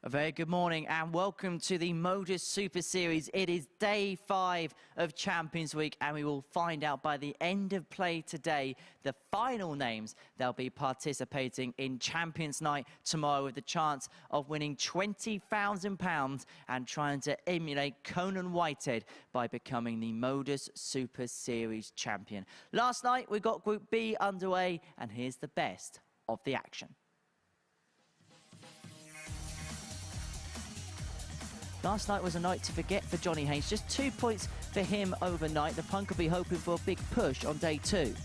A very good morning and welcome to the MODUS Super Series. It is day 5 of Champions Week and we will find out by the end of play today the final names that'll be participating in Champions Night tomorrow with the chance of winning £20,000 and trying to emulate Conan Whitehead by becoming the MODUS Super Series champion. Last night we got Group B underway and here's the best of the action. Last night was a night to forget for Johnny Haynes. Just 2 points for him overnight. The punk will be hoping for a big push on day 2.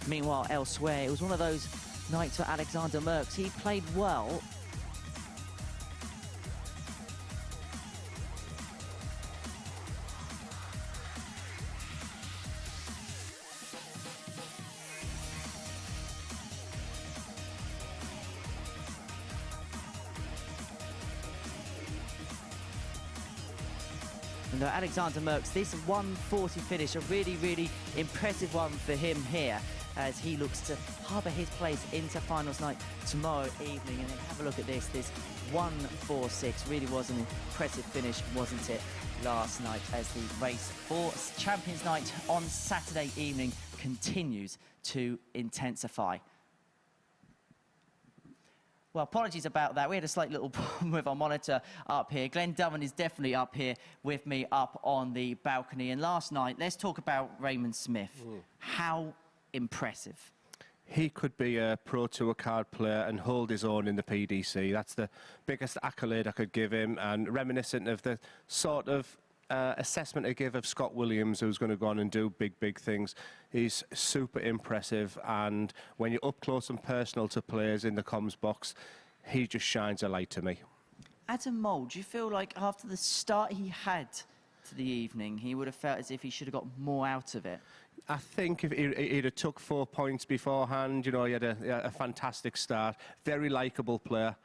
Meanwhile, elsewhere, it was one of those nights for Alexander Merckx. He played well. And Alexander Merckx, this 140 finish, a really impressive one for him here as he looks to harbour his place into finals night tomorrow evening. And then have a look at this 146 really was an impressive finish, wasn't it, last night as the race for Champions Night on Saturday evening continues to intensify. Well, apologies about that. We had a slight little problem with our monitor up here. Glenn Dunn is definitely up here with me up on the balcony. And last night, let's talk about Raymond Smith. How impressive. He could be a Pro Tour card player and hold his own in the PDC. That's the biggest accolade I could give him, and reminiscent of the sort of assessment I give of Scott Williams, who's going to go on and do big things. He's super impressive, and when you're up close and personal to players in the comms box, he just shines a light to me. Adam Mole, do you feel like after the start he had to the evening, he would have felt as if he should have got more out of it? I think if he'd have took 4 points beforehand, you know, he had a fantastic start. Very likeable player,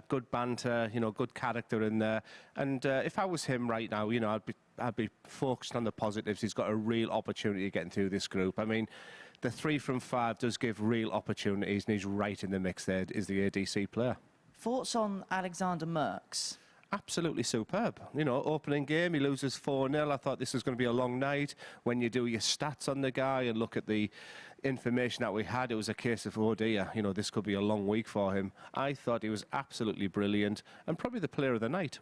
good banter, you know, good character in there. And if I was him right now, you know, I'd be focused on the positives. He's got a real opportunity getting through this group. I mean, the 3 from 5 does give real opportunities, and he's right in the mix there, is the ADC player. Thoughts on Alexander Merckx? Absolutely superb. You know, opening game, he loses 4-0. I thought this was going to be a long night. When you do your stats on the guy and look at the information that we had, it was a case of, oh dear, you know, this could be a long week for him. I thought he was absolutely brilliant and probably the player of the night.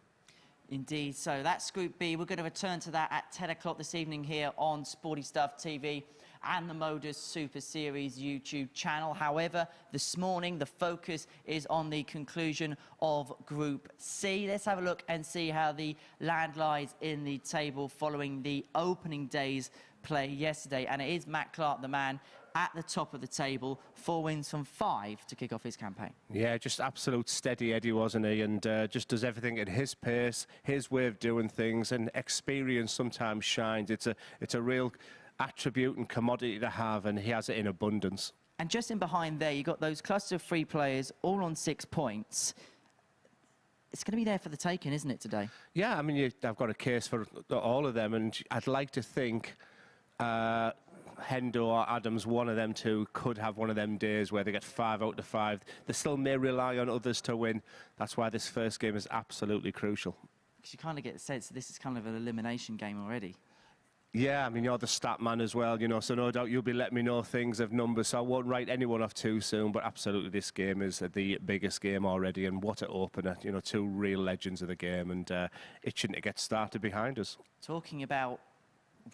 Indeed, so that's Group B. We're going to return to that at 10 o'clock this evening here on Sporty Stuff TV and the MODUS Super Series YouTube channel. However, this morning the focus is on the conclusion of Group C. Let's have a look and see how the land lies in the table following the opening day's play yesterday. And it is Matt Clark, the man at the top of the table, 4 wins from 5 to kick off his campaign. Yeah, just absolute steady Eddie, wasn't he? And just does everything at his pace, his way of doing things, and experience sometimes shines. It's a real attribute and commodity to have, and he has it in abundance. And just in behind there, you've got those cluster of 3 players, all on 6 points. It's going to be there for the taking, isn't it, today? Yeah, I mean, I've got a case for all of them, and I'd like to think Hendo or Adams, one of them two, could have one of them days where they get 5 out of 5. They still may rely on others to win. That's why this first game is absolutely crucial. Because you kind of get the sense that this is kind of an elimination game already. Yeah, I mean, you're the stat man as well, you know, so no doubt you'll be letting me know things of numbers, so I won't write anyone off too soon, but absolutely this game is the biggest game already, and what an opener, you know, 2 real legends of the game, and it shouldn't get started behind us. Talking about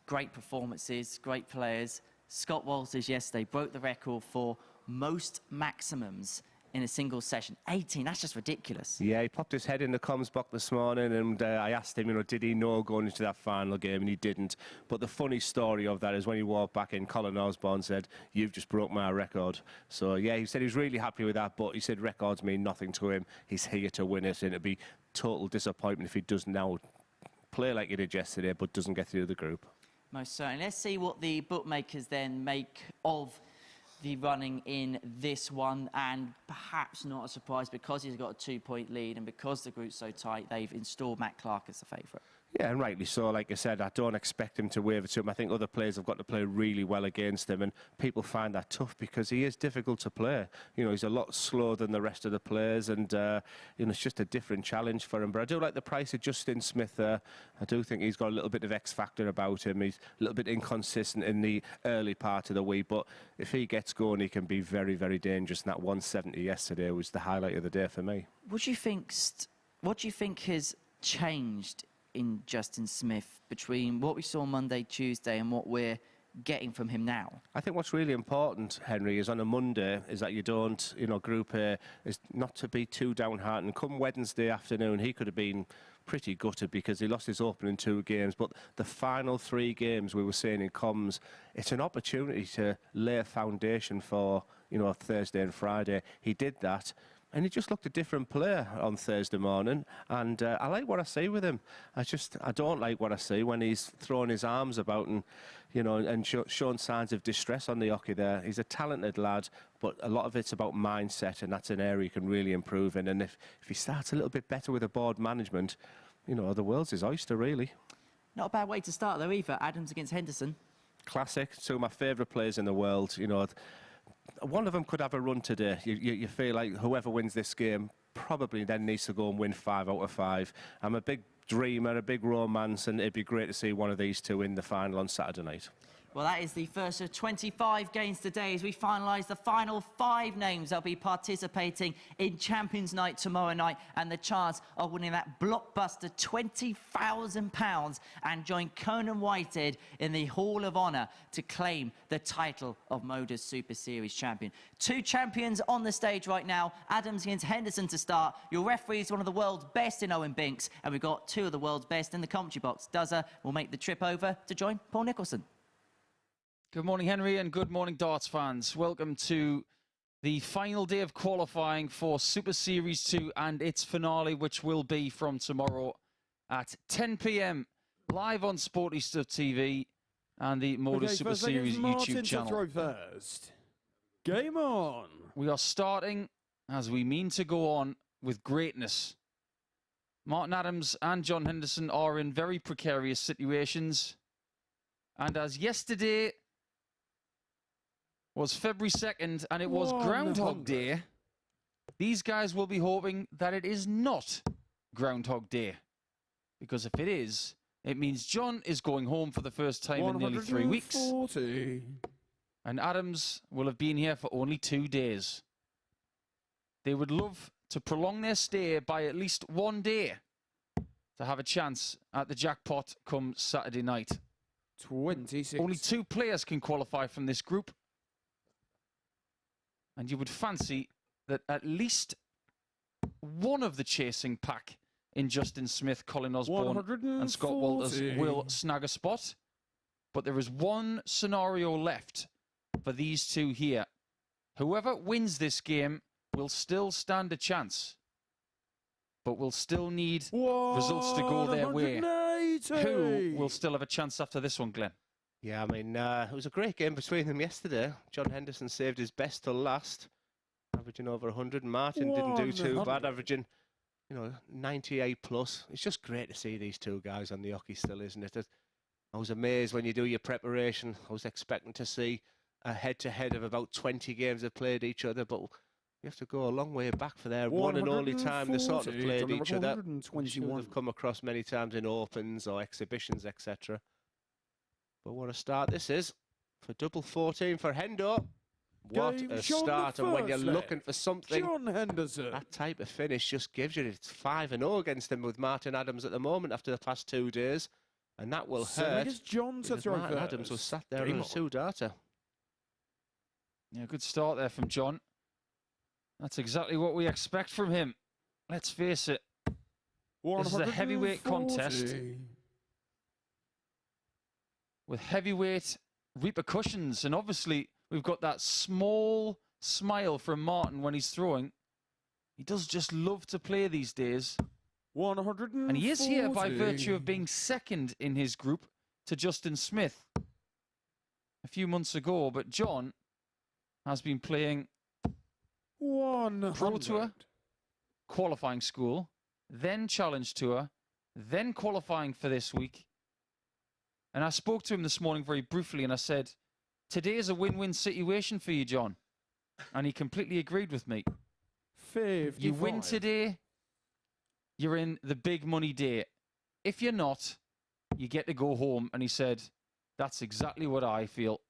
great performances, great players, Scott Walters yesterday broke the record for most maximums in a single session. 18, that's just ridiculous. Yeah, he popped his head in the comms box this morning, and I asked him, you know, did he know going into that final game, and he didn't. But the funny story of that is when he walked back in, Colin Osborne said, "You've just broke my record." So yeah, he said he was really happy with that, but he said records mean nothing to him. He's here to win it, and it'd be total disappointment if he does now play like he did yesterday, but doesn't get through the group. Most certainly. Let's see what the bookmakers then make of the running in this one, and perhaps not a surprise because he's got a 2-point lead and because the group's so tight, they've installed Matt Clark as the favourite. Yeah, and rightly so. Like I said, I don't expect him to waver to him. I think other players have got to play really well against him, and people find that tough because he is difficult to play. You know, he's a lot slower than the rest of the players, and you know, it's just a different challenge for him. But I do like the price of Justin Smith there. I do think he's got a little bit of X factor about him. He's a little bit inconsistent in the early part of the week, but if he gets going, he can be very, very dangerous. And that 170 yesterday was the highlight of the day for me. What do you think has changed in Justin Smith between what we saw Monday, Tuesday, and what we're getting from him now? I think what's really important, Henry, is on a Monday is that you don't, you know, Group A is not to be too downhearted. Come Wednesday afternoon, he could have been pretty gutted because he lost his opening 2 games, but the final 3 games we were saying in comms, it's an opportunity to lay a foundation for, you know, Thursday and Friday. He did that. And he just looked a different player on Thursday morning. And I like what I see with him. I don't like what I see when he's throwing his arms about and, you know, and showing signs of distress on the hockey there. He's a talented lad, but a lot of it's about mindset, and that's an area he can really improve in. And if he starts a little bit better with the board management, you know, the world's his oyster, really. Not a bad way to start, though, either. Adams against Henderson. Classic. 2 of my favourite players in the world, you know. One of them could have a run today. You feel like whoever wins this game probably then needs to go and win 5 out of 5. I'm a big dreamer, a big romance, and it'd be great to see one of these 2 in the final on Saturday night. Well, that is the first of 25 games today as we finalise the final 5 names that'll be participating in Champions Night tomorrow night, and the chance of winning that blockbuster £20,000 and join Conan Whitehead in the Hall of Honour to claim the title of MODUS Super Series champion. 2 champions on the stage right now. Adams against Henderson to start. Your referee is one of the world's best in Owen Binks, and we've got 2 of the world's best in the commentary box. Duzza will make the trip over to join Paul Nicholson. Good morning, Henry, and good morning, darts fans. Welcome to the final day of qualifying for Super Series 2 and its finale, which will be from tomorrow at 10 p.m. live on Sporty Stuff TV and the MODUS Super Series YouTube channel. To throw first. Game on. We are starting, as we mean to go on, with greatness. Martin Adams and John Henderson are in very precarious situations. And as yesterday was February 2nd, and it was Groundhog Day, these guys will be hoping that it is not Groundhog Day. Because if it is, it means John is going home for the first time in nearly 3 weeks. And Adams will have been here for only 2 days. They would love to prolong their stay by at least 1 day to have a chance at the jackpot come Saturday night. 26. Only 2 players can qualify from this group. And you would fancy that at least one of the chasing pack in Justin Smith, Colin Osborne and Scott Walters will snag a spot. But there is one scenario left for these 2 here. Whoever wins this game will still stand a chance, but will still need results to go their way. Who will still have a chance after this one, Glenn? Yeah, I mean, it was a great game between them yesterday. John Henderson saved his best till last, averaging over 100. Martin didn't do too bad, averaging, you know, 98 plus. It's just great to see these 2 guys on the hockey still, isn't it? I was amazed when you do your preparation. I was expecting to see a head-to-head of about 20 games they've played each other, but you have to go a long way back for their one and only time they sort of played each other. They've come across many times in opens or exhibitions, etc. But what a start this is for double 14 for Hendo. What a start. And when you're looking for something, John Henderson, that type of finish just gives you, it's 5-0 against them with Martin Adams at the moment after the past 2 days. And that will hurt. John to throw Martin first. Adams was sat there on a 2-darter. Yeah, good start there from John. That's exactly what we expect from him. Let's face it. This is a heavyweight contest with heavyweight repercussions. And obviously, we've got that small smile from Martin when he's throwing. He does just love to play these days. 140. And he is here by virtue of being second in his group to Justin Smith a few months ago. But John has been playing Pro Tour, qualifying school, then Challenge Tour, then qualifying for this week. And I spoke to him this morning very briefly, and I said, today is a win-win situation for you, John. And he completely agreed with me. 55. You win today, you're in the big money day. If you're not, you get to go home. And he said, that's exactly what I feel.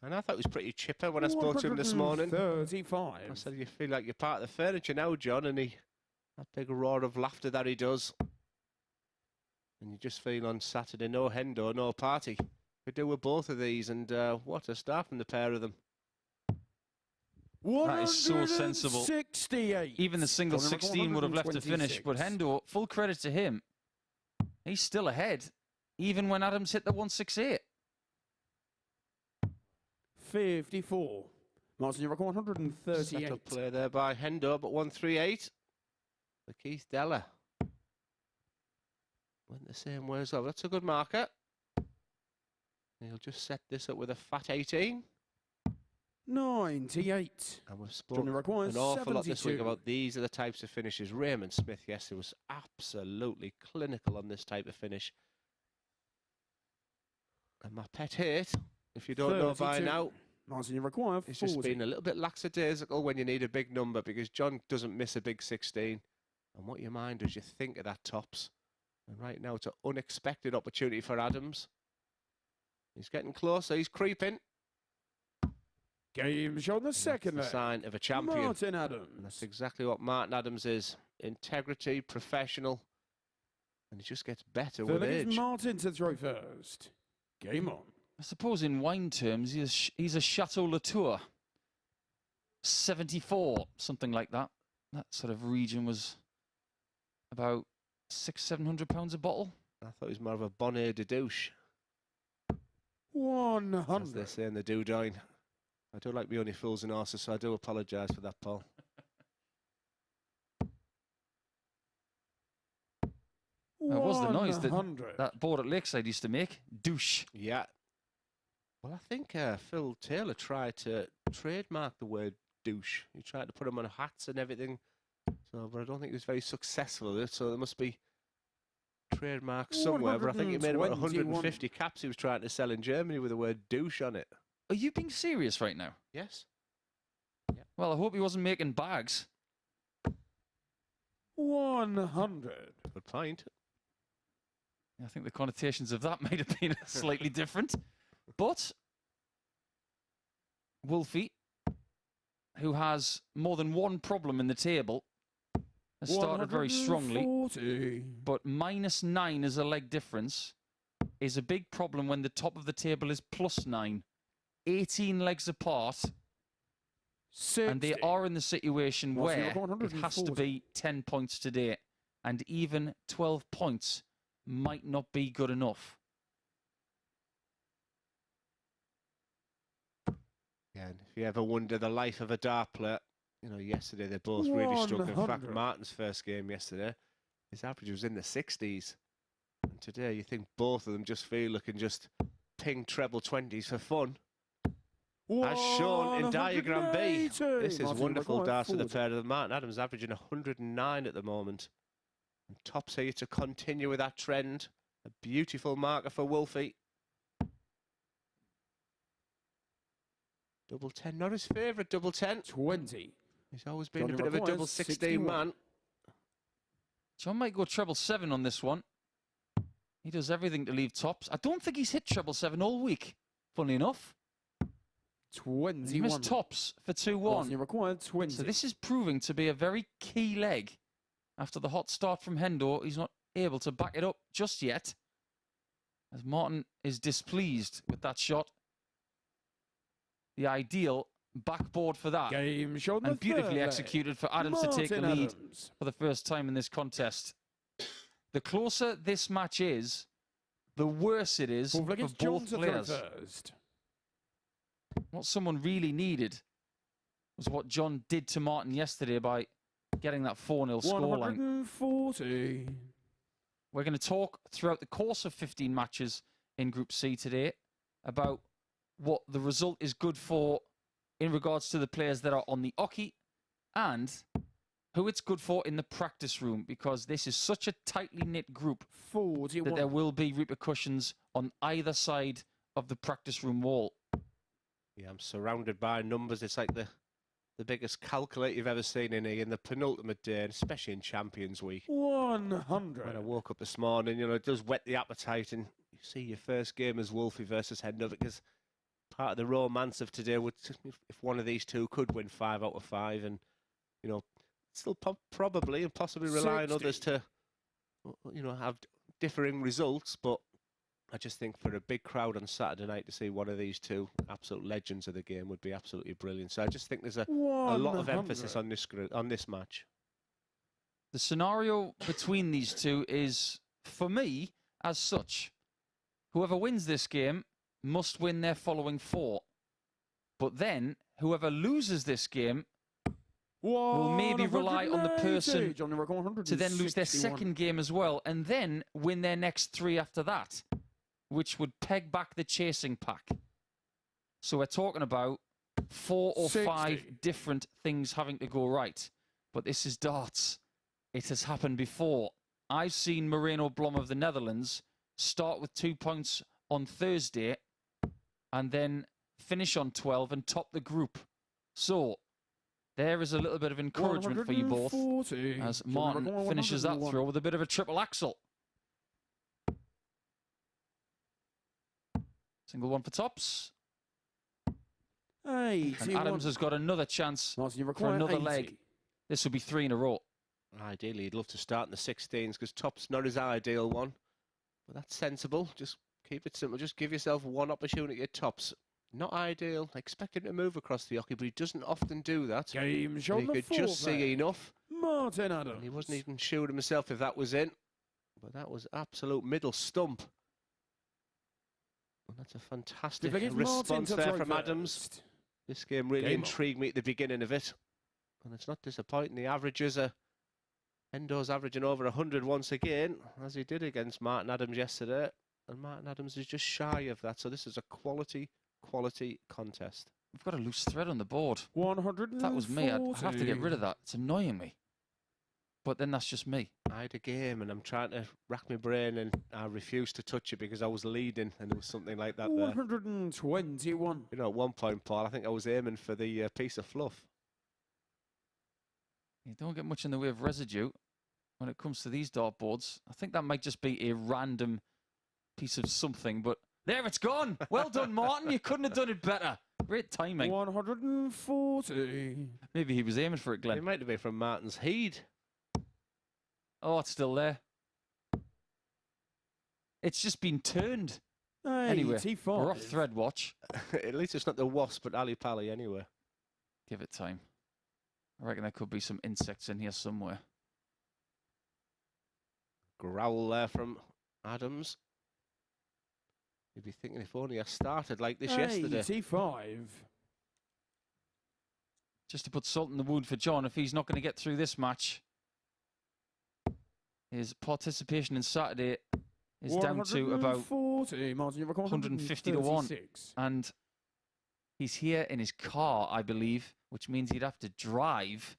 And I thought it was pretty chipper when I spoke to him this morning. 35. I said, you feel like you're part of the furniture now, John, and that big roar of laughter that he does. And you just feel on Saturday, no Hendo, no party. Could do with both of these, and what a start from the pair of them. That is so sensible. 168. Even the single 16 would have left to finish, but Hendo, full credit to him, he's still ahead, even when Adams hit the 168. 54. Martin, you reckon 138. Set up play there by Hendo, but 138 for Keith Deller. Went the same way as well. That's a good marker. He'll just set this up with a fat 18. 98. And we've spoken Johnny requires an awful lot this week 72. about these are the types of finishes. Raymond Smith yesterday was absolutely clinical on this type of finish. And my pet hate, if you don't know by 32. now, Martin, you require it's 40. just been a little bit lackadaisical when you need a big number, because John doesn't miss a big 16. And what your mind does, you think of that tops. And right now it's an unexpected opportunity for Adams. He's getting closer, he's creeping. Game show on the second That's the leg. sign of a champion. Martin Adams. And that's exactly what Martin Adams is. Integrity, professional. And he just gets better Third with leg is age. Martin to throw first. Game on. I suppose in wine terms, he's a Chateau Latour. 74, something like that. That sort of region was about £600-700 a bottle. I thought he was more of a bonnet de douche, as 100. they say in the Doudoine. I don't like me only fools and horses, so I do apologise for that, Paul. That was the noise that 100. that board at Lakeside used to make. Douche. Yeah. Well, I think Phil Taylor tried to trademark the word douche. He tried to put them on hats and everything. So, but I don't think he was very successful with it. So there must be trademarks somewhere. But I think he made about 150 caps he was trying to sell in Germany with the word douche on it. Are you being serious right now? Yes. Well, I hope he wasn't making bags. 100. Good point. I think the connotations of that might have been slightly different. But Wolfie, who has more than one problem in the table, has started very strongly. 140. But -9 as a leg difference is a big problem when the top of the table is +9. 18 legs apart, 60. and they are in the situation Well, so where you're going it has to 140. be 10 points today, and even 12 points might not be good enough. Yeah, and if you ever wonder the life of a dart player, you know, yesterday they both really struggled. In fact, 100. Martin's first game yesterday, his average was in the 60s. And today you think both of them just feel they can just ping treble 20s for fun. As shown in diagram B. 180. This is Martin wonderful required darts of the 40. pair of them. Martin Adams averaging 109 at the moment. And tops here to continue with that trend. A beautiful marker for Wolfie. Double 10, not his favourite double 10. 20. He's always been Johnny a bit of a requires double 16 61. man. John might go treble 7 on this one. He does everything to leave tops. I don't think he's hit treble 7 all week, funnily enough. 21. He missed tops for 2-1. Martin required 20. So this is proving to be a very key leg. After the hot start from Hendo, he's not able to back it up just yet, as Martin is displeased with that shot. The ideal backboard for that, Game show on the and beautifully third leg. executed for Adams to take the Martin lead Adams. for the first time in this contest. The closer this match is, the worse it is Fourth leg for is John both to throw players. first. What someone really needed was what John did to Martin yesterday by getting that 4-0 scoreline. 140. We're going to talk throughout the course of 15 matches in Group C today about what the result is good for in regards to the players that are on the Oki and who it's good for in the practice room, because this is such a tightly knit group that 41. there will be repercussions on either side of the practice room wall. Yeah, I'm surrounded by numbers. It's like the biggest calculator you've ever seen in the penultimate day, and especially in Champions Week. 100. When I woke up this morning, you know, it does whet the appetite, and you see your first game as Wolfie versus Henderson, because part of the romance of today would, if one of these two could win 5 out of 5, and, you know, still probably and possibly rely on 60. others to, you know, have differing results, but I just think for a big crowd on Saturday night to see one of these two absolute legends of the game would be absolutely brilliant. So I just think there's a lot of emphasis on this match. The scenario between these two is, for me, as such. Whoever wins this game must win their following 4. But then, whoever loses this game will maybe rely on the person to then lose their second game as well, and then win their next 3 after that, which would peg back the chasing pack. So we're talking about 4 or 5 different things having to go right. But this is darts. It has happened before. I've seen Moreno Blom of the Netherlands start with 2 points on Thursday and then finish on 12 and top the group. So there is a little bit of encouragement for you both as Martin finishes that throw with a bit of a triple axel. Single one for tops. And Adams has got another chance for another leg. This will be 3 in a row. Ideally, you'd love to start in the 16s because top's not his ideal one. But that's sensible. Just keep it simple. Just give yourself one opportunity at tops. Not ideal. Expect him to move across the hockey, but he doesn't often do that. Game shot. You could just see enough. Martin Adams. And he wasn't even shooting himself if that was in. But that was absolute middle stump. And that's a fantastic response there from Adams. This game really intrigued me at the beginning of it. And it's not disappointing. The averages are... Endo's averaging over 100 once again, as he did against Martin Adams yesterday. And Martin Adams is just shy of that. So this is a quality contest. We've got a loose thread on the board. 140. If that was me, I'd have to get rid of that. It's annoying me. But then that's just me. I had a game and I'm trying to rack my brain and I refused to touch it because I was leading and there was something like that there. 121. You know, at one point, Paul, I think I was aiming for the piece of fluff. You don't get much in the way of residue when it comes to these dartboards. I think that might just be a random piece of something, but there it's gone. Well done, Martin. You couldn't have done it better. Great timing. 140. Maybe he was aiming for it, Glenn. It might have been from Martin's heed. Oh, it's still there. It's just been turned. Anyway, we're off thread watch. At least it's not the wasp, but Ali Pali anyway. Give it time. I reckon there could be some insects in here somewhere. Growl there from Adams. You'd be thinking if only I started like this yesterday. 85. Just to put salt in the wound for John, if he's not going to get through this match, his participation in Saturday is down to about 150 to 1. And he's here in his car, I believe, which means he'd have to drive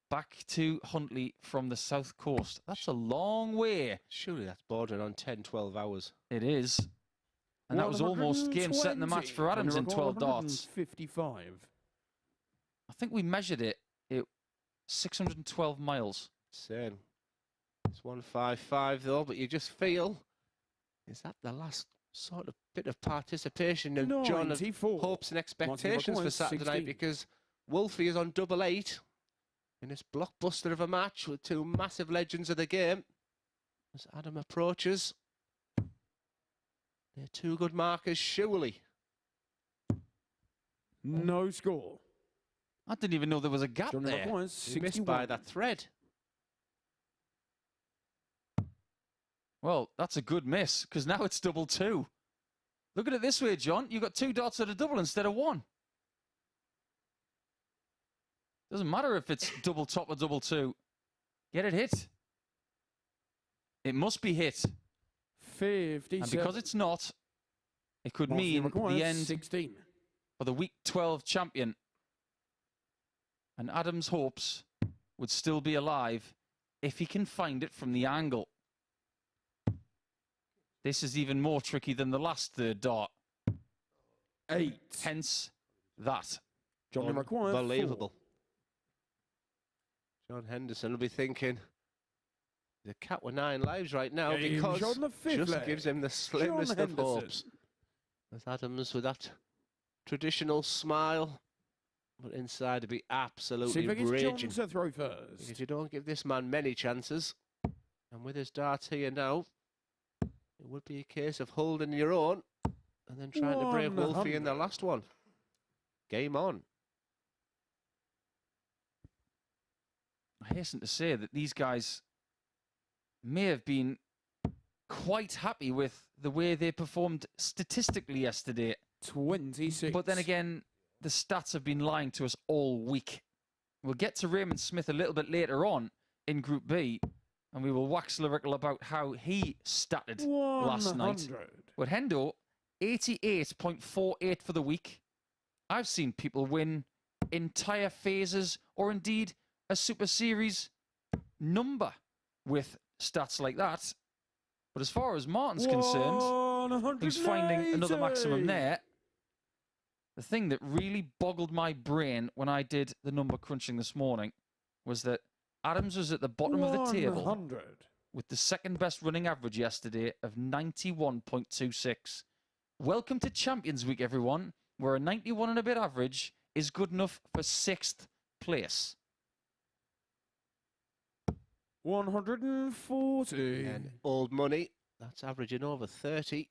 back to Huntley from the south coast. That's a long way. Surely that's bordering on 10, 12 hours. It is. And that was almost game set in the match for Adams in 12 darts. 55. I think we measured it. 612 miles. Same. It's 155 though, but you just feel, is that the last sort of bit of participation of John of hopes and expectations for Saturday night, because Wolfie is on 888 in this blockbuster of a match with 2 massive legends of the game. As Adam approaches, they're 2 good markers, surely. No score. I didn't even know there was a gap there. He missed by that thread. Well, that's a good miss, because now it's 2-2. Look at it this way, John. You've got 2 darts at a double instead of 1. Doesn't matter if it's double top or 2-2. Get it hit. It must be hit. 57. And because it's not, it could mean the end 16. for the Week 12 champion. And Adams' hopes would still be alive if he can find it from the angle. This is even more tricky than the last third dart. 8. Hence that. Johnny McGuire, Unbelievable. John Henderson will be thinking, the cat with 9 lives right now, because on the 5th just gives him the slimmest of hopes. As Adams with that traditional smile, but inside to be absolutely raging. John to throw first. If you don't give this man many chances, and with his darts here now, it would be a case of holding your own and then trying to break Wolfie in the last one. Game on. I hasten to say that these guys may have been quite happy with the way they performed statistically yesterday. 26. But then again, the stats have been lying to us all week. We'll get to Raymond Smith a little bit later on in Group B, and we will wax lyrical about how he statted last night. But Hendo, 88.48 for the week. I've seen people win entire phases or indeed a Super Series number with stats like that. But as far as Martin's concerned, who's finding another maximum there, the thing that really boggled my brain when I did the number crunching this morning was that Adams was at the bottom of the table with the second best running average yesterday of 91.26. Welcome to Champions Week, everyone, where a 91 and a bit average is good enough for 6th place. 140. And old money, that's averaging over 30.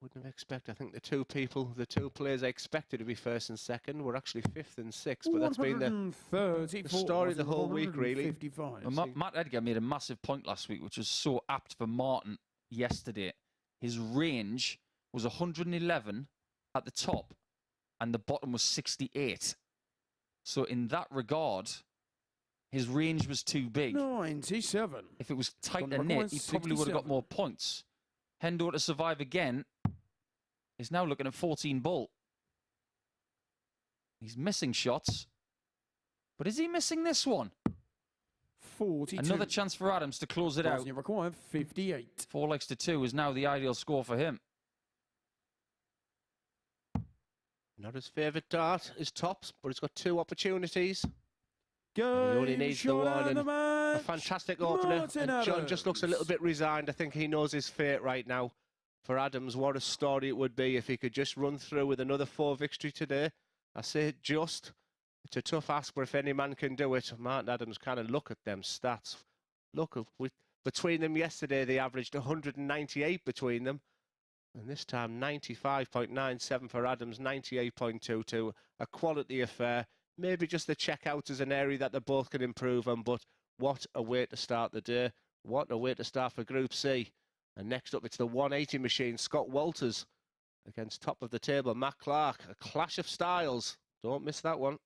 Wouldn't have expected. I think the two players I expected to be first and second were actually 5th and 6th, but that's been the story the whole week, really. Well, Matt Edgar made a massive point last week, which was so apt for Martin yesterday. His range was 111 at the top, and the bottom was 68. So in that regard, his range was too big. 97. If it was tighter knit, he probably would have got more points. Hendo to survive again is now looking at 14 ball. He's missing shots. But is he missing this one? 42. Another chance for Adams to close it out. Required 58. 4 legs to 2 is now the ideal score for him. Not his favourite dart is tops, but he's got 2 opportunities. He only needs the one, and a fantastic opener. And John just looks a little bit resigned. I think he knows his fate right now. For Adams, what a story it would be if he could just run through with another 4 victory today. I say just. It's a tough ask, but if any man can do it, Martin Adams kind of look at them stats. Look, between them yesterday, they averaged 198 between them. And this time, 95.97 for Adams, 98.22. A quality affair. Maybe just the checkout is an area that they both can improve on, but what a way to start the day. What a way to start for Group C. And next up, it's the 180 machine, Scott Walters, against top of the table, Matt Clark. A clash of styles. Don't miss that one.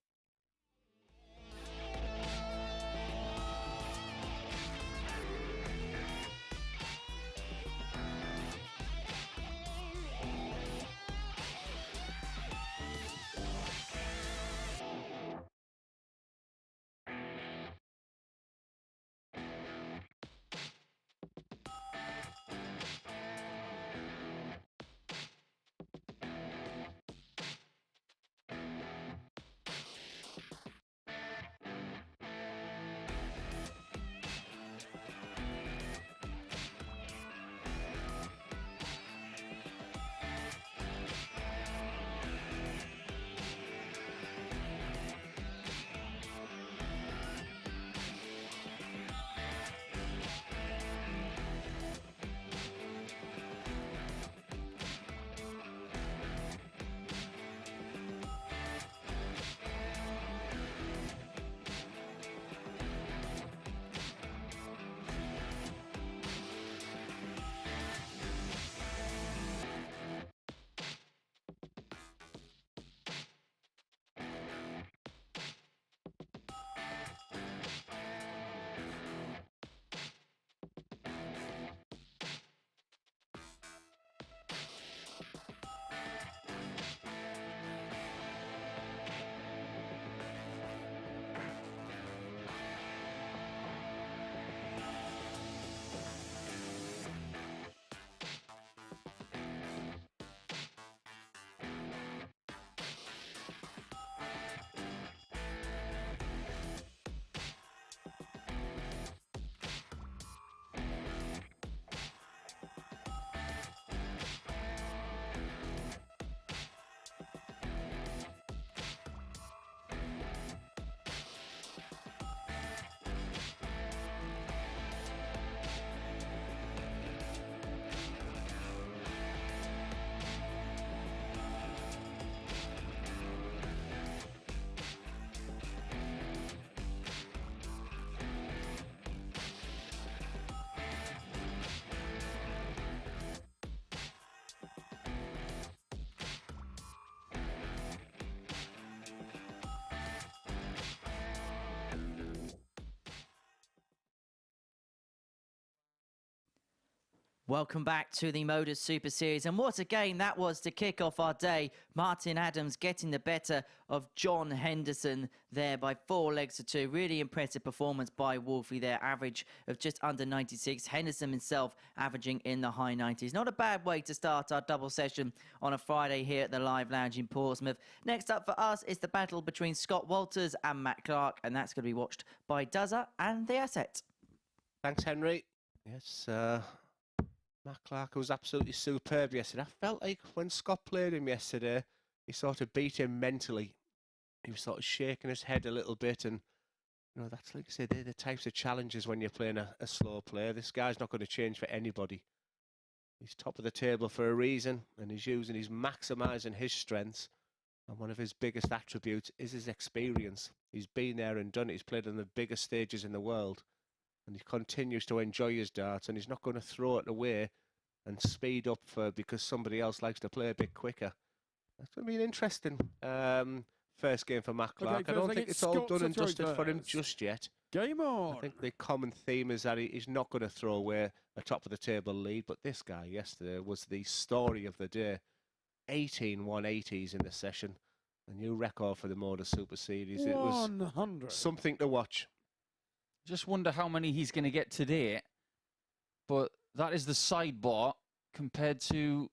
Welcome back to the MODUS Super Series, and what a game that was to kick off our day. Martin Adams getting the better of John Henderson there by 4 legs to 2. Really impressive performance by Wolfie there, average of just under 96. Henderson himself averaging in the high 90s. Not a bad way to start our double session on a Friday here at the Live Lounge in Portsmouth. Next up for us is the battle between Scott Walters and Matt Clark, and that's going to be watched by Duzza and The Asset. Thanks, Henry. Yes, Matt Clark was absolutely superb yesterday. I felt like when Scott played him yesterday, he sort of beat him mentally. He was sort of shaking his head a little bit, and you know, that's, like I said, they're the types of challenges when you're playing a slow player. This guy's not going to change for anybody. He's top of the table for a reason, and he's maximising his strengths. And one of his biggest attributes is his experience. He's been there and done it. He's played on the biggest stages in the world. And he continues to enjoy his darts, and he's not going to throw it away and speed up because somebody else likes to play a bit quicker. That's going to be an interesting first game for Matt Clark. I don't think it's all done and dusted for him just yet. Game on. I think the common theme is that he's not going to throw away a top-of-the-table lead, but this guy yesterday was the story of the day. 18 180s in the session. A new record for the MODUS Super Series. It was 100. something to watch. Just wonder how many he's going to get today. But that is the sidebar compared to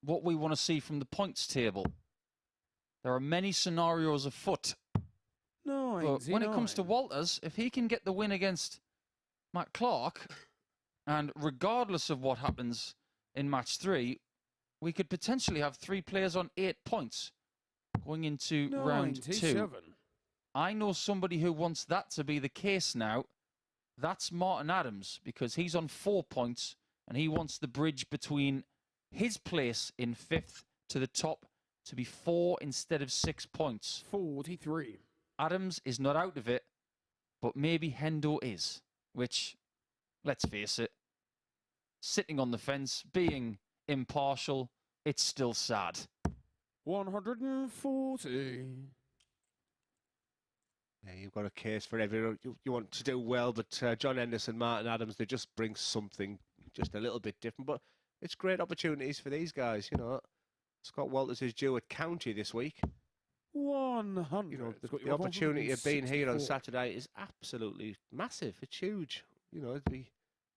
what we want to see from the points table. There are many scenarios afoot. But when it comes to Walters, if he can get the win against Matt Clark, and regardless of what happens in match 3, we could potentially have 3 players on 8 points going into round 2. I know somebody who wants that to be the case now. That's Martin Adams, because he's on 4 points and he wants the bridge between his place in 5th to the top to be 4 instead of 6 points. 43. Adams is not out of it, but maybe Hendo is, which, let's face it, sitting on the fence, being impartial, it's still sad. 140. Yeah, you've got a case for everyone. You want to do well, but John Henderson, Martin Adams, they just bring something just a little bit different. But it's great opportunities for these guys. You know, Scott Walters is due at County this week. 100. You know, the opportunity of being here on Saturday is absolutely massive. It's huge. You know,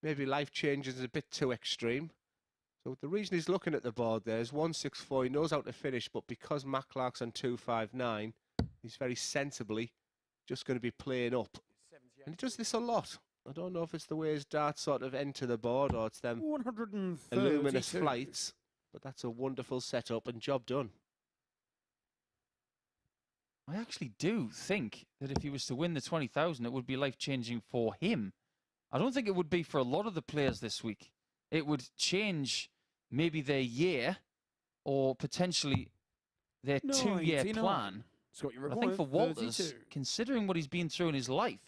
maybe life changes is a bit too extreme. So the reason he's looking at the board there is 164. He knows how to finish, but because Matt Clark's on 259, he's very sensibly just going to be playing up. And he does this a lot. I don't know if it's the way his darts sort of enter the board or it's them luminous flights, but that's a wonderful setup and job done. I actually do think that if he was to win the 20,000, it would be life-changing for him. I don't think it would be for a lot of the players this week. It would change maybe their year or potentially their 2-year plan. I think for Walters, 32. Considering what he's been through in his life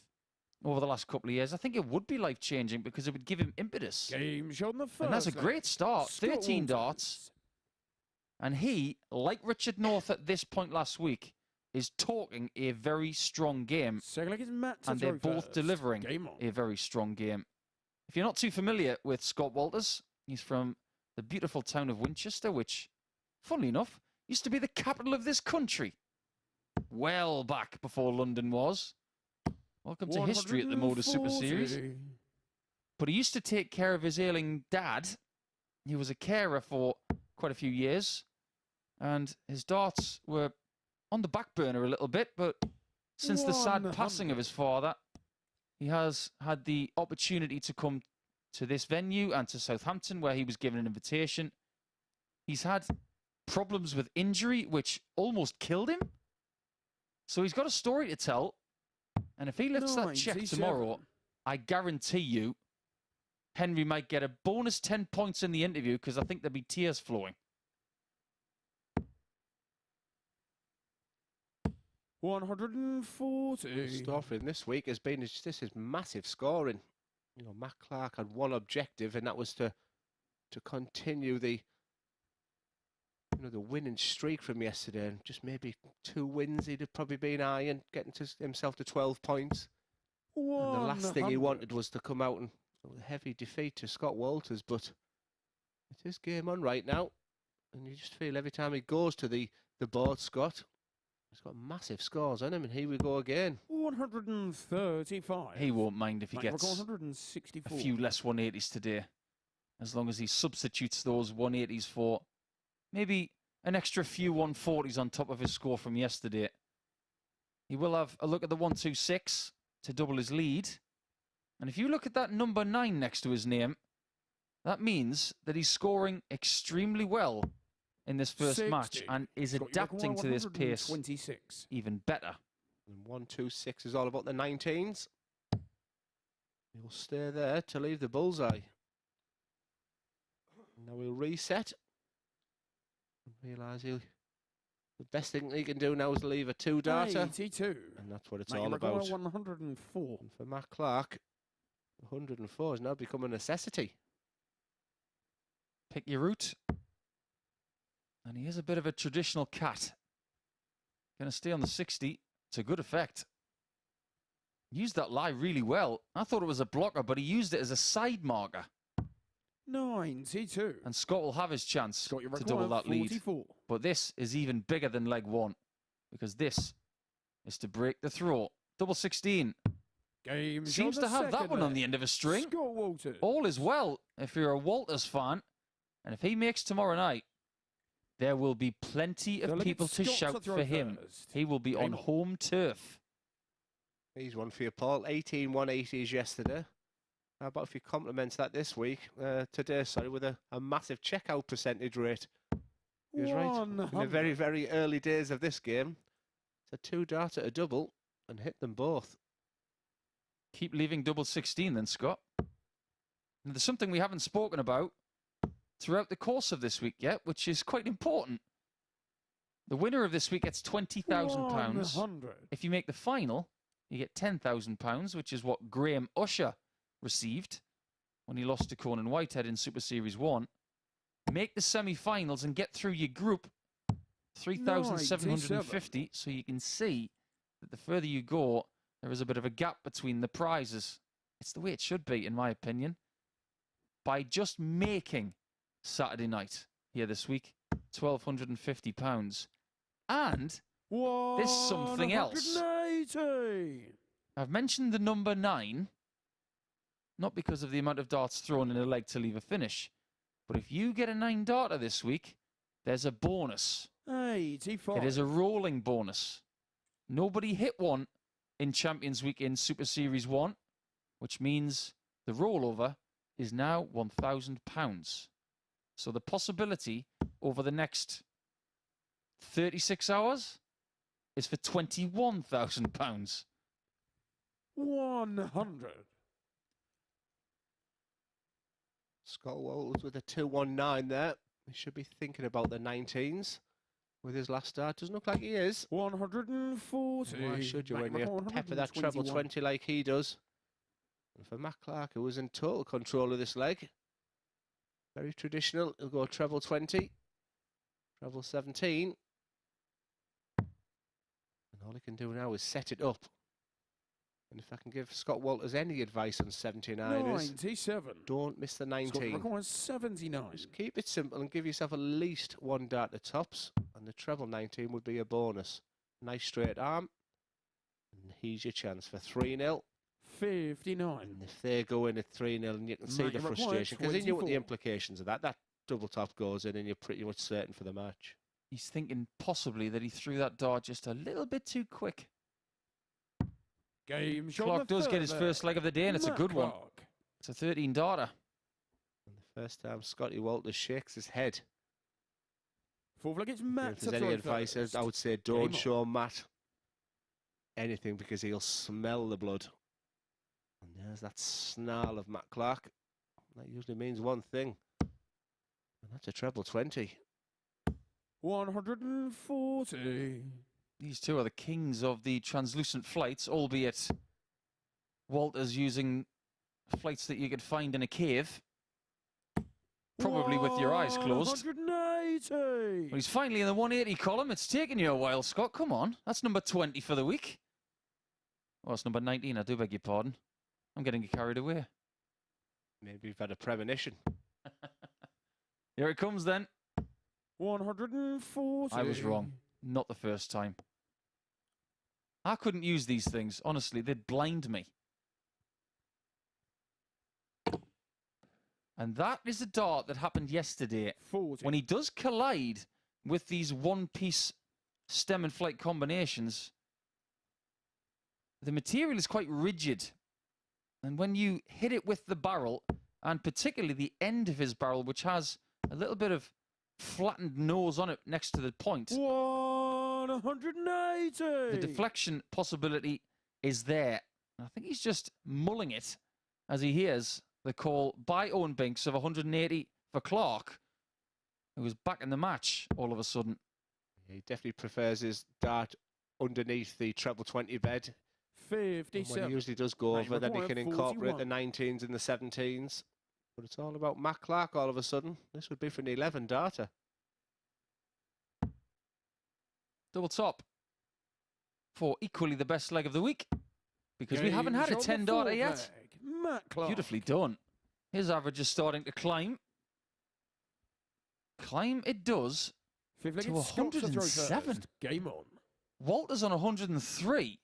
over the last couple of years, I think it would be life-changing because it would give him impetus. Game shot in the first. And that's a great start. 13 darts. And he, like Richard North at this point last week, is talking a very strong game. And they're both delivering a very strong game. If you're not too familiar with Scott Walters, he's from the beautiful town of Winchester, which, funnily enough, used to be the capital of this country. Well back before London was. Welcome to history at the MODUS Super Series. But he used to take care of his ailing dad. He was a carer for quite a few years. And his darts were on the back burner a little bit, but since the sad passing of his father, he has had the opportunity to come to this venue and to Southampton, where he was given an invitation. He's had problems with injury, which almost killed him. So he's got a story to tell. And if he lifts that check tomorrow, I guarantee you, Henry might get a bonus 10 points in the interview because I think there'll be tears flowing. 140. Stuff in this week has been this is massive scoring. You know, Matt Clark had one objective, and that was to continue the winning streak from yesterday, and just maybe 2 wins he'd have probably been eyeing, getting himself to 12 points. And the last thing he wanted was to come out and a heavy defeat to Scott Walters, but his game on right now. And you just feel every time he goes to the board, Scott, he's got massive scores on him. And here we go again. 135. He won't mind if he gets 164. a few less 180s today, as long as he substitutes those 180s for maybe an extra few 140s on top of his score from yesterday. He will have a look at the 126 to double his lead. And if you look at that number 9 next to his name, that means that he's scoring extremely well in this first 60. match and is adapting to this pace 126. even better. And 126 is all about the 19s. He'll stay there to leave the bullseye. Now we'll reset. And realise the best thing he can do now is leave a 2 darter. 82. And that's what it's Make all your record about. 104. And for Matt Clark, 104 has now become a necessity. Pick your route. And he is a bit of a traditional cat. Going to stay on the 60 to good effect. Used that lie really well. I thought it was a blocker, but he used it as a side marker. 92. And Scott will have his chance Got your to record double that lead. 44. But this is even bigger than leg 1, because this is to break the throw. Double 16. Game Seems to have that one on the end of a string. Scott Walters. All is well if you're a Walters fan. And if he makes tomorrow night, there will be plenty of people to shout for him. He will be on home turf. He's one for you, Paul. 18 180s yesterday. How about if you complement that this week, today, sorry, with a massive checkout percentage rate? He was right. In the very, very early days of this game, it's a 2 darter a double and hit them both. Keep leaving double 16 then, Scott. And there's something we haven't spoken about throughout the course of this week yet, which is quite important. The winner of this week gets £20,000. If you make the final, you get £10,000, which is what Graham Usher received when he lost to Conan Whitehead in Super Series 1. Make the semi-finals and get through your group, 3,750, so you can see that the further you go, there is a bit of a gap between the prizes. It's the way it should be, in my opinion. By just making Saturday night here this week, £1,250. And there's something else. 180. I've mentioned the number 9, not because of the amount of darts thrown in a leg to leave a finish, but if you get a 9 darter this week, there's a bonus. 85. It is a rolling bonus. Nobody hit one in Champions Week in Super Series 1, which means the rollover is now £1,000. So the possibility over the next 36 hours is for £21,000. 100. Scott Walters with a 219 there. He should be thinking about the 19s with his last start. Doesn't look like he is. 140. Why should you when you pepper that treble 20 like he does? And for Matt Clark, who was in total control of this leg, very traditional. He'll go treble 20, treble 17. And all he can do now is set it up. And if I can give Scott Walters any advice on 79 97. Don't miss the 19. Scott 79. Just keep it simple and give yourself at least 1 dart at tops. And the treble 19 would be a bonus. Nice straight arm. And here's your chance for 3-0. 59. And if they go in at 3-0, and you can see the frustration, because he knew what the implications of that. That double top goes in and you're pretty much certain for the match. He's thinking possibly that he threw that dart just a little bit too quick. Game shot. Clark does get his first leg of the day, and it's a good one. It's a 13 darter. And the first time Scotty Walters shakes his head. Fourth leg, it's Matt. If there's any advice, I would say don't show Matt anything, because he'll smell the blood. And there's that snarl of Matt Clark. That usually means one thing. And that's a treble 20. 140. These two are the kings of the translucent flights, albeit Walters using flights that you could find in a cave. Probably with your eyes closed. 180. Well, he's finally in the 180 column. It's taken you a while, Scott. Come on. That's number 20 for the week. Oh, it's number 19. I do beg your pardon. I'm getting carried away. Maybe you've had a premonition. Here it comes then. 140. I was wrong. Not the first time. I couldn't use these things. Honestly, they'd blind me. And that is a dart that happened yesterday. 40. When he does collide with these one-piece stem and flight combinations, the material is quite rigid. And when you hit it with the barrel, and particularly the end of his barrel, which has a little bit of flattened nose on it next to the point, 180. the deflection possibility is there. I think he's just mulling it as he hears the call by Owen Binks of 180 for Clark, who was back in the match all of a sudden. He definitely prefers his dart underneath the treble 20 bed. 57. When he usually does go Right, over, then he required can incorporate 41. the 19s and the 17s. But it's all about Matt Clark all of a sudden. This would be for an 11 darter. Double top for equally the best leg of the week, because we haven't had a 10 darter yet. Matt Clark. Beautifully done. His average is starting to climb. Climb it does Fifth leg, to it's Scott to throw 107. first. Game on. Walter's on 103.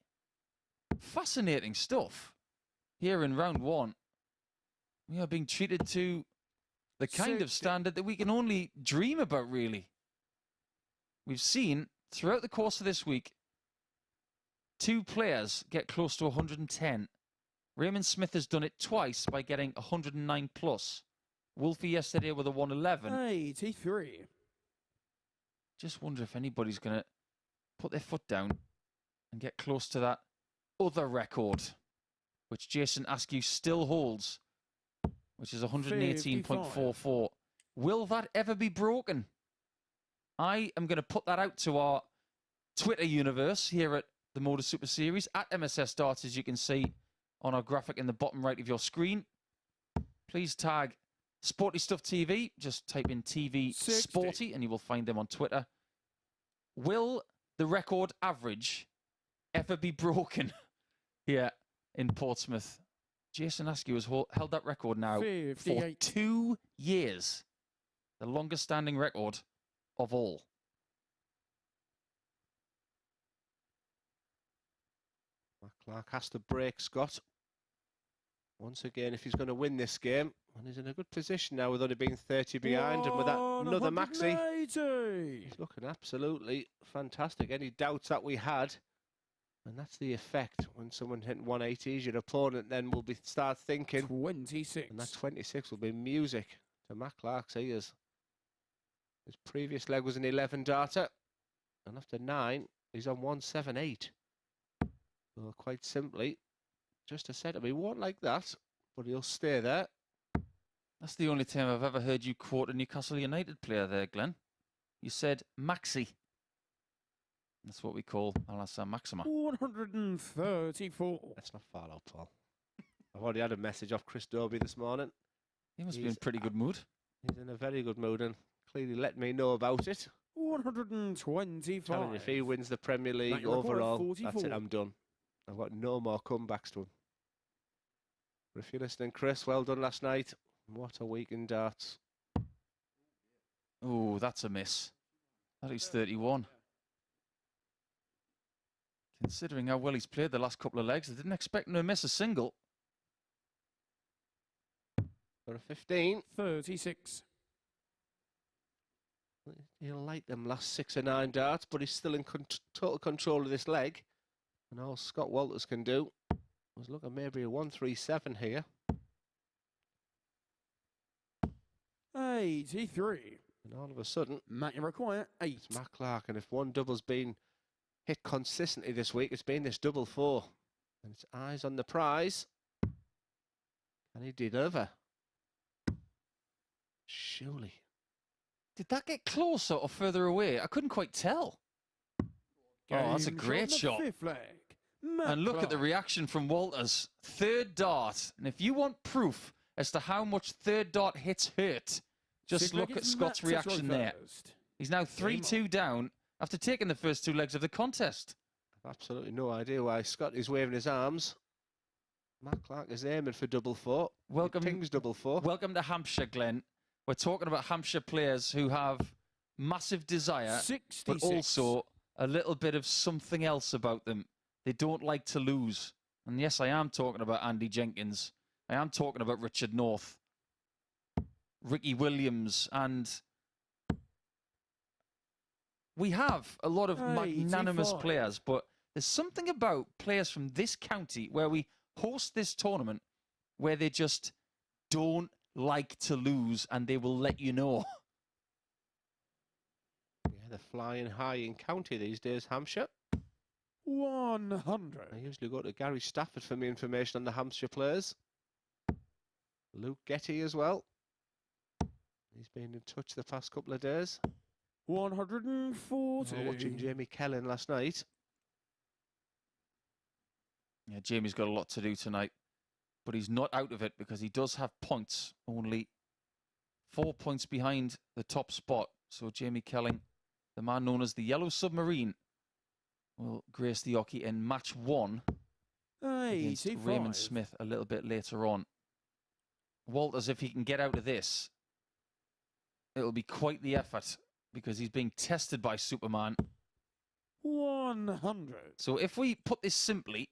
Fascinating stuff. Here in round one, we are being treated to the kind of 60. standard that we can only dream about, really. We've seen, throughout the course of this week, 2 players get close to 110. Raymond Smith has done it twice by getting 109 plus. Wolfie yesterday with a 111. 83. Just wonder if anybody's going to put their foot down and get close to that other record, which Jason Askew still holds, which is 118.44. Will that ever be broken? I am going to put that out to our Twitter universe here at the MODUS Super Series, at MSS Darts, as you can see on our graphic in the bottom right of your screen. Please tag Sporty Stuff TV. Just type in TV 60. Sporty and you will find them on Twitter. Will the record average ever be broken here in Portsmouth? Jason Askew has held that record now 58. for 2 years. The longest standing record of all. Matt Clark has to break Scott. Once again, if he's going to win this game, and he's in a good position now with only being 30 behind, and with that another maxi, 180. he's looking absolutely fantastic. Any doubts that we had, and that's the effect when someone hitting 180s, your opponent then will start thinking, 26. and that 26 will be music to Matt Clark's ears. His previous leg was an 11 darter, and after 9, he's on 178. So quite simply, just a setup. He won't like that, but he'll stay there. That's the only time I've ever heard you quote a Newcastle United player there, Glenn. You said Maxi. That's what we call Alassa Maxima. 134. That's not far out, Paul. I've already had a message off Chris Dobie this morning. He must be in pretty good mood. He's in a very good mood and clearly let me know about it. 125. Telling you, if he wins the Premier League That record, overall, 44. that's it, I'm done. I've got no more comebacks to him. But if you're listening, Chris, well done last night. What a week in darts. Oh, that's a miss. That is 31. Considering how well he's played the last couple of legs, I didn't expect him to miss a single. For a 15. 36. He'll like them last 6 or 9 darts, but he's still in total control of this leg. And all Scott Walters can do was look at maybe a 137 here. 83. And all of a sudden, Matt, you require 8. it's Matt Clark. And if one double's been hit consistently this week, it's been this double 4. And it's eyes on the prize. Can he deliver? Surely. Did that get closer or further away? I couldn't quite tell. Oh, that's a Game great on the shot. Fifth leg. Matt And look at the Clark. reaction from Walters. Third dart. And if you want proof as to how much third dart hits hurt, just Fifth leg, look at it's Scott's Matt to throw reaction there. first. He's now 3-2 down after taking the first 2 legs of the contest. I've absolutely no idea why Scott is waving his arms. Matt Clark is aiming for double 4. Welcome, Ping's double 4. welcome to Hampshire, Glenn, We're talking about Hampshire players who have massive desire, 66. but also a little bit of something else about them. They don't like to lose. And yes, I am talking about Andy Jenkins. I am talking about Richard North, Ricky Williams, and we have a lot of magnanimous 85. players, but there's something about players from this county where we host this tournament where they just don't like to lose, and they will let you know. Yeah, they're flying high in county these days, Hampshire. 100. I usually go to Gary Stafford for my information on the Hampshire players. Luke Getty as well. He's been in touch the past couple of days. 140. Watching Jamie Kellen last night. Yeah, Jamie's got a lot to do tonight, but he's not out of it because he does have points, only 4 points behind the top spot. So Jamie Kelling, the man known as the Yellow Submarine, will grace the hockey in match 1 against 85. Raymond Smith a little bit later on. Walters, if he can get out of this, it'll be quite the effort because he's being tested by Superman. 100. So if we put this simply,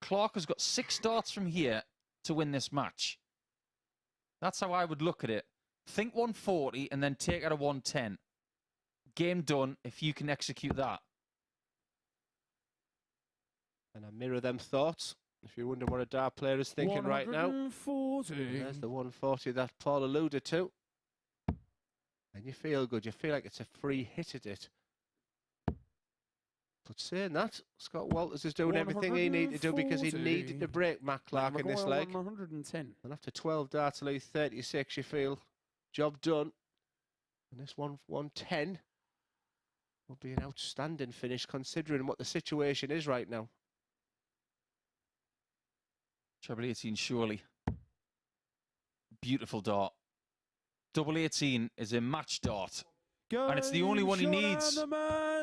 Clark has got 6 starts from here to win this match. That's how I would look at it. Think 140 and then take out a 110. Game done if you can execute that. And I mirror them thoughts. If you wonder what a dart player is thinking right now. 140. There's the 140 that Paul alluded to. And you feel good. You feel like it's a free hit at it. But saying that, Scott Walters is doing everything he needed to do because he 140. needed to break Matt Clark in this Maguire, leg. 110. And after 12 darts to leave 36, you feel job done. And this 110 will be an outstanding finish considering what the situation is right now. Treble 18, surely. Beautiful dart. Double 18 is a match dart. And it's the only one he needs.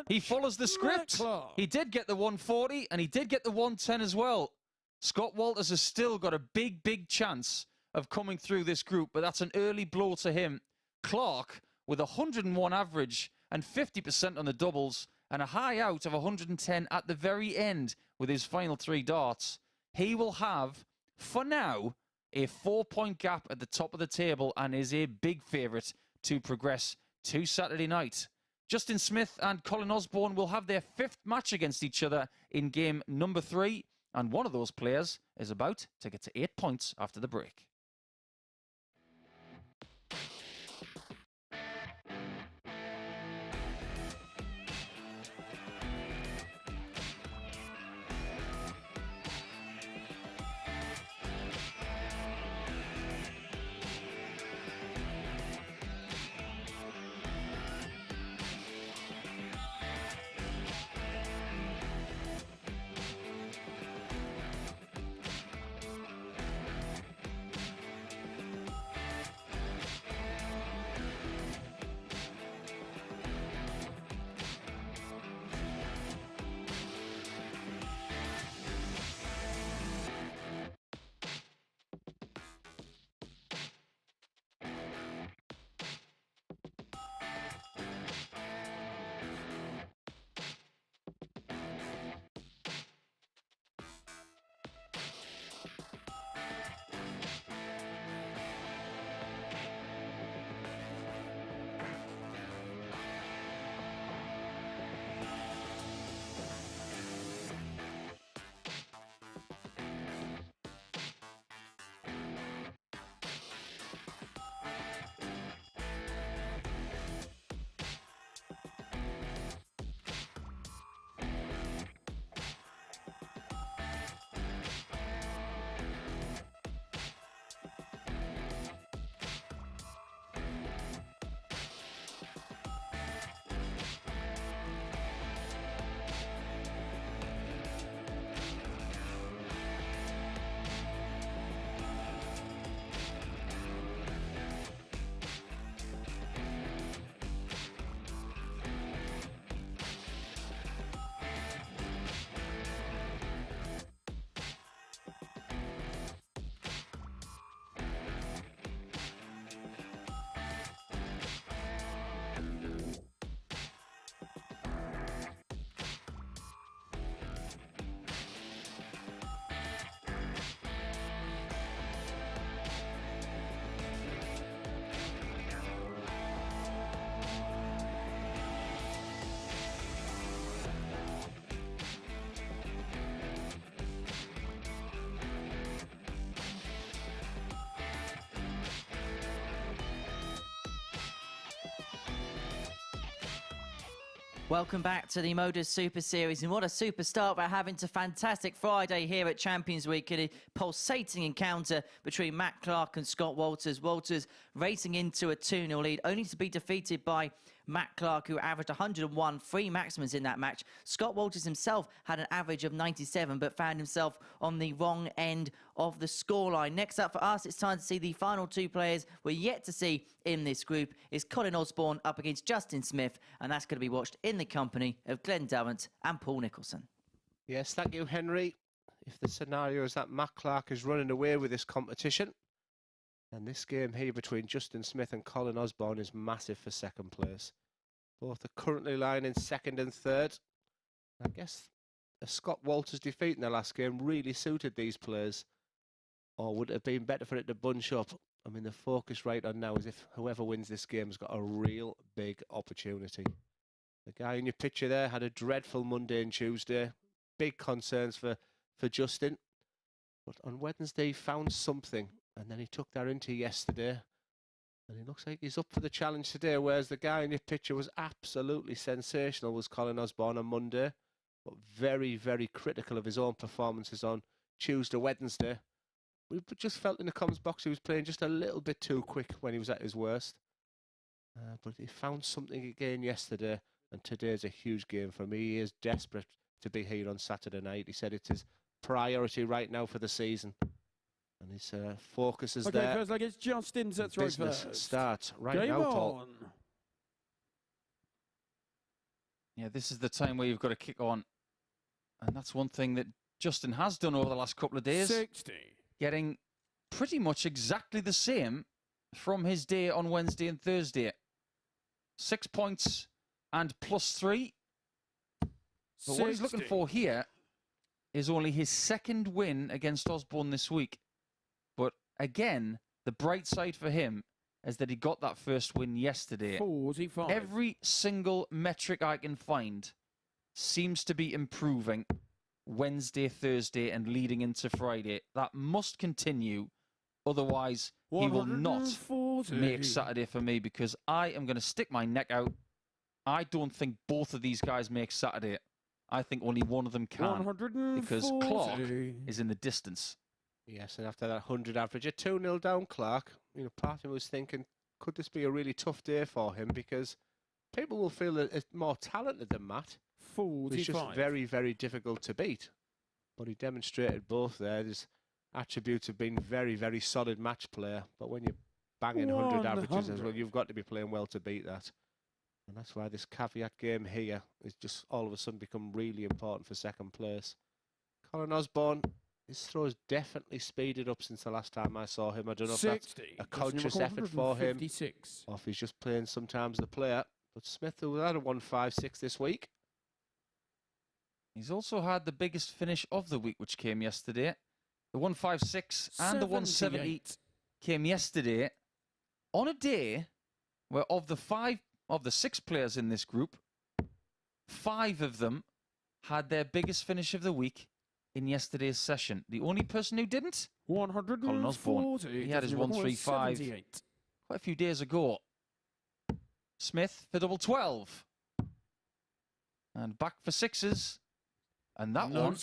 He follows the script. He did get the 140 and he did get the 110 as well. Scott Walters has still got a big, big chance of coming through this group, but that's an early blow to him. Clark with 101 average and 50% on the doubles and a high out of 110 at the very end with his final 3 darts. He will have, for now, a 4-point gap at the top of the table and is a big favourite to progress to Saturday night. Justin Smith and Colin Osborne will have their 5th match against each other in game number 3, and one of those players is about to get to 8 points after the break. Welcome back to the MODUS Super Series, and what a super start we're having to fantastic Friday here at Champions Week. A pulsating encounter between Matt Clark and Scott Walters. Walters racing into a 2-0 lead, only to be defeated by Matt Clark, who averaged 101, 3 maximums in that match. Scott Walters himself had an average of 97, but found himself on the wrong end of the scoreline. Next up for us, it's time to see the final 2 players we're yet to see in this group. Is Colin Osborne up against Justin Smith, and that's going to be watched in the company of Glenn Durrant and Paul Nicholson. Yes, thank you, Henry. If the scenario is that Matt Clark is running away with this competition, and this game here between Justin Smith and Colin Osborne is massive for second place. Both are currently lying in second and third. I guess a Scott Walters defeat in the last game really suited these players. Or would it have been better for it to bunch up? I mean, the focus right on now is if whoever wins this game has got a real big opportunity. The guy in your picture there had a dreadful Monday and Tuesday. Big concerns for Justin. But on Wednesday, he found something. And then he took that into yesterday. And he looks like he's up for the challenge today, whereas the guy in your picture was absolutely sensational, was Colin Osborne on Monday. But very, very critical of his own performances on Tuesday, Wednesday. We just felt in the comms box he was playing just a little bit too quick when he was at his worst. But he found something again yesterday. And today's a huge game for him. He is desperate to be here on Saturday night. He said it's his priority right now for the season. And his focus is there. Okay, first leg is Justin. That's right Business first. starts right Game now, Paul. on. Yeah, this is the time where you've got to kick on. And that's one thing that Justin has done over the last couple of days. 60. Getting pretty much exactly the same from his day on Wednesday and Thursday. 6 points and +3. But what he's looking for here is only his second win against Osborne this week. But again, the bright side for him is that he got that first win yesterday. 45. Every single metric I can find seems to be improving Wednesday, Thursday, and leading into Friday. That must continue. Otherwise, he will not 140. make Saturday for me, because I am going to stick my neck out. I don't think both of these guys make Saturday. I think only one of them can, because Clark is in the distance. Yes, and after that 100 average, a 2-0 down Clark, you know, part of me was thinking, could this be a really tough day for him? Because people will feel that it's more talented than Matt. 45. It's just very, very difficult to beat. But he demonstrated both there. His attributes have been very, very solid match player. But when you're banging 100 averages as well, you've got to be playing well to beat that. And that's why this caveat game here is just all of a sudden become really important for second place. Colin Osborne, his throw's definitely speeded up since the last time I saw him. I don't know if that's a conscious effort for him, or if he's just playing sometimes the player. But Smith, who had a 156 this week. He's also had the biggest finish of the week, which came yesterday. The 156 and the 170 came yesterday on a day where of the 6 players in this group, 5 of them had their biggest finish of the week in yesterday's session. The only person who didn't? Colin Osborne. He had his 135 quite a few days ago. Smith for double 12. And back for 6s. And that one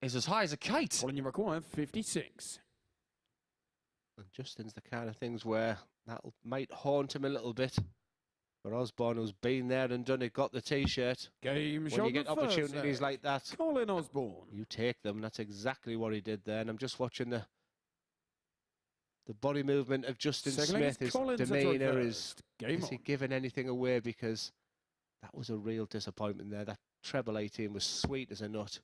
is as high as a kite. Colin, you require 56. And Justin's the kind of things where that might haunt him a little bit. But Osborne, who's been there and done it, got the T-shirt. Game when you get opportunities like that, Colin Osborne, you take them. That's exactly what he did there. And I'm just watching the body movement of Justin Smith. His demeanour is he giving anything away? Because that was a real disappointment there. That treble 18 was sweet as a nut.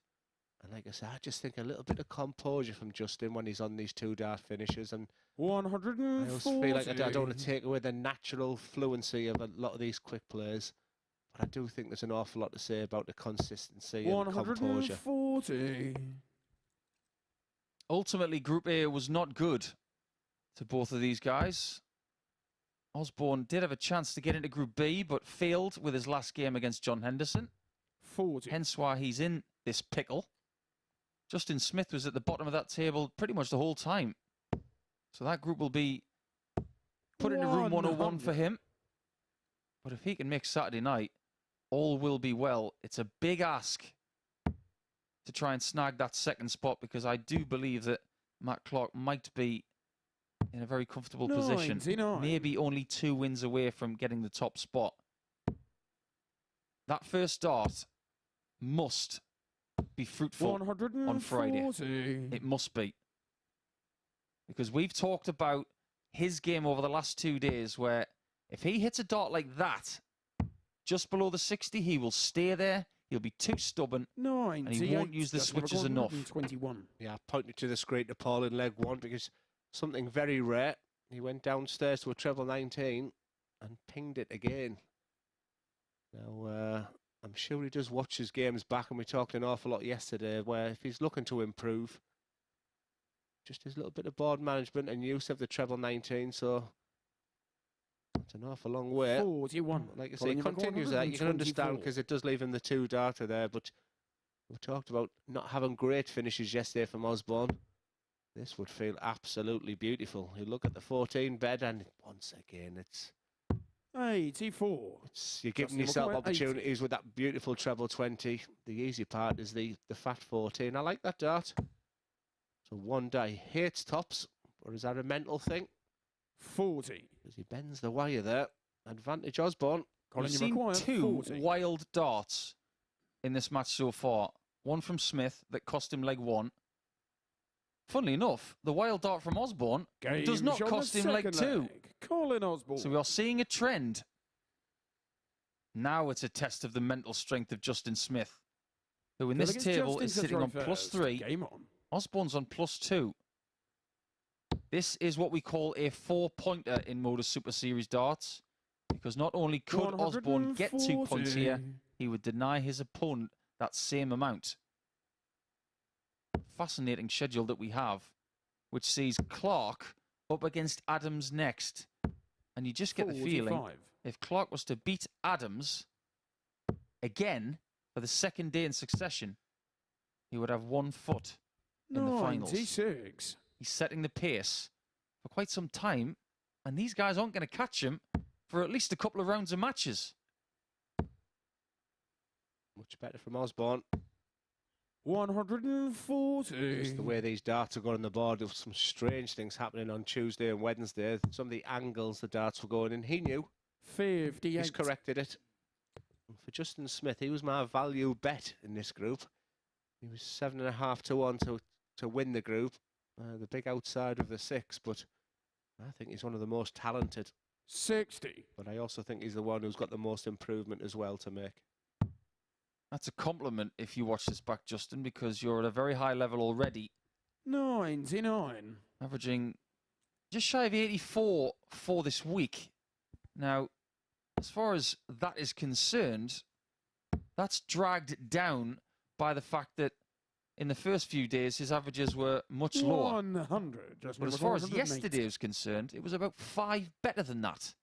And like I said, I just think a little bit of composure from Justin when he's on these 2 dart finishes. And 140. I always feel like I don't want to take away the natural fluency of a lot of these quick players. But I do think there's an awful lot to say about the consistency and composure. 140. Ultimately, Group A was not good to both of these guys. Osborne did have a chance to get into Group B, but failed with his last game against John Henderson. 40. Hence why he's in this pickle. Justin Smith was at the bottom of that table pretty much the whole time. So that group will be put into room 101 for him. But if he can make Saturday night, all will be well. It's a big ask to try and snag that second spot, because I do believe that Matt Clark might be in a very comfortable position. 99. Maybe only 2 wins away from getting the top spot. That first start must be fruitful 140. on Friday. It must be. Because we've talked about his game over the last 2 days, where if he hits a dart like that, just below the 60, he will stay there. He'll be too stubborn, and he won't use the switches enough. 21. Yeah, I pointed to the screen to Paul in leg 1 because something very rare. He went downstairs to a treble 19 and pinged it again. Now, I'm sure he does watch his games back, and we talked an awful lot yesterday where if he's looking to improve, just his little bit of board management and use of the treble 19, so it's an awful long way. 41. Like I say, he continues that. You can understand because it does leave him the 2 darter there, but we talked about not having great finishes yesterday from Osborne. This would feel absolutely beautiful. You look at the 14 bed, and once again, it's 84. you're giving yourself opportunities with that beautiful treble 20. The easy part is the fat 14. I like that dart. So one day hates tops, or is that a mental thing? 40. As he bends the wire there. Advantage Osborne. We've seen 2 wild darts in this match so far. One from Smith that cost him leg 1. Funnily enough, the wild dart from Osborne does not cost him leg 2. Colin Osborne. So we are seeing a trend. Now it's a test of the mental strength of Justin Smith, who in this table is sitting on +3. Game on. Osborne's on +2. This is what we call a 4-pointer in MODUS Super Series darts, because not only could Osborne get 2 points here, he would deny his opponent that same amount. Fascinating schedule that we have, which sees Clark up against Adams next. And you just get the feeling, if Clark was to beat Adams again for the 2nd day in succession, he would have 1 foot in the finals. 96. He's setting the pace for quite some time, and these guys aren't going to catch him for at least a couple of rounds of matches. Much better from Osborne. 140. Just the way these darts are going on the board, there was some strange things happening on Tuesday and Wednesday. Some of the angles the darts were going in, he knew. 58. He's corrected it. And for Justin Smith, he was my value bet in this group. He was 7.5 to 1 to win the group. The big outside of the 6, but I think he's one of the most talented. 60. But I also think he's the one who's got the most improvement as well to make. That's a compliment if you watch this back, Justin, because you're at a very high level already. 99. Averaging just shy of 84 for this week. Now, as far as that is concerned, that's dragged down by the fact that in the first few days, his averages were much lower. 100. Just but as far as yesterday is concerned, it was about 5 better than that.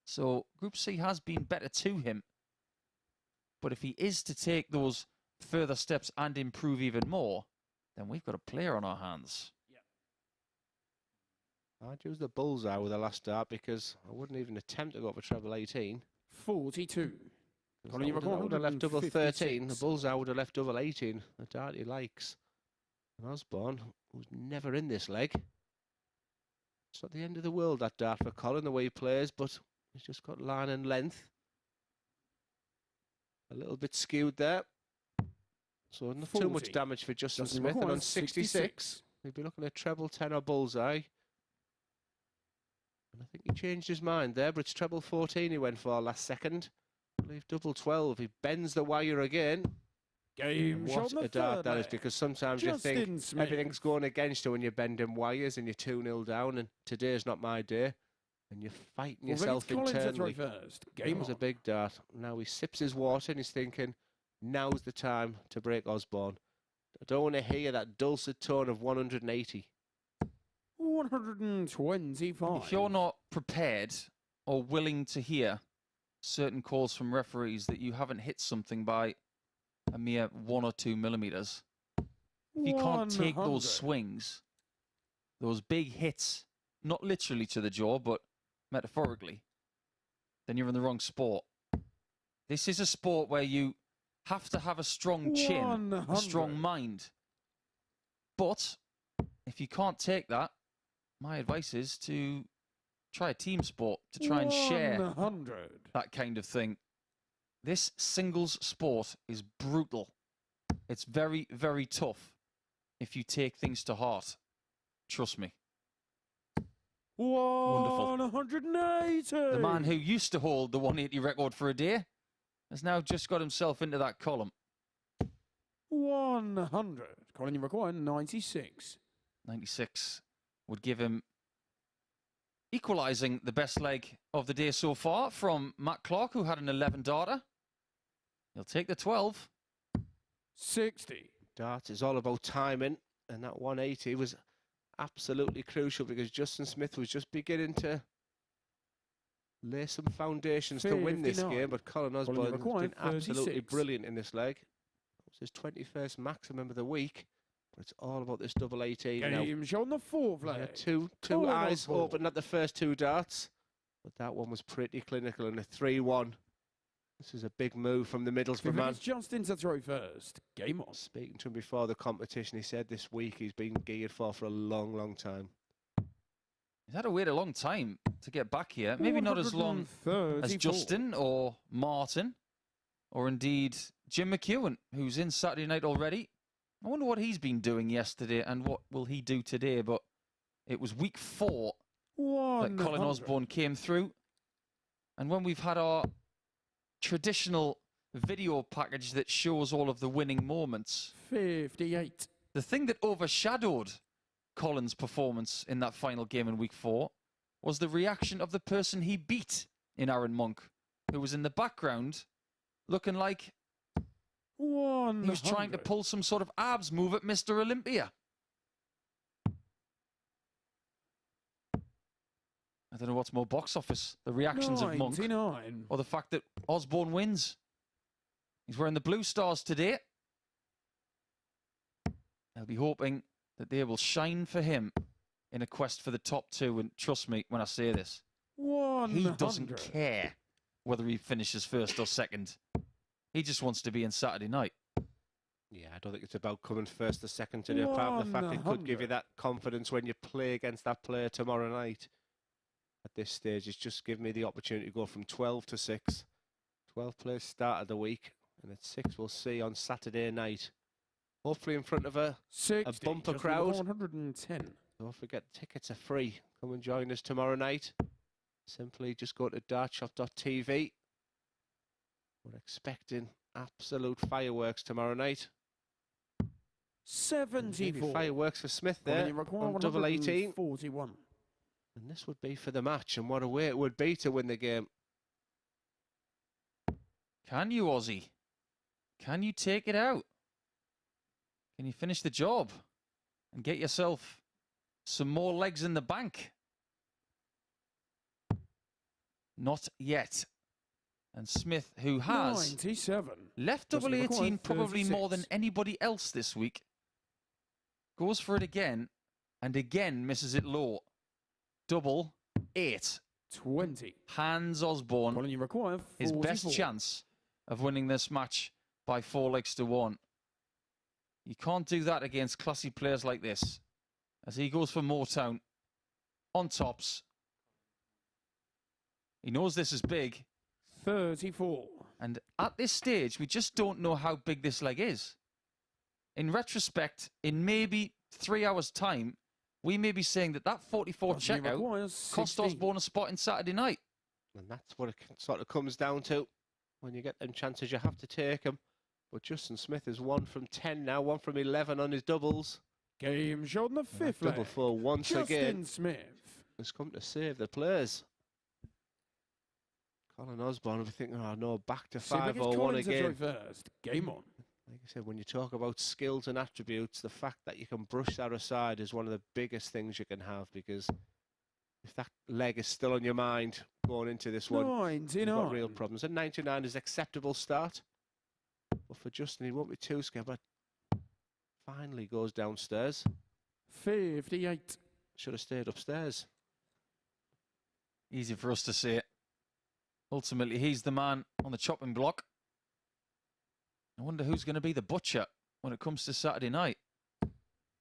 So Group C has been better to him. But if he is to take those further steps and improve even more, then we've got a player on our hands. Yeah. I'd use the bullseye with the last dart because I wouldn't even attempt to go for treble 18. 42. I would have left double 13. The bullseye would have left double 18. The dart he likes. And Osborne, who's never in this leg. It's not the end of the world, that dart for Colin, the way he plays, but he's just got line and length. A little bit skewed there. So not 40. Too much damage for Justin Smith. And on 66, we'd be looking at treble 10 or bullseye. And I think he changed his mind there, but it's treble 14 he went for last second. I believe double 12. He bends the wire again. Game shot. What a dart that is, because sometimes Justin you think Smith. Everything's going against you when you're bending wires and you're 2-0 down, and today's not my day. And you're fighting yourself internally. Game was a big dart. Now he sips his water and he's thinking, now's the time to break Osborne. I don't want to hear that dulcet tone of 180. 125. If you're not prepared or willing to hear certain calls from referees that you haven't hit something by a mere 1 or 2 millimeters, if you can't take those swings, those big hits, not literally to the jaw, but metaphorically, then you're in the wrong sport. This is a sport where you have to have a strong chin, a 100. strong mind. But if you can't take that, my advice is to try a team sport, to try and share 100. that kind of thing. This singles sport is brutal. It's very, very tough if you take things to heart. Trust me. Wonderful. 180. The man who used to hold the 180 record for a day has now just got himself into that column. 100. Colin, you require 96. 96 would give him equalising the best leg of the day so far from Matt Clark, who had an 11 darter. He'll take the 12. 60. Darts is all about timing, and that 180 was absolutely crucial because Justin Smith was just beginning to lay some foundations to win this 59. game, but Colin Osborne has required been absolutely 36. brilliant in this leg. It was his 21st maximum of the week, but it's all about this double 18 now. Game shown the fourth He leg. had two Colin eyes Osborne. open at the first two darts, but that one was pretty clinical and a 3-1. This is a big move from the Middlesbrough man. It's Justin to throw first. Game on. Speaking to him before the competition, he said this week he's been geared for a long, long time. He's had to wait a long time to get back here. Maybe not as long as 134. Justin or Martin or indeed Jim McEwen, who's in Saturday night already. I wonder what he's been doing yesterday and what will he do today. But it was week 4 that Colin 100. Osborne came through. And when we've had our traditional video package that shows all of the winning moments, 58. the thing that overshadowed Colin's performance in that final game in week 4 was the reaction of the person he beat in Aaron Monk, who was in the background looking like 100. he was trying to pull some sort of abs move at Mr. Olympia. I don't know what's more box office, the reactions of Monk 99. or the fact that Osborne wins. He's wearing the Blue Stars today. They'll be hoping that they will shine for him in a quest for the top 2. And trust me when I say this, 100. he doesn't care whether he finishes first or second. He just wants to be in Saturday night. Yeah, I don't think it's about coming first or second today, apart from the fact it could give you 100. that confidence when you play against that player tomorrow night. At this stage, it's just given me the opportunity to go from 12 to 6. 12 players start of the week, and at 6 we'll see on Saturday night. Hopefully in front of a 60. bumper Just crowd. 110. Don't forget, tickets are free. Come and join us tomorrow night. Simply just go to dartshop.tv. We're expecting absolute fireworks tomorrow night. 74. Maybe fireworks for Smith Colin, there you require on double 18. 141. And this would be for the match, and what a way it would be to win the game. Can you, Aussie? Can you take it out? Can you finish the job and get yourself some more legs in the bank? Not yet. And Smith, who has 97. left Doesn't double require 18 probably more than 36. anybody else this week, goes for it again and again misses it low. Double 8. 20. Hands Osborne Colin, you require 44. his best chance of winning this match by 4 legs to 1. You can't do that against classy players like this. As he goes for Motown on tops. He knows this is big. 34. And at this stage, we just don't know how big this leg is. In retrospect, in maybe 3 hours' time, we may be saying that that 44 Colin, you checkout require cost 16. Osborne a spot in Saturday night. And that's what it sort of comes down to. When you get them chances, you have to take them. But Justin Smith is 1 from 10 now, 1 from 11 on his doubles. Game showed in the fifth Double leg. 4 once Justin again. Smith. Has come to save the players. Colin Osborne will be thinking, oh no, back to 5 or 1 again. First. Game on. Like I said, when you talk about skills and attributes, the fact that you can brush that aside is one of the biggest things you can have, because if that leg is still on your mind going into this one, you've got real 99. problems. And 99 is acceptable start. But for Justin, he won't be too scared, but finally goes downstairs. 58. Should have stayed upstairs. Easy for us to say it. Ultimately, he's the man on the chopping block. I wonder who's going to be the butcher when it comes to Saturday night.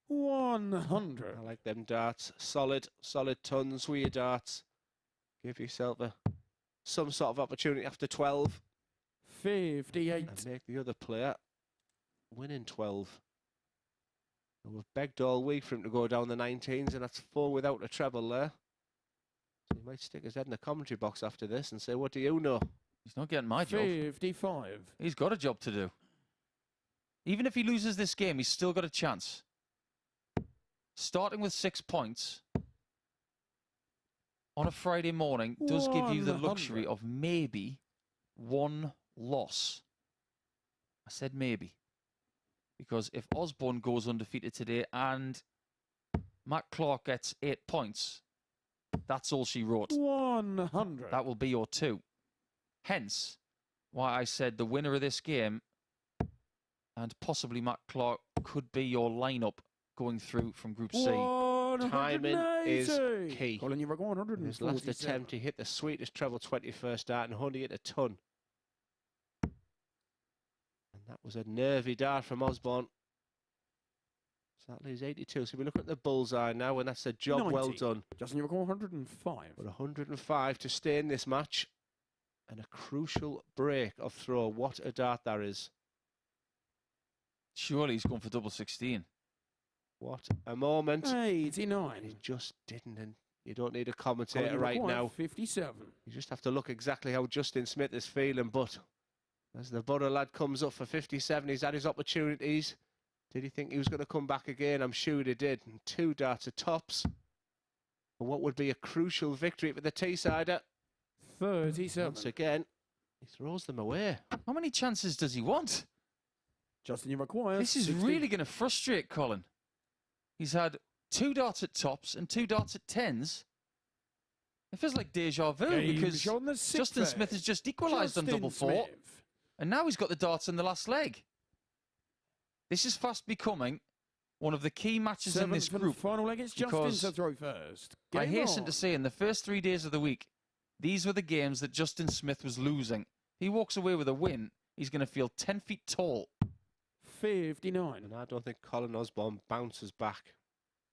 100. I like them darts. Solid tons with your darts. Give yourself some sort of opportunity after 12. 58. And make the other player winning 12. And we've begged all week for him to go down the 19s, and that's 4 without a treble there. So he might stick his head in the commentary box after this and say, what do you know? He's not getting my job. 55. He's got a job to do. Even if he loses this game, he's still got a chance. Starting with 6 points on a Friday morning does give you the luxury 100. of maybe one loss. I said maybe. Because if Osborne goes undefeated today and Matt Clark gets 8 points, that's all she wrote. 100. That will be your 2. Hence, why I said the winner of this game and possibly Matt Clark could be your lineup going through from Group C. Timing is key. Colin, you've got In 147. his last attempt, he hit the sweetest treble 21st dart and only hit a ton. And that was a nervy dart from Osborne. So that leaves 82. So we're looking at the bullseye now, and that's a job 90. well done. Justin, you've got 105. But 105 to stay in this match. And a crucial break of throw. What a dart that is. Surely he's going for double 16. What a moment. 89. And he just didn't. And you don't need a commentator right now. 57. You just have to look exactly how Justin Smith is feeling. But as the Butter lad comes up for 57, he's had his opportunities. Did he think he was going to come back again? I'm sure he did. And 2 darts at tops. And what would be a crucial victory for the Teessider. 37. Once again, he throws them away. How many chances does he want? Justin, you require This is 60. really going to frustrate Colin. He's had 2 darts at tops and 2 darts at 10s. It feels like deja vu Game because shown the sixth Justin phase. Smith has just equalised on Justin double 4. Smith. And now he's got the darts in the last leg. This is fast becoming one of the key matches in this Seventh and group. final leg, it's Justin because to throw first. I Game hasten on. to say, in the first 3 days of the week, these were the games that Justin Smith was losing. If he walks away with a win, he's going to feel 10 feet tall. 59. And I don't think Colin Osborne bounces back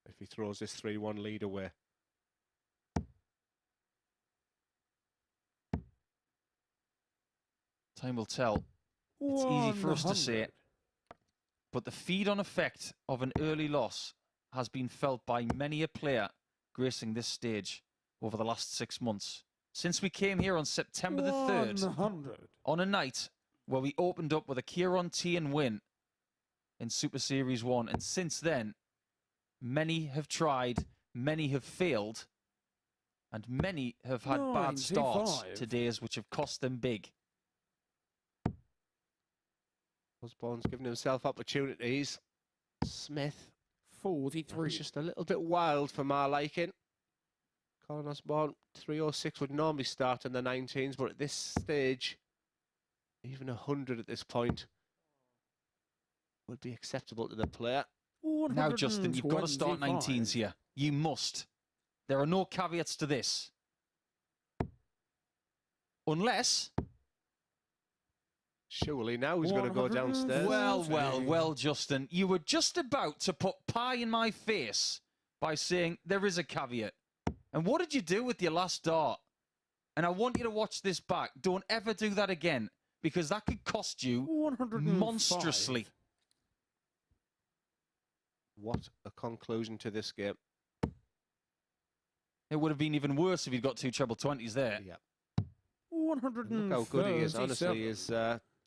if he throws this 3-1 lead away. Time will tell. It's easy for us to say 100. it. But the feed-on effect of an early loss has been felt by many a player gracing this stage over the last 6 months. Since we came here on September the 3rd, 100. on a night where we opened up with a Kieran Tian win in Super Series 1. And since then, many have tried, many have failed, and many have had bad starts 95. to days which have cost them big. Osborne's giving himself opportunities. Smith 43. was just a little bit wild for my liking. Colin Osborne, 306 would normally start in the 19s, but at this stage, even 100 at this point would be acceptable to the player. Now, Justin, you've got to start 19s here. You must. There are no caveats to this. Unless... Surely now he's going to go downstairs. Well, Justin, you were just about to put pie in my face by saying there is a caveat. And what did you do with your last dart? And I want you to watch this back. Don't ever do that again, because that could cost you 105. monstrously. What a conclusion to this game. It would have been even worse if you'd got 2 treble 20s there. Yeah. 137. Look how good he is, honestly. He's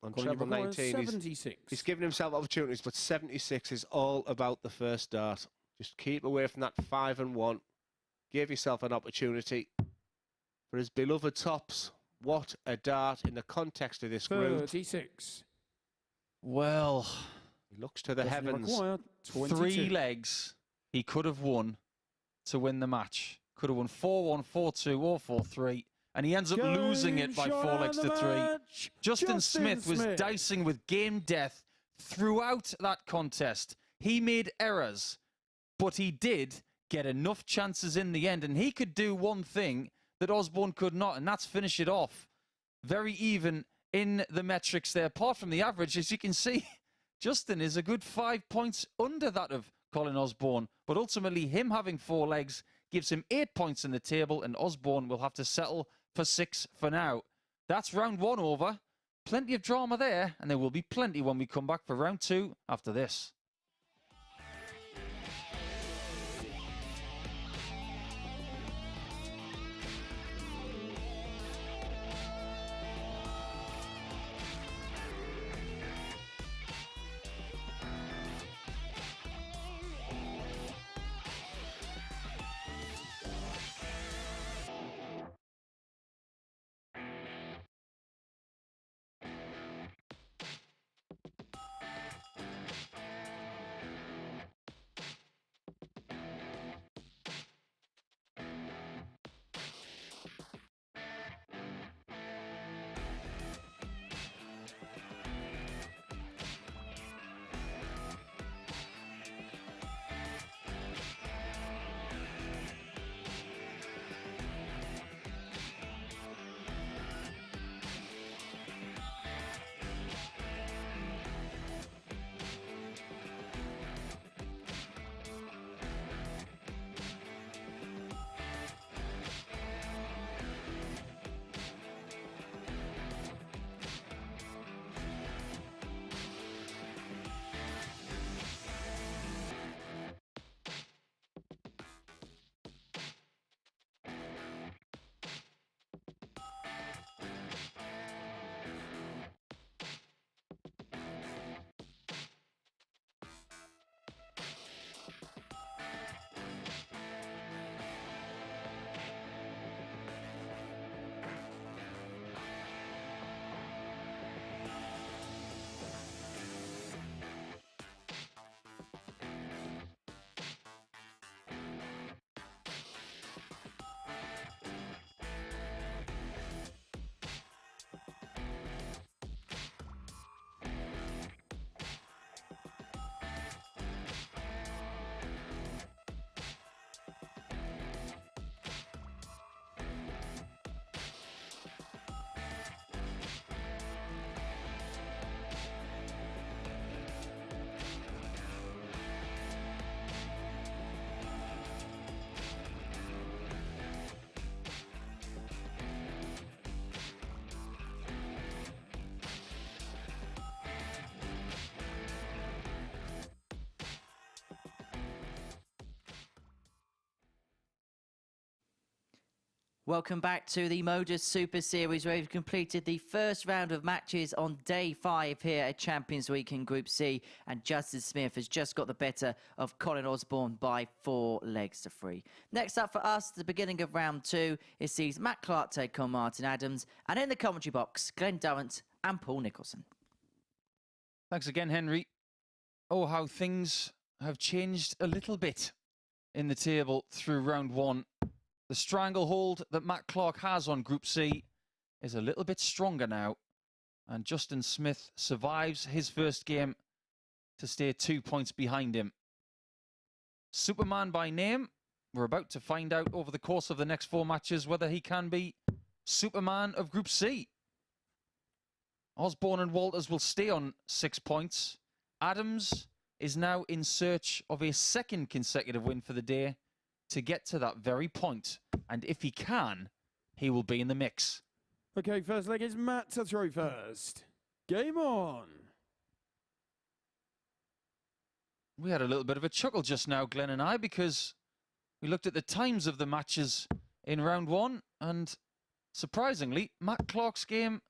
on Colin, treble you've required 19. 76. He's given himself opportunities, but 76 is all about the first dart. Just keep away from that 5 and 1. Give yourself an opportunity for his beloved tops. What a dart in the context of this group. 36. Well, He looks to the Justin, you heavens. require 22. 3 legs he could have won to win the match. Could have won 4-1, 4-2 or 4-3. And he ends up losing it by 4 legs to 3. Justin Smith was dicing with game death throughout that contest. He made errors, but he did get enough chances in the end. And he could do one thing that Osborne could not, and that's finish it off. very even in the metrics there. Apart from the average, as you can see, Justin is a good 5 points under that of Colin Osborne. But ultimately, him having 4 legs gives him 8 points in the table, and Osborne will have to settle for 6 for now. That's round 1 over. Plenty of drama there, and there will be plenty when we come back for round 2 after this. Welcome back to the MODUS Super Series, where we've completed the first round of matches on day 5 here at Champions Week in Group C, and Justin Smith has just got the better of Colin Osborne by 4 legs to 3. Next up for us, the beginning of round 2, it sees Matt Clark take on Martin Adams, and in the commentary box, Glenn Durrant and Paul Nicholson. Thanks again, Henry. Oh, how things have changed a little bit in the table through round 1. The stranglehold that Matt Clark has on Group C is a little bit stronger now, and Justin Smith survives his first game to stay 2 points behind him. Superman by name, we're about to find out over the course of the next 4 matches whether he can be Superman of Group C. Osborne and Walters will stay on 6 points. Adams is now in search of a 2nd consecutive win for the day to get to that very point. And if he can, he will be in the mix. Okay, first leg is Matt to throw first. Game on. We had a little bit of a chuckle just now, Glenn and I, because we looked at the times of the matches in round 1, and surprisingly, Matt Clark's game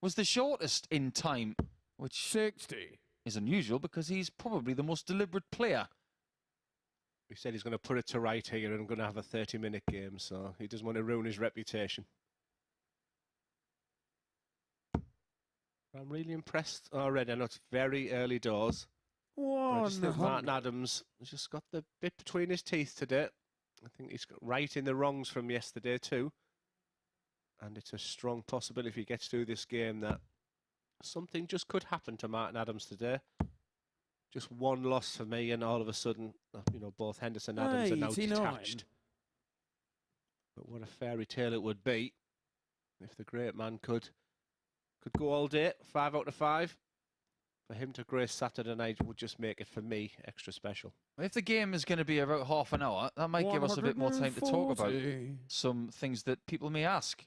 was the shortest in time, which 60 is unusual because he's probably the most deliberate player. He said he's going to put it to right here and going to have a 30-minute game, so he doesn't want to ruin his reputation. I'm really impressed already. I know it's very early doors. I just think Martin Adams has just got the bit between his teeth today. I think he's got right in the wrongs from yesterday too. And it's a strong possibility if he gets through this game that something just could happen to Martin Adams today. Just one loss for me, and all of a sudden, you know, both Henderson and Adams are now detached. But what a fairy tale it would be if the great man could Could go all day, 5 out of 5. For him to grace Saturday night would just make it, for me, extra special. If the game is going to be about half an hour, that might give us a bit more time to talk about 140. some things that people may ask.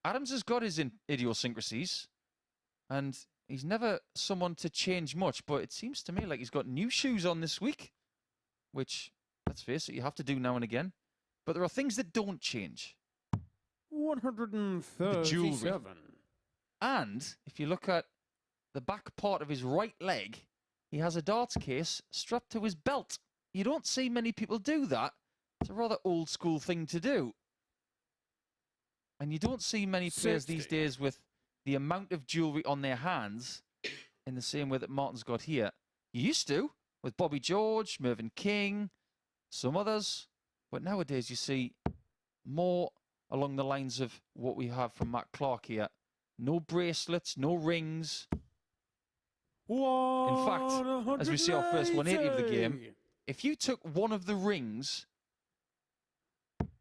Adams has got his idiosyncrasies, and he's never someone to change much, but it seems to me like he's got new shoes on this week, which, let's face it, you have to do now and again. But there are things that don't change. 137. And if you look at the back part of his right leg, he has a darts case strapped to his belt. You don't see many people do that. It's a rather old school thing to do. And you don't see many players 60. these days with the amount of jewellery on their hands in the same way that Martin's got here. You used to, with Bobby George, Mervyn King, some others. But nowadays you see more along the lines of what we have from Matt Clark here. No bracelets, no rings. In fact, as we see our first 180 of the game, if you took one of the rings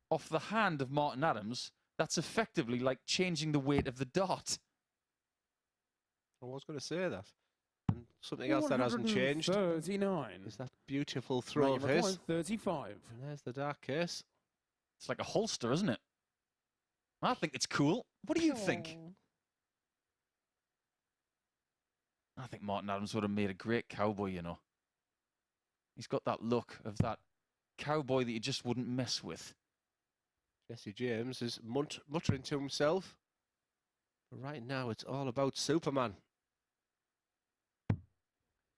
off the hand of Martin Adams, that's effectively like changing the weight of the dart. I was going to say that. And something else that hasn't changed 39. is that beautiful throw of his. 35. And there's the dark case. It's like a holster, isn't it? I think it's cool. What do you think? I think Martin Adams would have made a great cowboy, you know. He's got that look of that cowboy that you just wouldn't mess with. Jesse James is muttering to himself. But right now, it's all about Superman.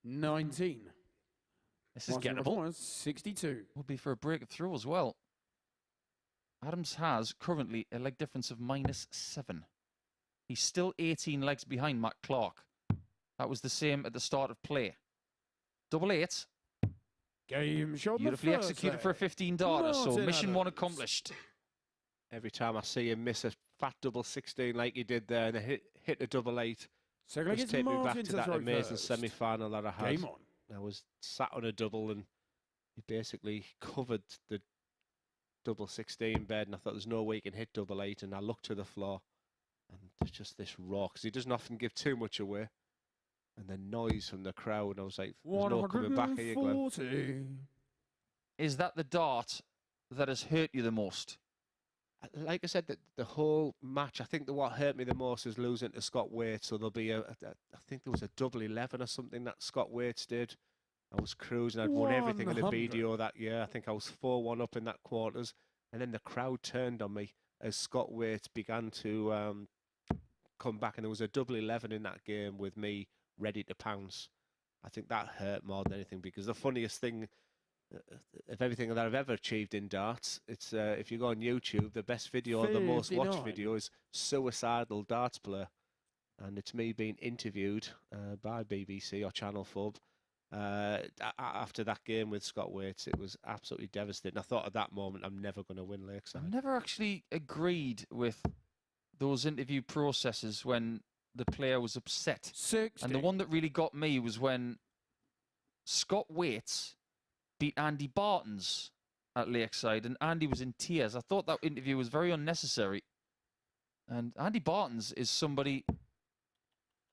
19. This is gettable. 62. Would be for a breakthrough as well. Adams has currently a leg difference of -7. He's still 18 legs behind Matt Clark. That was the same at the start of play. 88. Game shot. Beautifully executed for a 15 darter, so mission 1 accomplished. Every time I see him miss a fat double 16 like he did there and hit a double 8, just take me back to that amazing semi-final that I had. Game on. I was sat on a double and he basically covered the double 16 bed, and I thought there's no way he can hit double 8, and I looked to the floor and there's just this raw, because he doesn't often give too much away, and the noise from the crowd, and I was like, there's no coming back here, Glenn. Is that the dart that has hurt you the most? Like I said, the whole match, I think that what hurt me the most is losing to Scott Waite. So there'll be I think there was a double 11 or something that Scott Waite did. I was cruising. I'd won everything in the BDO that year. I think I was 4-1 up in that quarters. And then the crowd turned on me as Scott Waite began to come back. And there was a double 11 in that game with me ready to pounce. I think that hurt more than anything, because the funniest thing of everything that I've ever achieved in darts, it's if you go on YouTube, the best video, the most watched video is Suicidal Darts Player, and it's me being interviewed by BBC or Channel 4 after that game with Scott Waite. It was absolutely devastating. I thought at that moment, I'm never going to win Lakeside. I've never actually agreed with those interview processes when the player was upset. 60. And the one that really got me was when Scott Waite beat Andy Barton's at Lakeside, and Andy was in tears. I thought that interview was very unnecessary. And Andy Barton's is somebody,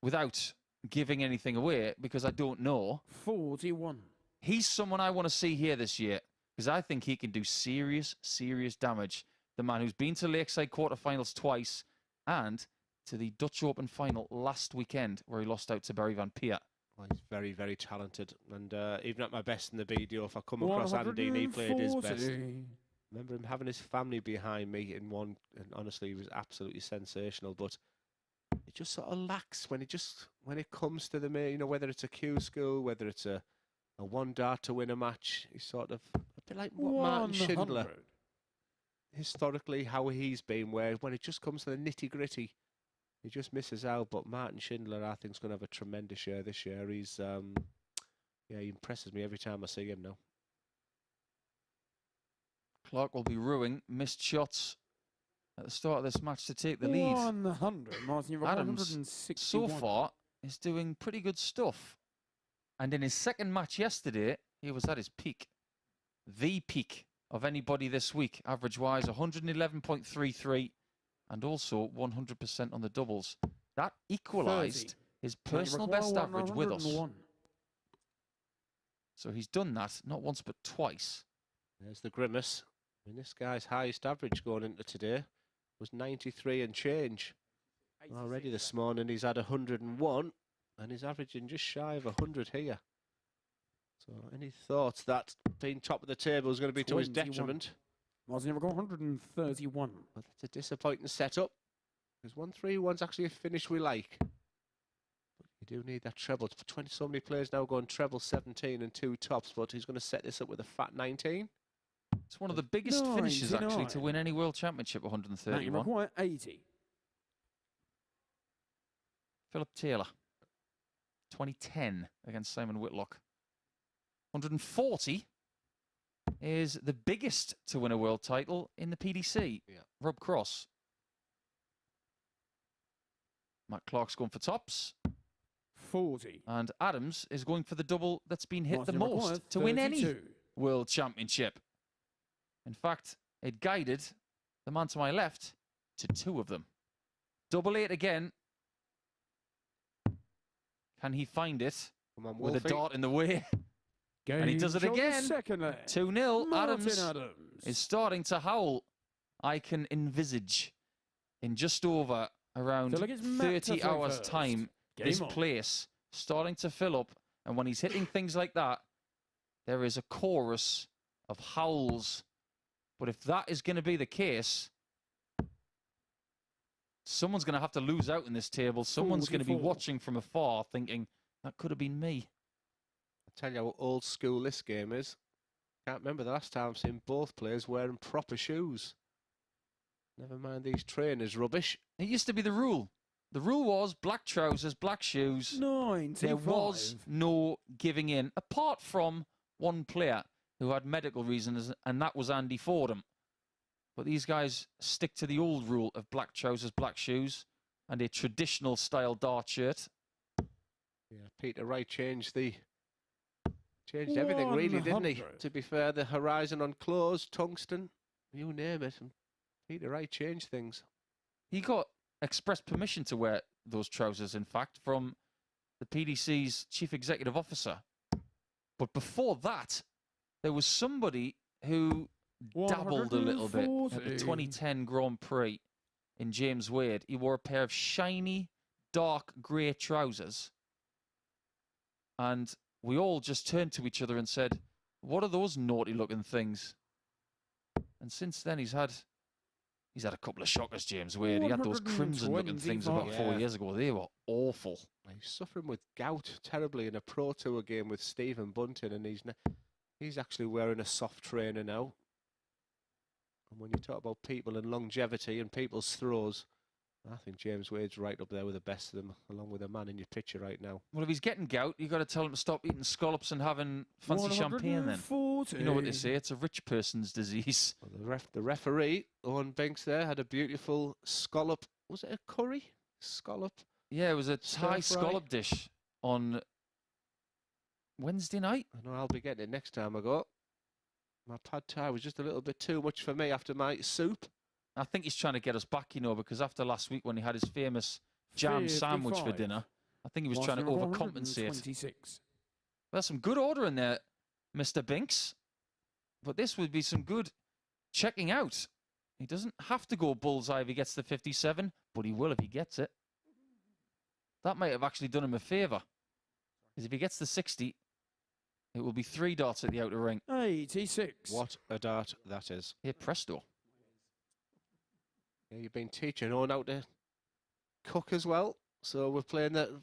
without giving anything away, because I don't know, 41. he's someone I want to see here this year, because I think he can do serious, serious damage. The man who's been to Lakeside quarterfinals twice and to the Dutch Open final last weekend, where he lost out to Barry Van Peer. Well, he's very, very talented. And even at my best in the BDO, if I come across Andy and he played his best. I remember him having his family behind me in one, and honestly, he was absolutely sensational. But it just sort of lacks when it comes to the, whether it's a Q school, whether it's a one dart to win a match, he's sort of a bit like Martin Schindler. Historically, how he's been, where when it just comes to the nitty gritty, he just misses out. But Martin Schindler, I think, is going to have a tremendous year this year. He's, he impresses me every time I see him now. Clark will be ruining missed shots at the start of this match to take the lead. 100. Martin, you've got Adams, 161. so far, is doing pretty good stuff. And in his second match yesterday, he was at his peak. The peak of anybody this week, average-wise, 111.33. And also 100% on the doubles. That equalised 30. his Now you personal require best average with us. 101. So he's done that, not once but twice. There's the grimace. I mean, this guy's highest average going into today was 93 and change. Already this morning he's had 101 and he's averaging just shy of 100 here. So any thoughts that being top of the table is going to be to his 21. detriment? Martin, you've got 131. But that's a disappointing setup. Because 131's actually a finish we like. But you do need that treble. For 20, so many players now going treble 17 and 2 tops, but he's going to set this up with a fat 19. It's one of the biggest finishes, actually, to 99. win any World Championship, Now you 131. require 80. Philip Taylor, 2010 against Simon Whitlock. 140 is the biggest to win a world title in the PDC. Yeah. Rob Cross. Matt Clark's going for tops. 40. And Adams is going for the double that's been hit Martin, the you require most to win any 32. World Championship. In fact, it guided the man to my left to 2 of them. Double 8 again. Can he find it Come on, with a Wolfie. dart in the way? And he does it Games on the again. Second leg. 2-0. Martin Adams is starting to howl. I can envisage in just over around So look, it's Matt 30 to throw hours' first. time, Game this on. place starting to fill up. And when he's hitting things like that, there is a chorus of howls. But if that is going to be the case, someone's going to have to lose out in this table. Someone's going to be 44. watching from afar thinking, that could have been me. I'll tell you how old school this game is. Can't remember the last time I've seen both players wearing proper shoes. Never mind these trainers rubbish. It used to be the rule. The rule was black trousers, black shoes. 95. There was no giving in, apart from one player who had medical reasons, and that was Andy Fordham. But these guys stick to the old rule of black trousers, black shoes, and a traditional style dart shirt. Yeah, Peter Wright changed everything really, didn't he? 100. To be fair, the horizon on clothes, tungsten, you name it. And Peter Wright changed things. He got express permission to wear those trousers, in fact, from the PDC's chief executive officer. But before that, there was somebody who dabbled a little bit at the 2010 Grand Prix in James Wade. He wore a pair of shiny, dark grey trousers. And we all just turned to each other and said, what are those naughty-looking things? And since then, he's had a couple of shockers, James Wade. He had those crimson-looking things about 4 years ago. They were awful. He's suffering with gout terribly in a Pro Tour game with Stephen Bunting, and he's actually wearing a soft trainer now. And when you talk about people and longevity and people's throws, I think James Wade's right up there with the best of them, along with the man in your picture right now. Well, if he's getting gout, you've got to tell him to stop eating scallops and having fancy champagne then. 140. You know what they say, it's a rich person's disease. Well, the referee, Owen Binks there, had a beautiful scallop. Was it a curry? Scallop? Yeah, it was a Thai Stir-fry. scallop dish on Wednesday night. I know I'll be getting it next time I go. My pad thai was just a little bit too much for me after my soup. I think he's trying to get us back, you know, because after last week when he had his famous jam sandwich for 55. dinner, I think he was Martin, trying to you've got overcompensate. 126. There's some good order in there, Mr. Binks. But this would be some good checking out. He doesn't have to go bullseye if he gets the 57, but he will if he gets it. That might have actually done him a favour. Because if he gets the 60, it will be 3 darts at the outer ring. 86. What a dart that is. Here, presto. Yeah, you've been teaching Owen how to cook as well. So we're playing the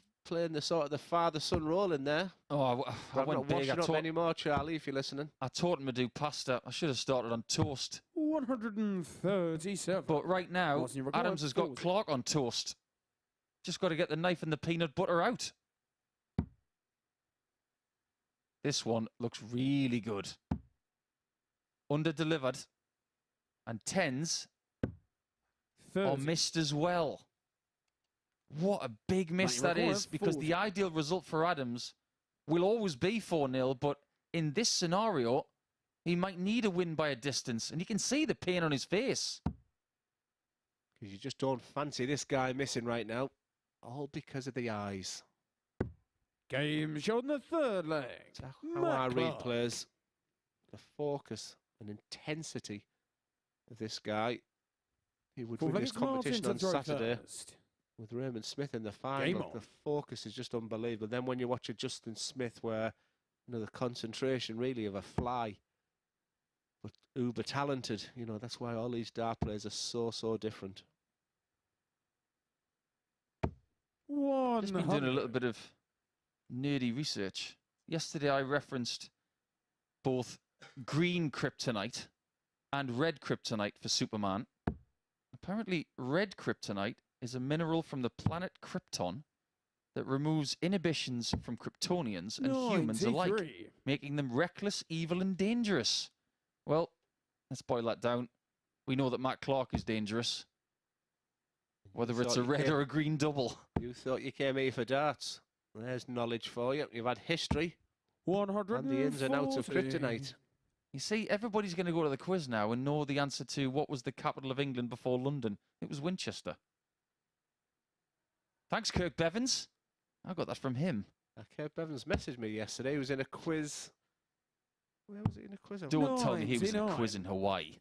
sort of the father-son role in there. Oh, I I'm went not big. washing up anymore, Charlie, if you're listening. I taught him to do pasta. I should have started on toast. 137. But right now, Martin, you've got Adams has got 40. Clark on toast. Just got to get the knife and the peanut butter out. This one looks really good. Under-delivered. And 10s 30. are missed as well. What a big miss Right, that you're is, because 40. the ideal result for Adams will always be 4-0, but in this scenario, he might need a win by a distance, and you can see the pain on his face. Because you just don't fancy this guy missing right now. all because of the eyes. Game shot in the third leg. So how I read Clark. players, the focus and intensity of this guy. He would Fourth win leg, this it's Martin competition to on throw Saturday first. with Raymond Smith in the Game final. on. The focus is just unbelievable. Then when you watch a Justin Smith where, you know, the concentration really of a fly, but uber talented, you know, that's why all these dart players are so different. Just been doing a little bit of nerdy research. Yesterday I referenced both green kryptonite and red kryptonite for Superman. Apparently red kryptonite is a mineral from the planet Krypton that removes inhibitions from Kryptonians and humans alike, making them reckless, evil and dangerous. Well, let's boil that down. We know that Matt Clark is dangerous, whether it's a red or a green double. You thought you came here for darts. There's knowledge for you. You've had history 140. and the ins and outs of kryptonite. You see, everybody's going to go to the quiz now and know the answer to what was the capital of England before London. It was Winchester. Thanks, Kirk Bevins. I got that from him. Kirk Bevins messaged me yesterday. He was in a quiz. Where was he in a quiz? Don't tell me he was in a quiz in Hawaii.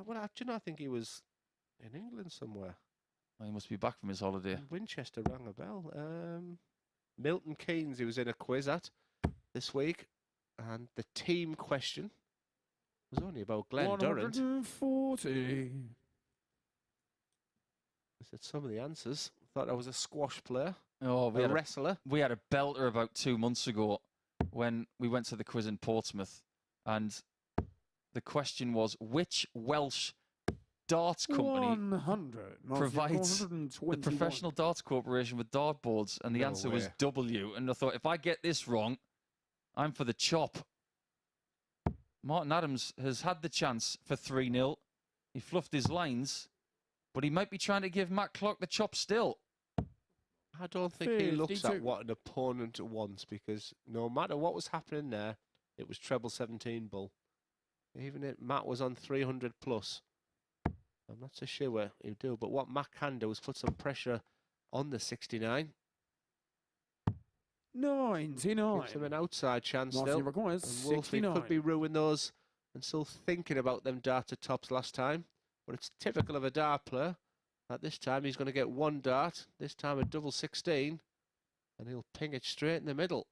Well, do you know, I think he was in England somewhere. Well, he must be back from his holiday. Winchester rang a bell. Milton Keynes, he was in a quiz at this week. And the team question was only about Glenn Durrant. 140. I said some of the answers. Thought I was a squash player. Oh, a wrestler. We had a belter about 2 months ago when we went to the quiz in Portsmouth. And the question was, which Welsh darts company provides the Professional Darts Corporation with dartboards? And the answer was W. And I thought, if I get this wrong, I'm for the chop. Martin Adams has had the chance for 3-0. He fluffed his lines, but he might be trying to give Matt Clark the chop still. I don't think he looks at what an opponent wants, because no matter what was happening there, it was treble 17 bull. Even if Matt was on 300 plus, I'm not so sure he'd do. But what Matt can do is put some pressure on the 69. 99. Gives him an outside chance still. And Wolfie 69. could be ruining those and still thinking about them darted tops last time. But it's typical of a dart player. At this time, he's going to get one dart. This time a double 16. And he'll ping it straight in the middle.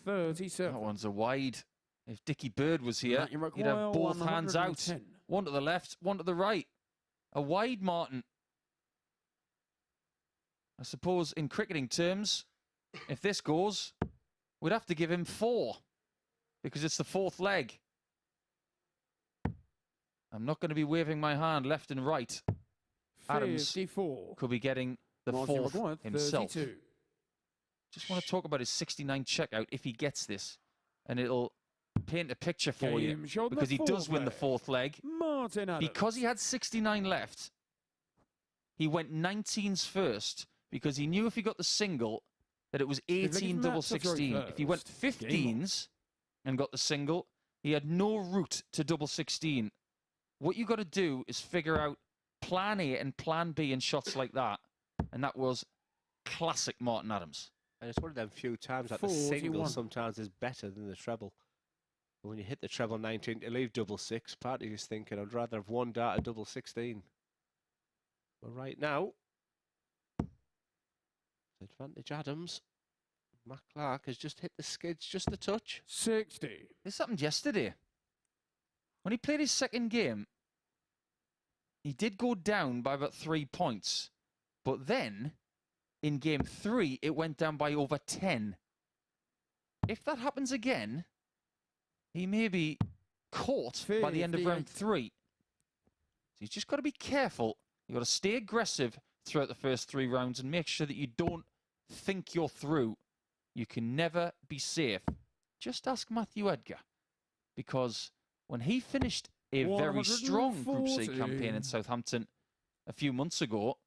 37. That one's a wide. If Dickie Bird was here, he'd have both hands out. One to the left, one to the right. A wide, Martin. I suppose in cricketing terms, if this goes, we'd have to give him 4. Because it's the 4th leg. I'm not going to be waving my hand left and right. Adams 54. could be getting the 4th himself. 32. Just want to talk about his 69 checkout if he gets this. And it'll paint a picture for you. Because he does win the 4th leg. Martin Adams. Because he had 69 left, he went 19s first. Because he knew if he got the single, that it was 18 double 16. If he went 15s and got the single, he had no route to double 16. What you got to do is figure out plan A and plan B in shots like that. And that was classic Martin Adams. And it's one of them few times that the single sometimes is better than the treble. When you hit the treble 19 to leave double 6, part of you is thinking, I'd rather have one dart at double 16. But right now, advantage Adams. Matt Clark has just hit the skids just a touch. 60. This happened yesterday. When he played his second game, he did go down by about 3 points. But then, in game 3, it went down by over 10. If that happens again, he may be caught by the end of round 3. So he's just got to be careful. You've got to stay aggressive throughout the first 3 rounds and make sure that you don't think you're through. You can never be safe. Just ask Matthew Edgar. Because when he finished a very strong Group C campaign in Southampton a few months ago,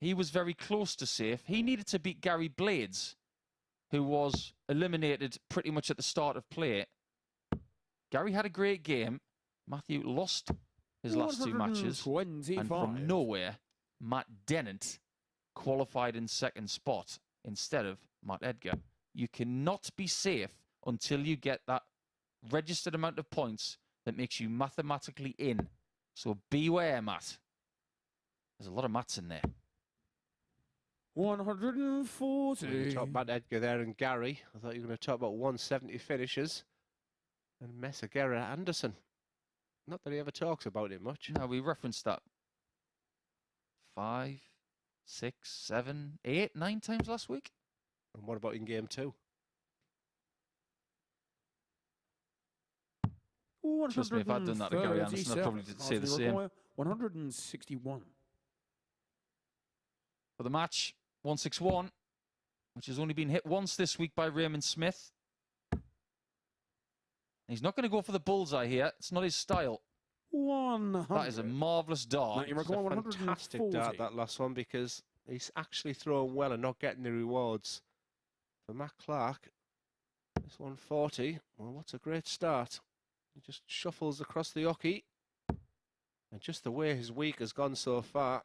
he was very close to safe. He needed to beat Gary Blades, who was eliminated pretty much at the start of play. Gary had a great game. Matthew lost his last 2 matches. And from nowhere, Matt Dennant qualified in second spot instead of Matt Edgar. You cannot be safe until you get that registered amount of points that makes you mathematically in. So beware, Matt. There's a lot of Matts in there. 140. You talk about Edgar there and Gary. I thought you were going to talk about 170 finishes. And Messagera Henderson. Not that he ever talks about it much. No, we referenced that 5, 6, 7, 8, 9 times last week. And what about in game 2? Trust me, if I'd done that to Gary Anderson, I'd probably say the same. 161. For the match, 161, which has only been hit once this week by Raymond Smith. He's not going to go for the bullseye here. It's not his style. 100. That is a marvellous dart. It's a fantastic dart, that last one, because he's actually throwing well and not getting the rewards. For Matt Clark, this 140, well, what's a great start. He just shuffles across the hockey. And just the way his week has gone so far,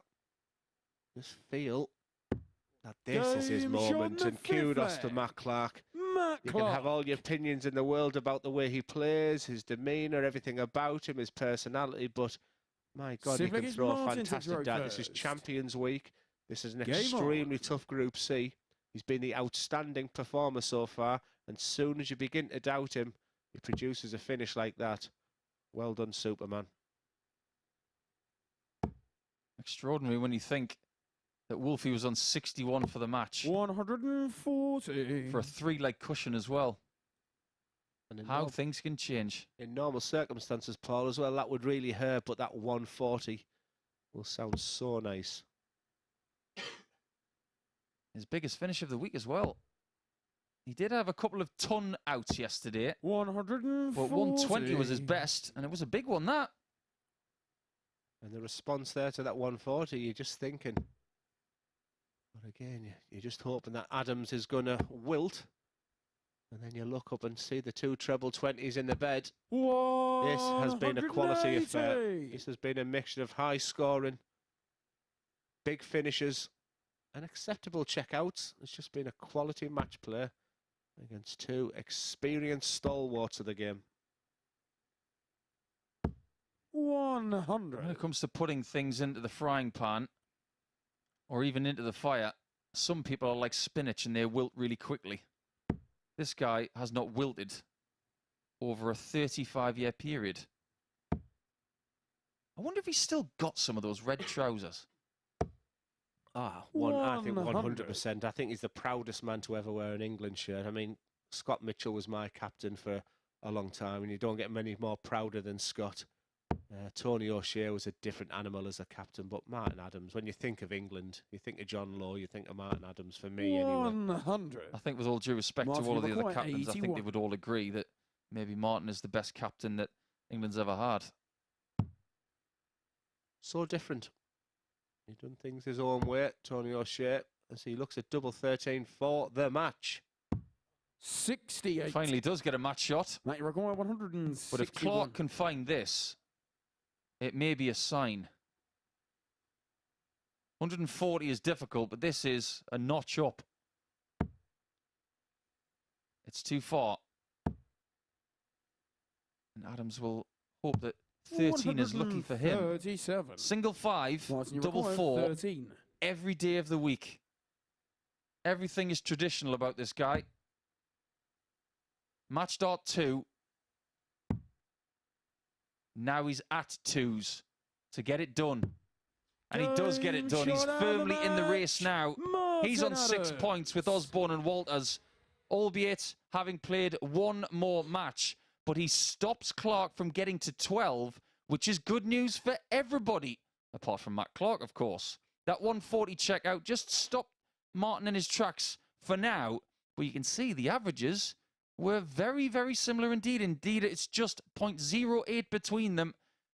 just feel that this is his moment. And kudos to Matt Clark. You can have all your opinions in the world about the way he plays, his demeanour, everything about him, his personality, but my God, he can throw a fantastic dart. This is Champions Week. This is an extremely tough Group C. He's been the outstanding performer so far, and soon as you begin to doubt him, he produces a finish like that. Well done, Superman. Extraordinary when you think that Wolfie was on 61 for the match. 140. For a 3-leg cushion as well. And how things can change. In normal circumstances, Paul, as well, that would really hurt, but that 140 will sound so nice. His biggest finish of the week as well. He did have a couple of ton outs yesterday. 140. But 120 was his best, and it was a big one, that. And the response there to that 140, you're just thinking. But again, you're just hoping that Adams is going to wilt. And then you look up and see the 2 treble 20s in the bed. This has been a quality affair. This has been a mixture of high scoring, big finishes, and acceptable checkouts. It's just been a quality match play against 2 experienced stalwarts of the game. 100. When it comes to putting things into the frying pan, or even into the fire, some people are like spinach and they wilt really quickly. This guy has not wilted over a 35-year period. I wonder if he's still got some of those red trousers. I think 100%. I think he's the proudest man to ever wear an England shirt. I mean, Scott Mitchell was my captain for a long time, and you don't get many more prouder than Scott. Tony O'Shea was a different animal as a captain, but Martin Adams, when you think of England, you think of John Law, you think of Martin Adams, for me anyway. 100. I think with all due respect to all of the other captains, 81. I think they would all agree that maybe Martin is the best captain that England's ever had. So different. He's done things his own way, Tony O'Shea, as he looks at double 13 for the match. 68. Finally does get a match shot. Now you're going 161. But if Clark can find this, it may be a sign. 140 is difficult, but this is a notch up. It's too far. And Adams will hope that 13 is lucky for him. 37. Single 5, double 4, 13. every day of the week. Everything is traditional about this guy. Match dart 2. Now he's at 2s to get it done. And he does get it done. He's firmly in the race now. He's on 6 points with Osborne and Walters, albeit having played 1 more match. But he stops Clark from getting to 12, which is good news for everybody, apart from Matt Clark, of course. That 140 checkout just stopped Martin in his tracks for now. But you can see the averages were very, very similar indeed. Indeed, it's just 0.08 between them.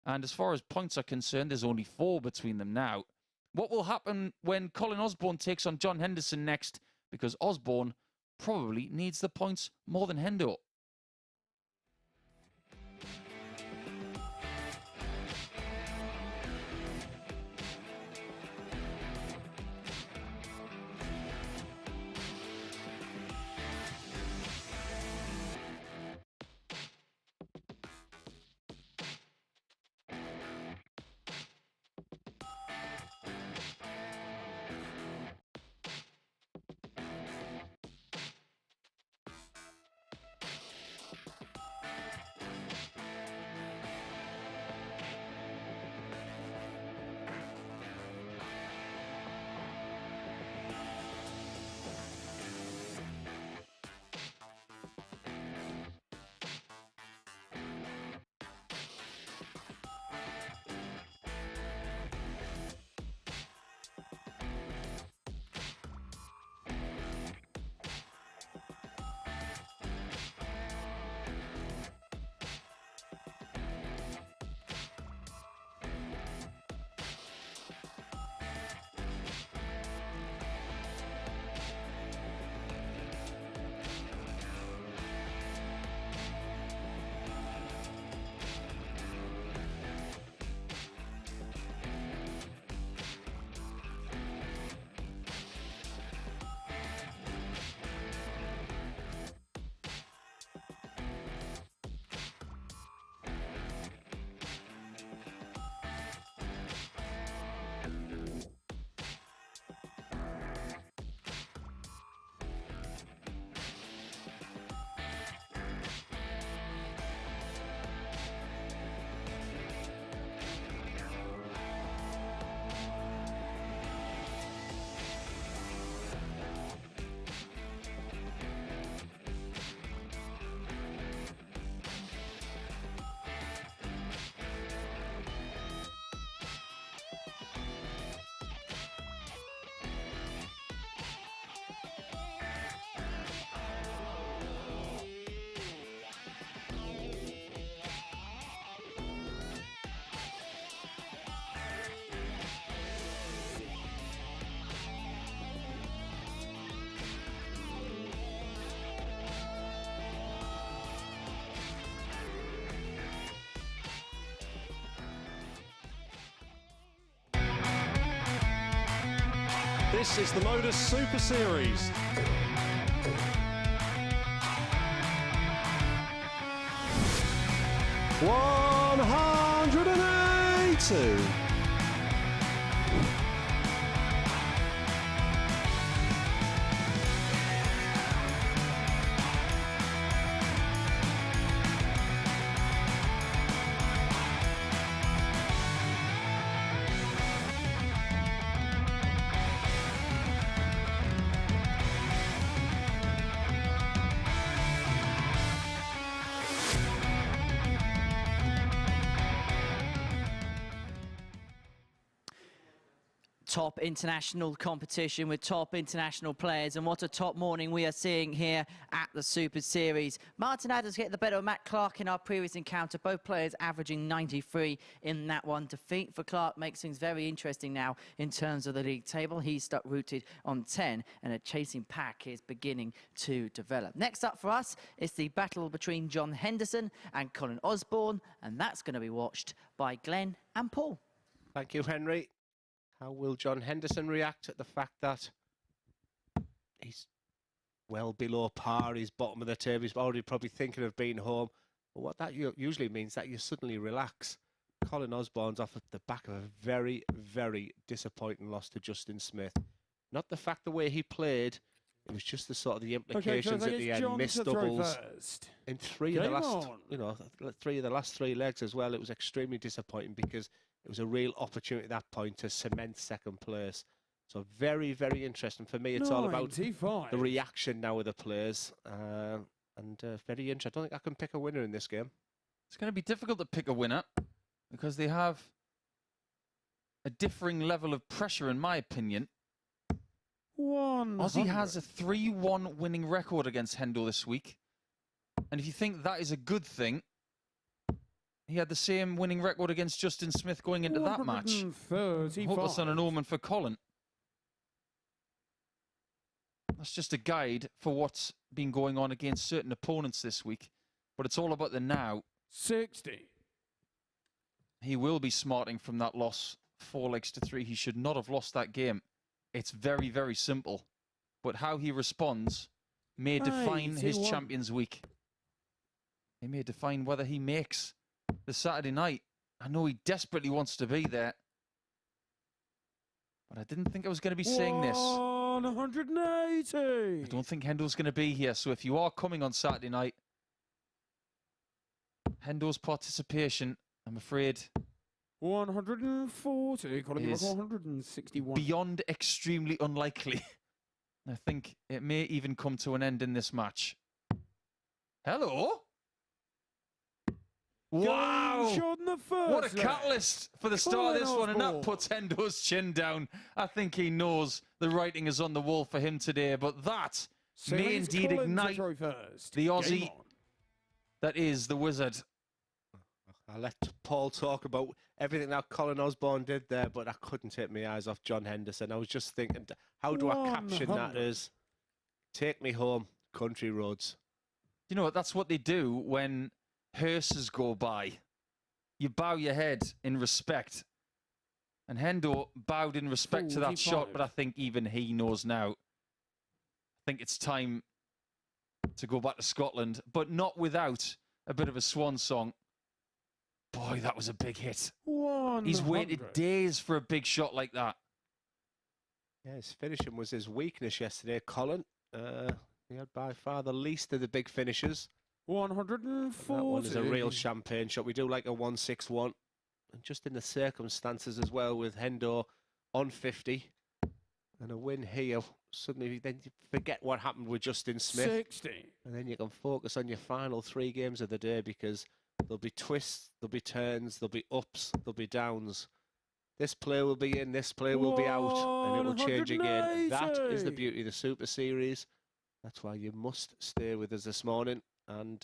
And as far as points are concerned, there's only 4 between them now. What will happen when Colin Osborne takes on John Henderson next? Because Osborne probably needs the points more than Hendo. This is the MODUS Super Series. $180. Top international competition with top international players, and what a top morning we are seeing here at the Super Series. Martin Adams getting the better of Matt Clark in our previous encounter, both players averaging 93 in that one. Defeat for Clark makes things very interesting now in terms of the league table. He's stuck rooted on 10, and a chasing pack is beginning to develop. Next up for us is the battle between John Henderson and Colin Osborne, and that's going to be watched by Glenn and Paul. Thank you, Henry. How will John Henderson react at the fact that he's well below par, he's bottom of the table, he's already probably thinking of being home? But what that usually means that you suddenly relax. Colin Osborne's off at the back of a very, very disappointing loss to Justin Smith. Not the fact the way he played, it was just the sort of the implications at the end. Missed doubles in three of the last, three of the last three legs as well. It was extremely disappointing because it was a real opportunity at that point to cement second place. So very, very interesting. For me, it's all about the reaction now of the players. Very interesting. I don't think I can pick a winner in this game. It's going to be difficult to pick a winner because they have a differing level of pressure, in my opinion. Aussie has a 3-1 winning record against Hendo this week. And if you think that is a good thing, he had the same winning record against Justin Smith going into that match. Hope that's not an omen for Colin. That's just a guide for what's been going on against certain opponents this week. But it's all about the now. 60. He will be smarting from that loss, 4 legs to 3. He should not have lost that game. It's very, very simple. But how he responds may define his Champions Week. It may define whether he makes the Saturday night. I know he desperately wants to be there, but I didn't think I was going to be saying this. 180. I don't think Hendo's going to be here, so if you are coming on Saturday night, Hendo's participation, I'm afraid, 140. Colin, is 161. beyond extremely unlikely. I think it may even come to an end in this match. Hello? Wow! What a catalyst for the start of this one, and that puts Hendo's chin down. I think he knows the writing is on the wall for him today, but that may indeed ignite the Aussie that is the Wizard. I'll let Paul talk about everything that Colin Osborne did there, but I couldn't take my eyes off John Henderson. I was just thinking, how do I caption that as take me home, country roads? You know what? That's what they do when hearses go by. You bow your head in respect. And Hendo bowed in respect to that shot, but I think even he knows now. I think it's time to go back to Scotland, but not without a bit of a swan song. Boy, that was a big hit. 100. He's waited days for a big shot like that. Yeah, his finishing was his weakness yesterday, Colin. He had by far the least of the big finishes. 140. That one is a real champagne shot. We do like a 161. And just in the circumstances as well, with Hendo on 50 and a win here, suddenly then you forget what happened with Justin Smith. 60. And then you can focus on your final 3 games of the day, because there'll be twists, there'll be turns, there'll be ups, there'll be downs. This player will be in, this player will be out, and it will change again. That is the beauty of the Super Series. That's why you must stay with us this morning. And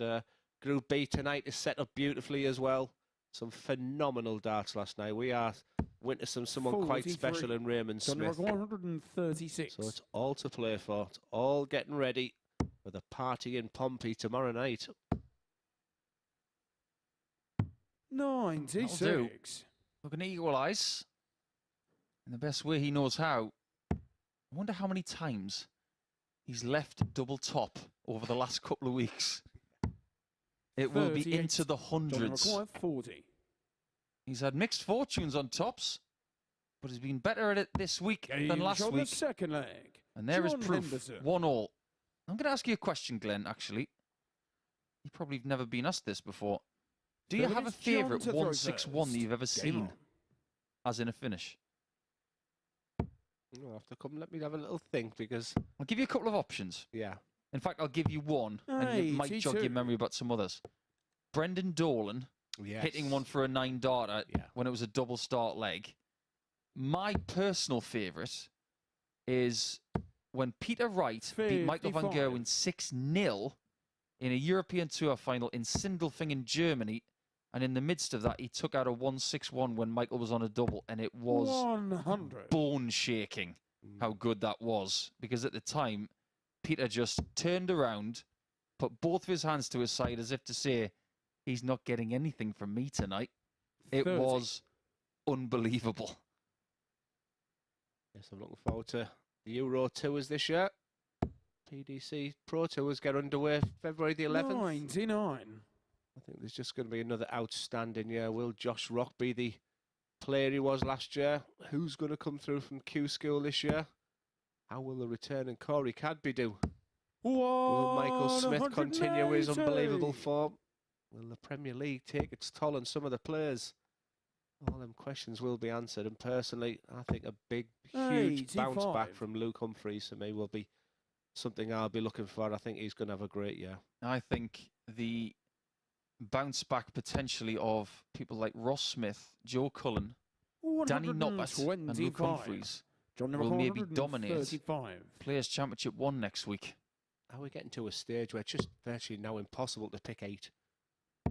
Group B tonight is set up beautifully as well. Some phenomenal darts last night. We are witnessing someone quite special in Raymond Smith. 136. So it's all to play for. It's all getting ready for the party in Pompey tomorrow night. 96. Looking to equalise in the best way he knows how. I wonder how many times he's left double top over the last couple of weeks. It will be 38. into the hundreds. 40. He's had mixed fortunes on tops, but he's been better at it this week than Games last on week. the second leg. And there is John proof. Henderson. 1-1. I'm going to ask you a question, Glenn, actually. You probably have never been asked this before. Do you have a favourite 1-6-1 that you've ever seen as in a finish? You'll have to come. Let me have a little think because. I'll give you a couple of options. Yeah. In fact, I'll give you one, and it might jog your memory about some others. Brendan Dolan hitting one for a 9-darter when it was a double start leg. My personal favourite is when Peter Wright beat Michael van Gerwen 6-0 in a European Tour final in Sindelfingen in Germany. And in the midst of that, he took out a 1-6-1 when Michael was on a double. And it was 100. bone-shaking how good that was. Because at the time, Peter just turned around, put both of his hands to his side as if to say, he's not getting anything from me tonight. It 30. was unbelievable. Yes, I'm looking forward to the Euro Tours this year. PDC Pro Tours get underway February the 11th. 99. I think there's just going to be another outstanding year. Will Josh Rock be the player he was last year? Who's going to come through from Q School this year? How will the returning Corey Cadby do? Will Michael Smith continue his unbelievable form? Will the Premier League take its toll on some of the players? All them questions will be answered. And personally, I think a big, huge bounce back from Luke Humphreys for me will be something I'll be looking for. I think he's going to have a great year. I think the bounce back potentially of people like Ross Smith, Joe Cullen, Danny Noppert and Luke Humphreys will maybe dominate Players' Championship 1 next week. Are we getting to a stage where it's just virtually now impossible to pick 8?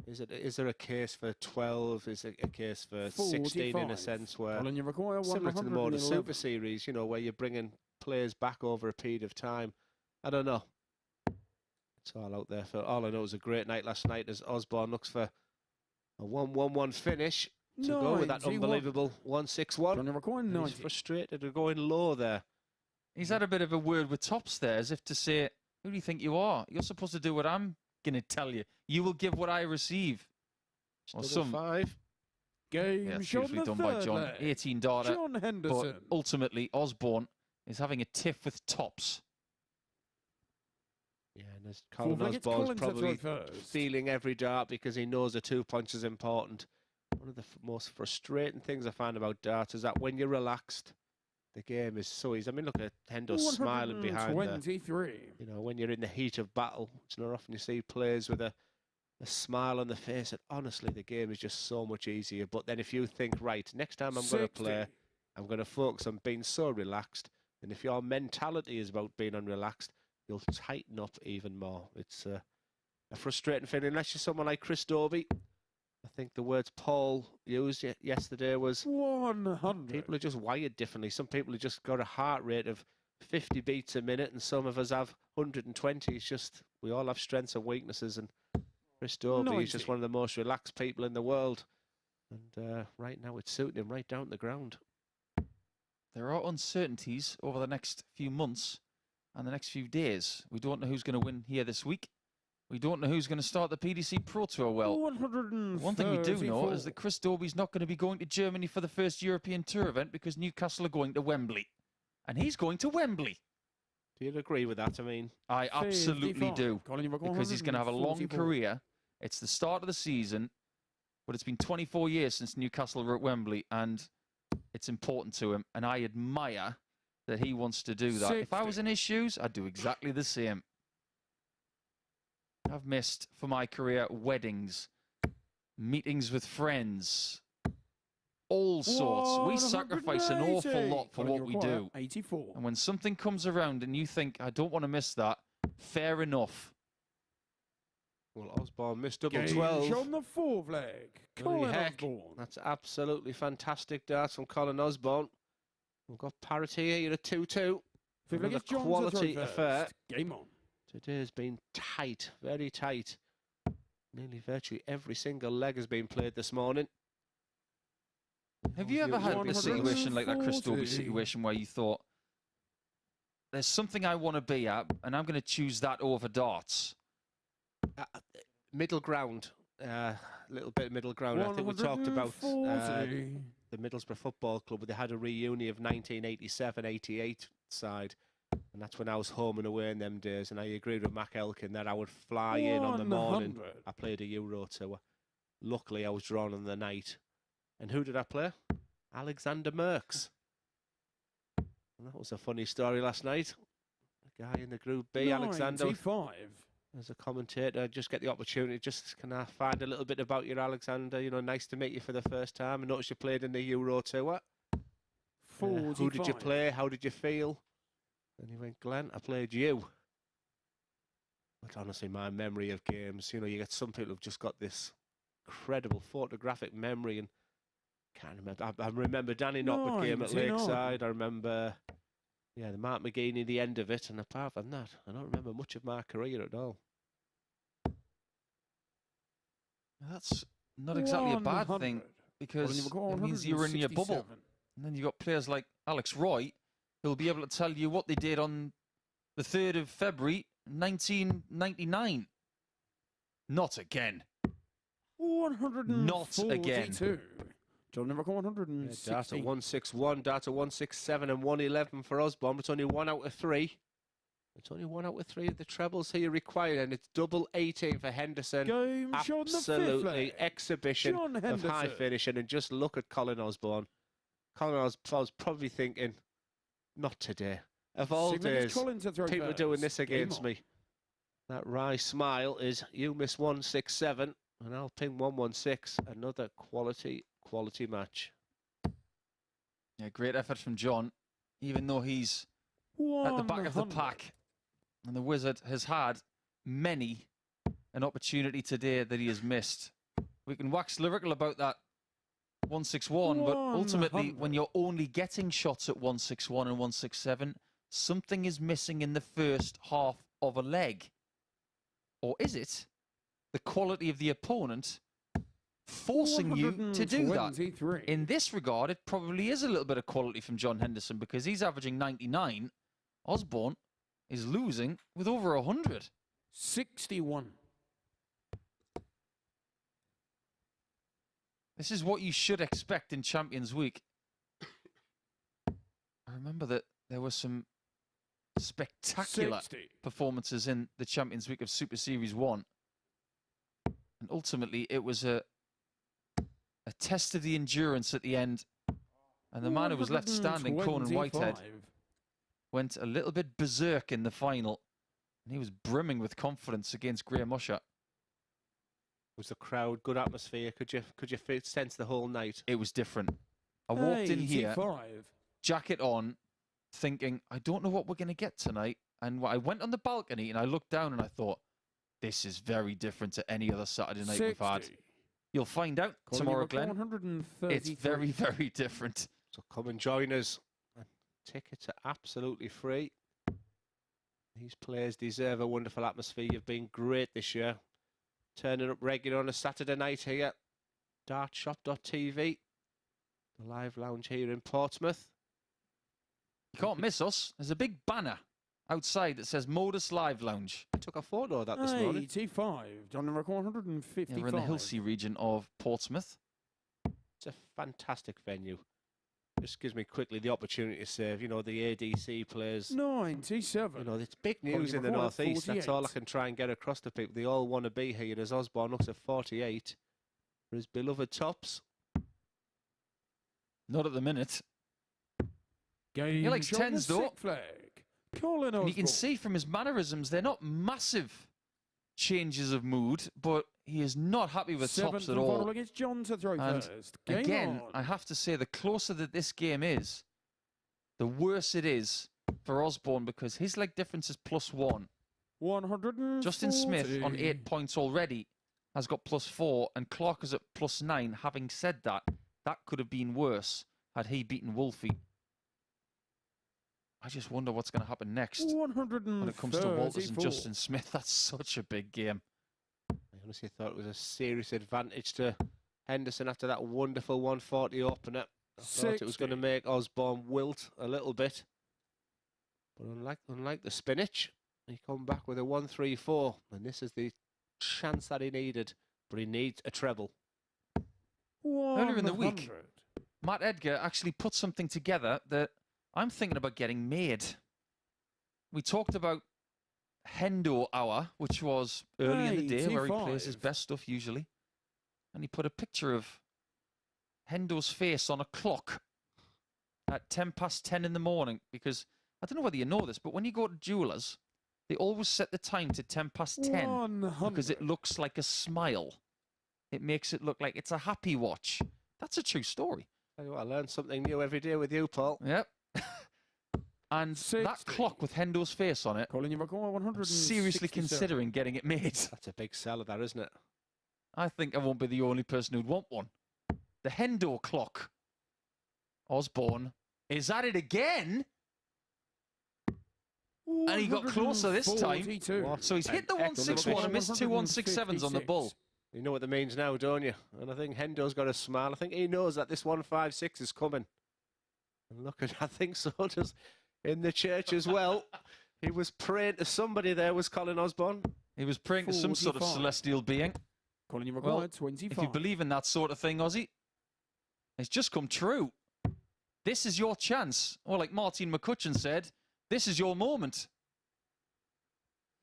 Is there a case for 12? Is it a case for 16 in a sense where similar to the MODUS Super Series, you know, where you're bringing players back over a period of time? I don't know. It's all out there. For all I know, it was a great night last night as Osborne looks for a 1-1-1 finish to go with that unbelievable 1-6-1. He's frustrated of going low there. He's had a bit of a word with Tops there, as if to say, who do you think you are? You're supposed to do what I'm going to tell you. You will give what I receive. Or some 5. Game it's usually done by John. 18-darter. John Henderson. But ultimately, Osborne is having a tiff with Tops. Yeah, and as Colin Osborne's probably feeling every dart because he knows the 2 points is important. One of the most frustrating things I find about darts is that when you're relaxed, the game is so easy. I mean, look at Hendo smiling behind there. You know, when you're in the heat of battle, it's not often you see players with a smile on the face. And honestly, the game is just so much easier. But then if you think, right, next time I'm going to play, I'm going to focus on being so relaxed. And if your mentality is about being unrelaxed, you'll tighten up even more. It's a frustrating feeling, unless you're someone like Chris Dobie. I think the words Paul used yesterday was 100. People are just wired differently. Some people have just got a heart rate of 50 beats a minute, and some of us have 120. It's just, we all have strengths and weaknesses, and Chris Dobie is just one of the most relaxed people in the world. And right now it's suiting him right down to the ground. There are uncertainties over the next few months and the next few days. We don't know who's going to win here this week. We don't know who's going to start the PDC Pro Tour well. One thing we do know is that Chris Dobie's not going to be going to Germany for the first European Tour event because Newcastle are going to Wembley. And he's going to Wembley. Do you agree with that? I mean, I absolutely do. Because he's going to have a long career. It's the start of the season, but it's been 24 years since Newcastle were at Wembley, and it's important to him. And I admire that he wants to do that. If I was in his shoes, I'd do exactly the same. I've missed, for my career, weddings, meetings with friends, all sorts. We sacrifice an awful lot for what we do. 84. And when something comes around and you think, I don't want to miss that, fair enough. Well, Osborne missed double 12. On the 4th leg. Colin Osborne. That's absolutely fantastic darts from Colin Osborne. We've got parity here at 2-2. Another quality affair. Game on. Today has been tight, very tight. Nearly virtually every single leg has been played this morning. Have you ever had a situation like that Chris Dobie situation where you thought, there's something I want to be at, and I'm going to choose that over darts. Middle ground. A little bit of middle ground. I think we talked about the Middlesbrough Football Club. They had a reunion of 1987-88 side. And that's when I was home and away in them days. And I agreed with Mac Elkin that I would fly in on the morning. I played a Euro tour. Luckily, I was drawn on the night. And who did I play? Alexander Merckx. And that was a funny story last night. A guy in the Group B, Alexander. As a commentator, just get the opportunity. Just can I find a little bit about you, Alexander? You know, nice to meet you for the first time. I noticed you played in the Euro tour. Who did you play? How did you feel? And he went, Glenn, I played you. But honestly, my memory of games, you know, you get some people who've just got this incredible photographic memory, and can't remember. I remember Danny Noppert game at Lakeside. I remember, the Mark McGeaney, the end of it, and apart from that, I don't remember much of my career at all. That's not exactly a bad thing, because it means you're in your bubble. And then you've got players like Alex Roy, who'll be able to tell you what they did on the 3rd of February, 1999. Not again. 142. Not again. John number 160. Data 161, data 167 and 111 for Osborne. It's only 1 out of 3. It's only 1 out of 3 of the trebles here required, and it's double 18 for Henderson. Game absolutely exhibition of high finishing. And just look at Colin Osborne. Colin Osborne's probably thinking, not today. Of all days, people are doing this against me. That wry smile is, you miss 167 and I'll ping 116. Another quality match. Yeah, great effort from John, even though he's at the back of the pack. And the Wizard has had many an opportunity today that he has missed. We can wax lyrical about that 161, but ultimately, when you're only getting shots at 161 and 167, something is missing in the first half of a leg. Or is it the quality of the opponent forcing you to do that? In this regard, it probably is a little bit of quality from John Henderson, because he's averaging 99. Osborne is losing with over 100. 61. This is what you should expect in Champions Week. I remember that there were some spectacular performances in the Champions Week of Super Series 1. And ultimately, it was a test of the endurance at the end. And the man who was left standing, Conan Whitehead, went a little bit berserk in the final. And he was brimming with confidence against Graham Usher. Was the crowd, good atmosphere? Could you sense the whole night? It was different. I walked in here, jacket on, thinking, I don't know what we're going to get tonight. And I went on the balcony and I looked down and I thought, this is very different to any other Saturday night we've had. You'll find out tomorrow, Glenn. It's very, very different. So come and join us. Tickets are absolutely free. These players deserve a wonderful atmosphere. You've been great this year. Turning up regular on a Saturday night here. Dartshop.tv. The live lounge here in Portsmouth. You can't miss us. There's a big banner outside that says Modus Live Lounge. I took a photo of that this morning. 85, John number 155. Yeah, we're in the Hillsea region of Portsmouth. It's a fantastic venue. Just gives me quickly the opportunity to serve, you know, the ADC players. 97. You know, it's big news in the Northeast. That's all I can try and get across to people. They all want to be here. As Osborne looks at 48 for his beloved tops. Not at the minute. He likes tens, though. Colin Osborne. And you can see from his mannerisms, they're not massive changes of mood, but he is not happy with tops at all. Against John to throw and first. Again, I have to say, the closer that this game is, the worse it is for Osborne, because his leg difference is +1. 140. Justin Smith on 8 points already has got +4, and Clark is at +9. Having said that, that could have been worse had he beaten Wolfie. I just wonder what's going to happen next when it comes to Walters and Justin Smith. That's such a big game. I honestly thought it was a serious advantage to Henderson after that wonderful 140 opener. I thought it was going to make Osborne wilt a little bit. But unlike the spinach, he come back with a 1-3-4, and this is the chance that he needed, but he needs a treble. Earlier in the week, 100. Matt Edgar actually put something together that I'm thinking about getting made. We talked about Hendo Hour, which was early in the day, where he plays his best stuff usually. And he put a picture of Hendo's face on a clock at 10:10 in the morning, because I don't know whether you know this, but when you go to jewelers, they always set the time to 10:10 100. because it looks like a smile. It makes it look like it's a happy watch. That's a true story. Tell you what, I learn something new every day with you, Paul. Yep. And 60. that clock with Hendo's face on it, Colin, you require I'm seriously 167. considering getting it made. That's a big seller, that, isn't it? I think I won't be the only person who'd want one. The Hendo clock. Osborne is at it again. And he got closer this time. 142. So he's hit the 161 and missed two 167s on the bull. You know what that means now, don't you? And I think Hendo's got a smile. I think he knows that this 156 is coming. And look at, I think so does in the church as well. He was praying to somebody there, was Colin Osborne. He was praying to some sort of 45. celestial being. Colin, you require Well, 25. If you believe in that sort of thing, Ozzy, it's just come true. This is your chance. Or like Martin McCutcheon said, this is your moment.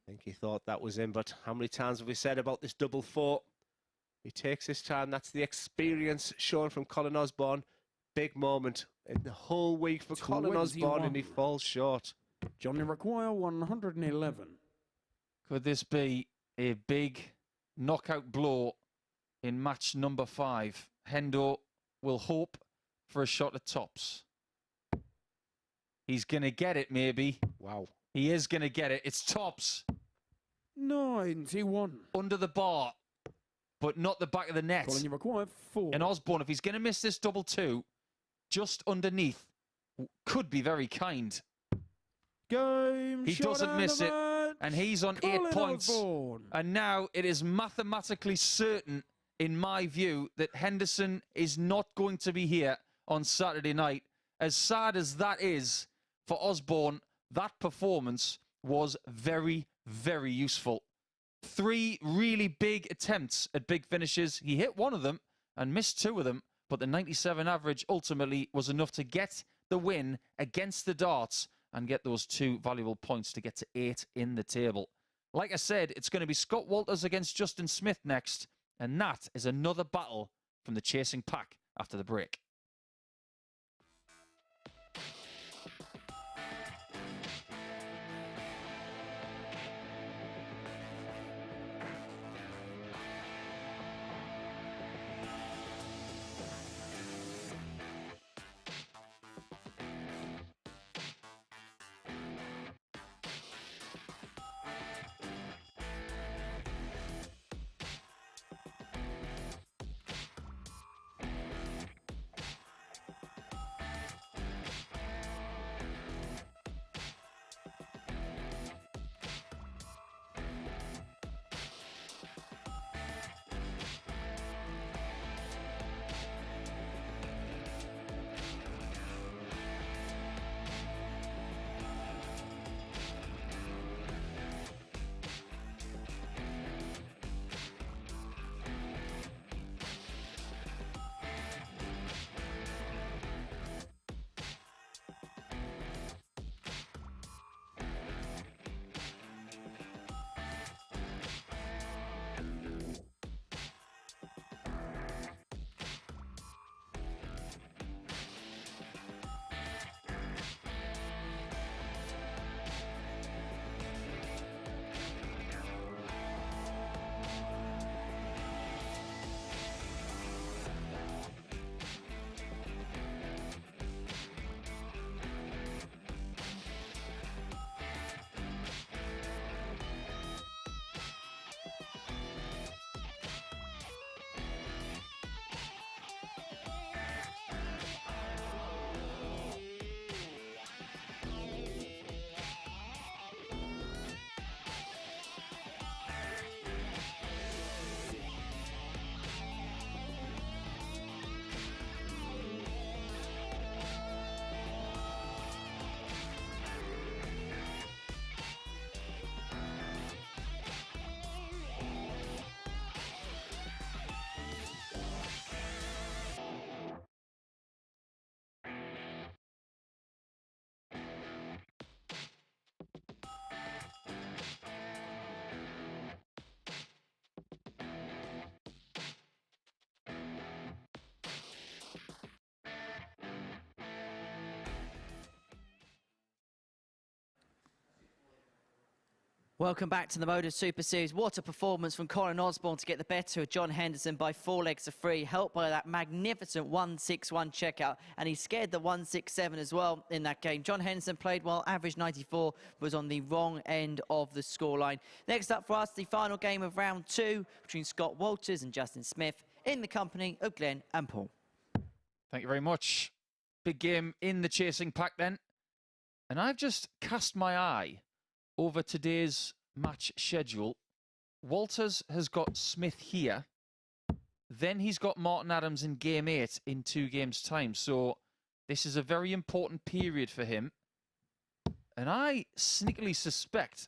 I think he thought that was him, but how many times have we said about this double four? He takes his time. That's the experience shown from Colin Osborne. Big moment in the whole week for Colin Osborne, and he falls short. Johnny require 111. Could this be a big knockout blow in match number 5? Hendo will hope for a shot at tops. He's going to get it, maybe. Wow. He is going to get it. It's tops. 91. Under the bar, but not the back of the net. Colin, you require 4. And Osborne, if he's going to miss this double 2, just underneath, could be very kind. Game He shot doesn't and miss the it, match. and he's on Colin 8 points. Osborne. And now it is mathematically certain, in my view, that Henderson is not going to be here on Saturday night. As sad as that is for Osborne, that performance was very, very useful. 3 really big attempts at big finishes. He hit one of them and missed 2 of them, but the 97 average ultimately was enough to get the win against the darts and get those 2 valuable points to get to 8 in the table. Like I said, it's going to be Scott Walters against Justin Smith next, and that is another battle from the chasing pack after the break. Welcome back to the MODUS Super Series. What a performance from Colin Osborne to get the better of John Henderson by 4 legs to 3, helped by that magnificent 161 checkout, and he scared the 167 as well in that game. John Henderson played well, average 94, was on the wrong end of the scoreline. Next up for us, the final game of round 2 between Scott Walters and Justin Smith in the company of Glenn and Paul. Thank you very much. Big game in the chasing pack then. And I've just cast my eye over today's match schedule. Walters has got Smith here. Then he's got Martin Adams in game 8 in 2 games' time. So this is a very important period for him. And I sneakily suspect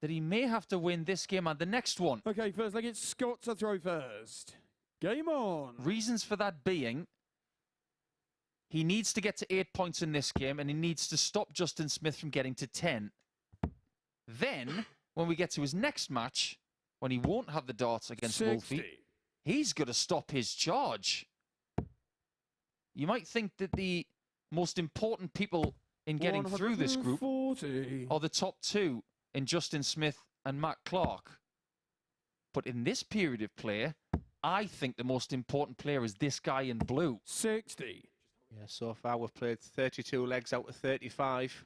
that he may have to win this game and the next one. Okay, first leg, it's Scott to throw first. Game on. Reasons for that being, he needs to get to 8 points in this game and he needs to stop Justin Smith from getting to 10. Then, when we get to his next match, when he won't have the darts against 60. Wolfie, he's got to stop his charge. You might think that the most important people in getting through this group 140. are the top 2 in Justin Smith and Matt Clark. But in this period of play, I think the most important player is this guy in blue. 60. Yeah, so far we've played 32 legs out of 35.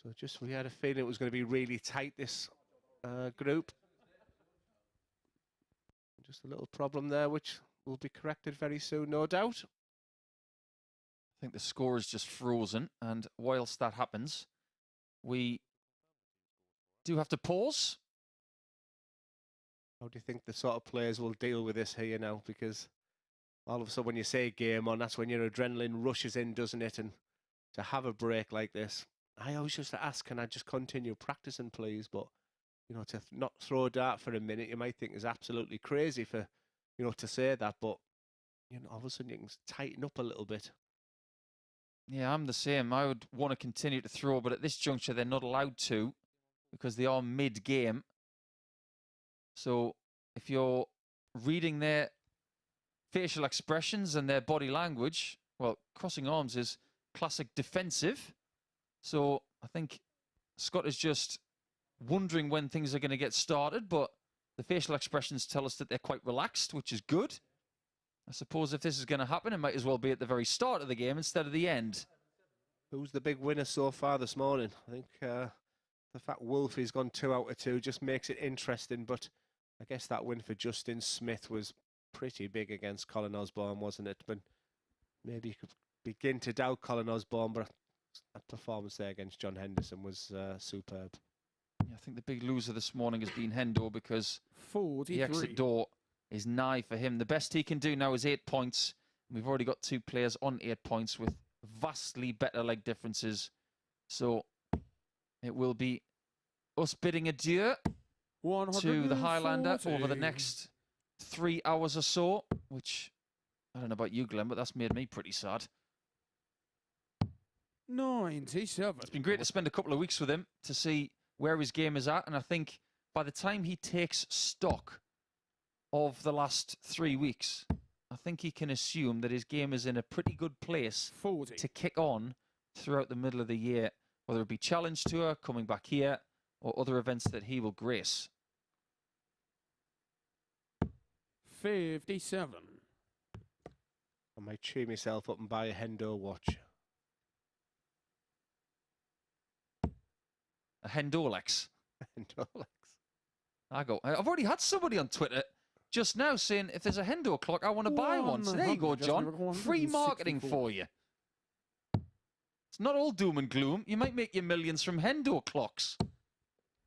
So we had a feeling it was going to be really tight, this group. Just a little problem there, which will be corrected very soon, no doubt. I think the score is just frozen, and whilst that happens, we do have to pause. How do you think the sort of players will deal with this here now? Because all of a sudden when you say game on, that's when your adrenaline rushes in, doesn't it? And to have a break like this, I always used to ask, can I just continue practicing, please? But, you know, to not throw a dart for a minute, you might think is absolutely crazy for, you know, to say that. But, you know, all of a sudden you can tighten up a little bit. Yeah, I'm the same. I would want to continue to throw, but at this juncture, they're not allowed to because they are mid-game. So if you're reading their facial expressions and their body language, well, crossing arms is classic defensive. So I think Scott is just wondering when things are going to get started, but the facial expressions tell us that they're quite relaxed, which is good. I suppose if this is going to happen, it might as well be at the very start of the game instead of the end. Who's the big winner so far this morning? I think the fact Wolfie's gone 2 out of 2 just makes it interesting, but I guess that win for Justin Smith was pretty big against Colin Osborne, wasn't it? But maybe you could begin to doubt Colin Osborne, but that performance there against John Henderson was superb. Yeah, I think the big loser this morning has been Hendo because 43. the exit door is nigh for him. The best he can do now is 8 points. We've already got 2 players on 8 points with vastly better leg differences. So it will be us bidding adieu to the Highlander over the next 3 hours or so, which, I don't know about you, Glenn, but that's made me pretty sad. 97. It's been great to spend a couple of weeks with him to see where his game is at, and I think by the time he takes stock of the last 3 weeks, I think he can assume that his game is in a pretty good place 40. to kick on throughout the middle of the year, whether it be Challenge Tour, coming back here, or other events that he will grace. 57. I might cheer myself up and buy a Hendo watch. A Hendolex. Hendolex. I've already had somebody on Twitter just now saying if there's a Hendo clock, I want to buy one. So there you go, John. Free marketing for you. It's not all doom and gloom. You might make your millions from Hendo clocks.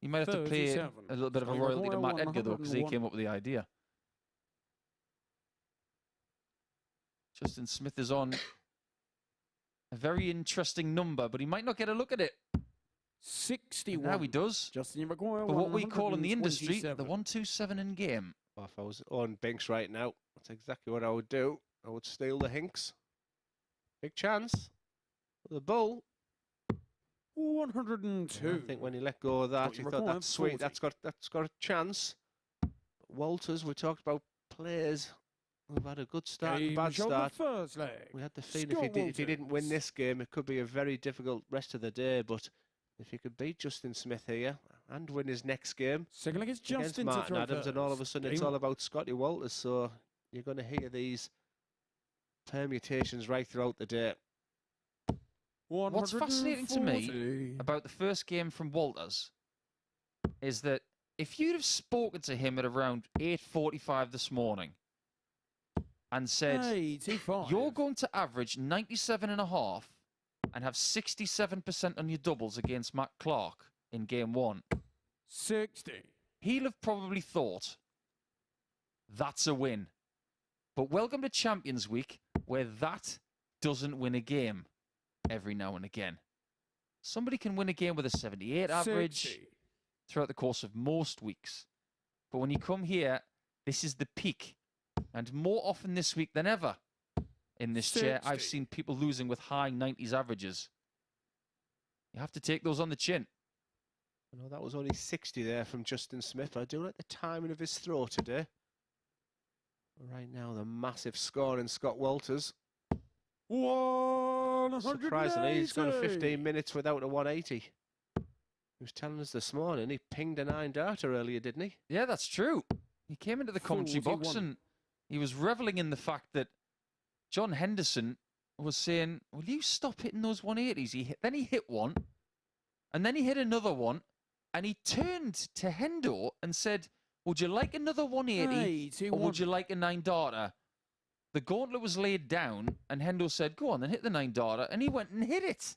You might have to pay a little bit of a royalty to Matt Edgar, though, because he came up with the idea. Justin Smith is on a very interesting number, but he might not get a look at it. 61. Now he does. Justin McGuire, But what we call in the industry, the 127. 127 in game. Well, if I was on Binks right now, that's exactly what I would do. I would steal the Hinks. Big chance. The bull. 102. I think when you let go of that, you thought that's sweet. 40. That's got a chance. Walters, we talked about players who've had a good start and bad start. First leg. We had the feeling if he didn't win this game, it could be a very difficult rest of the day. But if he could beat Justin Smith here, and win his next game Second leg is against Justin to Martin throw Adams, first. and all of a sudden it's Game all on. about Scotty Walters. So you're going to hear these permutations right throughout the day. What's fascinating to me 140. about the first game from Walters is that if you'd have spoken to him at around 8:45 this morning and said, 85. you're going to average 97.5 and have 67% on your doubles against Matt Clark in game 1, 60. he'll have probably thought, that's a win. But welcome to Champions Week, where that doesn't win a game every now and again. Somebody can win a game with a 78 average 60. throughout the course of most weeks. But when you come here, this is the peak. And more often this week than ever in this chair, I've 60. seen people losing with high 90s averages. You have to take those on the chin. I know that was only 60 there from Justin Smith, but I do like the timing of his throw today. Right now, the massive score in Scott Walters. 180. Surprisingly, he's gone 15 minutes without a 180. He was telling us this morning he pinged a 9-darter earlier, didn't he? Yeah, that's true. He came into the commentary box 41. and he was reveling in the fact that John Henderson was saying, will you stop hitting those 180s? Then he hit one, and then he hit another one, and he turned to Hendo and said, would you like another 180 or would you like a 9-darter? The gauntlet was laid down, and Hendo said, go on, then hit the 9-darter, and he went and hit it.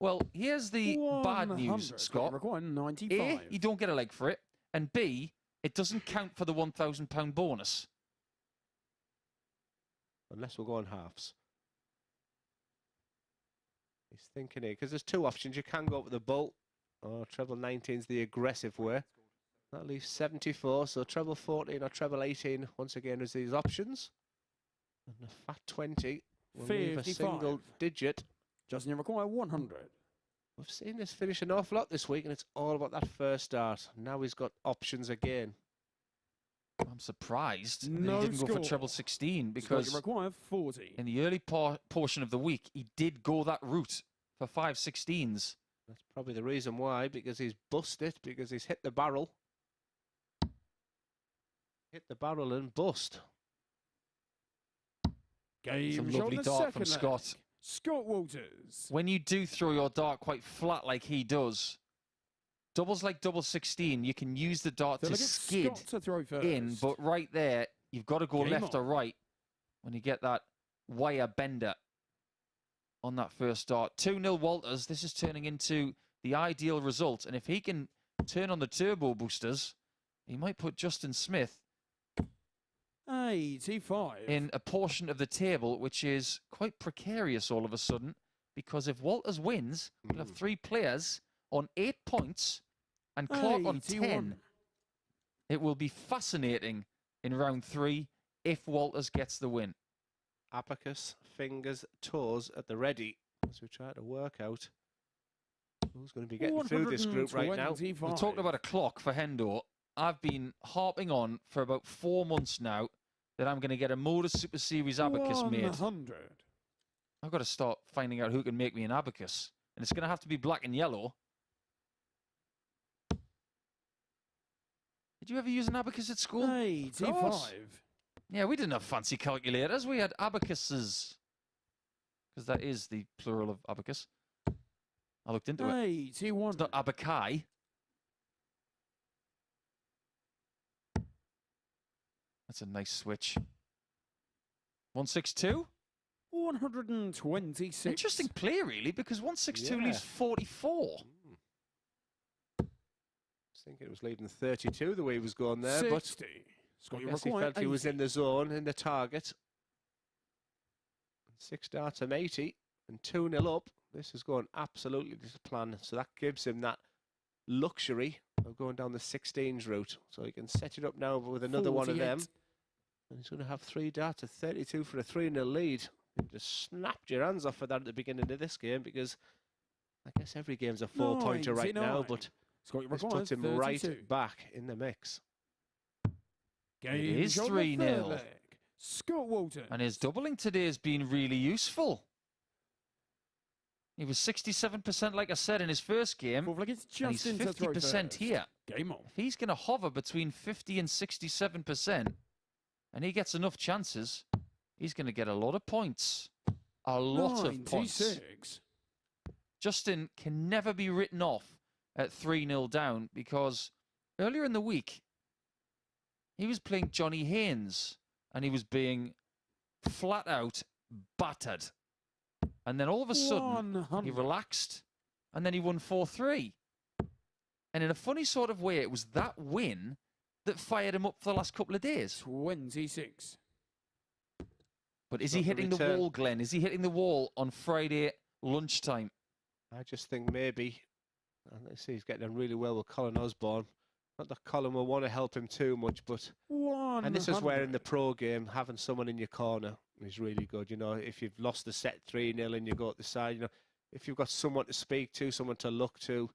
Well, here's the bad news, 100. Scott. Require 95. A, you don't get a leg for it, and B, it doesn't count for the £1,000 bonus. Unless we'll go on halves. He's thinking here, because there's two options. You can go up with the bull, or treble 19's the aggressive way. That leaves 74, so treble 14 or treble 18, once again, is these options. And the fat 20 will leave a 55. single digit. Justin, you require 100. We've seen this finish an awful lot this week, and it's all about that first start. Now he's got options again. I'm surprised that No he didn't go for score. treble 16 Scott, because you require 40. in the early portion of the week, he did go that route for 5/16s. That's probably the reason why, because he's busted, because he's hit the barrel. Hit the barrel and bust. Game Some shot lovely the dart from second leg. Scott. Scott Walters. When you do throw your dart quite flat like he does, doubles like double 16, you can use the dart So to look at skid Scott to throw first. in, but right there, you've got to go Game left on. or right when you get that wire bender on that first dart. 2-0 Walters. This is turning into the ideal result, and if he can turn on the turbo boosters, he might put Justin Smith 85. in a portion of the table which is quite precarious all of a sudden, because if Walters wins, we'll have 3 players on 8 points and Clark on 10. 81. It will be fascinating in round 3 if Walters gets the win. Abacus, fingers, toes at the ready as we try to work out who's going to be getting through this group right now. 125. We talked about a clock for Hendo. I've been harping on for about 4 months now that I'm going to get a MODUS Super Series abacus made. 100. I've got to start finding out who can make me an abacus. And it's going to have to be black and yellow. Did you ever use an abacus at school? 85. Yeah, we didn't have fancy calculators. We had abacuses. Because that is the plural of abacus. I looked into it. 81. It's not abaci. That's a nice switch. 162? 126. Interesting play, really, because 162 Yeah. leaves 44. I was thinking it was leading 32 the way he was going there, 60. but Scott, I you guess he require felt he was 80. in the zone, in the target. 6 darts from 80 and 2-0 up. This is going absolutely to plan, so that gives him that luxury of going down the 16s route. So he can set it up now with another one of them. 48. And he's going to have 3 darts at 32 for a 3-0 lead. You just snapped your hands off for that at the beginning of this game, because I guess every game's a 4-pointer right now, 99. but Scott, you this require puts him 32. right back in the mix. Game is shot the 3-0. third leg. Scott Walters. And his doubling today has been really useful. He was 67%, like I said, in his first game. Fourth leg, it's And he's Justin to throw 50% first. here. Game on. If he's going to hover between 50 and 67%, and he gets enough chances, he's going to get a lot of points. A lot of points. 96. Justin can never be written off at 3-0 down because earlier in the week, he was playing Johnny Haynes and he was being flat out battered. And then all of a sudden, 100. he relaxed and then he won 4-3. And in a funny sort of way, it was that win that fired him up for the last couple of days. 26. But is he hitting the wall, Glenn? Is he hitting the wall on Friday lunchtime? I just think maybe, and let's see, he's getting on really well with Colin Osborne. Not that Colin will want to help him too much, but 100. and this is where in the pro game, having someone in your corner is really good. You know, if you've lost the set 3-0 and you go at the side, you know, if you've got someone to speak to, someone to look to.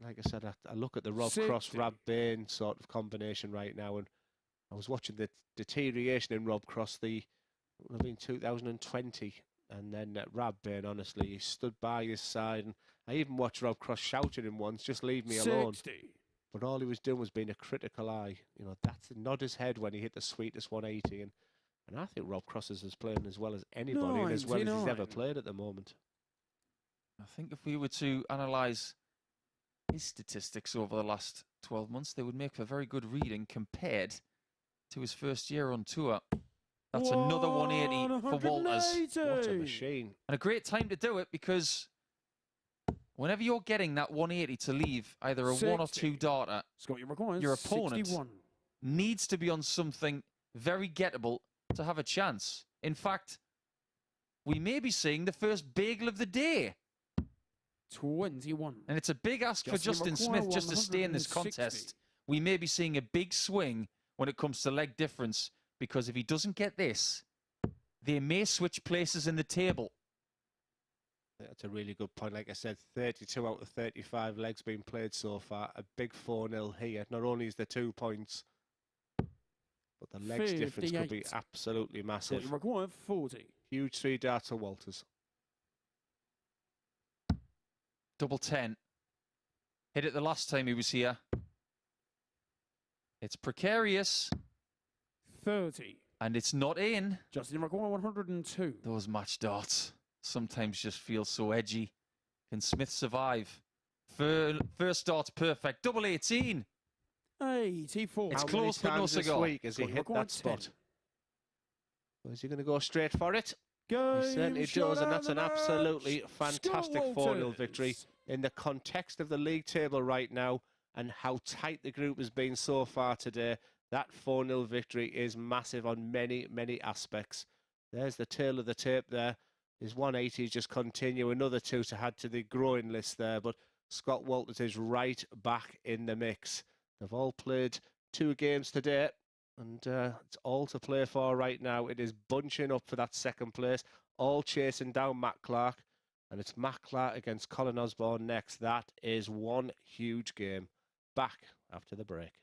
Like I said, I look at the Rob 60. Cross, Rab Bain sort of combination right now, and I was watching the deterioration in Rob Cross, it would have been 2020, and then Rab Bain, honestly, he stood by his side, and I even watched Rob Cross shout at him once, just leave me alone. 60. But all he was doing was being a critical eye. You know, that's nod his head when he hit the sweetest 180, and I think Rob Cross is playing as well as anybody and as well as he's ever 99. played at the moment. I think if we were to analyse his statistics over the last 12 months, they would make for very good reading compared to his first year on tour. That's another 180 for Walters. What a machine. And a great time to do it because whenever you're getting that 180 to leave either a 1 or 2 darter, Scott, your your opponent 61. needs to be on something very gettable to have a chance. In fact, we may be seeing the first bagel of the day. 21. And it's a big ask for Justin Smith just to stay in this contest. We may be seeing a big swing when it comes to leg difference, because if he doesn't get this, they may switch places in the table. That's a really good point. Like I said, 32 out of 35 legs being played so far. A big 4-0 here. Not only is there 2 points, but the legs difference could be 58. absolutely massive. You require 40. Huge 3 darts to Walters. Double 10. Hit it the last time he was here. It's precarious. 30. And it's not in. Justin require 102. Those match darts sometimes just feel so edgy. Can Smith survive? First dart's perfect. Double 18. 84. It's How close, many but no times this cigar. week has he Scott, hit require that spot? 10. Well, is he going to go straight for it? Game He certainly shot does, and out that's of an the absolutely match. fantastic Scott 4-0 Walters. victory in the context of the league table right now and how tight the group has been so far today. That 4-0 victory is massive on many, many aspects. There's the tail of the tape there. His 180s just continue. Another 2 to add to the growing list there, but Scott Walters is right back in the mix. They've all played 2 games today, and it's all to play for right now. It is bunching up for that second place, all chasing down Matt Clark, and it's Matt Clark against Colin Osborne next. That is one huge game. Back after the break.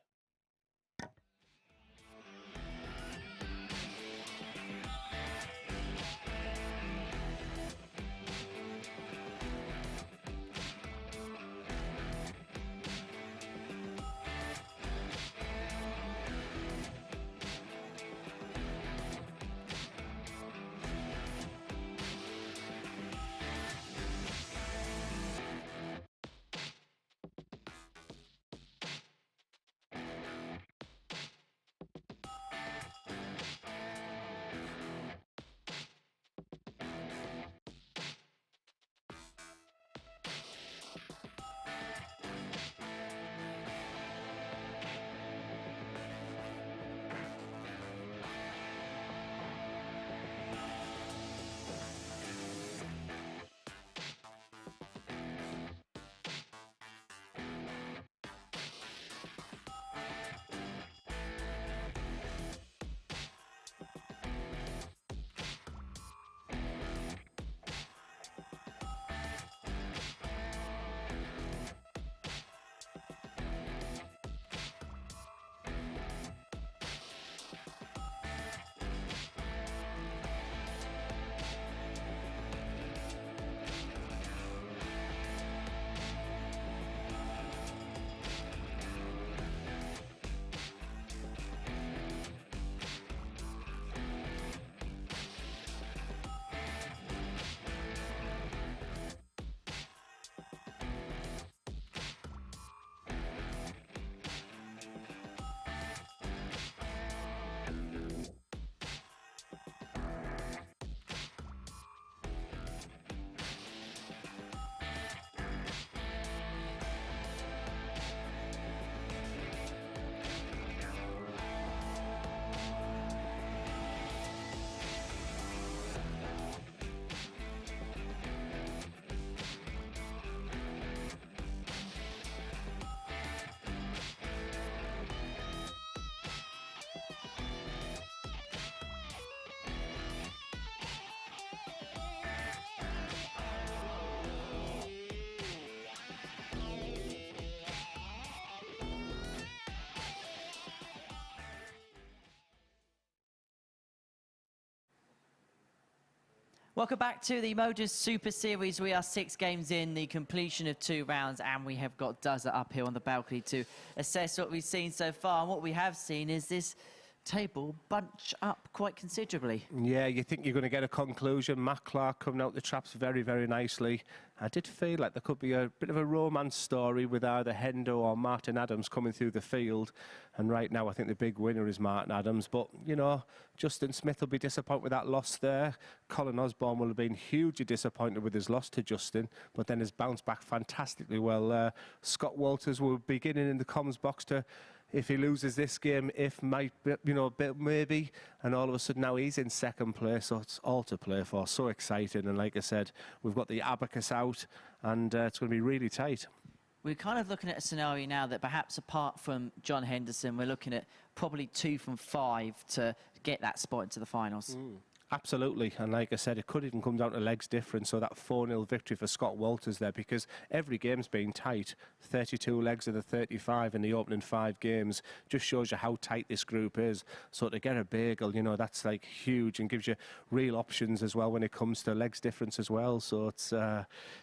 Welcome back to the MODUS Super Series. We are 6 games in, the completion of 2 rounds, and we have got Duzza up here on the balcony to assess what we've seen so far. And what we have seen is this table bunch up quite considerably. Yeah, you think you're going to get a conclusion. Matt Clark coming out the traps very, very nicely. I did feel like there could be a bit of a romance story with either Hendo or Martin Adams coming through the field. And right now, I think the big winner is Martin Adams. But, you know, Justin Smith will be disappointed with that loss there. Colin Osborne will have been hugely disappointed with his loss to Justin, but then has bounced back fantastically well. Scott Walters will be beginning in the comms box to, if he loses this game, if might, you know, maybe, and all of a sudden now he's in second place, so it's all to play for. So exciting, and like I said, we've got the abacus out, and it's going to be really tight. We're kind of looking at a scenario now that perhaps apart from John Henderson, we're looking at probably 2 from 5 to get that spot into the finals. Absolutely, and like I said, it could even come down to legs difference, so that 4-0 victory for Scott Walters there, because every game's been tight. 32 legs of the 35 in the opening 5 games just shows you how tight this group is. So to get a bagel, you know, that's like huge and gives you real options as well when it comes to legs difference as well. So it's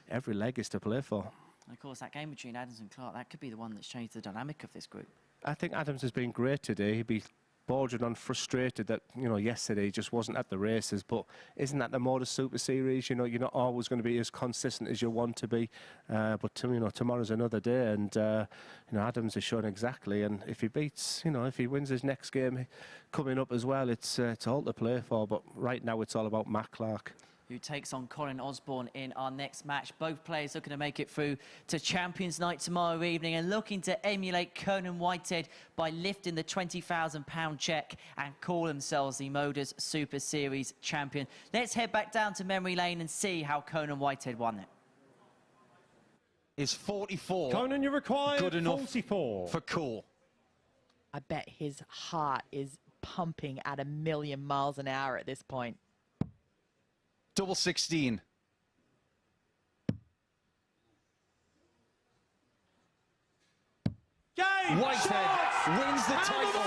every leg is to play for. And of course, that game between Adams and Clark, that could be the one that's changed the dynamic of this group. I think Adams has been great today. He'd be bordering on frustrated that, you know, yesterday he just wasn't at the races, but isn't that the MODUS Super Series? You know, you're not always going to be as consistent as you want to be, but you know, tomorrow's another day, and you know, Adams has shown exactly, and if he beats, you know, if he wins his next game coming up as well, it's all to play for, but right now it's all about Matt Clark, who takes on Colin Osborne in our next match. Both players looking to make it through to Champions Night tomorrow evening and looking to emulate Conan Whitehead by lifting the £20,000 check and call themselves the MODUS Super Series champion. Let's head back down to memory lane and see how Conan Whitehead won it. Is 44 Conan, you require good enough 44 for cool? I bet his heart is pumping at 1,000,000 miles an hour at this point. Double 16. Whitehead wins the title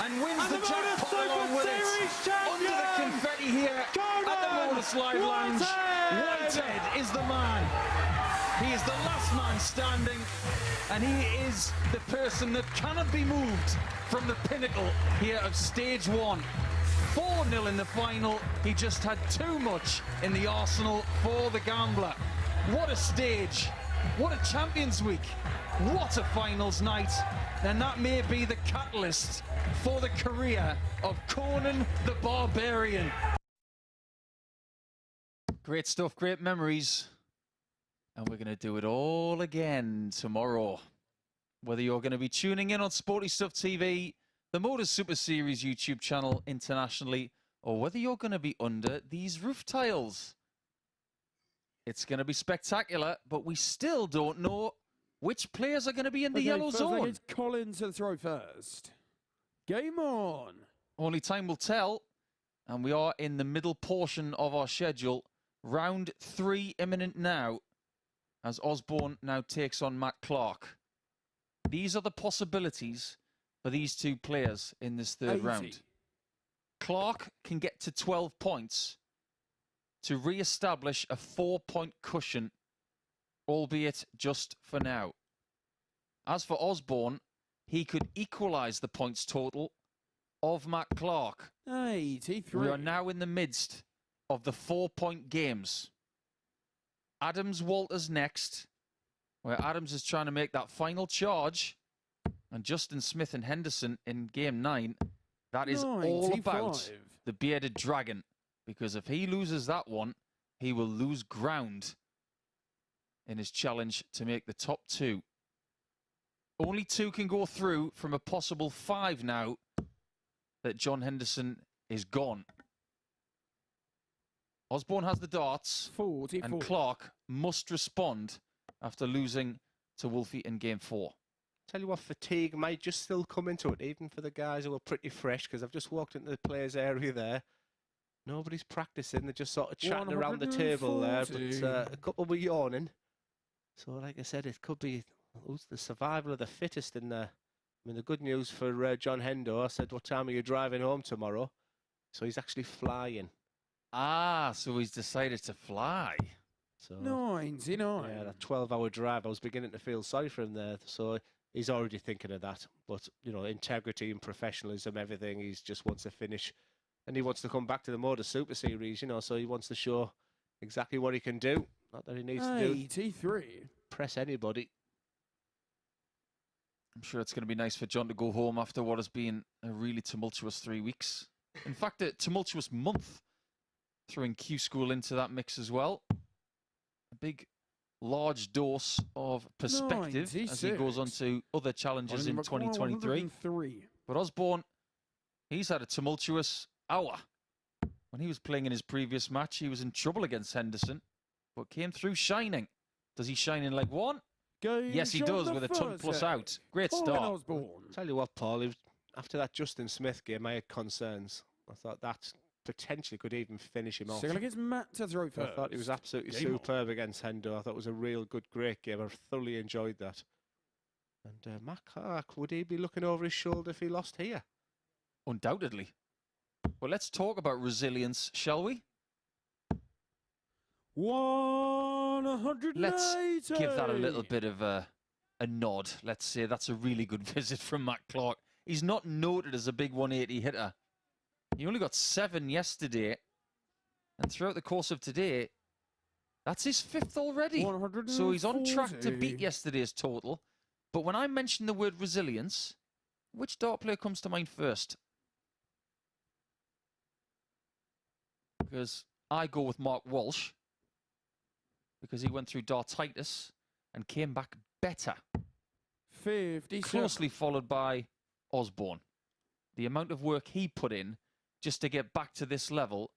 and wins the jackpot along with it. Under the confetti here at the MODUS Live Lounge, Whitehead is the man. He is the last man standing, and he is the person that cannot be moved from the pinnacle here of stage 1. 4-0 in the final. He just had too much in the arsenal for the gambler. What a stage. What a Champions Week. What a finals night. And that may be the catalyst for the career of Conan the Barbarian. Great stuff, great memories. And we're going to do it all again tomorrow. Whether you're going to be tuning in on Sporty Stuff TV, the MODUS Super Series YouTube channel internationally, or whether you're going to be under these roof tiles. It's going to be spectacular, but we still don't know which players are going to be in the yellow zone. It's Colin to throw first. Game on. Only time will tell, and we are in the middle portion of our schedule. Round 3 imminent now, as Osborne now takes on Matt Clark. These are the possibilities for these 2 players in this third round. Clark can get to 12 points to re-establish a 4-point cushion, albeit just for now. As for Osborne, he could equalise the points total of Matt Clark. 83. We are now in the midst of the 4-point games. Adams Walters next, where Adams is trying to make that final charge. And Justin Smith and Henderson in game 9, that is 95. all about the bearded dragon. Because if he loses that one, he will lose ground in his challenge to make the top 2. Only 2 can go through from a possible 5 now that John Henderson is gone. Osborne has the darts, 44. and Clark must respond after losing to Wolfie in game 4. Tell you what, fatigue might just still come into it, even for the guys who are pretty fresh, because I've just walked into the players' area there. Nobody's practicing, they're just sort of chatting around the table there, but a couple were yawning. So, like I said, it could be the survival of the fittest in there. I mean, the good news for John Hendo, I said, what time are you driving home tomorrow? So he's actually flying. Ah, so he's decided to fly. So 99. yeah, that 12-hour drive, I was beginning to feel sorry for him there. So he's already thinking of that. But, you know, integrity and professionalism, everything, he just wants to finish. And he wants to come back to the MODUS Super Series, you know, so he wants to show exactly what he can do. Not that he needs to do 83. press anybody. I'm sure it's going to be nice for John to go home after what has been a really tumultuous 3 weeks. In fact, a tumultuous month, throwing Q School into that mix as well. A big, large dose of perspective as he goes on to other challenges in 2023. But Osborne, he's had a tumultuous hour. When he was playing in his previous match, he was in trouble against Henderson, but came through shining. Does he shine in leg one? Yes, he does, with a ton plus out. Great start. Osborne. Tell you what, Paul, after that Justin Smith game, I had concerns. I thought that potentially could even finish him off. Second against Matt to throw first. I thought he was absolutely superb against Hendo. I thought it was a real good, great game. I thoroughly enjoyed that. And Matt Clark, would he be looking over his shoulder if he lost here? Undoubtedly. Well, let's talk about resilience, shall we? 180. Let's give that a little bit of a nod. Let's say that's a really good visit from Matt Clark. He's not noted as a big 180 hitter. He only got 7 yesterday. And throughout the course of today, that's his 5th already. So he's on track to beat yesterday's total. But when I mention the word resilience, which dart player comes to mind first? Because I go with Mark Walsh, because he went through dartitis and came back better. 50. Closely followed by Osborne. The amount of work he put in just to get back to this level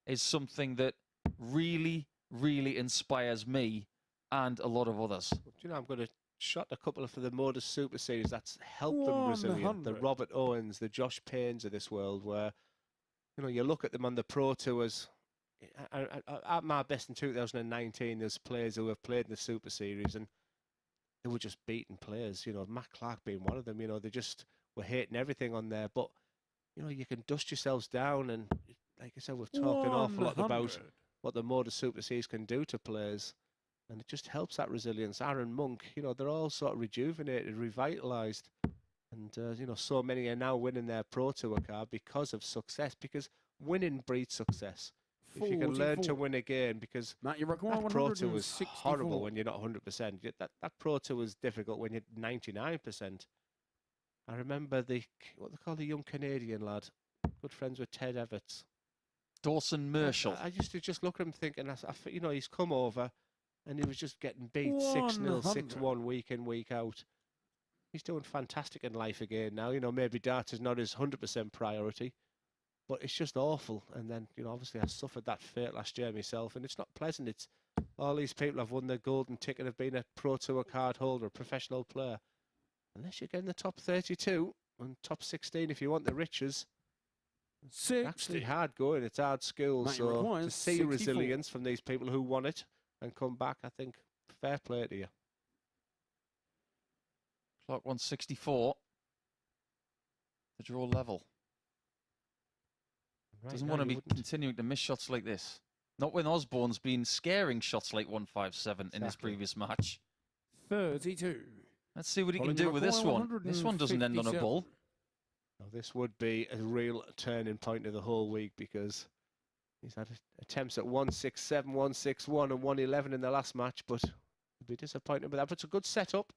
is something that really, really inspires me and a lot of others. Do you know, I'm going to shot a couple for the MODUS Super Series that's helped them resilient. The Robert Owens, the Josh Paynes of this world, where, you know, you look at them on the Pro Tours. At my best in 2019, there's players who have played in the Super Series and they were just beating players. You know, Matt Clark being one of them. You know, they just were hating everything on there. But, you know, you can dust yourselves down. And like I said, we've talked an awful lot about what the MODUS Super Series can do to players. And it just helps that resilience. Aaron Monk, you know, they're all sort of rejuvenated, revitalised. And, you know, so many are now winning their Pro Tour card because of success, because winning breeds success. If you can learn to win again, because Matt, you reckon that Pro Tour was horrible when you're not 100%. That Pro Tour was difficult when you're 99%. I remember what they call the young Canadian lad, good friends with Ted Everts. Dawson Marshall. I used to just look at him thinking, you know, he's come over and he was just getting beat 6-0, 6-1 week in, week out. He's doing fantastic in life again now. You know, maybe dart is not his 100% priority, but it's just awful. And then, you know, obviously I suffered that fate last year myself, and it's not pleasant. It's all these people have won their golden ticket, have been a Pro Tour card holder, a professional player. Unless you get in the top 32 and top 16 if you want the riches. It's actually hard going. It's hard school. So to see 64. resilience from these people who won it and come back, I think fair play to you. Clock 164. The draw level. Right, Doesn't want to be continuing to miss shots like this. Not when Osborne's been scaring shots like 157 in his previous match. 32. Let's see what he can do with this one. This one doesn't end on a bull. Now, this would be a real turning point of the whole week, because he's had attempts at 167, 161 and 111 in the last match, but he'll be disappointed with that. But it's a good setup.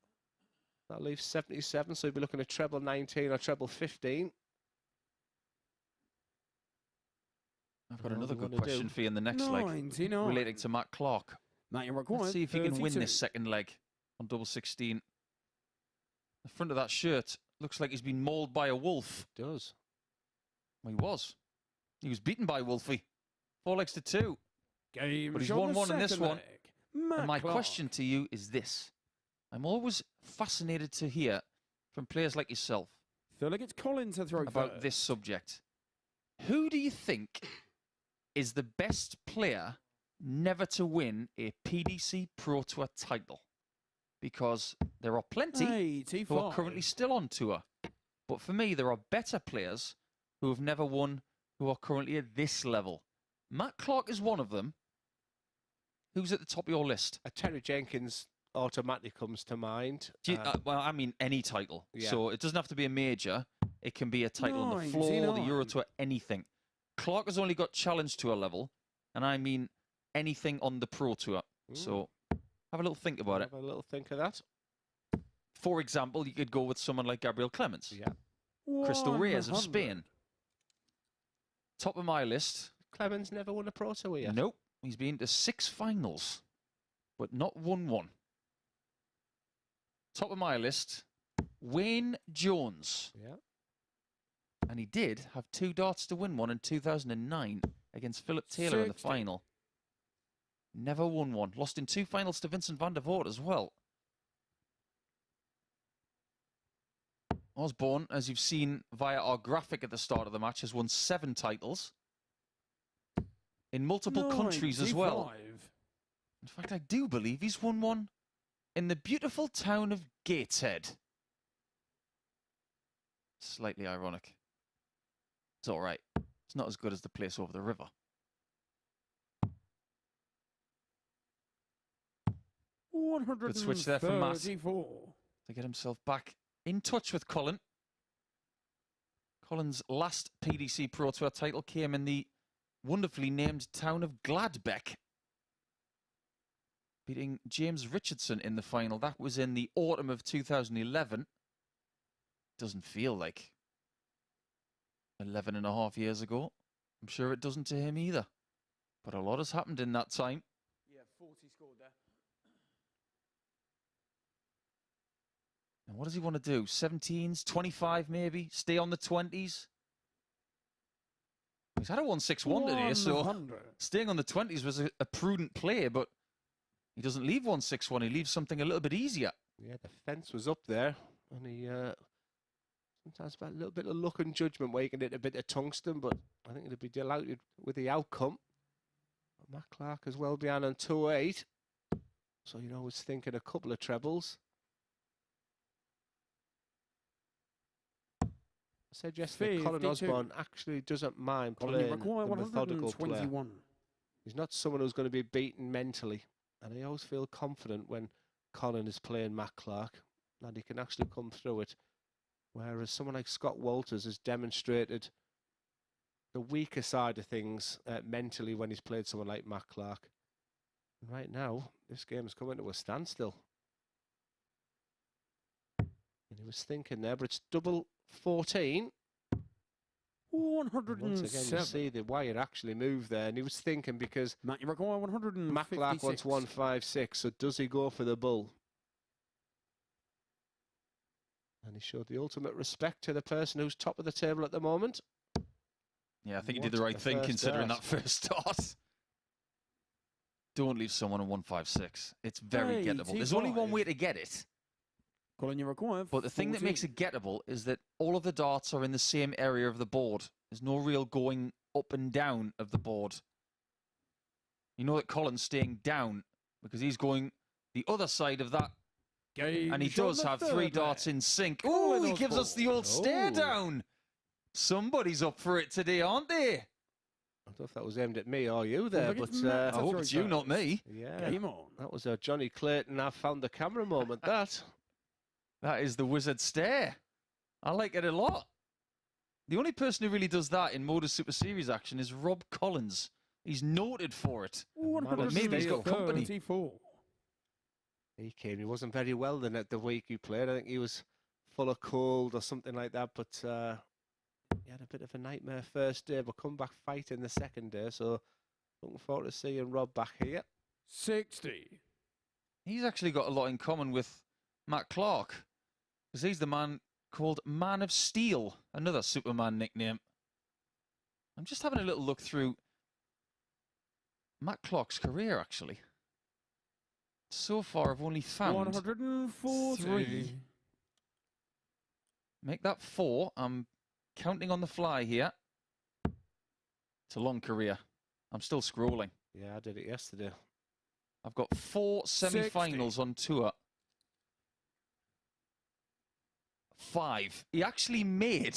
That leaves 77, so he'll be looking at treble 19 or treble 15. I've got another good question for you in the next leg, relating to Matt Clark. Let's see if he can win this second leg on double 16. The front of that shirt looks like he's been mauled by a wolf. It does. Well, he was. He was beaten by Wolfie. 4 legs to 2. But he's 1-1 in this one. And my question to you is this. I'm always fascinated to hear from players like yourself it's Colin to throw about this subject. Who do you think is the best player never to win a PDC Pro Tour title? Because there are plenty who are currently still on tour. But for me, there are better players who have never won, who are currently at this level. Matt Clark is one of them. Who's at the top of your list? Terry Jenkins automatically comes to mind. Well, I mean any title. Yeah. So it doesn't have to be a major. It can be a title on the floor, the 99. Euro Tour, anything. Clark has only got Challenge Tour level, and I mean anything on the Pro Tour. So have a little think about it. Have a little think of that. For example, you could go with someone like Gabriel Clemens. Yeah. Crystal Reyes of 100. Spain. Top of my list. Clemens never won a Pro Tour yet. Nope. He's been to 6 finals, but not won one. Top of my list, Wayne Jones. Yeah. And he did have 2 darts to win one in 2009 against Philip Taylor in the 60. final. Never won one. Lost in 2 finals to Vincent van der Voort as well. Osborne, as you've seen via our graphic at the start of the match, has won 7 titles in multiple countries as well. 95. In fact, I do believe he's won one in the beautiful town of Gateshead. Slightly ironic. It's all right. It's not as good as the place over the river. Good switch there from Matt to get himself back in touch with Colin. Colin's last PDC Pro Tour title came in the wonderfully named town of Gladbeck, beating James Richardson in the final. That was in the autumn of 2011. Doesn't feel like 11 and a half years ago. I'm sure it doesn't to him either. But a lot has happened in that time. Yeah, 40 scored there. And what does he want to do? 17s, 25 maybe? Stay on the 20s? He's had a 161 today, so 100. staying on the 20s was a prudent play, but he doesn't leave 161. He leaves something a little bit easier. Yeah, the fence was up there, and he sometimes about a little bit of luck and judgment where you can hit a bit of tungsten, but I think he'll be delighted with the outcome. But Matt Clark as well behind on 2-8, so you're always thinking a couple of trebles. I said yesterday, Colin 52. Osborne actually doesn't mind Colin, you playing require the methodical player. 121. He's not someone who's going to be beaten mentally, and I always feel confident when Colin is playing Matt Clark, and he can actually come through it. Whereas someone like Scott Walters has demonstrated the weaker side of things mentally when he's played someone like Matt Clark. And right now, this game is coming to a standstill. And he was thinking there, but it's double 14. Once again, you 107. see the wire actually move there, and he was thinking because Matt, you require 156. Matt Clark wants 156, so does he go for the bull? And he showed the ultimate respect to the person who's top of the table at the moment. Yeah, I think he What did the right a thing first considering start. that first start. Don't leave someone on 156. It's very Hey, gettable. There's only one T5. way to get it. Colin, you require But the thing that makes it gettable is that all of the darts are in the same area of the board. There's no real going up and down of the board. You know that Colin's staying down because he's going the other side of that. And he does have 3 darts in sync. Oh, he gives us the old stare down. Somebody's up for it today, aren't they? I don't know if that was aimed at me or you there, think but it's Matt. I hope it's you, not me. yeah, Game on. that was a Johnny Clayton. I found the camera moment. That. That is the wizard stare. I like it a lot. The only person who really does that in Modus Super Series action is Rob Collins. He's noted for it. But maybe he's got company. 134. He came. He wasn't very well the week he played. I think he was full of cold or something like that. But he had a bit of a nightmare first day, but come back fighting the second day. So looking forward to seeing Rob back here. 60. He's actually got a lot in common with Matt Clark, because he's the man called Man of Steel, another Superman nickname. I'm just having a little look through Matt Clark's career, actually. So far, I've only found 140. 3. Make that 4. I'm counting on the fly here. It's a long career. I'm still scrolling. Yeah, I did it yesterday. I've got 4 semi-finals on tour. 5. He actually made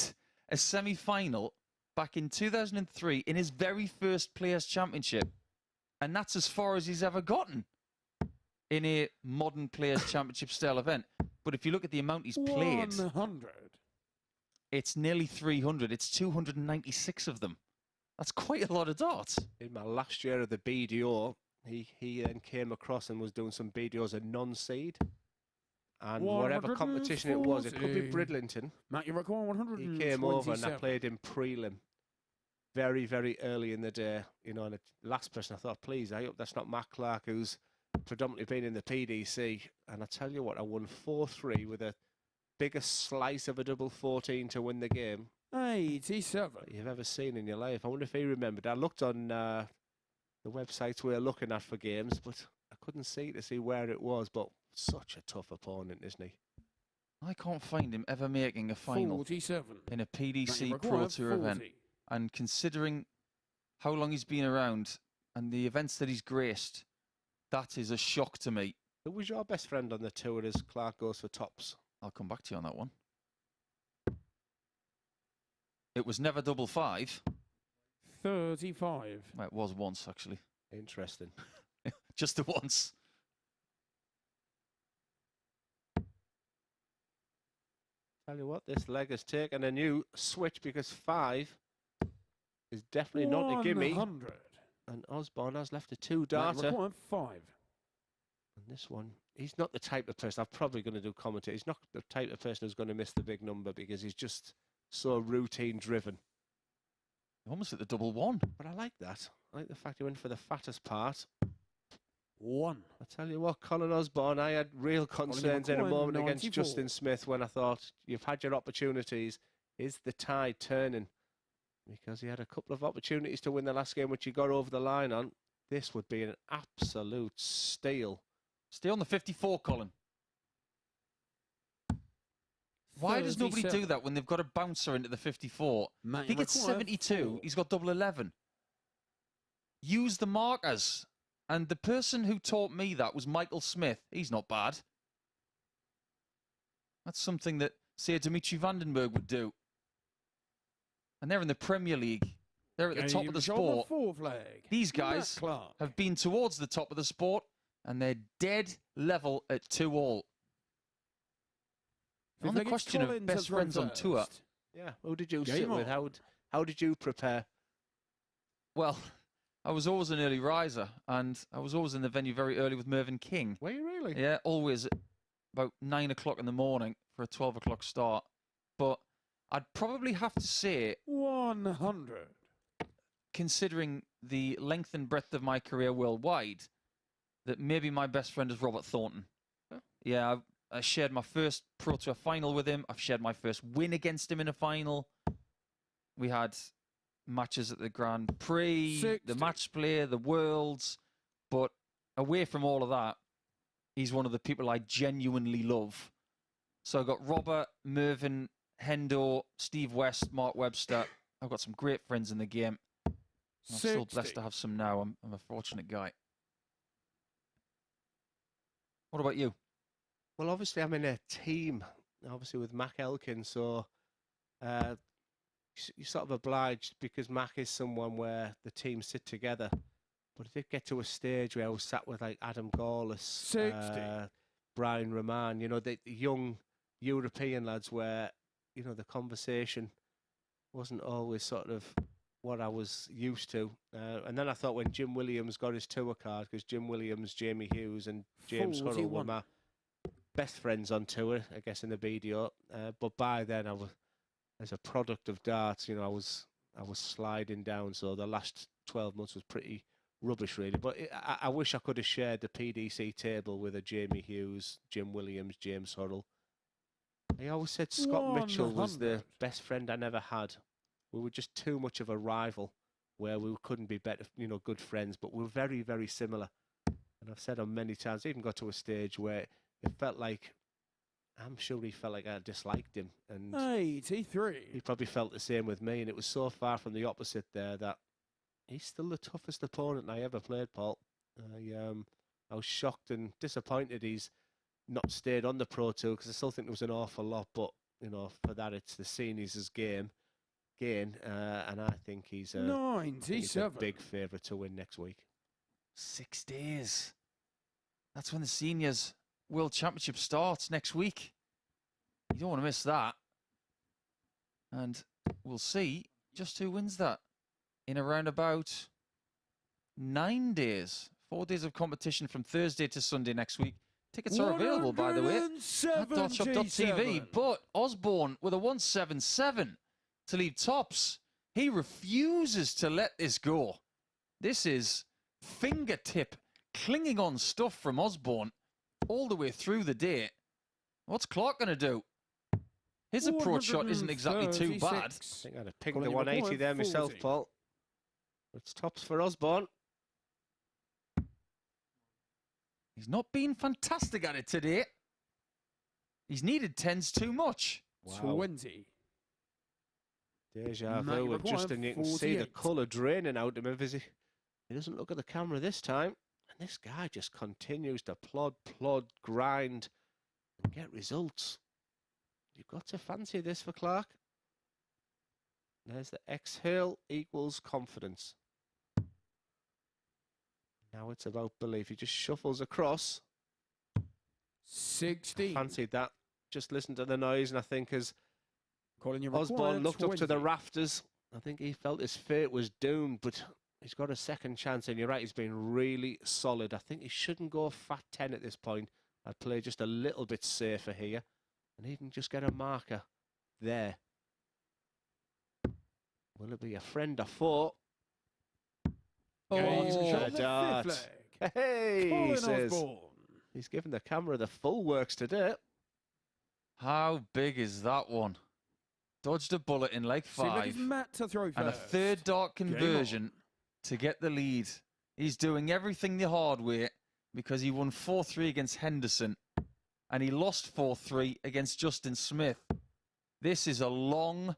a semi-final back in 2003 in his very first Players' Championship. And that's as far as he's ever gotten in a modern Players' Championship style event. But if you look at the amount he's played, 100. it's nearly 300. It's 296 of them. That's quite a lot of darts. In my last year of the BDO, he then came across and was doing some BDOs at non-seed. And whatever competition it was, it could be 140. Bridlington. Matt, you require 127. He came over and I played in prelim very, very early in the day. You know, and the last person I thought, please, I hope that's not Matt Clark, who's predominantly been in the PDC. And I tell you what, I won 4-3 with a biggest slice of a double 14 to win the game 87. that you've ever seen in your life. I wonder if he remembered. I looked on the websites we were looking at for games, but I couldn't see where it was. But such a tough opponent, isn't he? I can't find him ever making a final 47. in a Matt, you PDC require Pro Tour 40. event. And considering how long he's been around and the events that he's graced, that is a shock to me. Who was your best friend on the tour as Clark goes for tops? I'll come back to you on that one. It was never double five. 35. Well, it was once, actually. Interesting. Just the once. Tell you what, this leg has taken a new switch because 5 is definitely not a gimme. 100. And Osborne has left a 2 Matt, you darter. require 5. And this one, he's not the type of person, I'm probably going to do commentary, he's not the type of person who's going to miss the big number because he's just so routine driven. Almost at the double one. But I like that. I like the fact he went for the fattest part. 1. I tell you what, Colin Osborne, I had real concerns in a McCoy, moment against 94. Justin Smith when I thought, you've had your opportunities. Is the tide turning? Because he had a couple of opportunities to win the last game, which he got over the line on. This would be an absolute steal. Stay on the 54, Colin. Why does nobody do 37. that when they've got a bouncer into the 54? Matt, If he you gets require 72, 4. he's got double 11. Use the markers. And the person who taught me that was Michael Smith. He's not bad. That's something that, say, Dimitri Vandenberg would do. And they're in the Premier League. They're at the top of the sport. 4 flag. These Matt guys Clark. have been towards the top of the sport, and they're dead level at 2-all. On the Fifth leg, it's question of Colin best to throw friends on tour, first. Yeah, who did you Game sit with? on. How did you prepare? well, I was always an early riser, and I was always in the venue very early with Mervyn King. Were you really? Yeah, always at about 9 o'clock in the morning for a 12 o'clock start. But I'd probably have to say, 100. considering the length and breadth of my career worldwide, that maybe my best friend is Robert Thornton. Huh? Yeah, I shared my first Pro Tour final with him. I've shared my first win against him in a final. We had matches at the Grand Prix, 60. the match play, the Worlds. But away from all of that, he's one of the people I genuinely love. So I've got Robert, Mervyn, Hendo, Steve West, Mark Webster. I've got some great friends in the game. I'm still blessed 60. to have some now. I'm a fortunate guy. What about you? Well, obviously, I'm in a team, obviously, with Mac Elkin, so you're sort of obliged because Mac is someone where the team sit together. But it did get to a stage where I was sat with, like, Adam Gawlis, 60. Brian Rahman, you know, the young European lads where, you know, the conversation wasn't always sort of what I was used to. And then I thought when Jim Williams got his tour card, because Jim Williams, Jamie Hughes and James Huddle were 41. my best friends on tour, I guess, in the BDO. But by then, I was, as a product of darts, you know, I was sliding down. So the last 12 months was pretty rubbish, really. But I wish I could have shared the PDC table with a Jamie Hughes, Jim Williams, James Huddle. I always said Scott Mitchell was the 100. best friend I never had. We were just too much of a rival where we couldn't be better, you know, good friends, but we're very, very similar. And I've said on many times, I even got to a stage where it felt like, I'm sure he felt like I disliked him. And 83. he probably felt the same with me. And it was so far from the opposite there that he's still the toughest opponent I ever played, Paul. I was shocked and disappointed he's not stayed on the Pro Tour because I still think there was an awful lot. But, you know, for that, it's the seniors' game. gain, and I think he's a 97. big favourite to win next week. 6 days. That's when the Seniors World Championship starts next week. You don't want to miss that. And we'll see just who wins that in around about 9 days. 4 days of competition from Thursday to Sunday next week. Tickets are available, by the way, at dartshop.tv. But Osborne with a 177 to lead tops. He refuses to let this go. This is fingertip clinging on stuff from Osborne all the way through the day. What's Clark going to do? His approach shot isn't exactly too bad. I think I'd have picked the 180 there myself, Paul. It's tops for Osborne. He's not been fantastic at it today. He's needed 10s too much. Wow. 20. Deja vu with Justin. You can see the colour draining out of him as he doesn't look at the camera this time. And this guy just continues to plod, grind, and get results. You've got to fancy this for Clark. There's the exhale equals confidence. Now it's about belief. He just shuffles across. 16. Fancied that. Just listen to the noise, and I think as Colin Osborne looked up to the rafters, I think he felt his fate was doomed, but he's got a second chance, and you're right, he's been really solid. I think he shouldn't go fat 10 at this point. I'd play just a little bit safer here, and even just get a marker there. Will it be a friend or foe? Oh, dart. Hey, Colin he says. Osborne. He's given the camera the full works to do. How big is that one? Dodged a bullet in leg 5. Matt to throw first. And a third dart conversion to get the lead. He's doing everything the hard way because he won 4-3 against Henderson and he lost 4-3 against Justin Smith. This is a long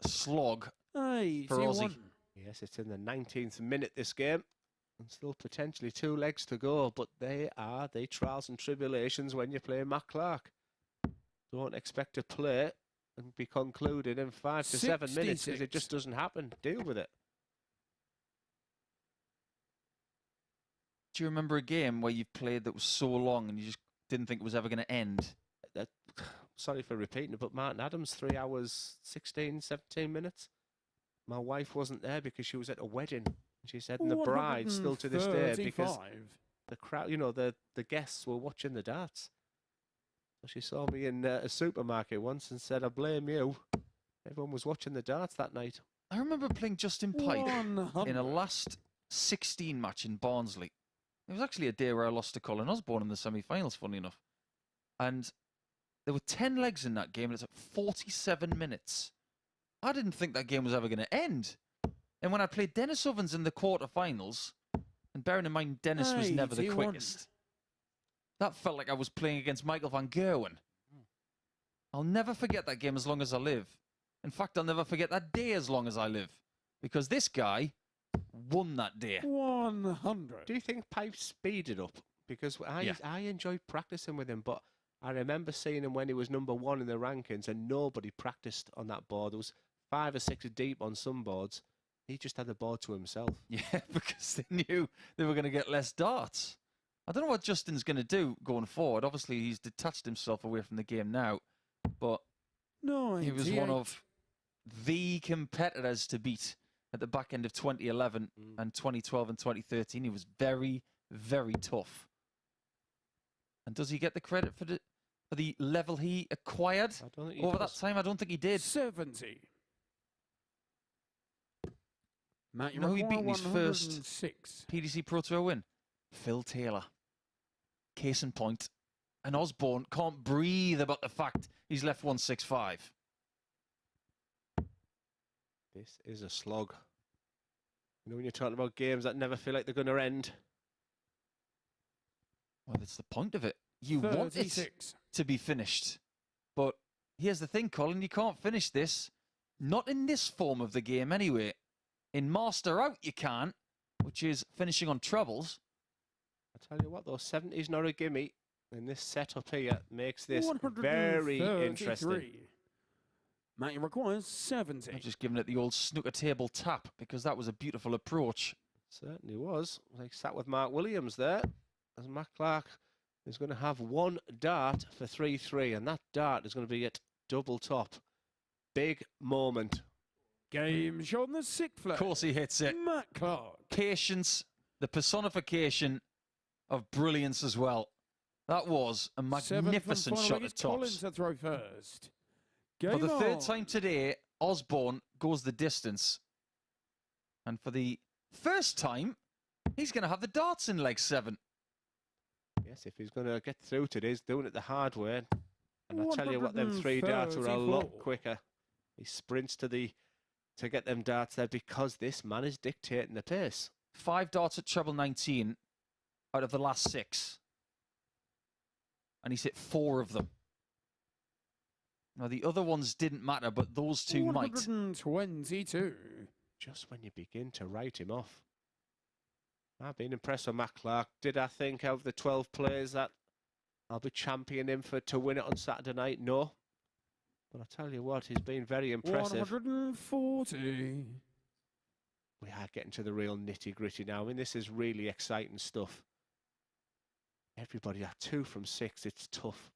slog for Aussie. Yes, it's in the 19th minute, this game. And still potentially 2 legs to go, but they are the trials and tribulations when you play Matt Clark. Don't expect to play and be concluded in 5 to 7 minutes because it just doesn't happen. Deal with it. Do you remember a game where you've played that was so long and you just didn't think it was ever going to end? Sorry for repeating it, but Martin Adams, 3 hours, 16, 17 minutes. My wife wasn't there because she was at a wedding. She said, and the bride still to this day, because the crowd, you know, the guests were watching the darts. So she saw me in a supermarket once and said, I blame you. Everyone was watching the darts that night. I remember playing Justin Pike in a last 16 match in Barnsley. It was actually a day where I lost to Colin Osborne in the semi-finals, funny enough. And there were 10 legs in that game, and it's at 47 minutes. I didn't think that game was ever going to end. And when I played Dennis Ovens in the quarterfinals, and bearing in mind Dennis was never the quickest, that felt like I was playing against Michael van Gerwen. I'll never forget that game as long as I live. In fact, I'll never forget that day as long as I live. Because this guy won that day. 100. Do you think Pipe speeded up? Because I enjoyed practicing with him, but I remember seeing him when he was #1 in the rankings and nobody practiced on that board. There was 5 or 6 deep on some boards. He just had the board to himself. Yeah, because they knew they were going to get less darts. I don't know what Justin's going to do going forward. Obviously, he's detached himself away from the game now, but he was one of the competitors to beat at the back end of 2011 and 2012 and 2013. He was very, very tough. And does he get the credit for the level he acquired over that time? I don't think he did. 70. Matt, you know who he beat in his first PDC Pro Tour win? Phil Taylor. Case in point. And Osborne can't breathe about the fact he's left 165. This is a slog. You know when you're talking about games that never feel like they're going to end. Well, that's the point of it. You want it to be finished. But here's the thing, Colin. You can't finish this. Not in this form of the game anyway. In Master Out you can, which is finishing on trebles. I tell you what, though, 70's not a gimme. And this setup here makes this very interesting. Matty requires 70. I've just given it the old snooker table tap because that was a beautiful approach. Certainly was. They sat with Mark Williams there, as Matt Clark is going to have one dart for 3-3, and that dart is going to be at double top. Big moment. Game shot on the 6th flag. Of course he hits it. Matt Clark. Patience, the personification of brilliance as well. That was a magnificent shot at Colin tops. to throw first. For Game the on. third time today, Osborne goes the distance. And for the first time, he's going to have the darts in leg 7. Yes, if he's going to get through today, he's doing it the hard way. And I tell you what, them 3 darts were a lot 134. quicker. He sprints to get them darts there because this man is dictating the pace. 5 darts at treble 19 out of the last 6. And he's hit 4 of them. Now, the other ones didn't matter, but those 2 might. 122. Just when you begin to write him off. I've been impressed with Matt Clark. Did I think out of the 12 players that I'll be championing him to win it on Saturday night? No. But I tell you what, he's been very impressive. 140. We are getting to the real nitty-gritty now. I mean, this is really exciting stuff. Everybody at 2 from 6, it's tough.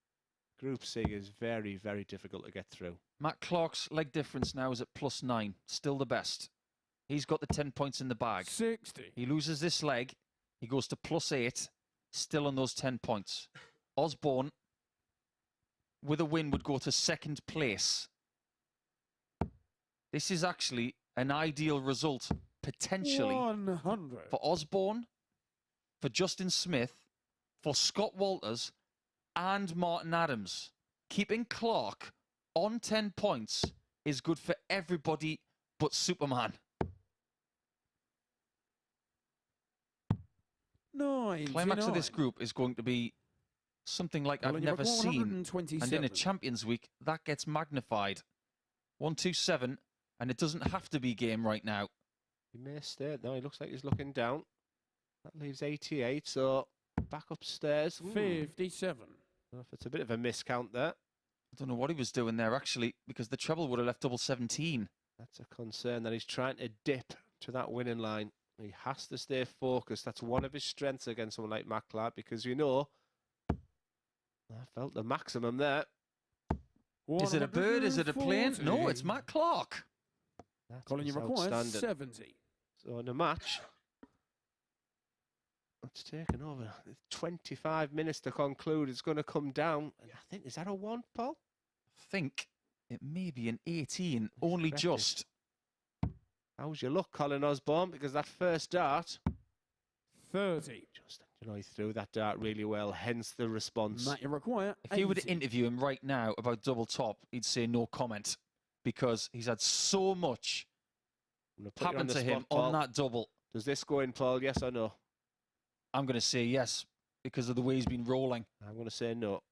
Group C is very, very difficult to get through. Matt Clark's leg difference now is at +9. Still the best. He's got the 10 points in the bag. 60. He loses this leg. He goes to +8. Still on those 10 points. Osborne, with a win, would go to 2nd place. This is actually an ideal result, potentially, 100. for Osborne, for Justin Smith, for Scott Walters, and Martin Adams. Keeping Clark on 10 points is good for everybody but Superman. 99. Climax of this group is going to be something like I've never seen. And in a Champions Week, that gets magnified. 127, and it doesn't have to be game right now. He may stay. No, he looks like he's looking down. That leaves 88, so back upstairs. 57. Well, if it's a bit of a miscount there. I don't know what he was doing there, actually, because the treble would have left double 17. That's a concern that he's trying to dip to that winning line. He has to stay focused. That's one of his strengths against someone like Matt Clark, because you know, I felt the maximum there. Is it a bird? Is it a plane? No, it's Matt Clark. Colin, you require 70. So in a match, it's taken over. 25 minutes to conclude. It's going to come down. And I think, is that a 1, Paul? I think it may be an 18, only just. How's your luck, Colin Osborne? Because that first dart, 30. just, you know, he threw that dart really well, hence the response. Matt, you require If you were to 80. interview him right now about double top, he'd say no comment because he's had so much I'm gonna put you on happen the to him spot, Paul. on that double. Does this go in, Paul? Yes or no? I'm going to say yes because of the way he's been rolling. I'm going to say no.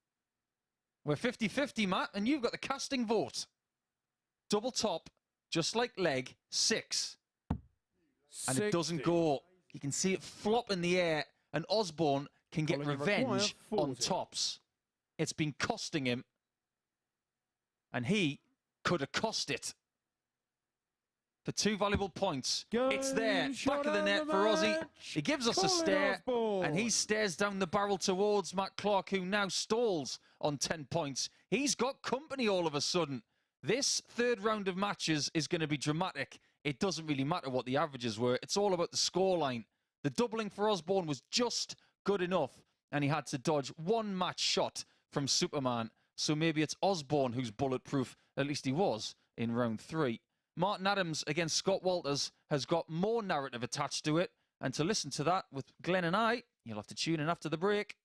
We're 50-50, Matt, and you've got the casting vote. Double top, just like leg 6. And it doesn't 60. go. You can see it flop in the air, and Osborne can get Colin, you require revenge on 40. tops. It's been costing him, and he could have cost it. For 2 valuable points. It's there, Game back of the shot net of for the Ozzy. match. He gives us a Colin stare, Osborne. and he stares down the barrel towards Matt Clark, who now stalls on 10 points. He's got company all of a sudden. This third round of matches is going to be dramatic. It doesn't really matter what the averages were. It's all about the scoreline. The doubling for Osborne was just good enough, and he had to dodge 1 match shot from Superman. So maybe it's Osborne who's bulletproof. At least he was in round 3. Martin Adams against Scott Walters has got more narrative attached to it. And to listen to that with Glenn and I, you'll have to tune in after the break.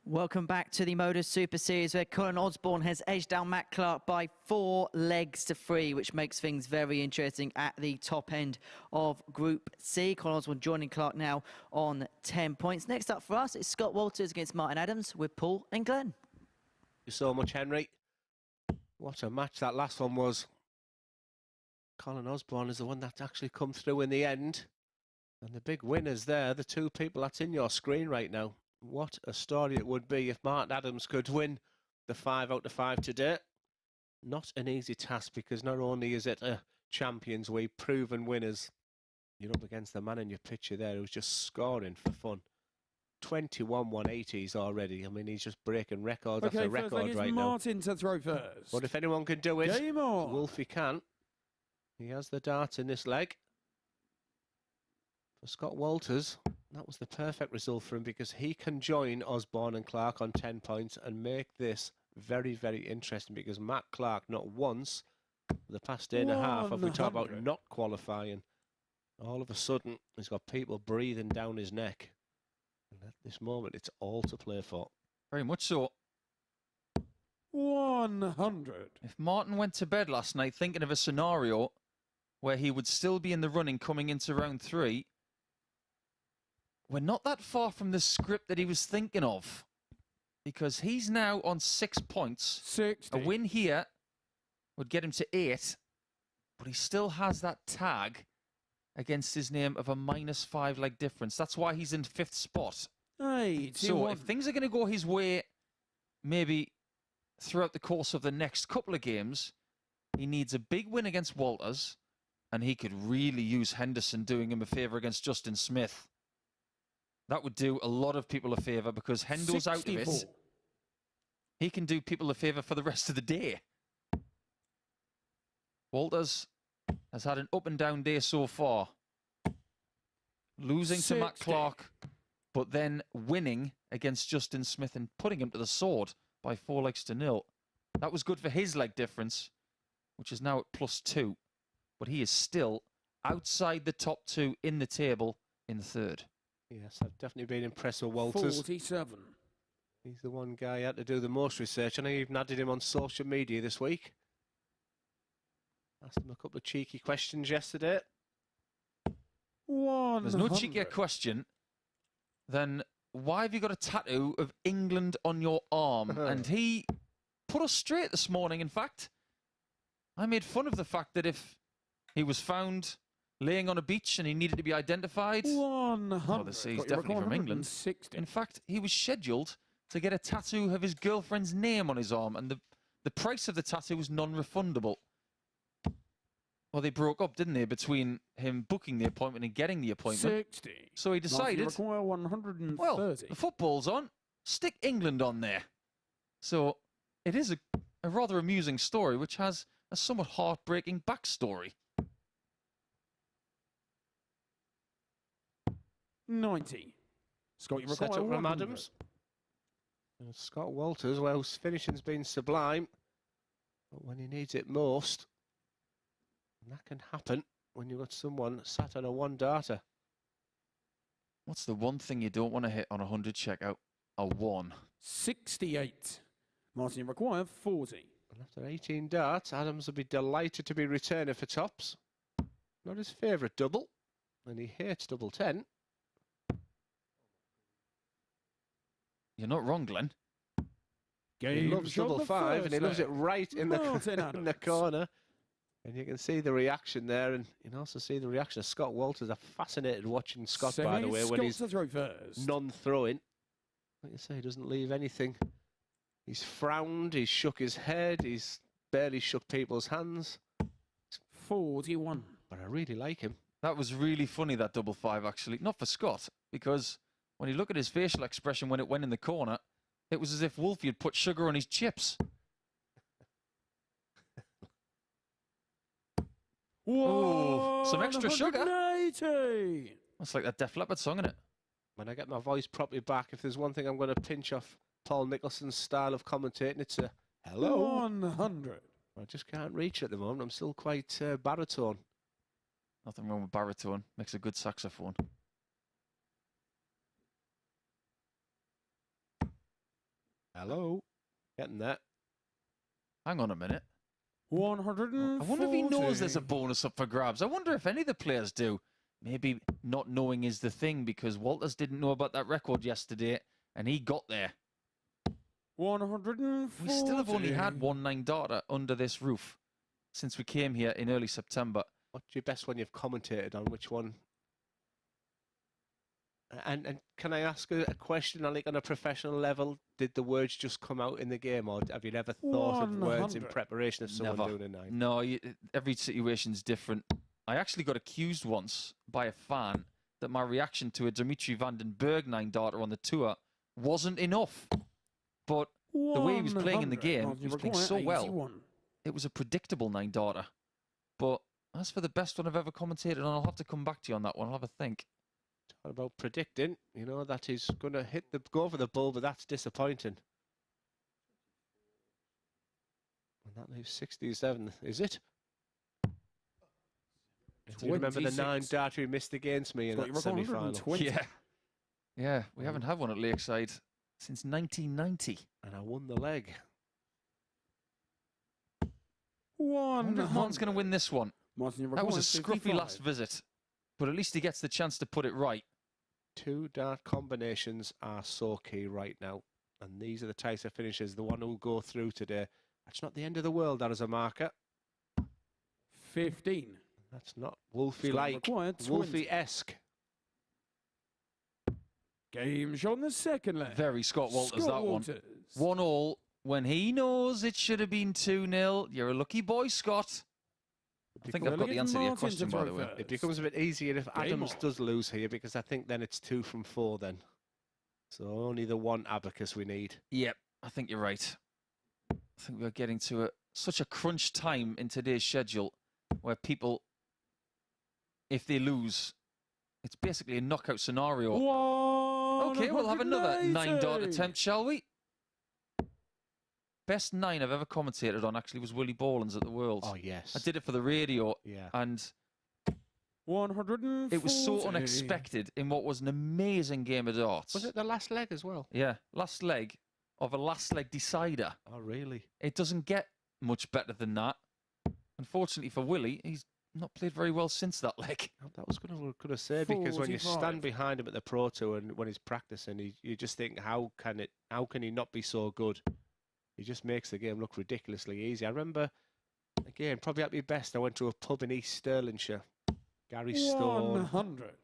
Welcome back to the MODUS Super Series, where Colin Osborne has edged down Matt Clark by 4 legs to 3, which makes things very interesting at the top end of Group C. Colin Osborne joining Clark now on 10 points. Next up for us, it's Scott Walters against Martin Adams with Paul and Glenn. Thank you so much, Henry. What a match that last one was. Colin Osborne is the one that actually come through in the end. And the big winners there, the two people that's in your screen right now. What a story it would be if Martin Adams could win the 5 out of 5 today. Not an easy task, because not only is it a Champions Week proven winners, you're up against the man in your picture there who's just scoring for fun. 21 180s already. I mean, he's just breaking record after record right now. Martin to throw first. But if anyone can do it, Game on. Wolfie can. He has the dart in this leg. For Scott Walters, that was the perfect result for him, because he can join Osborne and Clark on 10 points and make this very, very interesting, because Matt Clark, not once for the past day and a half have we talked about not qualifying. All of a sudden, he's got people breathing down his neck. And at this moment, it's all to play for. Very much so. 100. If Martin went to bed last night thinking of a scenario where he would still be in the running coming into round 3, we're not that far from the script that he was thinking of, because he's now on 6 points. 60. A win here would get him to 8, but he still has that tag against his name of a -5 leg difference. That's why he's in 5th spot. 81. So if things are going to go his way, maybe throughout the course of the next couple of games, he needs a big win against Walters, and he could really use Henderson doing him a favour against Justin Smith. That would do a lot of people a favour, because Hendo's out of it. He can do people a favour for the rest of the day. Walters has had an up and down day so far. Losing to Matt Clark, but then winning against Justin Smith and putting him to the sword by 4 legs to 0. That was good for his leg difference, which is now at +2. But he is still outside the top 2 in the table in 3rd. Yes, I've definitely been impressed with Walters. 47. He's the one guy I had to do the most research, and I even added him on social media this week. Asked him a couple of cheeky questions yesterday. 100. There's no cheekier question than, why have you got a tattoo of England on your arm? And he put us straight this morning, in fact. I made fun of the fact that if he was found laying on a beach and he needed to be identified, 100. well, they say he's definitely from England. In fact, he was scheduled to get a tattoo of his girlfriend's name on his arm, and the price of the tattoo was non-refundable. Well, they broke up, didn't they, between him booking the appointment and getting the appointment. 60. So he decided, require 130. well, the football's on, stick England on there. So it is a rather amusing story, which has a somewhat heartbreaking backstory. 90. Scott, you require Set up from 100. Adams. And Scott Walters, well, his finishing's been sublime, but when he needs it most, and that can happen when you've got someone sat on a 1-darter. What's the one thing you don't want to hit on 100 checkout? A 1. 68. Martin, you require 40. And after 18 darts, Adams will be delighted to be returning for tops. Not his favourite double, and he hates double 10. You're not wrong, Glenn. He loves double 5, and he loves it right in the corner. And you can see the reaction there, and you can also see the reaction of Scott Walters. I'm fascinated watching Scott, by the way, when he's non-throwing. Like you say, he doesn't leave anything. He's frowned, he's shook his head, he's barely shook people's hands. 41. But I really like him. That was really funny, that double 5, actually. Not for Scott, because when you look at his facial expression when it went in the corner, it was as if Wolfie had put sugar on his chips. Whoa, some extra sugar. 180. That's like that Def Leppard song, isn't it? When I get my voice properly back, if there's one thing I'm going to pinch off Paul Nicholson's style of commentating, it's a hello. 100. I just can't reach at the moment. I'm still quite baritone. Nothing wrong with baritone. Makes a good saxophone. Hello. Getting there. Hang on a minute. 140. I wonder if he knows there's a bonus up for grabs. I wonder if any of the players do. Maybe not knowing is the thing, because Walters didn't know about that record yesterday, and he got there. 140. We still have only had one 9-darter under this roof since we came here in early September. What's your best one you've commentated on? Which one? And can I ask a question on a professional level? Did the words just come out in the game, or have you never thought of words in 100. preparation of someone Never. doing a 9? No, every situation's different. I actually got accused once by a fan that my reaction to a Dimitri van den Berg 9-darter on the tour wasn't enough. But the way he was playing in the game, he was playing so well. It was a predictable 9-darter. But as for the best one I've ever commentated on, I'll have to come back to you on that one. I'll have a think. What about predicting? You know, that he's going to go for the bull, but that's disappointing. And that leaves 67, is it? Do you remember the 9-darter he missed against me in that semi-final? Yeah, we haven't had one at Lakeside since 1990. And I won the leg. I wonder if Martin's going to win this one. That was a scruffy last 55. visit, but at least he gets the chance to put it right. 2 dart combinations are so key right now. And these are the types of finishes, the one who'll go through today. That's not the end of the world, that is a marker. 15. That's not Wolfie-like, Wolfie-esque. Game shot on the second leg. Very Scott Walters, Scott that Walters. one. 1-all when he knows it should have been 2-0. You're a lucky boy, Scott. I think I've got the answer to your question, by the way. It becomes a bit easier if Adams does lose here, because I think then it's 2 from 4 then. So only the one abacus we need. Yep, I think you're right. I think we're getting to such a crunch time in today's schedule where people, if they lose, it's basically a knockout scenario. Okay, we'll have another 9-dart attempt, shall we? Best 9 I've ever commentated on actually was Willie Borland's at the Worlds. Oh, yes. I did it for the radio, and 140. it was so unexpected in what was an amazing game of darts. Was it the last leg as well? Yeah, last leg of a last leg decider. Oh, really? It doesn't get much better than that. Unfortunately for Willie, he's not played very well since that leg. That was going to say, because when you 45. stand behind him at the Pro Tour and when he's practicing, you just think, how can he not be so good? He just makes the game look ridiculously easy. I remember, again, probably at my best, I went to a pub in East Stirlingshire. Gary Stone. 100.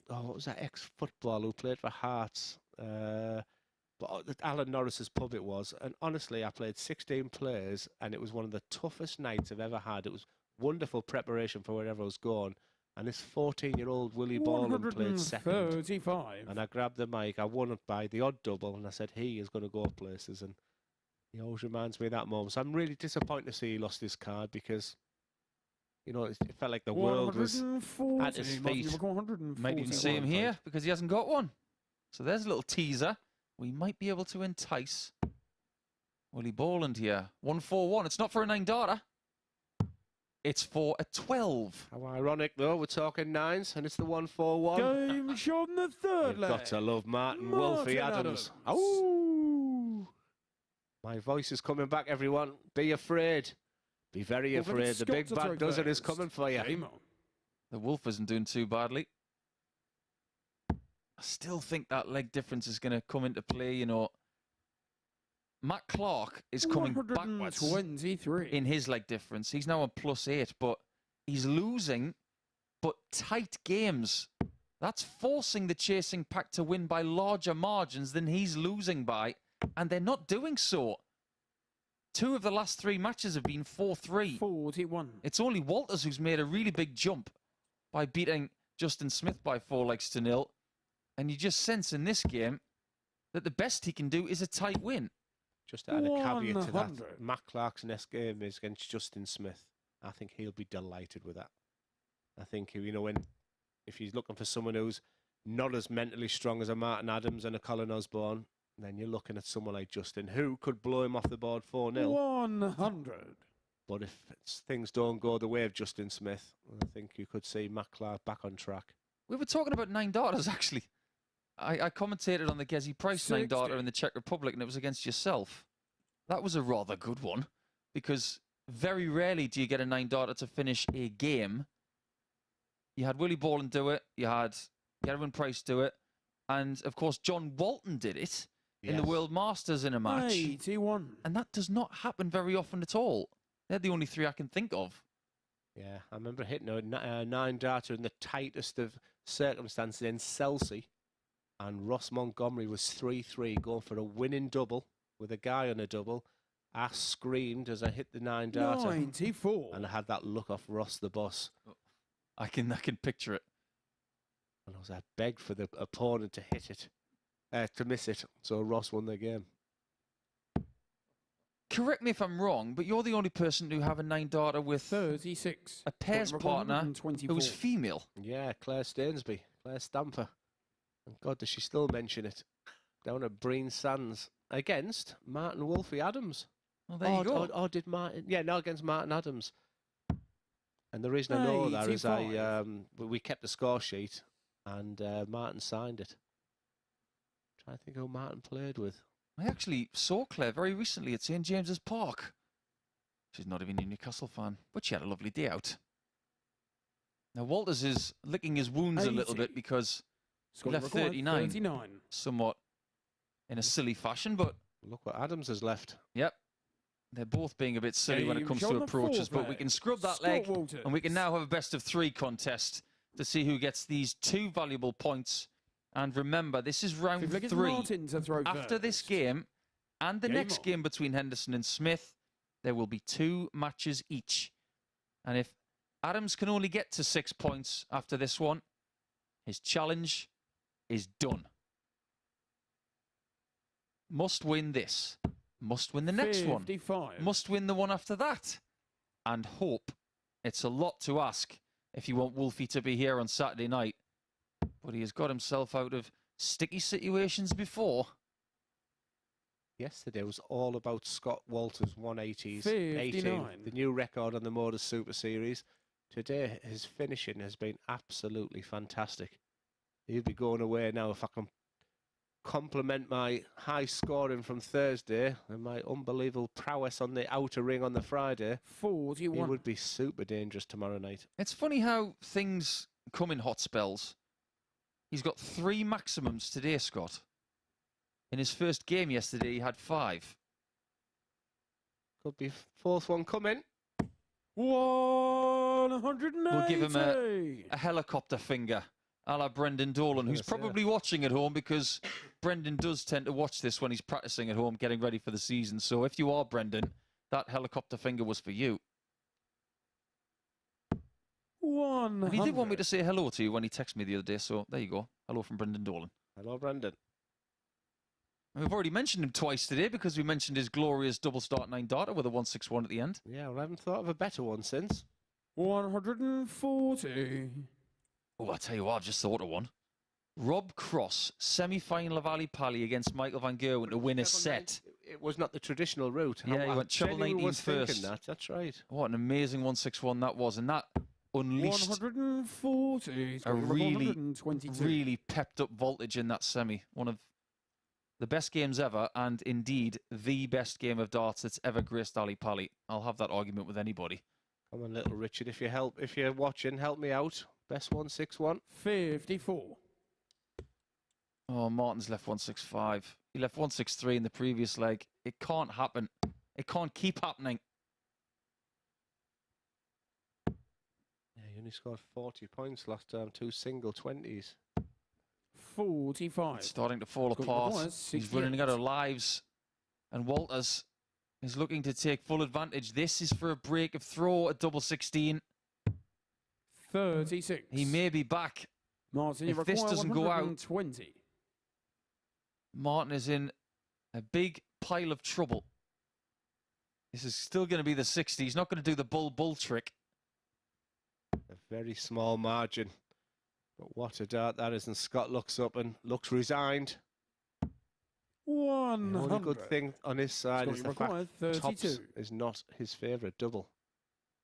What was that ex-footballer who played for Hearts? But Alan Norris's pub it was. And honestly, I played 16 players, and it was one of the toughest nights I've ever had. It was wonderful preparation for wherever I was going. And this 14-year-old Willie Borland played second. 135. And I grabbed the mic. I won it by the odd double, and I said, he is going to go places. And he always reminds me of that moment. So I'm really disappointed to see he lost this card, because, you know, it felt like the world was at his feet. Might even see him here because he hasn't got one. So there's a little teaser. We might be able to entice Willie Borland here. 141. It's not for a 9-darter. It's for a 12. How ironic, though. We're talking 9s, and it's the 141. Game shot on the third You've leg. got to love Martin Wolfie Adams. Oh! My voice is coming back, everyone. Be afraid. Be very afraid. The big bad dozen is coming for you. The Wolf isn't doing too badly. I still think that leg difference is going to come into play, you know. Matt Clark is coming backwards 123. in his leg difference. He's now on +8, but he's losing, but tight games. That's forcing the chasing pack to win by larger margins than he's losing by, and they're not doing so. 2 of the last 3 matches have been 4-3. 41. It's only Walters who's made a really big jump by beating Justin Smith by 4-0. And you just sense in this game that the best he can do is a tight win. Just to add a caveat to that, 100. Matt Clark's next game is against Justin Smith. I think he'll be delighted with that. I think, you know, if he's looking for someone who's not as mentally strong as a Martin Adams and a Colin Osborne, then you're looking at someone like Justin, who could blow him off the board 4-0. 100. But if things don't go the way of Justin Smith, I think you could see Matt Clark back on track. We were talking about 9-darters, actually. I commentated on the Gezi Price 9 darter 60. in the Czech Republic, and it was against yourself. That was a rather good one, because very rarely do you get a 9 darter to finish a game. You had Willie Borland do it, you had Gerwin Price do it, and of course John Walton did it in the World Masters in a match. 81. And that does not happen very often at all. They're the only 3 I can think of. Yeah, I remember hitting a 9 darter in the tightest of circumstances in Chelsea, and Ross Montgomery was 3-3 going for a winning double with a guy on a double. I screamed as I hit the 9 darter, 94. and I had that look off Ross the boss. I can picture it. And I begged for the opponent to hit it, to miss it, so Ross won the game. Correct me if I'm wrong, but you're the only person to have a 9 darter with 36. a pairs partner who's female. Yeah, Claire Stainsby, Claire Stamper. And God, does she still mention it? Down at Breen Sands against Martin Wolfie Adams. Well, there you go. Or did Martin? Yeah, no, against Martin Adams. And the reason I know that is we kept the score sheet, and Martin signed it. Trying to think who Martin played with. I actually saw Claire very recently at St James's Park. She's not even a Newcastle fan, but she had a lovely day out. Now Walters is licking his wounds a little bit because he left 39 somewhat in a silly fashion, but look what Adams has left. Yep. They're both being a bit silly when it comes to approaches, but we can scrub that leg, and we can now have a best-of-3 contest to see who gets these 2 valuable points. And remember, this is round 3. After this game and the next game between Henderson and Smith, there will be 2 matches each. And if Adams can only get to 6 points after this one, his challenge is done. Must win this. Must win the next 55. one. Must win the one after that. And hope. It's a lot to ask if you want Wolfie to be here on Saturday night. But he has got himself out of sticky situations before. Yesterday was all about Scott Walters' 180s, 59. 18, the new record on the MODUS Super Series. Today, his finishing has been absolutely fantastic. He'll be going away now if I can compliment my high scoring from Thursday and my unbelievable prowess on the outer ring on the Friday. 41. He would be super dangerous tomorrow night. It's funny how things come in hot spells. He's got 3 maximums today, Scott. In his first game yesterday, he had 5. Could be 4th one coming. 180. We'll give him a helicopter finger, a la Brendan Dolan, who's probably watching at home, because Brendan does tend to watch this when he's practicing at home, getting ready for the season. So if you are Brendan, that helicopter finger was for you. 100. And he did want me to say hello to you when he texted me the other day, so there you go. Hello from Brendan Dolan. Hello, Brendan. And we've already mentioned him twice today because we mentioned his glorious double start 9 darter with a 161 at the end. Yeah, well, I haven't thought of a better one since. 140. Oh, I tell you what, I've just thought of one. Rob Cross, semi-final of Ali Pali against Michael van Gerwen to win a set. It was not the traditional route. Yeah, he went treble 19 first. That's right. What an amazing 161 that was, and that unleashed 140. a really pepped up voltage in that semi. One of the best games ever, and indeed the best game of darts that's ever graced Ali Pali. I'll have that argument with anybody. Come on, little Richard, if you're watching, help me out. Best 161. 54. Oh, Martin's left 165. He left 163 in the previous leg. It can't happen. It can't keep happening. Yeah, he only scored 40 points last time, 2 single 20s. 45. It's starting to fall apart. He's running out of lives. And Walters is looking to take full advantage. This is for a break of throw at double 16. 36. He may be back. Martin, if this doesn't go out. 20. Martin is in a big pile of trouble. This is still going to be the 60. He's not going to do the bull trick. A very small margin. But what a dart that is. And Scott looks up and looks resigned. 100. The only good thing on his side is the fact 32. tops is not his favourite double.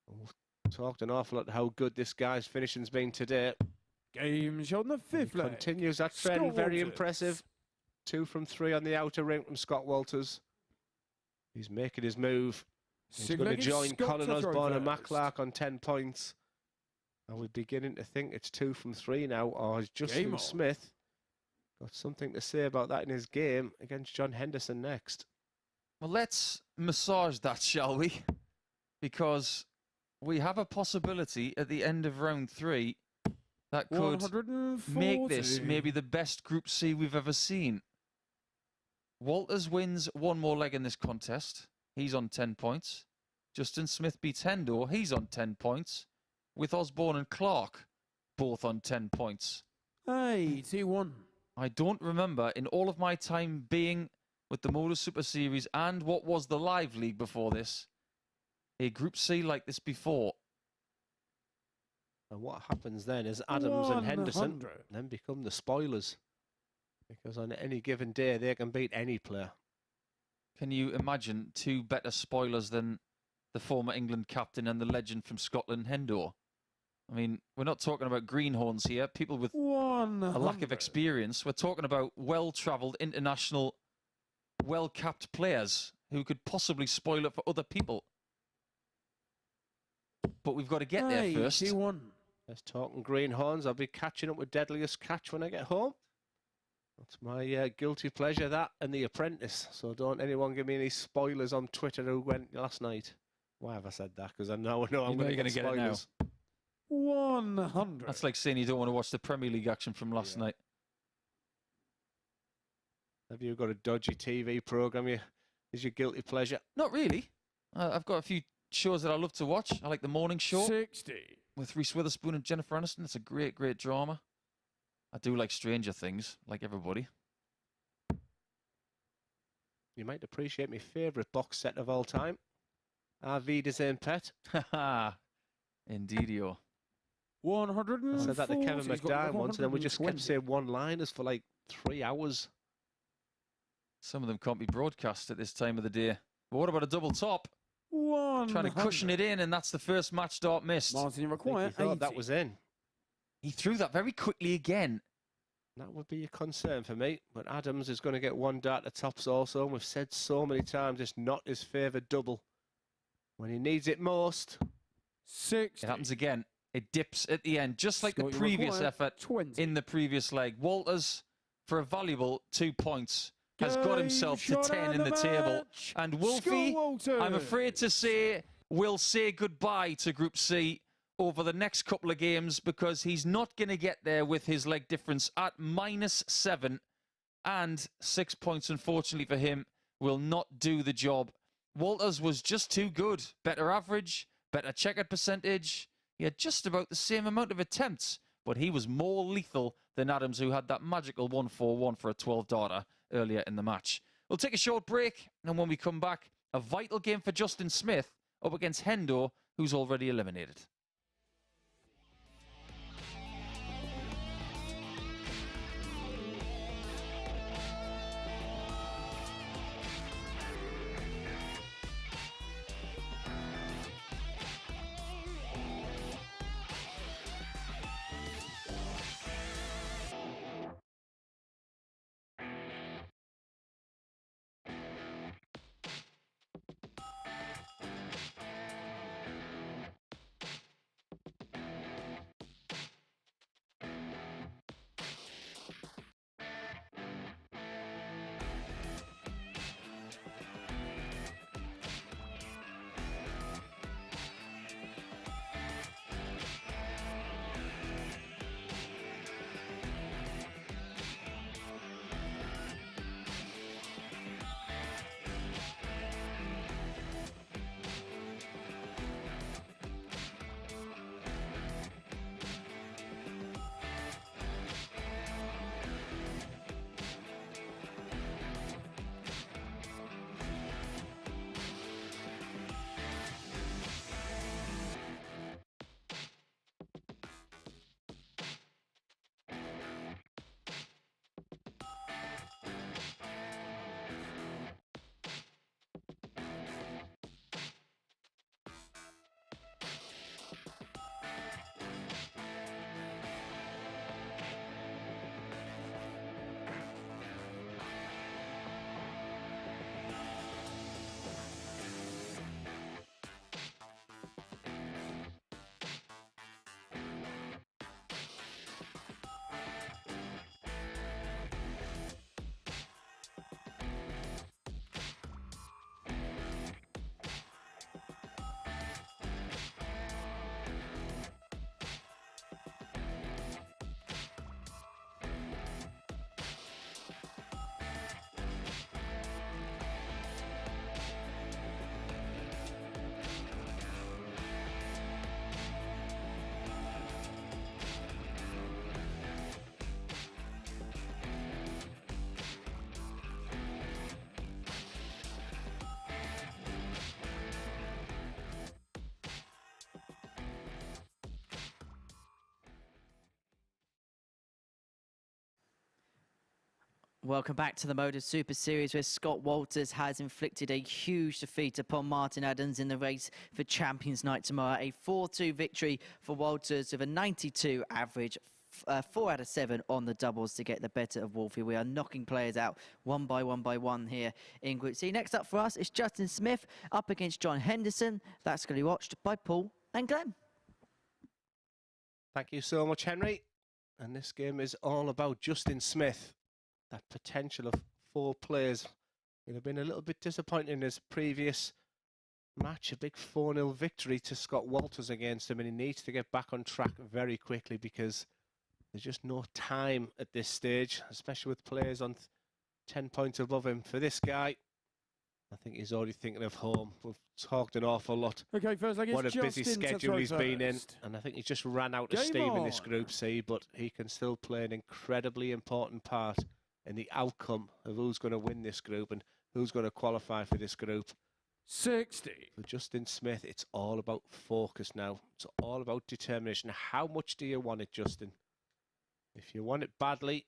We've talked an awful lot how good this guy's finishing's been today. Game shot on the fifth leg. Continues that trend. Scott Very Walters. impressive. 2 from 3 on the outer ring from Scott Walters. He's making his move. He's going to Six-legged join Scott Colin to throw Osborne and first. Matt on 10 points. And we're beginning to think it's 2 from 3 now. Or has Justin Game on. Smith got something to say about that in his game against John Henderson next? Well, let's massage that, shall we? Because we have a possibility at the end of round 3 that could 140. make this maybe the best Group C we've ever seen. Walters wins one more leg in this contest. He's on 10 points. Justin Smith beats Hendo. He's on 10 points. With Osborne and Clark both on 10 points. Hey, 2-1. I don't remember in all of my time being with the MODUS Super Series and what was the Live League before this, a Group C like this before. And what happens then is Adams and Henderson 100. then become the spoilers. Because on any given day, they can beat any player. Can you imagine 2 better spoilers than the former England captain and the legend from Scotland, Hendo? I mean, we're not talking about greenhorns here, people with 100. a lack of experience. We're talking about well-travelled, international, well-capped players who could possibly spoil it for other people. But we've got to get there Hey, first. 2-1. Let's talking greenhorns. I'll be catching up with Deadliest Catch when I get home. That's my guilty pleasure, that and The Apprentice. So don't anyone give me any spoilers on Twitter who went last night. Why have I said that? Because I know I'm going to get it now. spoilers. 100. That's like saying you don't want to watch the Premier League action from last night. Have you got a dodgy TV programme is your guilty pleasure? Not really. I've got a few shows that I love to watch. I like The Morning Show 60. with Reese Witherspoon and Jennifer Aniston. It's a great, great drama. I do like Stranger Things, like everybody. You might appreciate my favourite box set of all time. RV Design Pet. Haha. Indeedio. 140. I said that to Kevin He's got McDine once, and then we just kept 120. saying one-liners for like 3 hours. Some of them can't be broadcast at this time of the day. But what about a double top? 100. Trying to cushion it in, and that's the first match start missed. Martin, you I think require he thought 80. that was in. He threw that very quickly again. That would be a concern for me. But Adams is going to get 1 dart at tops also. And we've said so many times it's not his favoured double. When he needs it most. 60. It happens again. It dips at the end, just like the Scott, you previous require effort 20. in the previous leg. Walters, for a valuable 2 points, has got himself to Game 10 shot in of the the table. match. And Scott Wolfie, Walters. I'm afraid to say, will say goodbye to Group C over the next couple of games because he's not going to get there with his leg difference at -7, and 6 points, unfortunately for him, will not do the job. Walters was just too good. Better average, better checkered percentage. He had just about the same amount of attempts, but he was more lethal than Adams, who had that magical 1-4-1 for a 12-darter earlier in the match. We'll take a short break, and when we come back, a vital game for Justin Smith up against Hendo, who's already eliminated. Welcome back to the MODUS Super Series, where Scott Walters has inflicted a huge defeat upon Martin Adams in the race for Champions Night tomorrow. A 4-2 victory for Walters with a 92 average, 4 out of 7 on the doubles to get the better of Wolfie. We are knocking players out one by one here in Group C. Next up for us is Justin Smith up against John Henderson. That's going to be watched by Paul and Glenn. Thank you so much, Henry. And this game is all about Justin Smith. That potential of 4 players. He'd have been a little bit disappointed in his previous match, a big 4-0 victory to Scott Walters against him, and he needs to get back on track very quickly because there's just no time at this stage, especially with players on 10 points above him. For this guy, I think he's already thinking of home. We've talked an awful lot. Okay, first I guess What a busy schedule he's been in, and I think he's just ran out of steam in this Group C, but he can still play an incredibly important part in the outcome of who's going to win this group and who's going to qualify for this group. 60. For Justin Smith, it's all about focus now. It's all about determination. How much do you want it, Justin? If you want it badly,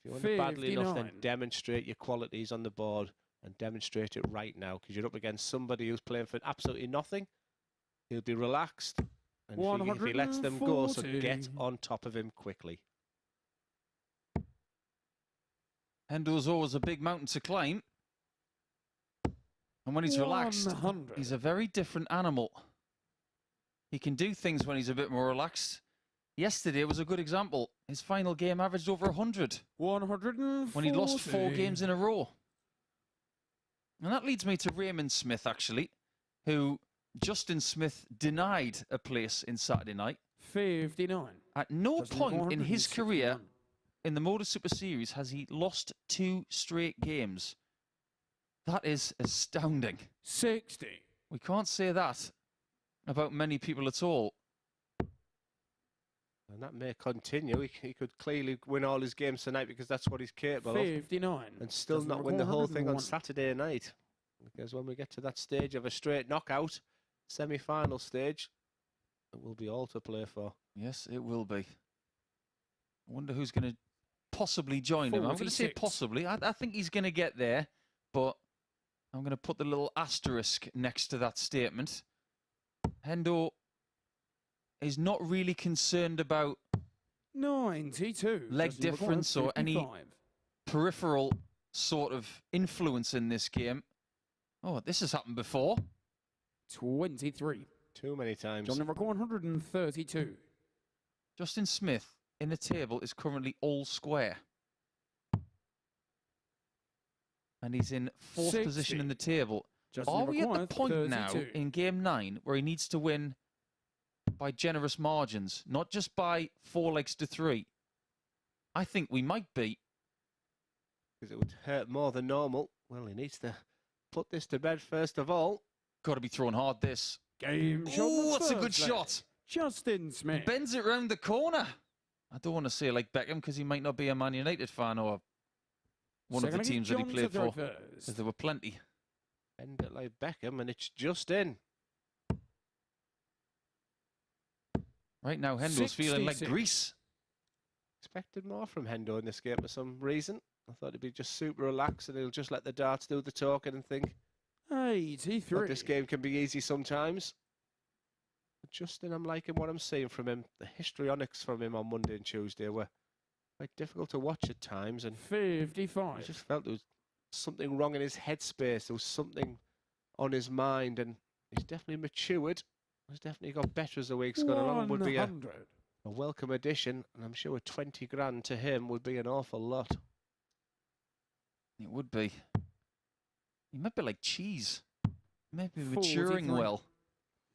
enough, then demonstrate your qualities on the board and demonstrate it right now, because you're up against somebody who's playing for absolutely nothing. He'll be relaxed, and if he lets them go, so get on top of him quickly. Hendo's always a big mountain to climb. And when he's relaxed, he's a very different animal. He can do things when he's a bit more relaxed. Yesterday was a good example. His final game averaged over 100. 140. When he lost 4 games in a row. And that leads me to Raymond Smith, actually, who Justin Smith denied a place in Saturday night. 59. At no point in his career in the MODUS Super Series has he lost 2 straight games. That is astounding. 60. We can't say that about many people at all. And that may continue. He could clearly win all his games tonight because that's what he's capable 59. of. And still not win the whole thing on Saturday night. Because when we get to that stage of a straight knockout, semi-final stage, it will be all to play for. Yes, it will be. I wonder who's going to possibly join him. I'm going to say possibly. I think he's going to get there, but I'm going to put the little asterisk next to that statement. Hendo is not really concerned about 92 leg difference or any peripheral sort of influence in this game. Oh, this has happened before. 23. Too many times. John number 132. Justin Smith in the table is currently all square. And he's in 4th position in the table. Are we at the point now in game 9 where he needs to win by generous margins, not just by 4 legs to 3? I think we might be. Because it would hurt more than normal. Well, he needs to put this to bed first of all. Got to be thrown hard, this. Game shot. Oh, that's a good shot. Justin Smith. Bends it round the corner. I don't want to say like Beckham because he might not be a Man United fan or one of the teams that he played for. Because there were plenty. Bend it like Beckham, and it's just in. Right now, Hendo's feeling like grease. Expected more from Hendo in this game for some reason. I thought he'd be just super relaxed and he'll just let the darts do the talking and think. 83. This game can be easy sometimes. But Justin, I'm liking what I'm seeing from him. The histrionics from him on Monday and Tuesday were quite difficult to watch at times. And 55. I just felt there was something wrong in his headspace. There was something on his mind, and he's definitely matured. He's definitely got better as the week's gone along. Would be a welcome addition, and I'm sure 20 grand to him would be an awful lot. It would be. He might be like cheese. He might be maturing well.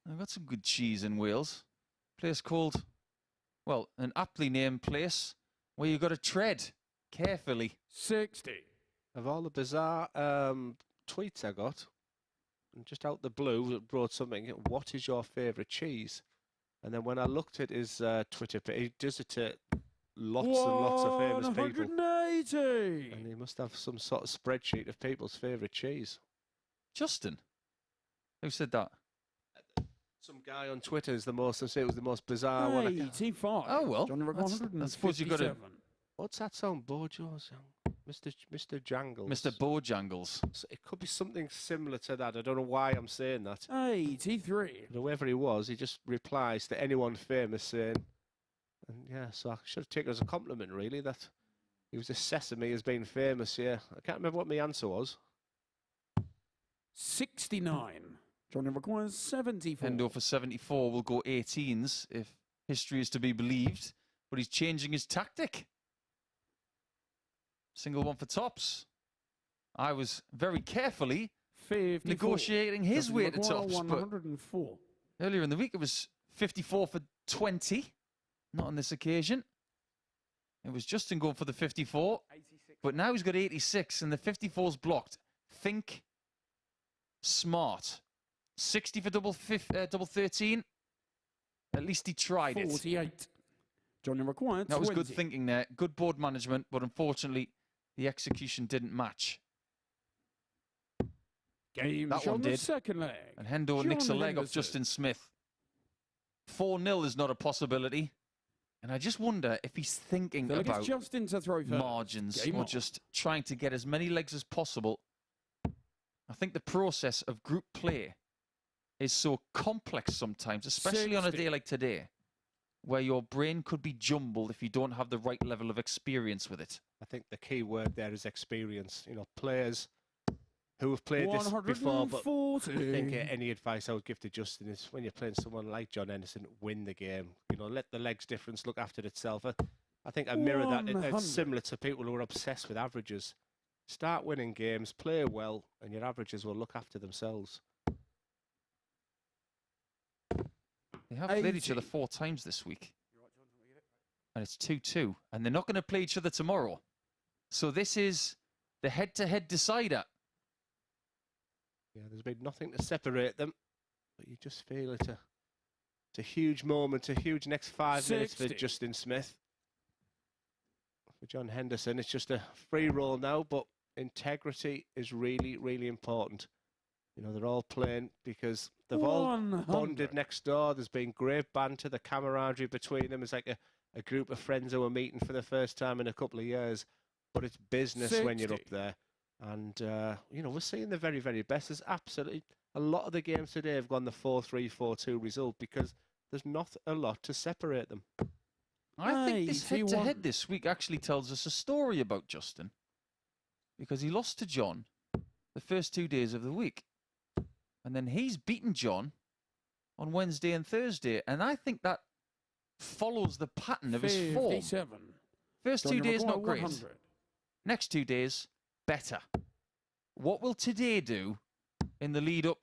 I've got some good cheese in Wales. Place called, well, an aptly named place where you've got to tread carefully. 60. Of all the bizarre tweets I got, and just out the blue, it brought something. What is your favourite cheese? And then when I looked at his Twitter page, he does it to lots and lots of famous people. 180. And he must have some sort of spreadsheet of people's favourite cheese. Justin? Who said that? Some guy on Twitter is the most, I say it was the most bizarre one. 85. Oh, well. John number I suppose you've got to... What's that song? Bojo's song? Mr. Jangles. Mr. Bojangles. So it could be something similar to that. I don't know why I'm saying that. 83. But whoever he was, he just replies to anyone famous saying, and yeah, so I should have taken it as a compliment, really, that he was assessing me as being famous, yeah. I can't remember what my answer was. 69. Johnny requires 74. Hendo for 74 will go 18s if history is to be believed, but he's changing his tactic. Single one for tops. I was very carefully 54. negotiating his Johnny way to Maguire, tops, but 104. earlier in the week it was 54 for 20. Not on this occasion. It was Justin going for the 54, 86. but now he's got 86 and the 54's blocked. Think smart. 60 for double 13. At least he tried it. 48. Johnny required 20. That was good thinking there. Good board management, but unfortunately, the execution didn't match. Game That shot one the did. second leg. And Hendo nicks a John leg off Henderson. Justin Smith. 4-0 is not a possibility. And I just wonder if he's thinking Phil gets about Justin to throw first. margins Game or on. just trying to get as many legs as possible. I think the process of group play is so complex sometimes, especially on a 60. day like today, where your brain could be jumbled if you don't have the right level of experience with it. I think the key word there is experience. You know, players who have played this before, but I 140. think any advice I would give to Justin is when you're playing someone like John Henderson, win the game. You know, let the legs difference look after itself. I think I mirror that. 100. It's similar to people who are obsessed with averages. Start winning games, play well, and your averages will look after themselves. They have played each 80. other 4 times this week. And it's 2-2. And they're not going to play each other tomorrow. So this is the head-to-head decider. Yeah, there's been nothing to separate them, but you just feel it's a huge moment, a huge next 5 minutes for 60. Justin Smith. For John Henderson, it's just a free roll now, but integrity is really, really important. You know, they're all playing because they've all 100. bonded next door. There's been great banter, the camaraderie between them. It's like a group of friends who are meeting for the first time in a couple of years, but it's business when you're up 60. there. And, you know, we're seeing the very, very best. There's absolutely a lot of the games today have gone the 4-3, 4-2 result because there's not a lot to separate them. I think this 81. head-to-head this week actually tells us a story about Justin. Because he lost to John the first 2 days of the week. And then he's beaten John on Wednesday and Thursday. And I think that follows the pattern of his form. 57. First 2 Johnny days, Maguire, not great. 100. Next 2 days, better. What will today do in the lead up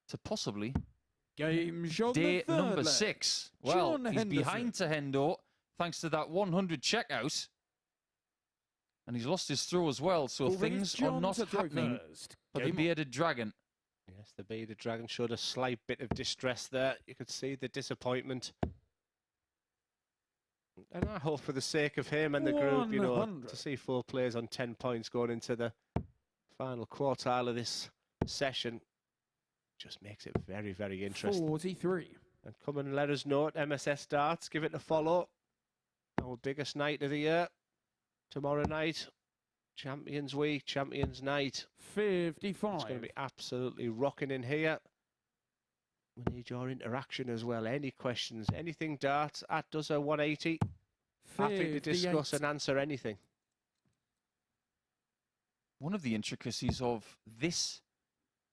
to possibly Game shot the day third number leg. 6? Well, John he's Henderson. behind to Hendo thanks to that 100 checkout. And he's lost his throw as well, so Already things John are not to throw happening first. for the Game on. bearded dragon. Yes, the bearded dragon showed a slight bit of distress there. You could see the disappointment. And I hope for the sake of him and the group, you know, 100. to see 4 players on 10 points going into the final quartile of this session just makes it very, very interesting. 43. And come and let us know at MSS Darts. Give it a follow. Our biggest night of the year. Tomorrow night, Champions Week, Champions Night. 55. It's going to be absolutely rocking in here. We need your interaction as well. Any questions, anything darts at Duzzer180. Happy to discuss 58. and answer anything. One of the intricacies of this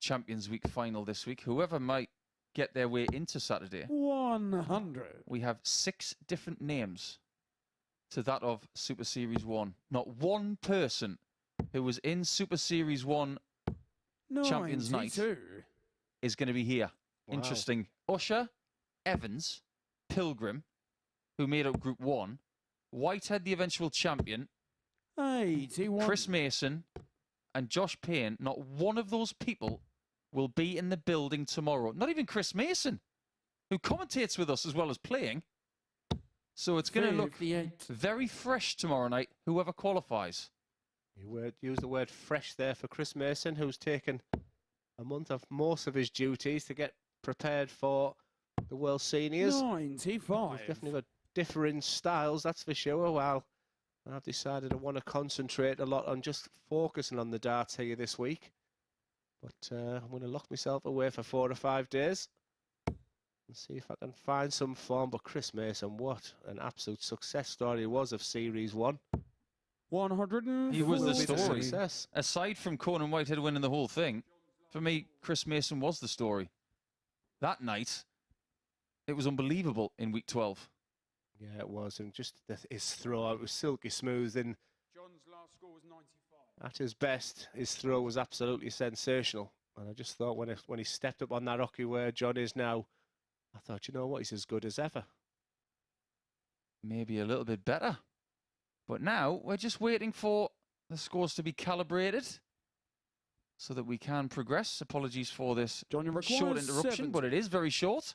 Champions Week final this week, whoever might get their way into Saturday, 100. we have 6 different names to that of Super Series 1. Not one person who was in Super Series 1 Champions Night 92. is going to be here. Wow. Interesting. Usher, Evans, Pilgrim, who made up Group 1, Whitehead, the eventual champion, 81. Chris Mason, and Josh Payne. Not one of those people will be in the building tomorrow. Not even Chris Mason, who commentates with us as well as playing. So it's going to look 58. very fresh tomorrow night, whoever qualifies. You use the word fresh there for Chris Mason, who's taken a month off most of his duties to get prepared for the World Seniors. 95. We've definitely got differing styles, that's for sure. While I've decided I want to concentrate a lot on just focusing on the darts here this week. But I'm going to lock myself away for 4 or 5 days and see if I can find some form. But Chris Mason, what an absolute success story it was of Series 1. 140. He was the story. Success. Aside from Conan Whitehead winning the whole thing, for me, Chris Mason was the story. That night, it was unbelievable in week 12. Yeah, it was. And just his throw, it was silky smooth. And John's last score was 95. at his best, his throw was absolutely sensational. And I just thought when he stepped up on that hockey where John is now, I thought, you know what, he's as good as ever. Maybe a little bit better. But now we're just waiting for the scores to be calibrated so that we can progress. Apologies for this John, you short require interruption, 70. but it is very short.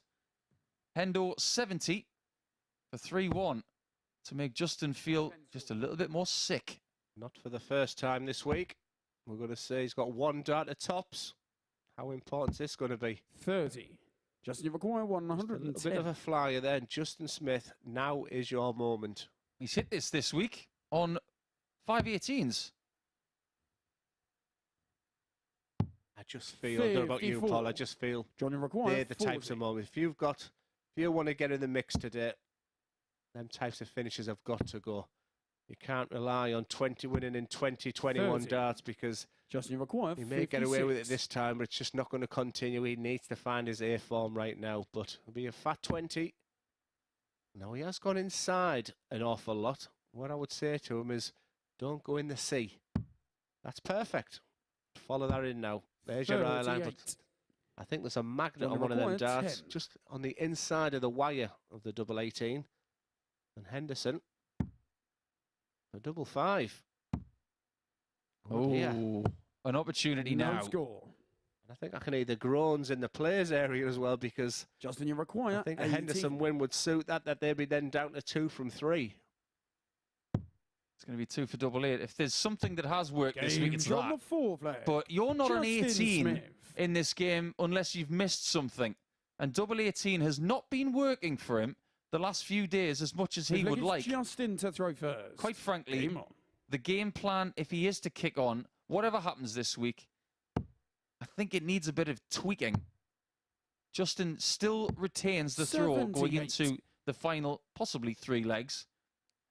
Hendo 70 for 3-1 to make Justin feel just a little bit more sick. Not for the first time this week. We're going to say he's got 1 dart at tops. How important is this going to be? 30. Justin, you require Just a 110. little bit of a flyer there. And Justin Smith, now is your moment. He's hit this week on 518s. I just feel, I don't know about you, 54. Paul, I just feel John, you require they're the types of 40. moments. If you want to get in the mix today, them types of finishes have got to go. You can't rely on winning in 20, 21 30. darts because Justin, you require he may get away with it 56. this time, but it's just not going to continue. He needs to find his A form right now, but it'll be a fat 20. Now, he has gone inside an awful lot. What I would say to him is, don't go in the sea. That's perfect. Follow that in now. There's your eye line. But 38. I think there's a magnet John, on one of them required darts, 10. just on the inside of the wire of the double 18. And Henderson, a double 5. Oh, dear. An opportunity No now. score. I think I can hear the groans in the players' area as well because Justin, you require I think a 80. Henderson win would suit that they'd be then down to 2 from 3. It's going to be 2 for double 8. If there's something that has worked this week, it's John, that. the 4 flag. But you're not an Justin 18 Smith. in this game unless you've missed something. And double 18 has not been working for him the last few days as much as he would like. Justin to throw first. Quite frankly, Game on. the game plan, if he is to kick on, whatever happens this week, I think it needs a bit of tweaking. Justin still retains the throw going 78. into the final, possibly 3 legs.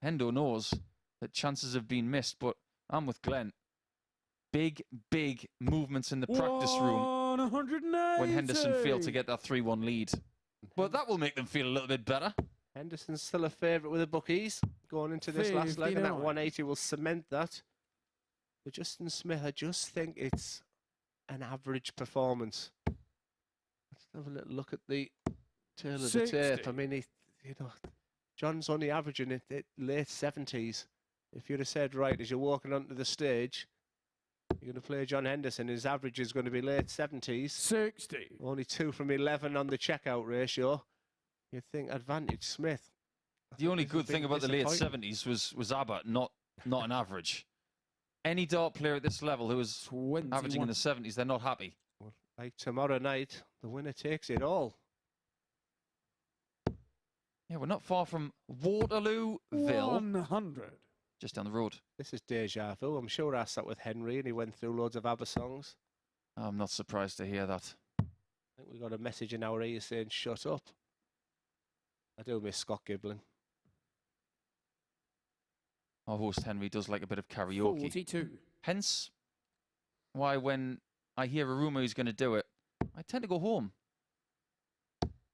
Hendo knows that chances have been missed, but I'm with Glenn. Big, big movements in the practice room 180. when Henderson failed to get that 3-1 lead. But that will make them feel a little bit better. Henderson's still a favourite with the bookies going into this last leg, and that 59. 180 will cement that. But Justin Smith, I just think it's an average performance. Let's have a little look at the tail of the 60. tape. I mean, John's only averaging it late 70s. If you'd have said, right, as you're walking onto the stage, you're going to play John Henderson, his average is going to be late 70s. 60. Only 2 from 11 on the checkout ratio. You'd think advantage Smith. The only This is a good thing bit about the late disappointing. 70s was Abbott, not an average. Any dart player at this level who is 21. averaging in the 70s, they're not happy. Well, like tomorrow night, the winner takes it all. Yeah, we're not far from Waterlooville, 100. just down the road. This is deja vu. I'm sure I sat with Henry and he went through loads of ABBA songs. I'm not surprised to hear that. I think we got a message in our ear saying, shut up. I do miss Scott Giblin. Our host Henry does like a bit of karaoke. 42. Hence why when I hear a rumour he's going to do it, I tend to go home.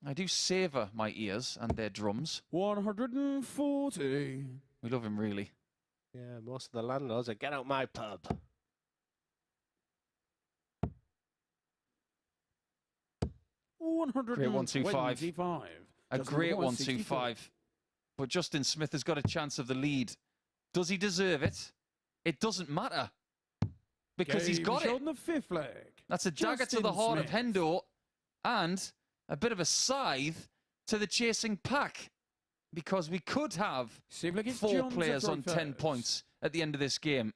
I do savour my ears and their drums. 140. We love him, really. Yeah, most of the landlords are, get out my pub. Great 125. 125. A Justin great requires 64. 125. But Justin Smith has got a chance of the lead. Does he deserve it? It doesn't matter. Because he's Game got shot it. on the 5th flag. That's a dagger to the Justin heart of Smith. Hendo and a bit of a scythe to the chasing pack. Because we could have See if like it's 4 John to players throw on 10 first. points at the end of this game,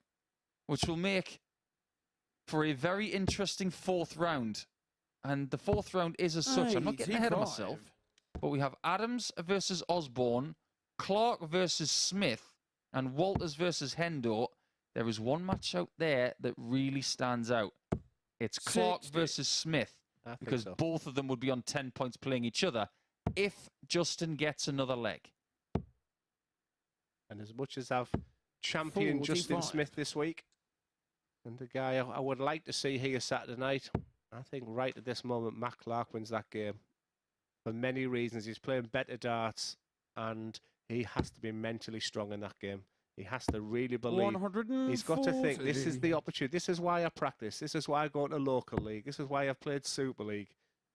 which will make for a very interesting 4th round. And the 4th round is as such. I'm not getting ahead of 85. myself. But we have Adams versus Osborne, Clark versus Smith, And Walters versus Hendo, there is one match out there that really stands out. It's Clark 60. versus Smith, I think because so. both of them would be on 10 points playing each other if Justin gets another leg. And as much as I've championed Justin 45. Smith this week, and the guy I would like to see here Saturday night, I think right at this moment, Matt Clark wins that game. For many reasons. He's playing better darts, and he has to be mentally strong in that game. He has to really believe. He's got to think, this is the opportunity. This is why I practice. This is why I go to local league. This is why I've played Super League.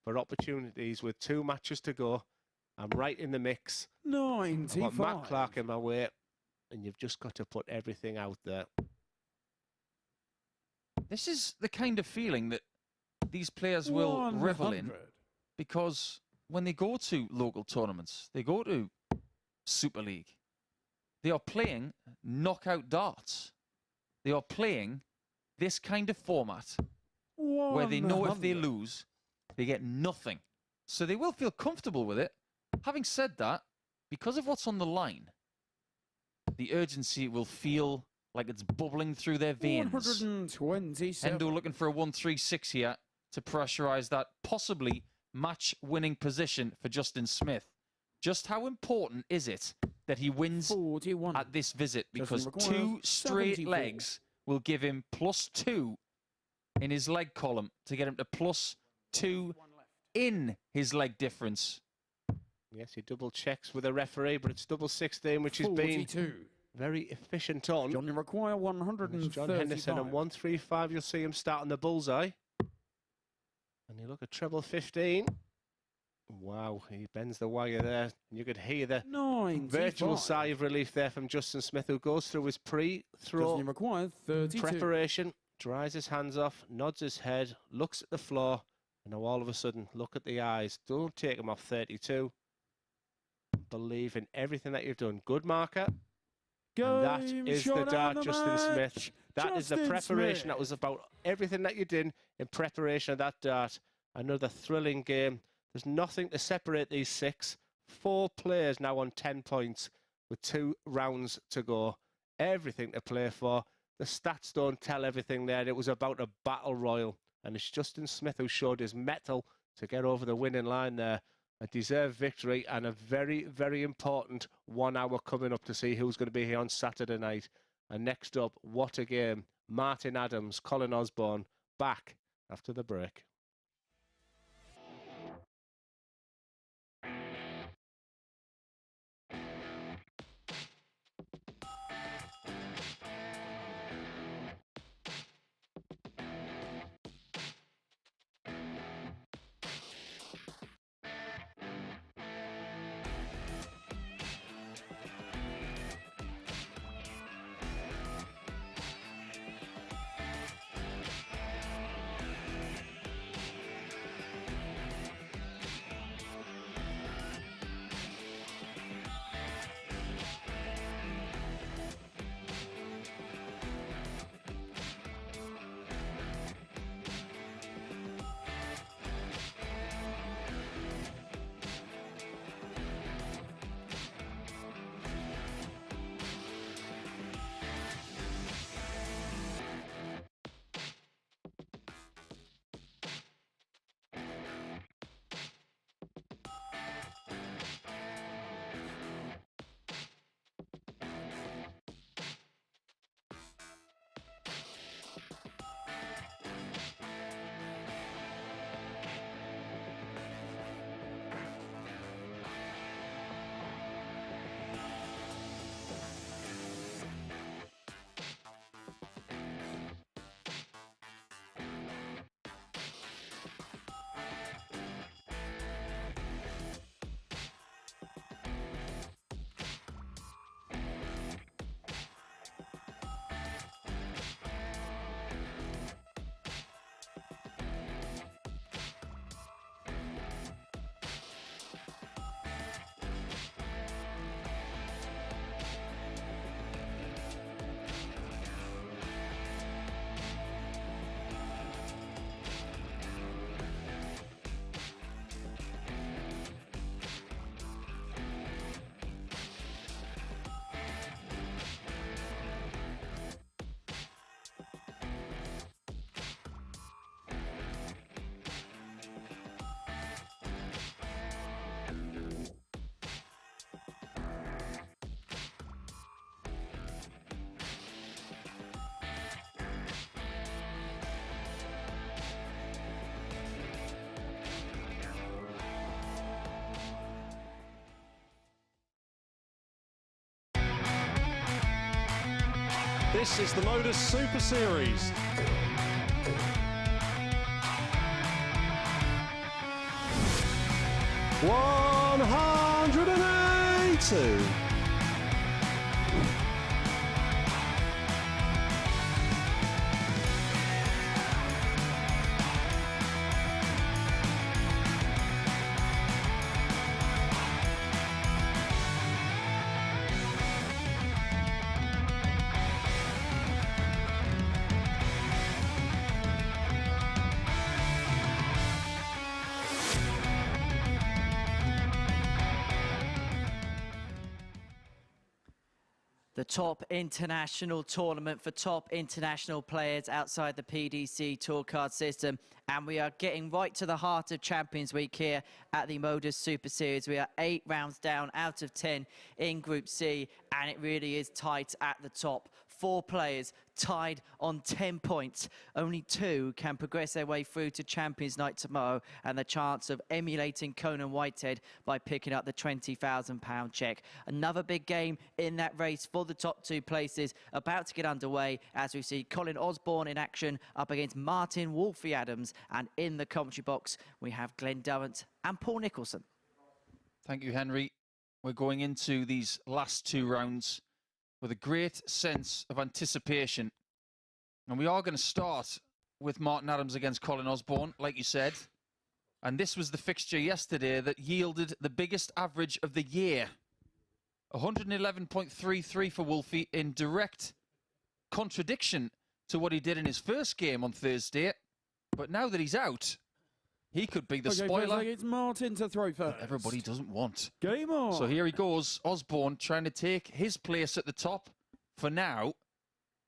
For opportunities with 2 matches to go. I'm right in the mix. 95. I've got Matt Clark in my way, and you've just got to put everything out there. This is the kind of feeling that these players will revel in, 100. because when they go to local tournaments, they go to Super League, they are playing knockout darts. They are playing this kind of format where they know if they 100. lose, they get nothing. So they will feel comfortable with it. Having said that, because of what's on the line, the urgency will feel like it's bubbling through their veins. 127. Hendo looking for a 1-3-6 here to pressurise that possibly match-winning position for Justin Smith. Just how important is it that he wins 41. at this visit? Because Doesn't require 2 straight 74. legs will give him +2 in his leg column to get him to +2 in his leg difference. Yes, he double checks with a referee, but it's double 16, which has been 42. very efficient on. Johnny require And it's 135. John Henderson and 135. You'll see him start on the bullseye. And you look at treble 15. Wow, he bends the wire there. You could hear the 95. virtual sigh of relief there from Justin Smith, who goes through his pre-throw Johnny require 32. preparation, dries his hands off, nods his head, looks at the floor, and now all of a sudden, look at the eyes. Don't take him off 32. Believe in everything that you've done. Good marker. And that is the dart, Justin Smith. That is the preparation. That was about everything that you did in preparation of that dart. Another thrilling game. There's nothing to separate these 6. 4 players now on 10 points with 2 rounds to go. Everything to play for. The stats don't tell everything there. It was about a battle royal. And it's Justin Smith who showed his mettle to get over the winning line there. A deserved victory and a very, very important 1 hour coming up to see who's going to be here on Saturday night. And next up, what a game. Martin Adams, Colin Osborne, back after the break. This is the MODUS Super Series. $182. The top international tournament for top international players outside the PDC Tour Card system. And we are getting right to the heart of Champions Week here at the MODUS Super Series. We are 8 rounds down out of 10 in Group C, and it really is tight at the top. 4 players tied on 10 points. Only 2 can progress their way through to Champions Night tomorrow, and the chance of emulating Conan Whitehead by picking up the £20,000 cheque. Another big game in that race for the top 2 places about to get underway as we see Colin Osborne in action up against Martin Wolfie Adams, and in the commentary box we have Glenn Durrant and Paul Nicholson. Thank you, Henry. We're going into these last 2 rounds with a great sense of anticipation. And we are going to start with Martin Adams against Colin Osborne, like you said. And this was the fixture yesterday that yielded the biggest average of the year. 111.33 for Wolfie, in direct contradiction to what he did in his first game on Thursday. But now that he's out, he could be the spoiler. It's Martin to throw first. Everybody doesn't want. Game on. So here he goes, Osborne trying to take his place at the top for now.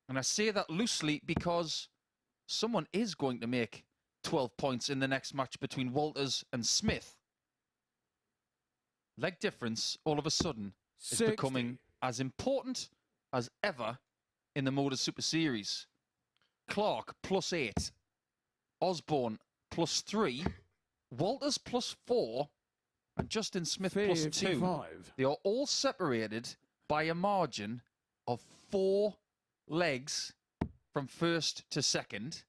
And I say that loosely because someone is going to make 12 points in the next match between Walters and Smith. Leg difference, all of a sudden, is 60. becoming as important as ever in the MODUS Super Series. Clark +8, Osborne +3, Walters +4, and Justin Smith +2. 55. They are all separated by a margin of 4 legs from first to second,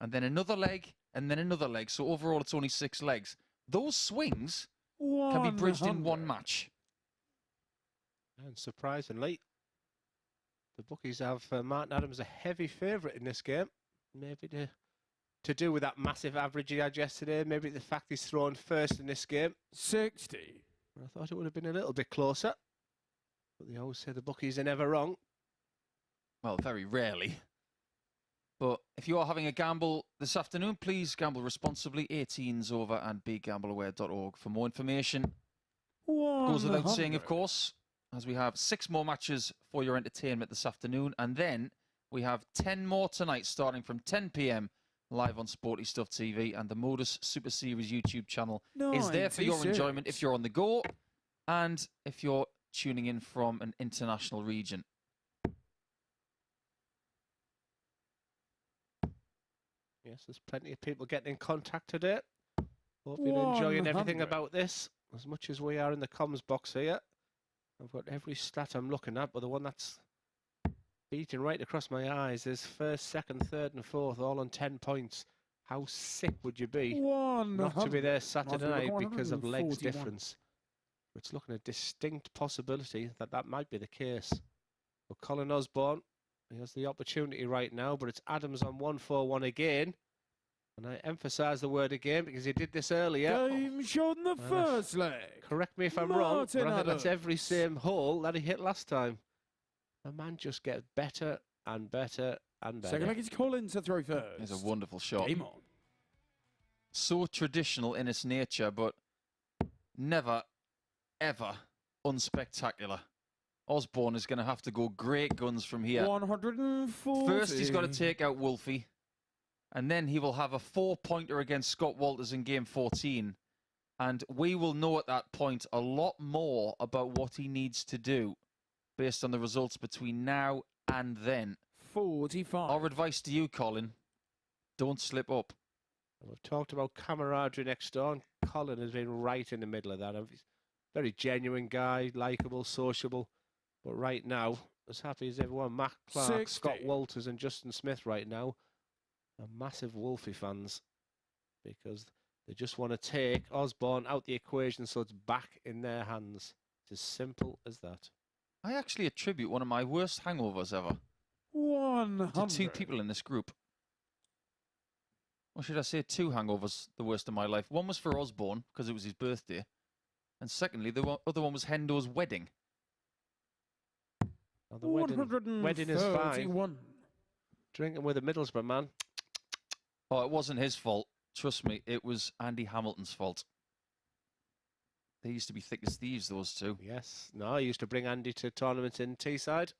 and then another leg, and then another leg. So overall, it's only 6 legs. Those swings can be bridged in 1 match. And surprisingly, the bookies have Martin Adams a heavy favourite in this game. Maybe to do with that massive average he had yesterday. Maybe the fact he's thrown first in this game. 60. I thought it would have been a little bit closer. But they always say the bookies are never wrong. Well, very rarely. But if you are having a gamble this afternoon, please gamble responsibly. 18s over and begambleaware.org for more information. Goes without saying, of course, as we have 6 more matches for your entertainment this afternoon. And then we have 10 more tonight, starting from 10 p.m. live on Sporty Stuff TV, and the MODUS Super Series YouTube channel is there for your enjoyment if you're on the go and if you're tuning in from an international region. Yes, there's plenty of people getting in contact today. Hope you're enjoying everything 100. about this as much as we are in the comms box here. I've got every stat I'm looking at, but the one that's beating right across my eyes is first, second, third and fourth, all on 10 points. How sick would you be not to be there Saturday night because of legs difference? It's looking a distinct possibility that that might be the case. But Colin Osborne, he has the opportunity right now, but it's Adams on 1-4-1 again. And I emphasise the word again because he did this earlier. Game shot in the first leg. Correct me if I'm wrong, but I think that's every same hole that he hit last time. The man just gets better and better and better. Second leg is Colin to throw first. It's a wonderful shot. Game on. So traditional in its nature, but never, ever unspectacular. Osborne is going to have to go great guns from here. 140. First, he's got to take out Wolfie, and then he will have a 4-pointer against Scott Walters in game 14. And we will know at that point a lot more about what he needs to do based on the results between now and then. 45. Our advice to you, Colin, don't slip up. We've talked about camaraderie next door, and Colin has been right in the middle of that. He's a very genuine guy, likeable, sociable. But right now, as happy as everyone. Matt Clark, 60. Scott Walters and Justin Smith right now are massive Wolfie fans because they just want to take Osborne out the equation so it's back in their hands. It's as simple as that. I actually attribute one of my worst hangovers ever 100. to two people in this group. Or should I say two hangovers, the worst of my life. One was for Osborne, because it was his birthday. And secondly, the other one was Hendo's wedding. Now the wedding is fine. 131. Drinking with a Middlesbrough man. Oh, it wasn't his fault. Trust me, it was Andy Hamilton's fault. They used to be thick as thieves, those two. Yes. No, I used to bring Andy to tournaments in Teesside.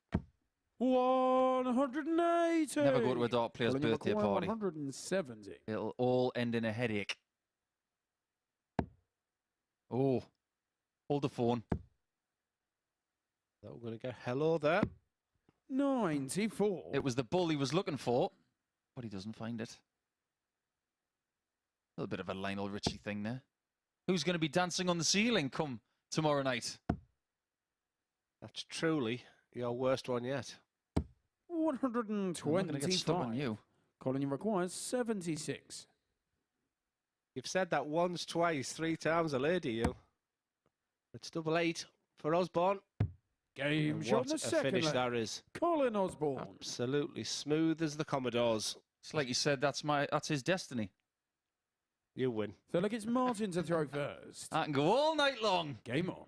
180. Never go to a dart player's Colin birthday McCoy, party. 170. It'll all end in a headache. Oh, hold the phone. That we're going to go hello there. 94. It was the bull he was looking for, but he doesn't find it. A little bit of a Lionel Richie thing there. Who's going to be dancing on the ceiling come tomorrow night? That's truly your worst one yet. 125. I'm not going to get stuck on you. Colin, you requires 76. You've said that once, twice, 3 times a lady, you. It's 88 for Osborne. Game And shot what in the a second finish leg. that is. Colin Osborne. Absolutely smooth as the Commodores. It's like you said, that's his destiny. You win. So look, it's Martin to throw first. I can go all night long. Game on.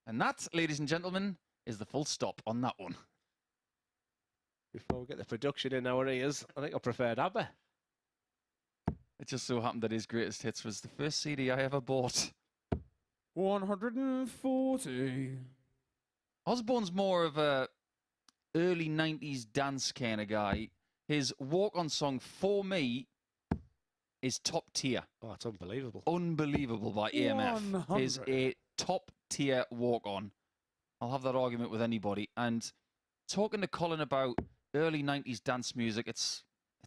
And that, ladies and gentlemen, is the full stop on that one. Before we get the production in our ears, I think I preferred ABBA. It just so happened that his greatest hits was the first CD I ever bought. 140. Osborne's more of a early 90s dance kind of guy. His walk-on song, For Me, is top tier. Oh, it's unbelievable. Unbelievable by EMF. 100. Is a top tier walk-on. I'll have that argument with anybody. And talking to Colin about early 90s dance music, it's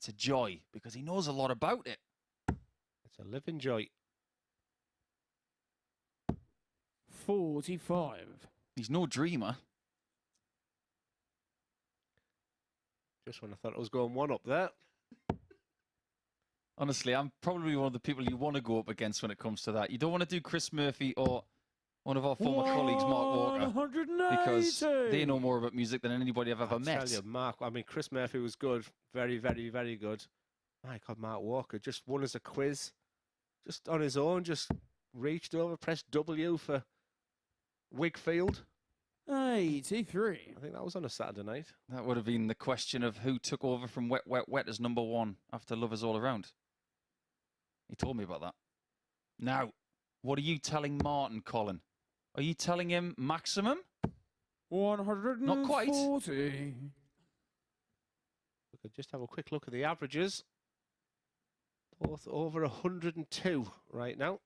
a joy because he knows a lot about it. It's a living joy. 45. He's no dreamer. Just when I thought I was going one up there. Honestly, I'm probably one of the people you want to go up against when it comes to that. You don't want to do Chris Murphy or one of our former colleagues, Mark Walker, 180. because they know more about music than anybody I've ever met. I tell you, Mark, I mean, Chris Murphy was good. Very, very, very good. My God, Mark Walker just won us a quiz. Just on his own, just reached over, pressed W for Wigfield. 83. I think that was on a Saturday night. That would have been the question of who took over from Wet, Wet, Wet as number one after Love Is All Around. He told me about that. Now, what are you telling Martin, Colin? Are you telling him maximum? 140. Not quite. We could just have a quick look at the averages. Both over 102 right now.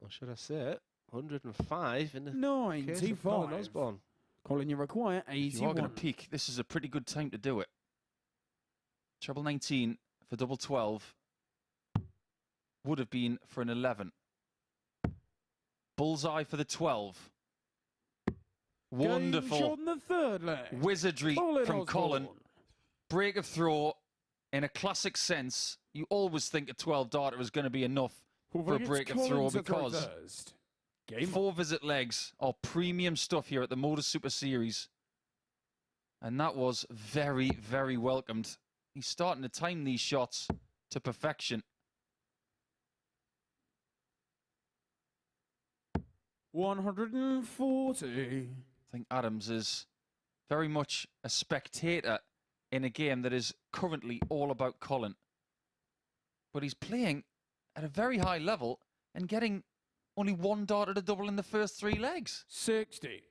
Or should I say it? 105 in the case of Colin 95. Osborne. Colin, you require If you are 81. going to peak, this is a pretty good time to do it. Treble 19 for double 12 would have been for an 11. Bullseye for the 12. Wonderful. Game shot in the third leg. Wizardry Colin from Colin. Osborne. Break of throw in a classic sense. You always think a 12 darter is going to be enough for a It's break of Colin throw to throw because first. Game 4 visit legs are premium stuff here at the MODUS Super Series. And that was very, very welcomed. He's starting to time these shots to perfection. 140. I think Adams is very much a spectator in a game that is currently all about Colin. But he's playing at a very high level and getting only 1 dart at a double in the first 3 legs. 60.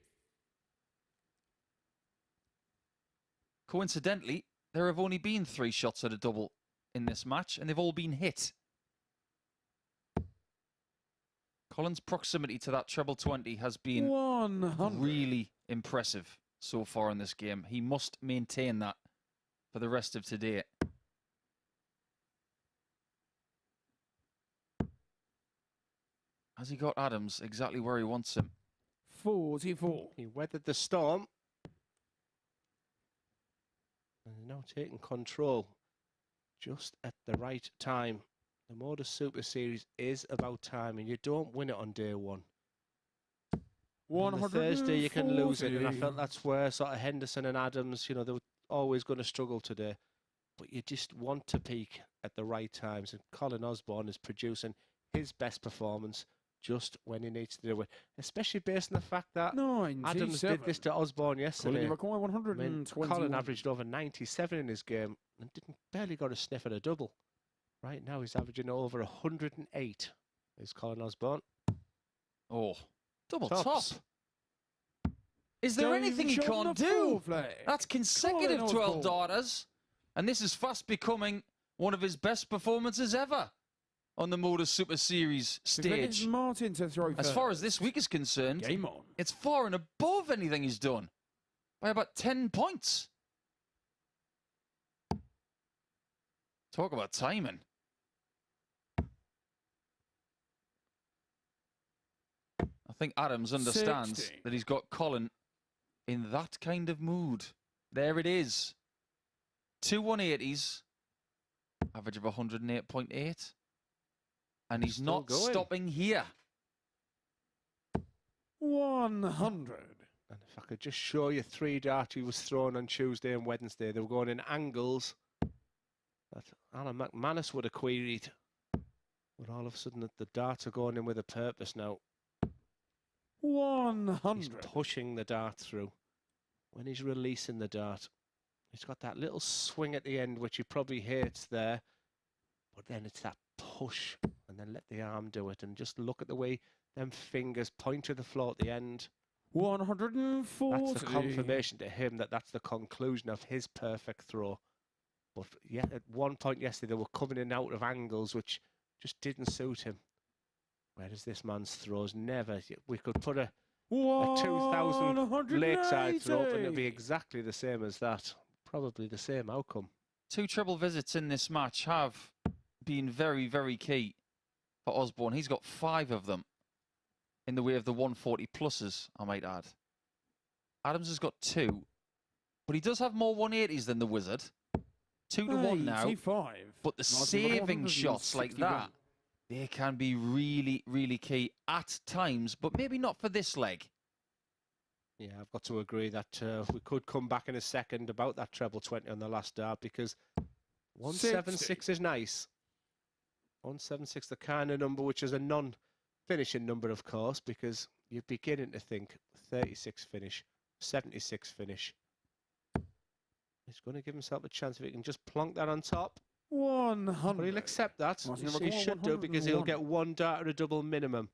Coincidentally, there have only been 3 shots at a double in this match, and they've all been hit. Colin's proximity to that treble 20 has been 100. really impressive so far in this game. He must maintain that for the rest of today. Has he got Adams exactly where he wants him? 144. He weathered the storm. And now taking control just at the right time. The MODUS Super Series is about time, and you don't win it on day one. On the Thursday, you can lose it, and I felt that's where sort of Henderson and Adams, you know, they were always going to struggle today. But you just want to peak at the right times, and Colin Osborne is producing his best performance just when he needs to do it, especially based on the fact that Adams did this to Osborne yesterday. Colin averaged over 97 in his game and barely got a sniff at a double. Right now he's averaging over 108, is Colin Osborne. Oh, double Tops. top. Is there anything he can't do? That's consecutive Colin 12 Osborne. darters. And this is fast becoming one of his best performances ever on the MODUS Super Series stage. Martin to throw As far as this week is concerned, Game on. it's far and above anything he's done by about 10 points. Talk about timing. I think Adams understands 60. that he's got Colin in that kind of mood. There it is. 2 180s, average of 108.8. And he's Still not going. stopping here. 100. And if I could just show you 3 darts he was throwing on Tuesday and Wednesday, they were going in angles that Alan McManus would have queried. But all of a sudden, the darts are going in with a purpose now. 100. He's pushing the dart through. When he's releasing the dart, he's got that little swing at the end, which he probably hates there. But then it's that push, and then let the arm do it. And just look at the way them fingers point to the floor at the end. 140. That's the confirmation to him that that's the conclusion of his perfect throw. But yeah, at one point yesterday, they were coming in and out of angles which just didn't suit him. Whereas this man's throws never. We could put a 2,000 lakeside throw up and it'd be exactly the same as that. Probably the same outcome. 2 triple visits in this match have been very, very key for Osborne. He's got 5 of them in the way of the 140 pluses, I might add. Adams has got 2, but he does have more 180s than the Wizard. 2 to 1 now. 85. But the saving shots like that, they can be really, really key at times, but maybe not for this leg. Yeah, I've got to agree that we could come back in a second about that treble 20 on the last dart, because 176 is nice. 176, the kind of number which is a non-finishing number, of course, because you're beginning to think 36 finish, 76 finish. He's going to give himself a chance if he can just plonk that on top. 100. But he'll accept that. He should do, because he'll get 1 dart at a double minimum.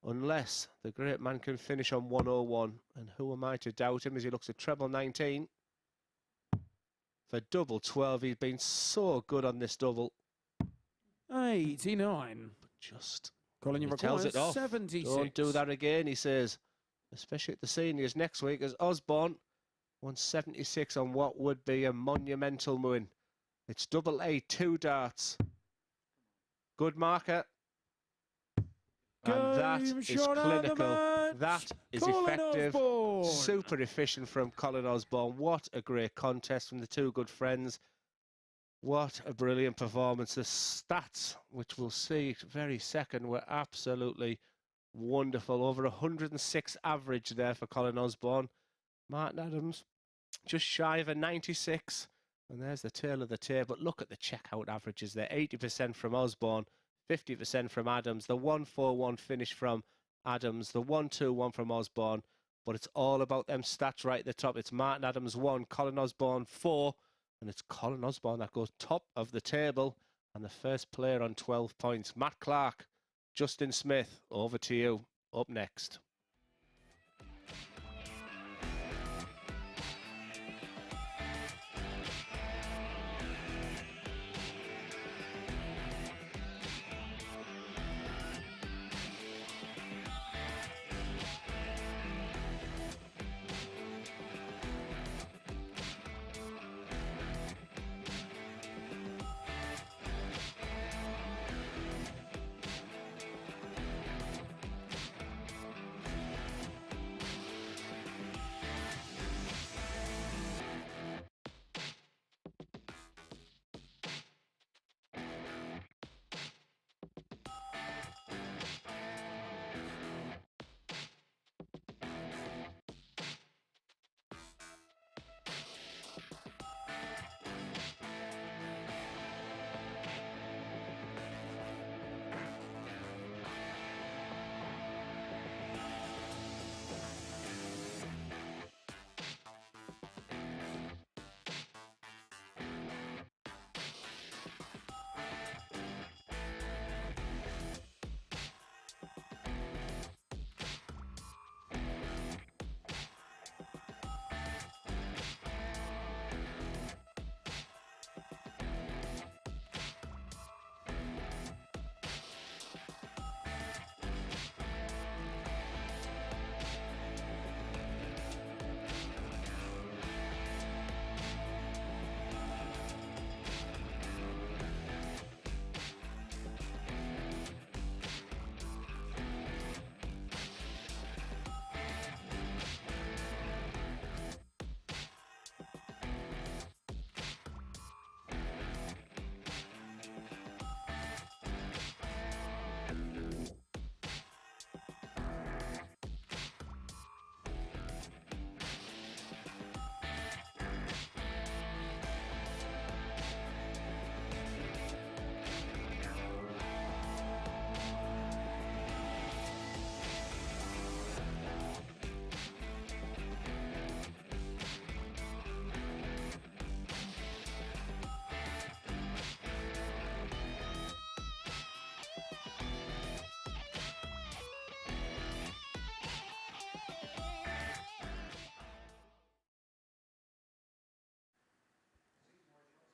Unless the great man can finish on 101. And who am I to doubt him as he looks at treble 19. For double 12, he's been so good on this double. 89. But just Colin, you he tells it off. 76. Don't do that again, he says. Especially at the seniors next week as Osborne. 176 on what would be a monumental win. It's double 8, 2 darts. Good marker. And that is clinical. That is Colin effective. Osborne. Super efficient from Colin Osborne. What a great contest from the 2 good friends. What a brilliant performance. The stats, which we'll see very second, were absolutely wonderful. Over 106 average there for Colin Osborne. Martin Adams just shy of a 96. And there's the tail of the tape. But look at the checkout averages there. 80% from Osborne, 50% from Adams. The 141 finish from Adams. The 121 from Osborne. But it's all about them stats right at the top. It's Martin Adams 1, Colin Osborne 4. And it's Colin Osborne that goes top of the table. And the first player on 12 points. Matt Clark, Justin Smith, over to you. Up next.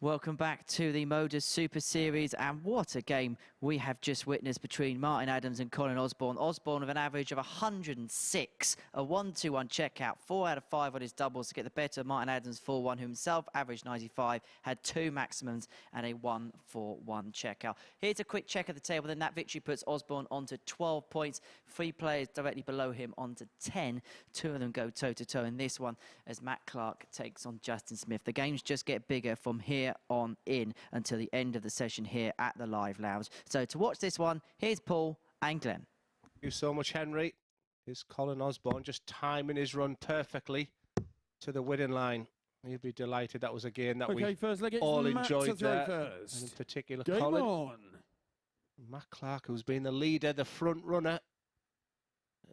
Welcome back to the MODUS Super Series, and what a game we have just witnessed between Martin Adams and Colin Osborne. Osborne with an average of 106, a 1-2-1 checkout, 4 out of 5 on his doubles to get the better of Martin Adams 4-1, who himself averaged 95, had 2 maximums and a 1-4-1 checkout. Here's a quick check of the table, then that victory puts Osborne onto 12 points, 3 players directly below him onto 10. 2 of them go toe-to-toe in this one as Matt Clark takes on Justin Smith. The games just get bigger from here on in until the end of the session here at the Live Lounge. So to watch this one, here's Paul and Glenn. Thank you so much, Henry. Here's Colin Osborne just timing his run perfectly to the winning line. He'll be delighted. That was a game that we all enjoyed there. And in particular, Game Colin. on. Matt Clark, who's been the leader, the front runner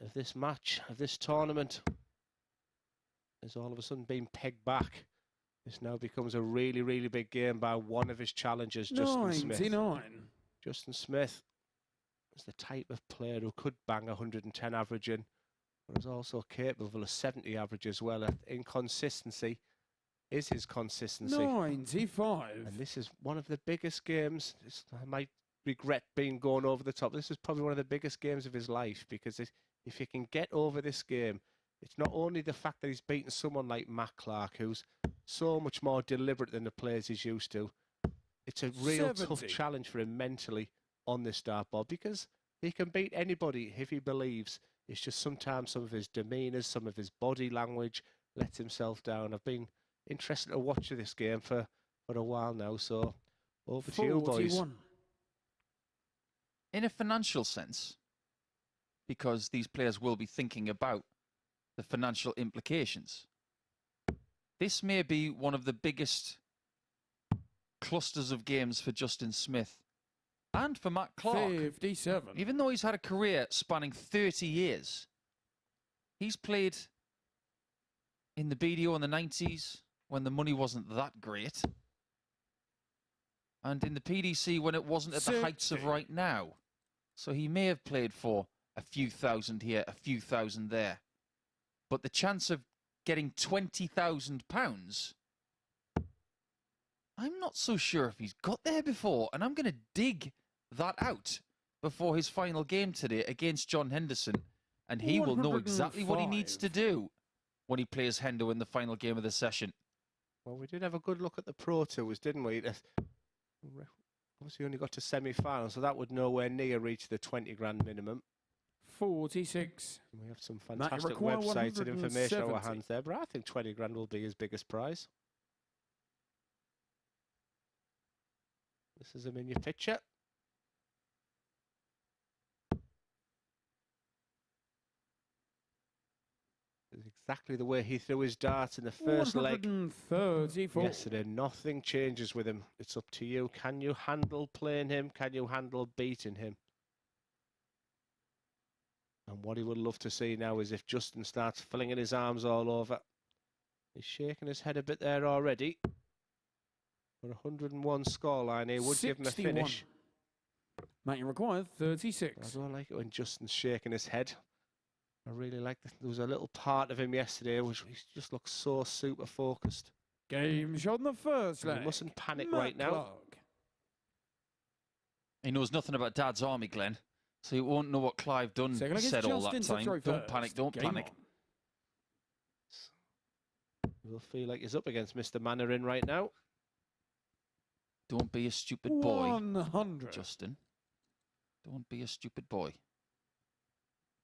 of this match, of this tournament, has all of a sudden been pegged back. This now becomes a really, really big game by one of his challengers, Justin Smith. 99. Justin Smith is the type of player who could bang 110 averaging, but is also capable of 70 average as well. Inconsistency is his consistency. 95. And this is one of the biggest games. I might regret being going over the top. This is probably one of the biggest games of his life, because if he can get over this game, it's not only the fact that he's beaten someone like Matt Clark, who's so much more deliberate than the players he's used to. It's a real 70. tough challenge for him mentally on this dartboard, because he can beat anybody if he believes. It's just sometimes some of his demeanours, some of his body language lets himself down. I've been interested to watch this game for a while now, so over to you, boys. 41. In a financial sense, because these players will be thinking about the financial implications, this may be one of the biggest clusters of games for Justin Smith and for Matt Clark. 57. Even though he's had a career spanning 30 years, he's played in the BDO in the 90s when the money wasn't that great, and in the PDC when it wasn't at the heights of right now. So he may have played for a few thousand here, a few thousand there. But the chance of getting £20,000, I'm not so sure if he's got there before, and I'm going to dig that out before his final game today against John Henderson, and he will know exactly what he needs to do when he plays Hendo in the final game of the session. Well, we did have a good look at the Pro Tours, didn't we? Obviously only got to semi-final, so that would nowhere near reach the 20 grand minimum. 46. We have some fantastic websites and information on our hands there, but I think 20 grand will be his biggest prize. This is him in your picture. This is exactly the way he threw his darts in the first leg 134. yesterday. Nothing changes with him. It's up to you. Can you handle playing him? Can you handle beating him? And what he would love to see now is if Justin starts flinging his arms all over. He's shaking his head a bit there already. For 101 scoreline, he would 61. Give him a finish. Making required 36. I don't like it when Justin's shaking his head. I really like that. There was a little part of him yesterday which he just looks so super focused. Game shot in the first leg. He mustn't panic Matt right now. Clark. He knows nothing about Dad's army, Glenn, so he won't know what Clive Dunn said all that time. Don't panic, don't panic. We'll feel like he's up against Mr. Mannering right now. Don't be a stupid boy, 100. Justin. Don't be a stupid boy.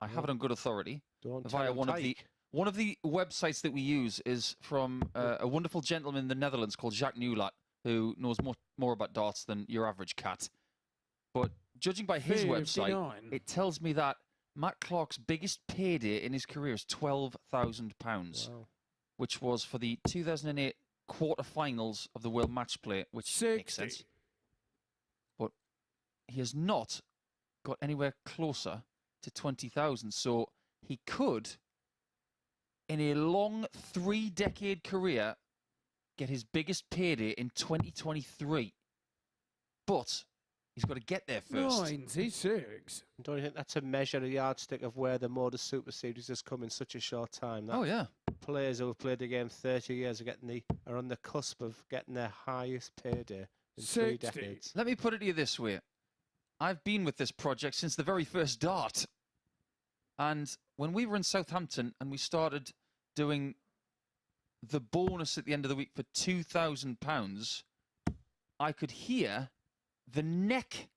I have it on good authority via one of the websites that we use is from a wonderful gentleman in the Netherlands called Jacques Newlat, who knows more about darts than your average cat. But judging by his website, it tells me that Matt Clark's biggest payday in his career is £12,000, which was for the 2008 quarterfinals of the World Match Play, which 60. Makes sense. But he has not got anywhere closer to 20,000, so he could, in a long 3-decade career, get his biggest payday in 2023. But He's got to get there first. 96. Don't you think that's a measure, a yardstick of where the MODUS Super Series has come in such a short time? That Oh, yeah. players who have played the game 30 years are on the cusp of getting their highest payday in 3 60. decades. Let me put it to you this way. I've been with this project since the very first dart. And when we were in Southampton and we started doing the bonus at the end of the week for £2,000, I could hear the neck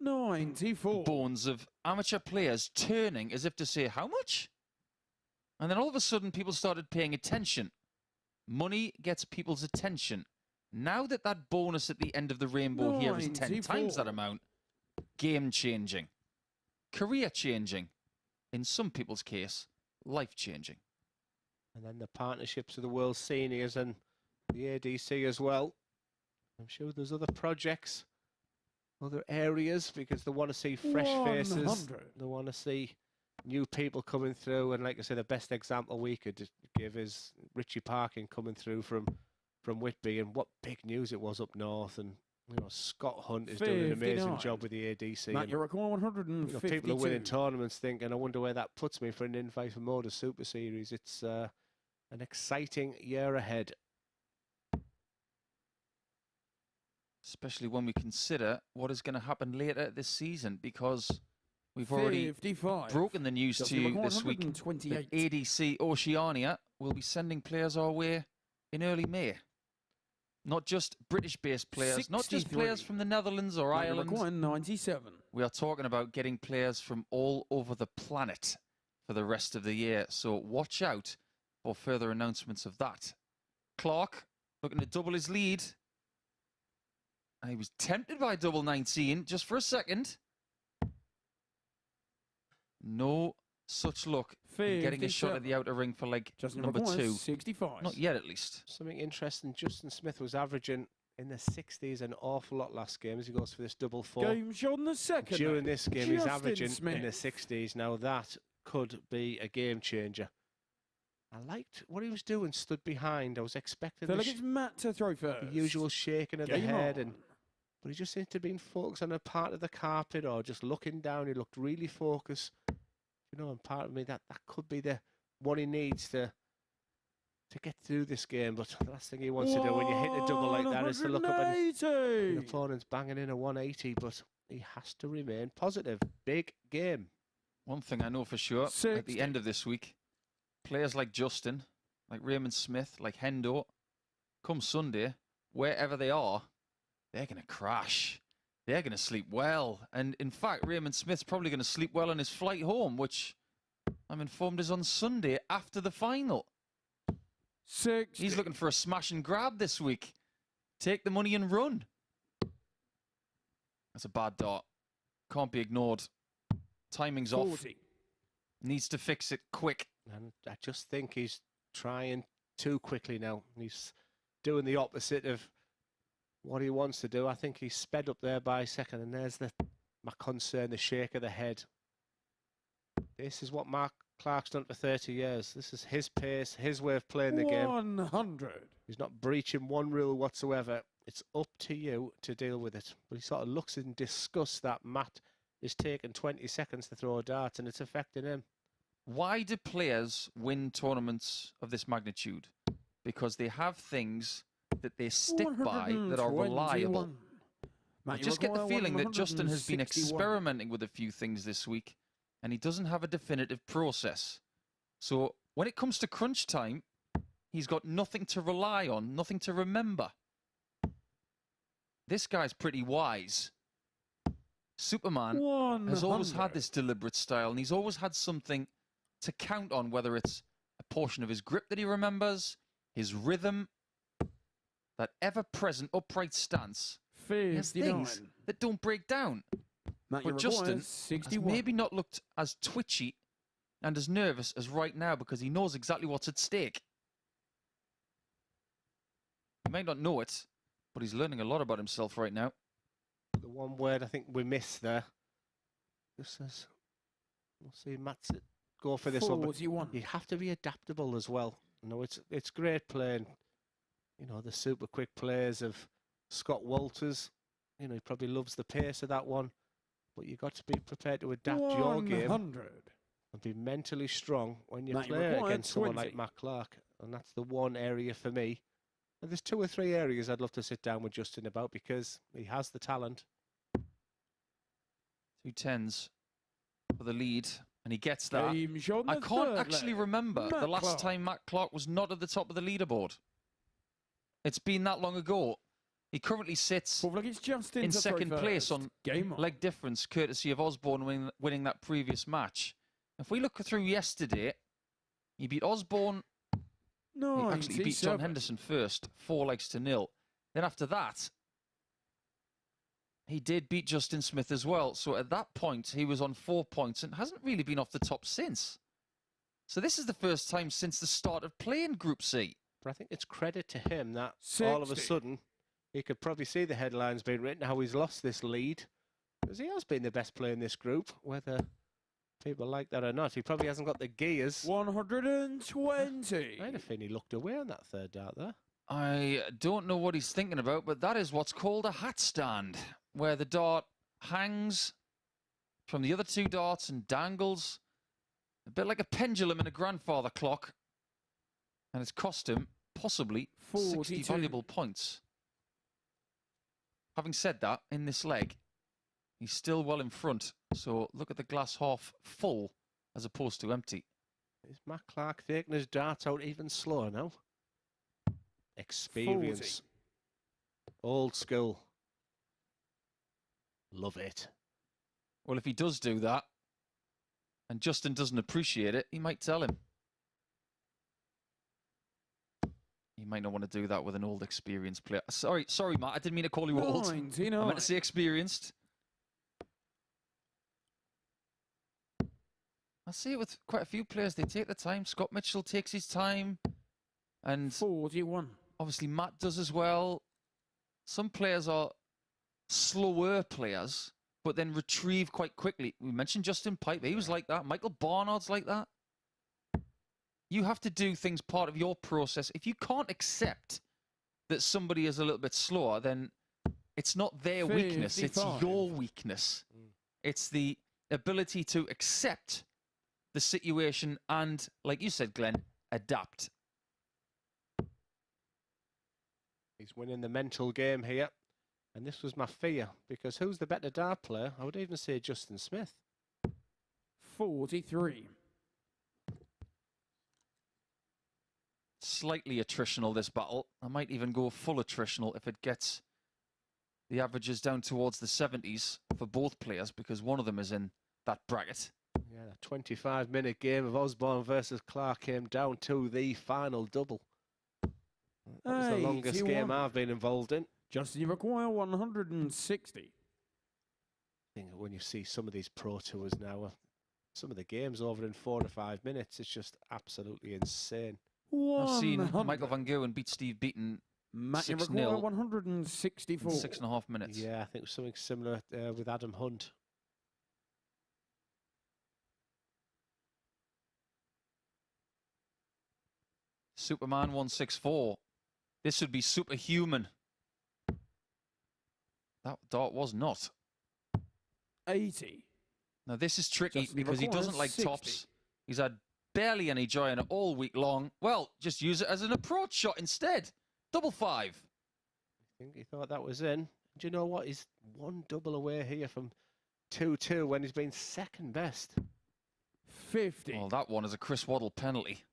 94. bones of amateur players turning as if to say, how much? And then all of a sudden, people started paying attention. Money gets people's attention. Now that that bonus at the end of the rainbow here is 10 times that amount, game-changing, career-changing, in some people's case, life-changing. And then the partnerships of the World Seniors and the ADC as well. I'm sure there's other projects, other areas, because they want to see fresh faces. 100. They want to see new people coming through. And like I say, the best example we could give is Richie Parkin coming through from Whitby, and what big news it was up north. And you know, Scott Hunt is doing an amazing 59. job with the ADC. Matt, and, you require 152. you know, people are winning tournaments thinking, I wonder where that puts me for an invite for MODUS Super Series. It's an exciting year ahead. Especially when we consider what is going to happen later this season, because we've already 55. broken the news Just to you require this week. 128. That ADC Oceania will be sending players our way in early May. Not just British-based players, not just 63. players from the Netherlands or Matt, you Ireland. require 97. We are talking about getting players from all over the planet for the rest of the year. So watch out for further announcements of that. Clark looking to double his lead. And he was tempted by double 19 just for a second. No such luck in getting a shot at the outer ring for leg number 2. 65. Not yet, at least. Something interesting, Justin Smith was averaging in the 60s an awful lot last game as he goes for this double 4. Game shot in the second. During this game, he's Justin averaging Smith. in the 60s. Now, that could be a game changer. I liked what he was doing, stood behind. I was expecting So the, look, it's Matt to throw first. the usual shaking of the Game head, on. and but he just seemed to be focused on a part of the carpet or just looking down. He looked really focused. You know, and part of me, that could be the what he needs to get through this game. But the last thing he wants to do when you hit a double like that is to look up and the opponent's banging in a 180, but he has to remain positive. Big game. One thing I know for sure, at 60. the end of this week, players like Justin, like Raymond Smith, like Hendo, come Sunday, wherever they are, they're going to crash. They're going to sleep well. And in fact, Raymond Smith's probably going to sleep well on his flight home, which I'm informed is on Sunday after the final. 60. He's looking for a smash and grab this week. Take the money and run. That's a bad dart. Can't be ignored. Timing's 40. off. Needs to fix it quick. And I just think he's trying too quickly now. He's doing the opposite of what he wants to do. I think he's sped up there by a second, and there's my concern, the shake of the head. This is what Mark Clark's done for 30 years. This is his pace, his way of playing the game. 100. He's not breaching one rule whatsoever. It's up to you to deal with it. But he sort of looks in disgust that Matt is taking 20 seconds to throw a dart, and it's affecting him. Why do players win tournaments of this magnitude? Because they have things that they stick by that are reliable. I just get the feeling that Justin has been experimenting with a few things this week, and he doesn't have a definitive process. So when it comes to crunch time, he's got nothing to rely on, nothing to remember. This guy's pretty wise. Superman has always had this deliberate style, and he's always had something to count on, whether it's a portion of his grip that he remembers, his rhythm, that ever-present upright stance. He has things that don't break down. But Justin has maybe not looked as twitchy and as nervous as right now because he knows exactly what's at stake. He may not know it, but he's learning a lot about himself right now. The one word I think we missed there. Just says, we'll see Matt's go for this one. But you have to be adaptable as well. You know, it's great playing. You know, the super quick players of Scott Walters, You know, he probably loves the pace of that one. But you've got to be prepared to adapt your game 100. and be mentally strong when you That play required against someone 20. like Matt Clark. And that's the one area for me. And there's 2 or 3 areas I'd love to sit down with Justin about because he has the talent. 2 10s for the lead, and he gets that. Game shot in I the can't third actually leg. remember the Matt last Clark. time Matt Clark was not at the top of the leaderboard. It's been that long ago. He currently sits Fourth leg, it's Justin in to throw second place first. on Game on. leg difference, courtesy of Osborne winning that previous match. If we look through yesterday, he beat Osborne. He actually beat John 97. Henderson first, 4 legs to 0. Then after that, he did beat Justin Smith as well. So at that point, he was on 4 points and hasn't really been off the top since. So this is the first time since the start of playing Group C. But I think it's credit to him that all of a 60. sudden he could probably see the headlines being written how he's lost this lead. Because he has been the best player in this group, whether people like that or not. He probably hasn't got the gears. 120. I had a feeling he looked away on that third dart there. I don't know what he's thinking about, but that is what's called a hat stand, where the dart hangs from the other 2 darts and dangles, a bit like a pendulum in a grandfather clock, and it's cost him possibly 60 42. valuable points. Having said that, in this leg, he's still well in front, so look at the glass half full as opposed to empty. Is Matt Clark taking his darts out even slower now? Experience. 40. Old school. Love it. Well, if he does do that, and Justin doesn't appreciate it, he might tell him. You might not want to do that with an old experienced player. Sorry, Matt, I didn't mean to call you old. 99. I meant to say experienced. I see it with quite a few players. They take the time. Scott Mitchell takes his time. And 41. obviously Matt does as well. Some players are slower players, but then retrieve quite quickly. We mentioned Justin Piper. He was like that. Michael Barnard's like that. You have to do things part of your process. If you can't accept that somebody is a little bit slower, then it's not their weakness. It's 55. your weakness. It's the ability to accept the situation and, like you said, Glenn, adapt. He's winning the mental game here. And this was my fear, because who's the better dart player? I would even say Justin Smith. 43. Slightly attritional, this battle. I might even go full attritional if it gets the averages down towards the 70s for both players, because one of them is in that bracket. Yeah, the 25-minute game of Osborne versus Clark came down to the final double. That was the longest game I've been involved in. Justin, you require 160. I think when you see some of these pro tours now, some of the games over in 4 to 5 minutes, it's just absolutely insane. I've seen 100. Michael Van Gerwen beat Steve Beaton Matt, you 6-0 require 164. in 6.5 minutes. Yeah, I think something similar with Adam Hunt. Superman 164. This would be superhuman. That dart was not. 80. Now this is tricky Justin, because he requires doesn't like 60. tops. He's had barely any joy in it all week long. Well, just use it as an approach shot instead. Double 5. I think he thought that was in. Do you know what? He's 1 double away here from 2-2 when he's been second best. 50. Well, that one is a Chris Waddle penalty.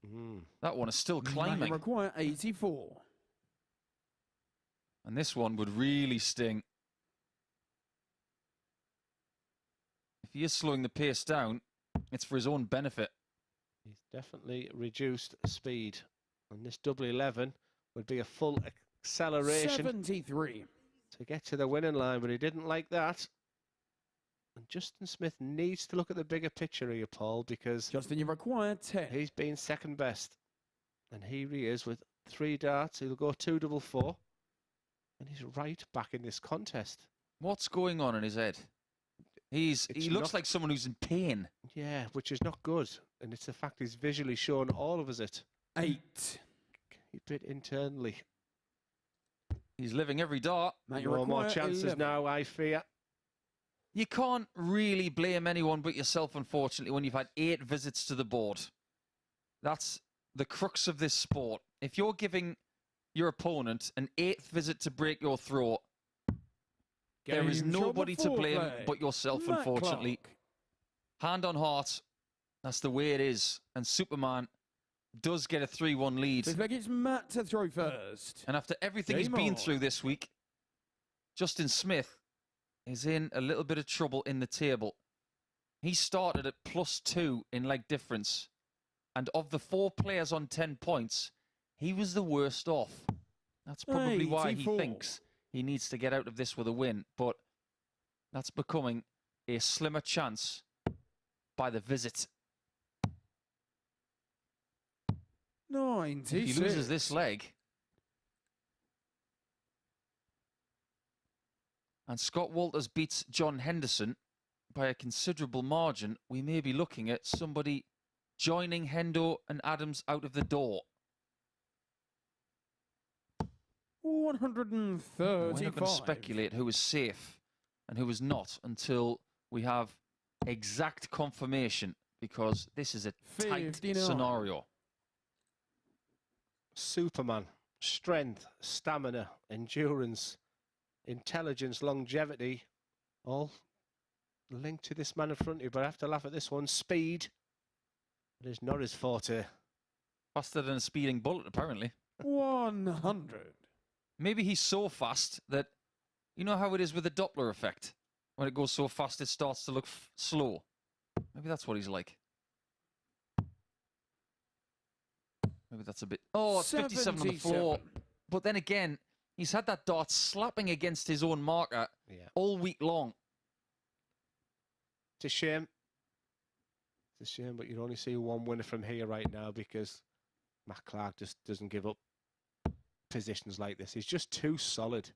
That one is still Matt, climbing. you require 84. And this one would really sting. If he is slowing the pace down, it's for his own benefit. He's definitely reduced speed. And this double 11 would be a full acceleration 73. to get to the winning line, but he didn't like that. And Justin Smith needs to look at the bigger picture here, Paul, because Justin, you require 10. he's been second best. And here he is with 3 darts. He'll go 2 double 4. And he's right back in this contest. What's going on in his head? He looks like someone who's in pain. Yeah, which is not good. And it's the fact he's visually shown all of us it. 8. Keep it internally. He's living every dart. Now you No more require chances 11. now, I fear. You can't really blame anyone but yourself, unfortunately, when you've had 8 visits to the board. That's the crux of this sport. If you're giving your opponent an 8th visit to break your throat, there is Game shot nobody to before blame play. but yourself, Matt unfortunately. Clark. Hand on heart, that's the way it is. And Superman does get a 3-1 lead. Looks like it's Matt to throw first. And after everything he's Game been on. through this week, Justin Smith is in a little bit of trouble in the table. He started at +2 in leg difference. And of the 4 players on 10 points, he was the worst off. That's probably why he 84. thinks he needs to get out of this with a win. But that's becoming a slimmer chance by the visit. 96. If he loses this leg, and Scott Walters beats John Henderson by a considerable margin, we may be looking at somebody joining Hendo and Adams out of the door. 135. We're not going to speculate who is safe and who is not until we have exact confirmation, because this is a tight 59. scenario. Superman. Strength, stamina, endurance, intelligence, longevity. All linked to this man in front of you, but I have to laugh at this one. Speed. It is not his forte. Faster than a speeding bullet, apparently. 100. Maybe he's so fast that, you know how it is with the Doppler effect? When it goes so fast, it starts to look slow. Maybe that's what he's like. Maybe that's a bit... Oh, it's 57 on the floor. 77. But then again, he's had that dart slapping against his own marker all week long. It's a shame. It's a shame, but you only see one winner from here right now because Matt Clark just doesn't give up positions like this. He's just too solid.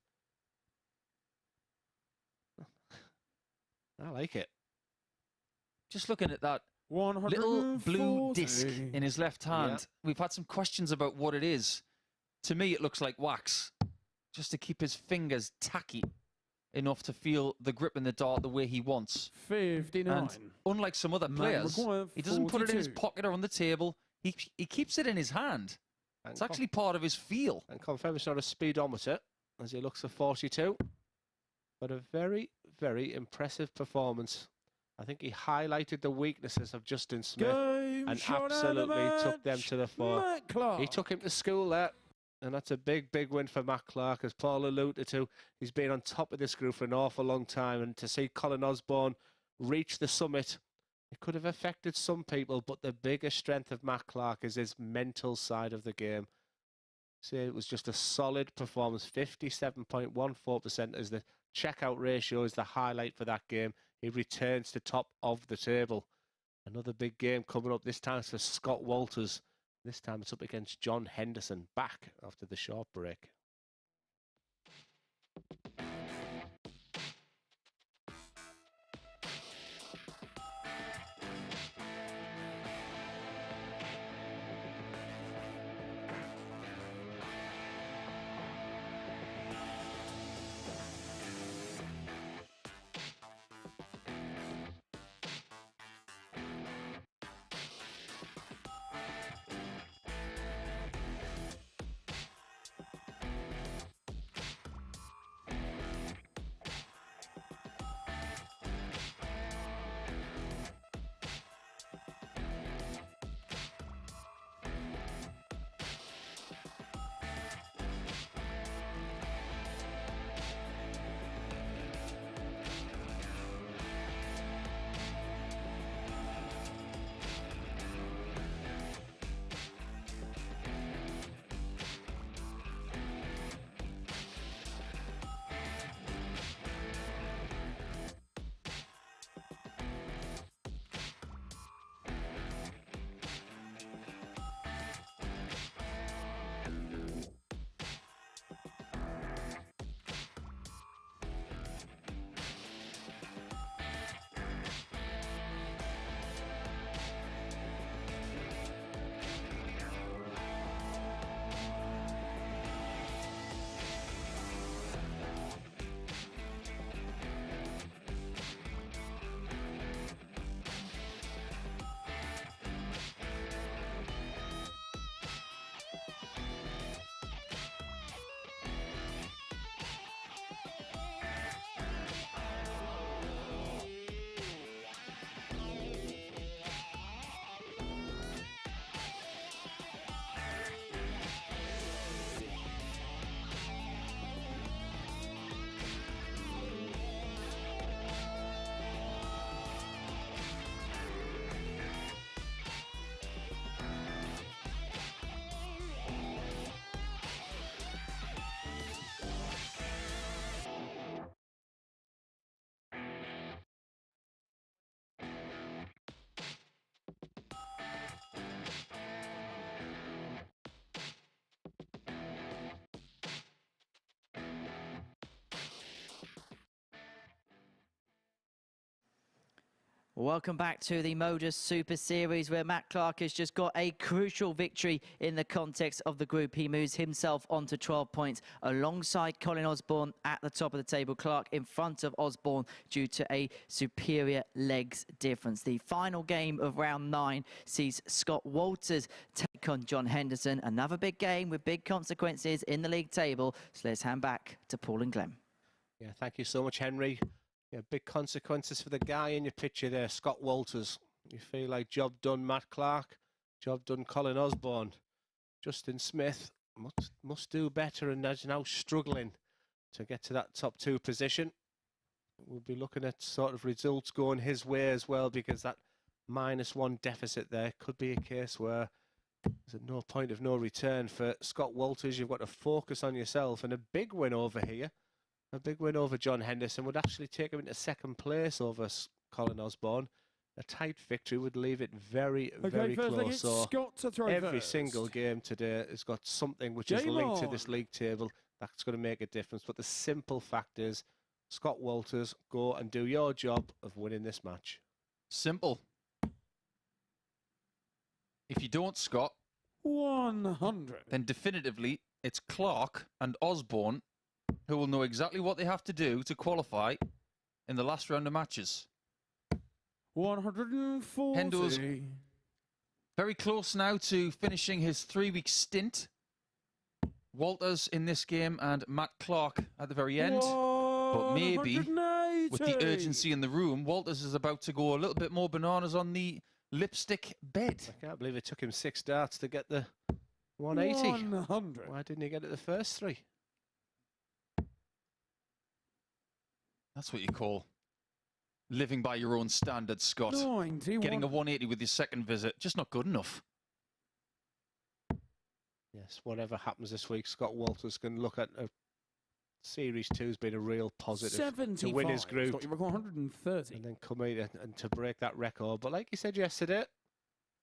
I like it. Just looking at that 140. little blue disc in his left hand. Yeah. We've had some questions about what it is. To me, it looks like wax, just to keep his fingers tacky enough to feel the grip in the dart the way he wants. 59. And unlike some other Man players, required he doesn't put it in his 42. pocket or on the table. He keeps it in his hand. And It's actually part of his feel. and confirm it's not a speedometer as he looks for 42. But a very, very impressive performance. I think he highlighted the weaknesses of Justin Smith Game and shot out of the absolutely took them match, to the fore. Matt Clark. He took him to school there, and that's a big, big win for Matt Clark, as Paul alluded to. He's been on top of this group for an awful long time, and to see Colin Osborne reach the summit, it could have affected some people, but the biggest strength of Matt Clark is his mental side of the game. So it was just a solid performance. 57.14% as the checkout ratio is the highlight for that game. He returns to top of the table. Another big game coming up, this time for Scott Walters. This time it's up against John Henderson, back after the short break. Welcome back to the MODUS Super Series, where Matt Clark has just got a crucial victory in the context of the group. He moves himself on to 12 points alongside Colin Osborne at the top of the table. Clark in front of Osborne due to a superior legs difference. The final game of round 9 sees Scott Walters take on John Henderson. Another big game with big consequences in the league table. So let's hand back to Paul and Glenn. Yeah, thank you so much, Henry. Yeah, big consequences for the guy in your picture there, Scott Walters. You feel like job done, Matt Clark. Job done, Colin Osborne. Justin Smith must do better and is now struggling to get to that top 2 position. We'll be looking at sort of results going his way as well, because that -1 deficit there could be a case where there's no point of no return for Scott Walters. You've got to focus on yourself, and a big win over here. A big win over John Henderson would actually take him into 2nd place over Colin Osborne. A tight victory would leave it very, very close. So every single game today has got something which is linked to this league table that's going to make a difference. But the simple fact is, Scott Walters, go and do your job of winning this match. Simple. If you don't, Scott, 100. then definitively it's Clark and Osborne who will know exactly what they have to do to qualify in the last round of matches. 140. Hendo's very close now to finishing his 3-week stint. Walters in this game and Matt Clark at the very end. But maybe, with the urgency in the room, Walters is about to go a little bit more bananas on the lipstick bed. I can't believe it took him 6 darts to get the 180. 100. Why didn't he get it the first 3? That's what you call living by your own standards, Scott. 91. Getting a 180 with your 2nd visit, just not good enough. Yes, whatever happens this week, Scott Walters can look at Series 2's been a real positive 75. to win his group. Scott, you record 130. And then come in and to break that record. But like you said yesterday,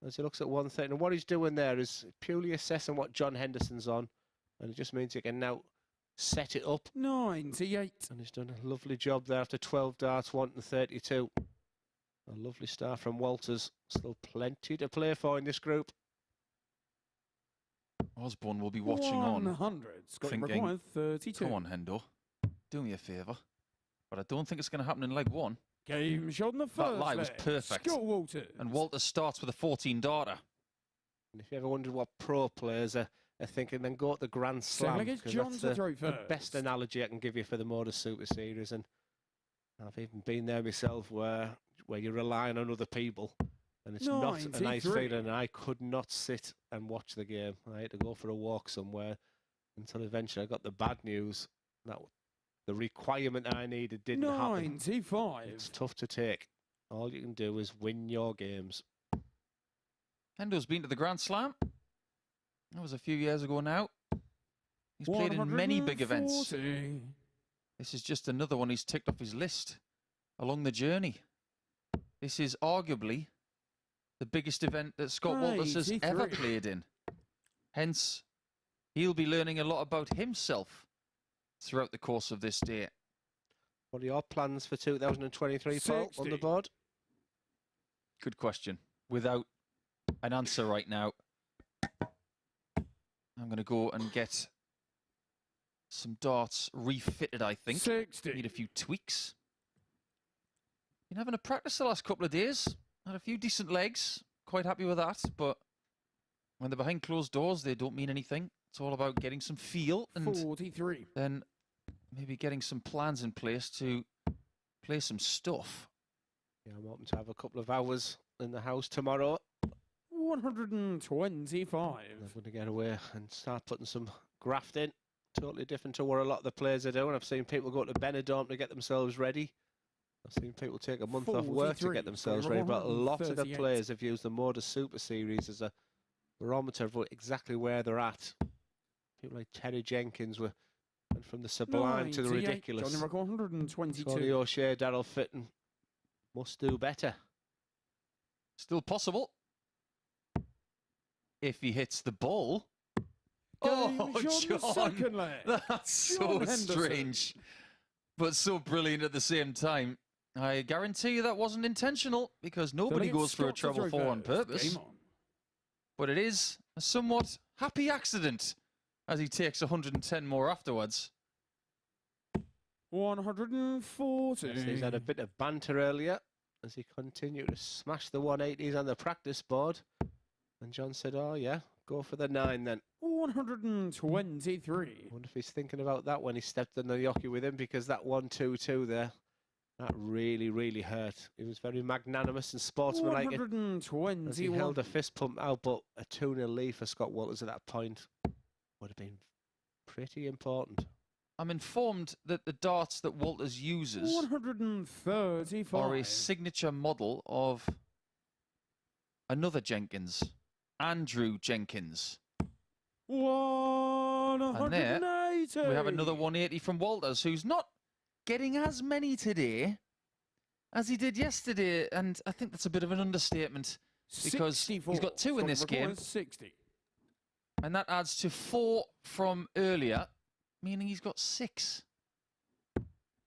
as he looks at 130, and what he's doing there is purely assessing what John Henderson's on. And it just means he can now set it up. 98. And he's done a lovely job there after 12 darts, 132. A lovely start from Walters. Still plenty to play for in this group. Osborne will be watching 100. on, Scott, thinking, record 32. come on, Hendo, do me a favour. But I don't think it's going to happen in leg 1. Game shot in the first That lie was leg. perfect. Scott Walters. And Walters starts with a 14-darter. And if you ever wondered what pro players are thinking, then go to the Grand Slam. Second leg, 'Cause John that's to throw the first. best analogy I can give you for the MODUS Super Series. And I've even been there myself where you're relying on other people. And it's not a nice 93. feeling. I could not sit and watch the game. I had to go for a walk somewhere until eventually I got the bad news that the requirement I needed didn't happen. 95. It's tough to take. All you can do is win your games. Hendo's been to the Grand Slam. That was a few years ago now. He's played in many big events. 140. This is just another one he's ticked off his list along the journey. This is arguably the biggest event that Scott Walters has 83. ever played in. Hence, he'll be learning a lot about himself throughout the course of this day. What are your plans for 2023, Paul, on 60. the board? Good question. Without an answer right now, I'm going to go and get some darts refitted, I think. 60. Need a few tweaks. Been having a practice the last couple of days. Had a few decent legs. Quite happy with that. But when they're behind closed doors, they don't mean anything. It's all about getting some feel and 43. then maybe getting some plans in place to play some stuff. Yeah, I'm hoping to have a couple of hours in the house tomorrow. 125. I'm going to get away and start putting some graft in. Totally different to what a lot of the players are doing. I've seen people go to Benidorm to get themselves ready. I've seen people take a month off work to 43. get themselves ready. But a lot of the players have used the MODUS Super Series as a barometer of exactly where they're at. People like Terry Jenkins went from the sublime to the 98. ridiculous. Johnny Rock, 122. Tony O'Shea, Daryl Fitton must do better. Still possible. If he hits the ball. Game Oh, shot in the second leg. That's John so Henderson. strange, but so brilliant at the same time. I guarantee you that wasn't intentional, because nobody goes for a treble 4 on purpose. Game on. But it is a somewhat happy accident, as he takes 110 more afterwards. 140. So he's had a bit of banter earlier as he continued to smash the 180s on the practice board. And John said, oh, yeah, go for the 9 then. 123. I wonder if he's thinking about that when he stepped on the yoke with him, because that 1-2-2 there, that really, really hurt. He was very magnanimous and sportsmanlike. 121. As he held a fist pump out, but a 2-0 lead for Scott Walters at that point would have been pretty important. I'm informed that the darts that Walters uses 135. are a signature model of another Jenkins, Andrew Jenkins. 180. We have another 180 from Walters, who's not getting as many today as he did yesterday, and I think that's a bit of an understatement, because 64 he's got 2 in this game, 60. and that adds to 4 from earlier, meaning he's got 6.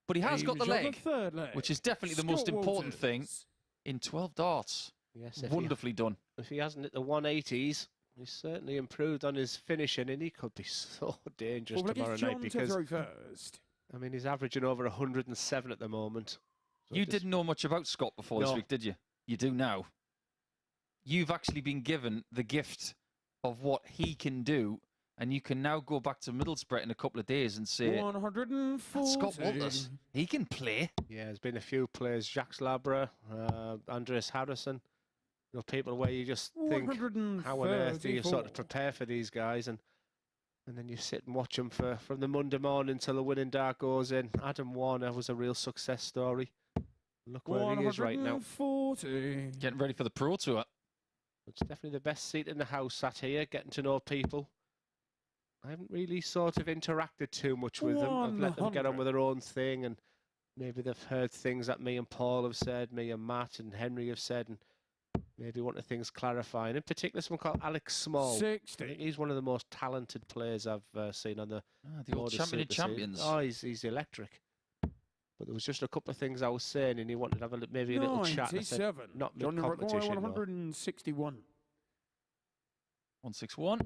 But he has got the leg, third leg, which is definitely the most important thing in 12 darts. Yes, Wonderfully done. If he hasn't hit the 180s, he's certainly improved on his finishing, and he could be so dangerous tomorrow night, because I mean, he's averaging over 107 at the moment. So You didn't know much about Scott before this week, did you? You do now. You've actually been given the gift of what he can do, and you can now go back to Middlesbrough in a couple of days and say, 140. that's Scott Walters. He can play. Yeah, there's been a few players, Jacques Labra, Andreas Harrison, you know, people where you just think, how on earth do you sort of prepare for these guys? And then you sit and watch them from the Monday morning till the winning dart goes in. Adam Warner was a real success story. Look where he is right now. 140. Getting ready for the Pro Tour. It's definitely the best seat in the house, sat here, getting to know people. I haven't really sort of interacted too much with them. I've let them get on with their own thing, and maybe they've heard things that me and Paul have said, me and Matt and Henry have said, and maybe wanted things clarifying. In particular, someone called Alex Small. 60. He's one of the most talented players I've seen on the old MODUS champion of Super Series. champions. Oh, he's electric. But there was just a couple of things I was saying, and he wanted to have maybe a little chat. I said, not mid-competition. 161. 161.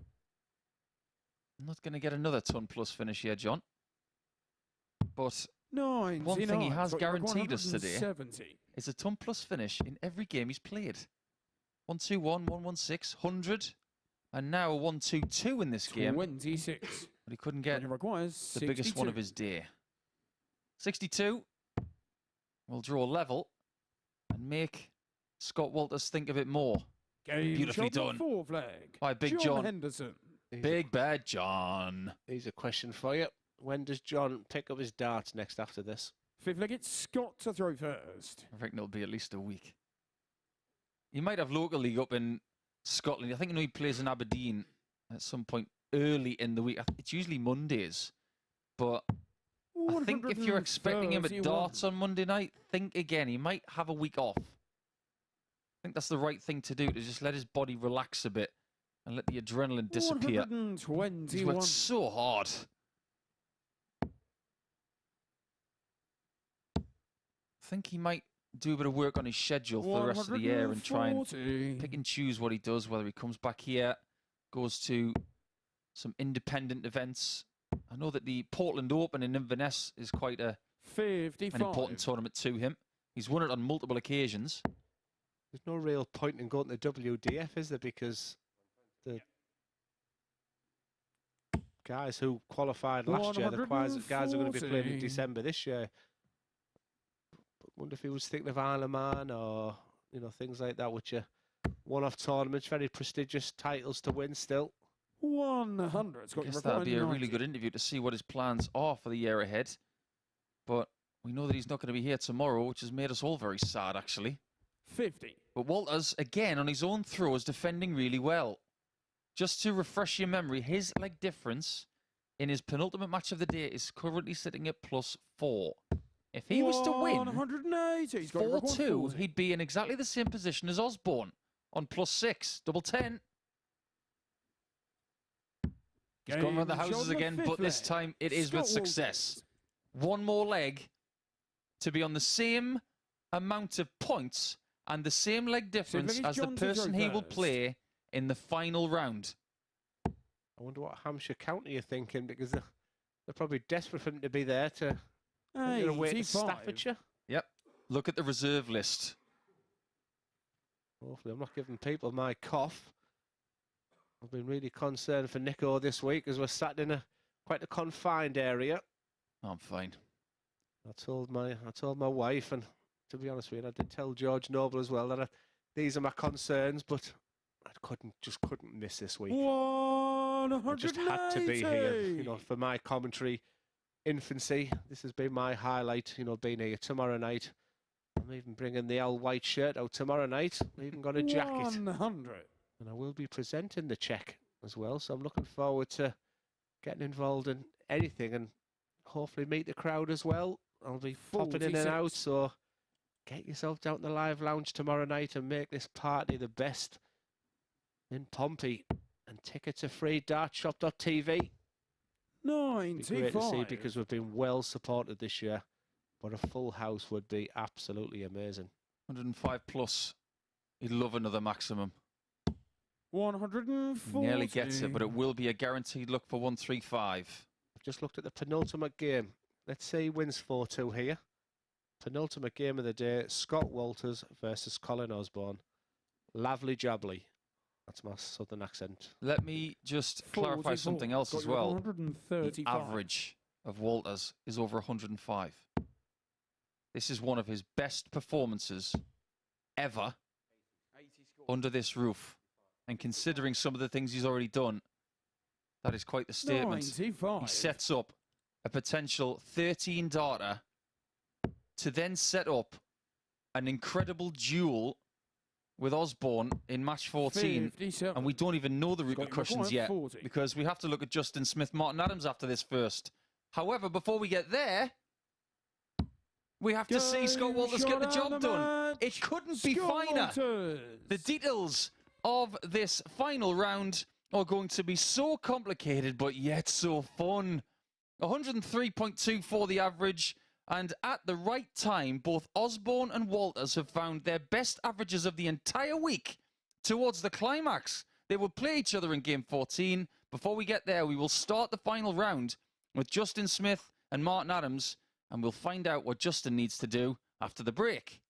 I'm not going to get another ton plus finish here, John. But one thing he has guaranteed us today is a ton plus finish in every game he's played. 121, 116, 100, and now a 122 in this game. 26. But he couldn't get the biggest one of his day. 62. We'll draw level and make Scott Walters think of it more. Beautifully done by Big John. Henderson. Big Bad John. Here's a question for you. When does John pick up his darts next after this? Fifth leg, it's Scott to throw first. I reckon it'll be at least a week. He might have local league up in Scotland. I think he plays in Aberdeen at some point early in the week. It's usually Mondays. But I think if you're expecting him at darts on Monday night, think again. He might have a week off. I think that's the right thing to do, to just let his body relax a bit and let the adrenaline disappear. 121. He's worked so hard. I think he might do a bit of work on his schedule for the rest of the year and try and pick and choose what he does, whether he comes back here, goes to some independent events. I know that the Portland Open in Inverness is quite an important tournament to him. He's won it on multiple occasions. There's no real point in going to WDF, is there? Because the guys who qualified last year, the guys are going to be playing in December this year. But I wonder if he was thinking of Isle of Man or, you know, things like that, which are one-off tournaments, very prestigious titles to win still. 100. I guess that'll be a really good interview to see what his plans are for the year ahead. But we know that he's not going to be here tomorrow, which has made us all very sad, actually. 50. But Walters, again, on his own throws, defending really well. Just to refresh your memory, his leg difference in his penultimate match of the day is currently sitting at +4. If he was to win 4-2, he'd be in exactly the same position as Osborne on +6, double 10. He's gone around the houses again, but this time it is with success. One more leg to be on the same amount of points and the same leg difference it's as the John to person throw he will first. play in the final round. I wonder what Hampshire County you're thinking, because they're probably desperate for him to be there to get away to 85. Staffordshire. Yep. Look at the reserve list. Hopefully I'm not giving people my cough. I've been really concerned for Nico this week as we're sat in quite a confined area. I'm fine. I told my wife, and to be honest with you, I did tell George Noble as well that these are my concerns, but I just couldn't miss this week. 180. I just had to be here, you know, for my commentary. Infancy, this has been my highlight, you know, being here tomorrow night. I'm even bringing the old white shirt out tomorrow night. I've even got a jacket. 100. And I will be presenting the check as well, so I'm looking forward to getting involved in anything and hopefully meet the crowd as well. I'll be popping in and 46. out, so get yourself down to the live lounge tomorrow night and make this party the best in Pompey. And tickets are free, dartshop.tv. Be great to see 95. because we've been well supported this year, but a full house would be absolutely amazing. 105 plus. He'd love another maximum. 140. Nearly gets it, but it will be a guaranteed look for 135. I've just looked at the penultimate game. Let's say he wins 4-2 here. Penultimate game of the day, Scott Walters versus Colin Osborne. Lovely jubbly. That's my southern accent. Let me just clarify 44. something else Got as you at well. 135. The average of Walters is over 105. This is one of his best performances ever under this roof. And considering some of the things he's already done, that is quite the statement. 95. He sets up a potential 13 darter to then set up an incredible duel with Osborne in match 14. 57. And we don't even know the Got you repercussions at yet 40. because we have to look at Justin Smith, Martin Adams after this first. However, before we get there, we have to see Scott Walters get the job done. It couldn't be finer. The details of this final round are going to be so complicated, but yet so fun. 103.2 for the average. And at the right time, both Osborne and Walters have found their best averages of the entire week towards the climax. They will play each other in game 14. Before we get there, we will start the final round with Justin Smith and Martin Adams, and we'll find out what Justin needs to do after the break.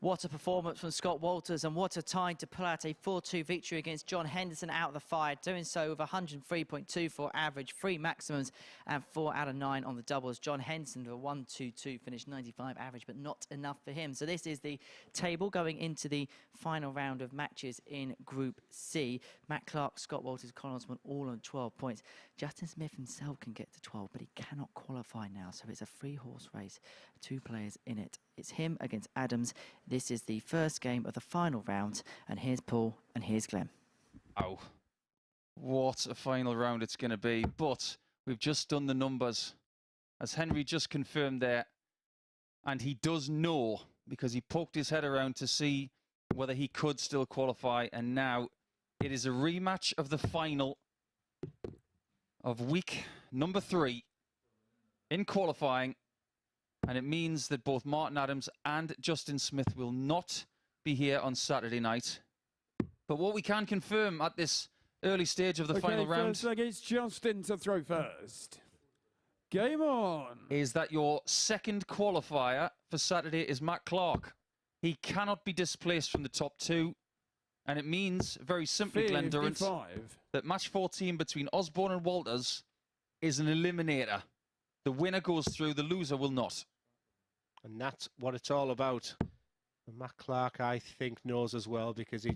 What a performance from Scott Walters, and what a time to pull out a 4-2 victory against John Henderson out of the fire, doing so with 103.24 average, 3 maximums and 4 out of 9 on the doubles. John Henderson with a 1-2-2 finished 95 average, but not enough for him. So this is the table going into the final round of matches in Group C. Matt Clark, Scott Walters, Colin Osborne all on 12 points. Justin Smith himself can get to 12, but he cannot qualify now. So it's a 3-horse race, 2 players in it. It's him against Adams. This is the first game of the final round. And here's Paul and here's Glenn. Oh, what a final round it's going to be. But we've just done the numbers, as Henry just confirmed there. And he does know, because he poked his head around to see whether he could still qualify. And now it is a rematch of the final of week number 3 in qualifying. And it means that both Martin Adams and Justin Smith will not be here on Saturday night. But what we can confirm at this early stage of the final round, first leg is Justin to throw first. Game on. Is that your second qualifier for Saturday is Matt Clark. He cannot be displaced from the top 2. And it means, very simply, Glenn Durrant, that match 14 between Osborne and Walters is an eliminator. The winner goes through, the loser will not. And that's what it's all about. And Matt Clark, I think, knows as well, because he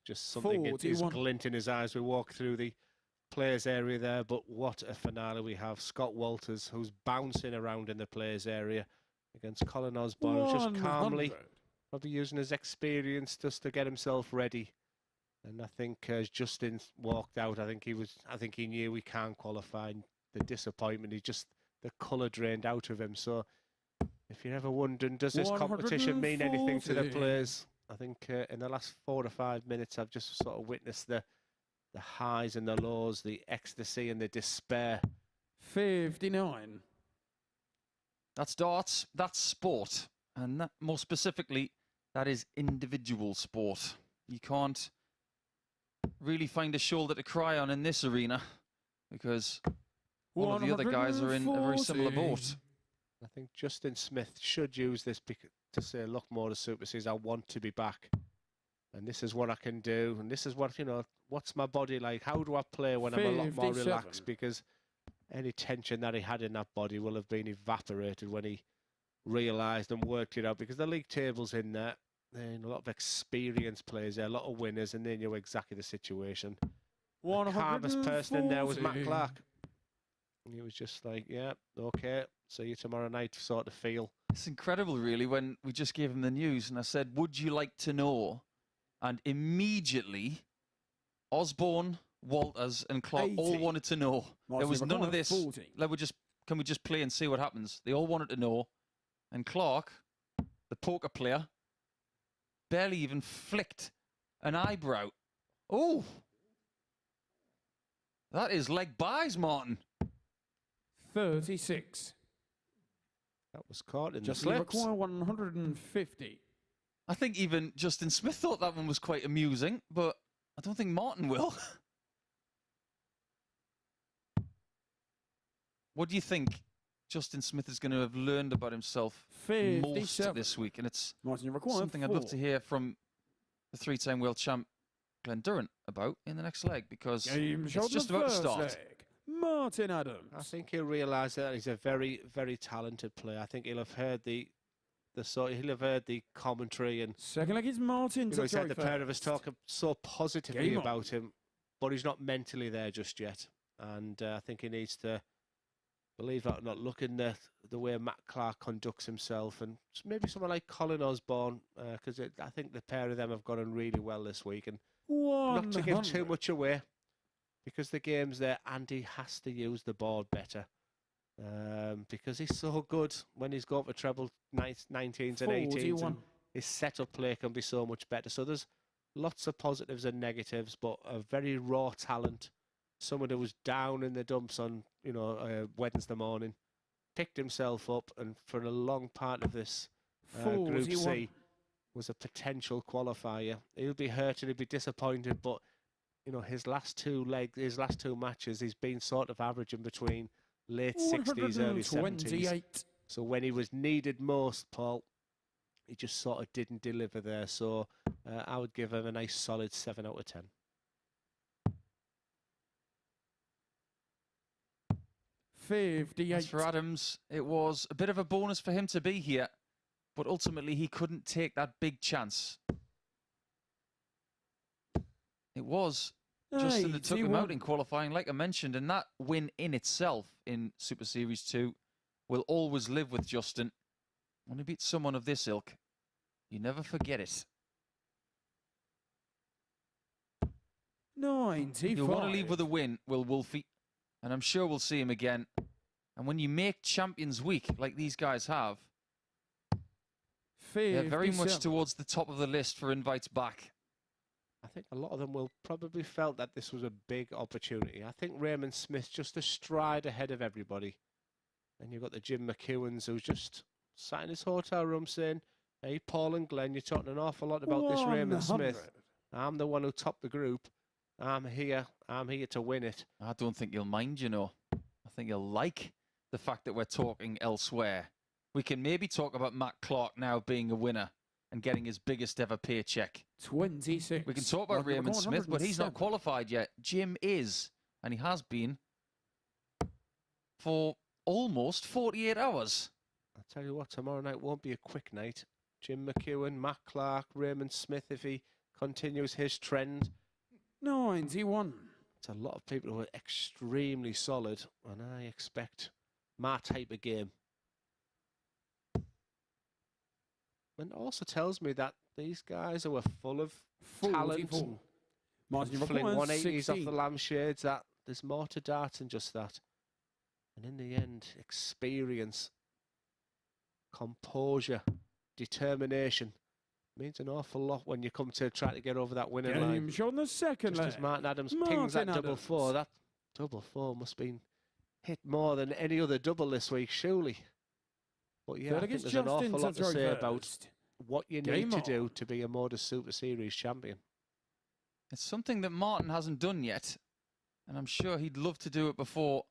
just something, his glint in his eyes. We walk through the players area there, but what a finale we have. Scott Walters, who's bouncing around in the players area, against Colin Osborne, who's just calmly, probably using his experience just to get himself ready. And I think as Justin walked out, I think he knew he can't qualify. The disappointment, the colour drained out of him. So if you're ever wondering, does this competition mean anything to the players? I think in the last 4 to 5 minutes, I've just sort of witnessed the highs and the lows, the ecstasy and the despair. 59. That's darts, that's sport. And that, more specifically, that is individual sport. You can't really find a shoulder to cry on in this arena, because all of the other guys are in a very similar boat. I think Justin Smith should use this to say, look, MODUS Super Series, I want to be back. And this is what I can do. And this is what, what's my body like? How do I play when I'm a lot more relaxed? Because any tension that he had in that body will have been evaporated when he realised and worked it out. Because the league table's in there. And a lot of experienced players there, a lot of winners, and they knew exactly the situation. The calmest person in there was Matt Clark. He was just like, yeah, okay, see you tomorrow night sort of feel. It's incredible, really, when we just gave him the news and I said, would you like to know? And immediately, Osborne, Walters and Clark all wanted to know. There was none of this. Can we just play and see what happens? They all wanted to know. And Clark, the poker player, barely even flicked an eyebrow. Oh! That is leg buys, Martin. 36. That was caught in just the slips. Require 150. I think even Justin Smith thought that one was quite amusing, but I don't think Martin will. What do you think Justin Smith is going to have learned about himself most this week? And it's something I'd love to hear from the 3-time world champ Glenn Durrant about in the next leg, because it's just about to start. Martin Adams. I think he'll realise that he's a very, very talented player. I think he'll have heard the commentary, and second leg is Martin. He's had the pair of us talk so positively about him, but he's not mentally there just yet. And I think he needs to, believe it or not, look in the way Matt Clark conducts himself, and maybe someone like Colin Osborne, because I think the pair of them have gone on really well this week. And not to give too much away, because the game's there, and he has to use the board better. Because he's so good when he's going for treble 19s and 18s. And his setup play can be so much better. So there's lots of positives and negatives, but a very raw talent. Someone who was down in the dumps on, Wednesday morning, picked himself up, and for a long part of this Group C was a potential qualifier. He'll be hurt and he'll be disappointed, but his last two matches, he's been sort of averaging between late 60s, early 70s. So when he was needed most, Paul, he just sort of didn't deliver there. So I would give him a nice solid 7 out of 10. As for Adams, it was a bit of a bonus for him to be here, but ultimately he couldn't take that big chance. It was Justin that took him out in qualifying, like I mentioned, and that win in itself in Super Series 2 will always live with Justin. When he beats someone of this ilk, you never forget it. 95. You'll want to leave with a win, Will Wolfie, and I'm sure we'll see him again. And when you make Champions Week like these guys have, they're very much towards the top of the list for invites back. I think a lot of them will probably felt that this was a big opportunity. I think Raymond Smith just a stride ahead of everybody. And you've got the Jim McEwens who's just sat in his hotel room saying, hey, Paul and Glenn, you're talking an awful lot about this Raymond Smith. I'm the one who topped the group. I'm here to win it. I don't think you'll mind, you know. I think you'll like the fact that we're talking elsewhere. We can maybe talk about Matt Clark now being a winner and getting his biggest ever paycheck. 26. We can talk about Raymond Smith, but he's not qualified yet. Jim is, and he has been for almost 48 hours. I'll tell you what, tomorrow night won't be a quick night. Jim McEwen, Matt Clark, Raymond Smith, if he continues his trend. 91. It's a lot of people who are extremely solid, and I expect my type of game. And it also tells me that these guys who are full of talent and fling 180s off the lampshades, that there's more to darts than just that. And in the end, experience, composure, determination means an awful lot when you come to try to get over that winning line. On the second just as Martin Adams pings that double four, that double four must have been hit more than any other double this week, surely. But yeah, I think there's an awful lot to say about what you need to do to be a MODUS Super Series champion. It's something that Martin hasn't done yet, and I'm sure he'd love to do it before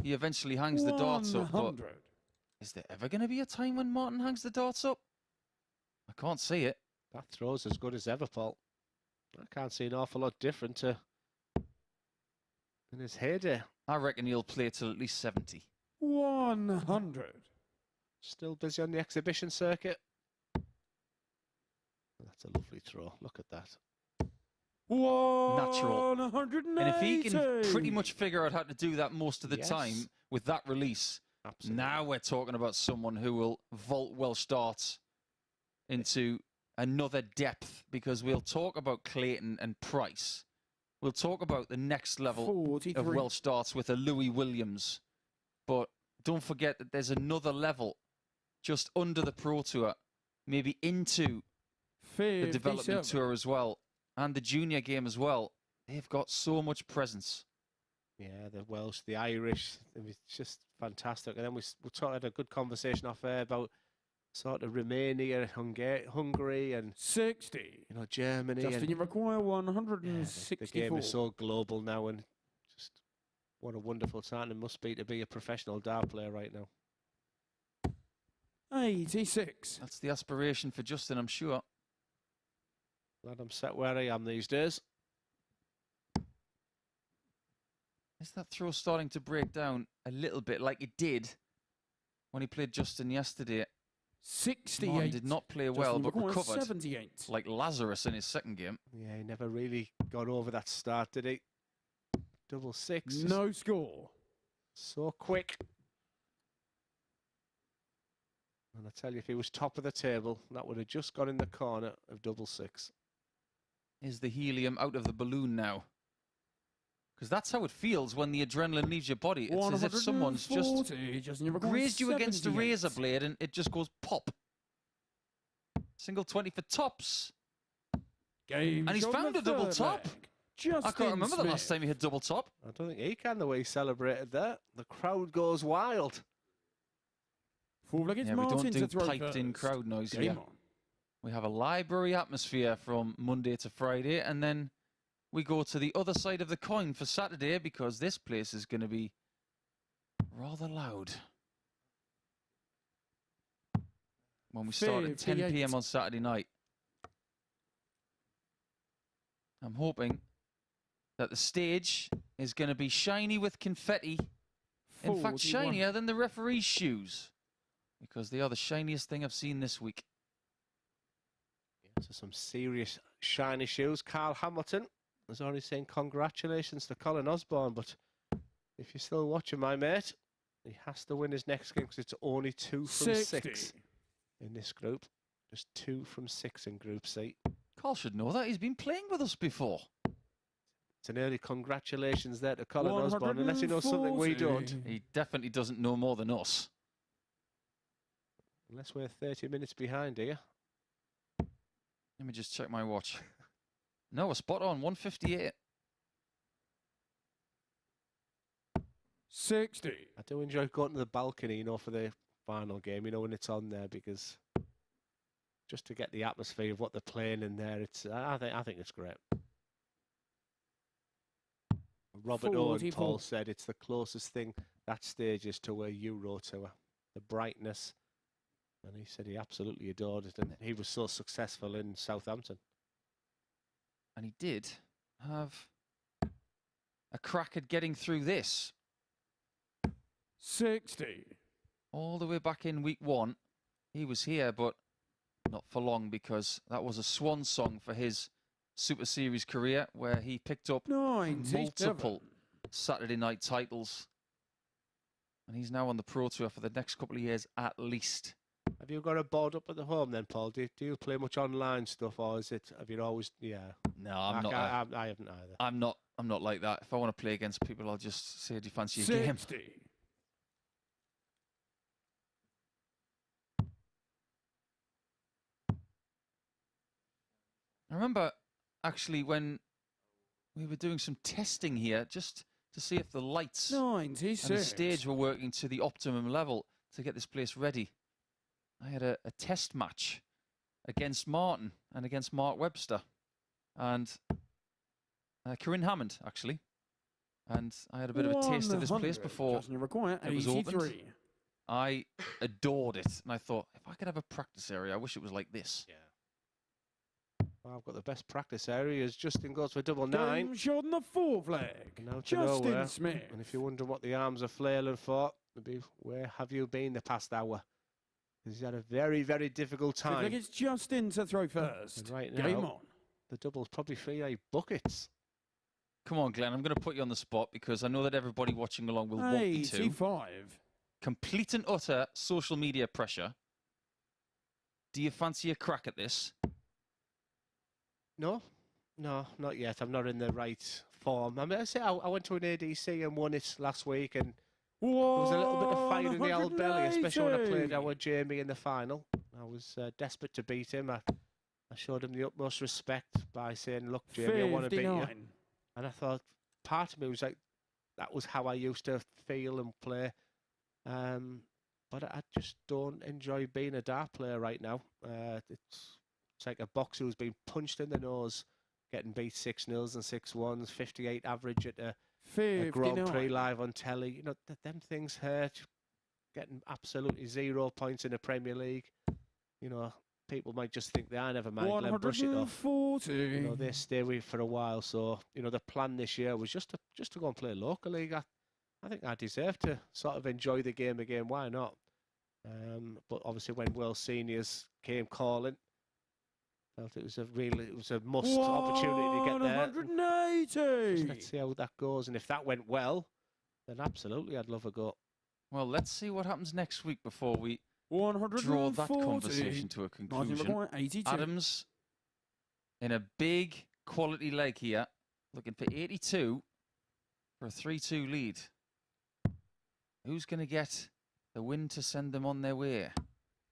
he eventually hangs the darts up. But is there ever going to be a time when Martin hangs the darts up? I can't see it. That throw's as good as ever, Paul. I can't see an awful lot different to in his heyday. I reckon he'll play till at least 70. 100. Still busy on the exhibition circuit. That's a lovely throw. Look at that. Natural. And if he can pretty much figure out how to do that most of the time with that release, now we're talking about someone who will vault Welsh darts into another depth, because we'll talk about Clayton and Price. We'll talk about the next level of Welsh darts with a Louis Williams. But don't forget that there's another level just under the Pro Tour, maybe into the development tour as well, and the junior game as well. They've got so much presence. Yeah, the Welsh, the Irish, it's just fantastic. And then we had a good conversation off air about sort of Romania, Hungary, and 60. You know, Germany. Justin, you require 164. The game is so global now, and just what a wonderful time it must be to be a professional dart player right now. 86. That's the aspiration for Justin, I'm sure. Glad I'm set where I am these days. Is that throw starting to break down a little bit like it did when he played Justin yesterday? 68. Martin did not play well, but recovered 78. like Lazarus in his second game. Yeah, he never really got over that start, did he? Double six. No score. So quick. And I tell you, if he was top of the table, that would have just gone in the corner of double six. Is the helium out of the balloon now? Because that's how it feels when the adrenaline leaves your body. It's as if someone's just grazed you against a razor blade and it just goes pop. Single 20 for tops. And he's found a double top. I can't remember the last time he hit double top. I don't think he can, the way he celebrated that. The crowd goes wild. Yeah, we don't do piped-in crowd noise here. We have a library atmosphere from Monday to Friday, and then we go to the other side of the coin for Saturday, because this place is going to be rather loud. when we start at 10 p.m. on Saturday night. I'm hoping that the stage is going to be shiny with confetti. In fact, 41. shinier than the referee's shoes, because they are the shiniest thing I've seen this week. So some serious shiny shoes. Carl Hamilton has already saying congratulations to Colin Osborne, but if you're still watching, my mate, he has to win his next game because it's only 2 from 6 in this group. Just 2 from 6 in Group C. Carl should know that. He's been playing with us before. It's an early congratulations there to Colin Osborne, unless he knows something we don't. He definitely doesn't know more than us. Unless we're 30 minutes behind here. Let me just check my watch. No, we're spot on, 1:58. 60. I do enjoy going to the balcony, you know, for the final game, you know, when it's on there, because just to get the atmosphere of what they're playing in there, it's I think it's great. Robert Owen, Paul said it's the closest thing that stage is to a Euro tour. The brightness. And he said he absolutely adored it. And he was so successful in Southampton. And he did have a crack at getting through this. 60. All the way back in week 1. He was here, but not for long, because that was a swan song for his Super Series career, where he picked up multiple Saturday night titles. And he's now on the Pro Tour for the next couple of years at least. Have you got a board up at the home then, Paul? Do you play much online stuff, or is it? Have you always? Yeah. No, I'm not. I haven't either. I'm not like that. If I want to play against people, I'll just say, "Do you fancy a game?" 60. I remember actually when we were doing some testing here, just to see if the lights 96. and the stage were working to the optimum level to get this place ready. I had a test match against Martin and against Mark Webster and Corinne Hammond, actually. And I had a bit of a taste of this place before it was opened. I adored it, and I thought, if I could have a practice area, I wish it was like this. Yeah. Well, I've got the best practice areas. Justin goes for double 9. Shot on the 4th leg. Now to Justin nowhere. Smith. And if you wonder what the arms are flailing for, it'd be, where have you been the past hour? He's had a very, very difficult time. I think it's Justin to throw first. And right now, Game on. The doubles probably feel like buckets. Come on, Glenn, I'm going to put you on the spot because I know that everybody watching along will want you to. 85. Complete and utter social media pressure. Do you fancy a crack at this? No, not yet. I'm not in the right form. I mean, I say I went to an ADC and won it last week, and there was a little bit of fire in the old belly, especially when I played our Jamie in the final. I was desperate to beat him. I showed him the utmost respect by saying, "Look, Jamie, I want to beat you." And I thought, part of me was like, that was how I used to feel and play. But I just don't enjoy being a dart player right now. It's like a boxer who's been punched in the nose, getting beat 6-0 and 6-1s, 58 average at a Grand Prix live on telly. You know, them things hurt. Getting absolutely 0 points in the Premier League. You know, people might just think they never mind, let them brush it off. You know, they stay with for a while. So, you know, the plan this year was just to go and play local league. I think I deserve to sort of enjoy the game again. Why not? But obviously, when World Seniors came calling, felt it was a must opportunity to get there. 180. Let's see how that goes, and if that went well, then absolutely I'd love a go. Well, let's see what happens next week before we 140. draw that conversation to a conclusion. 82. Adams in a big quality leg here, looking for 82 for a 3-2 lead. Who's going to get the win to send them on their way?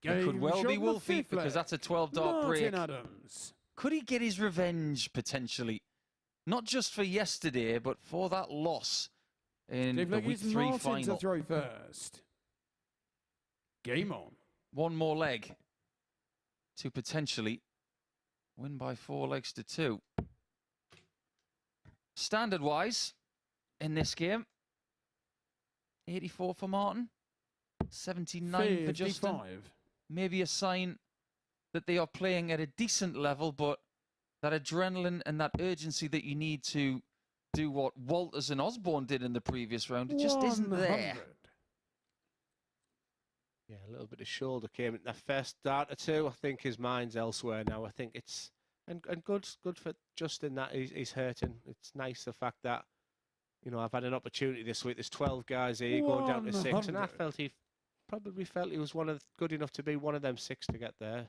It could well be Wolfie, because that's a 12-dart break. Adams. Could he get his revenge, potentially? Not just for yesterday, but for that loss in the Week 3 final. To throw first. Game on. One more leg to potentially win by 4 legs to 2. Standard-wise, in this game, 84 for Martin, 79 for Justin. maybe a sign that they are playing at a decent level, but that adrenaline and that urgency that you need to do what Walters and Osborne did in the previous round, it just isn't there. 100. Yeah, a little bit of shoulder came in that first start or two. I think his mind's elsewhere now. I think it's and good for Justin that he's hurting. It's nice the fact that, you know, I've had an opportunity this week. There's 12 guys here going down to 6, and I 100. felt he was good enough to be one of them 6 to get there.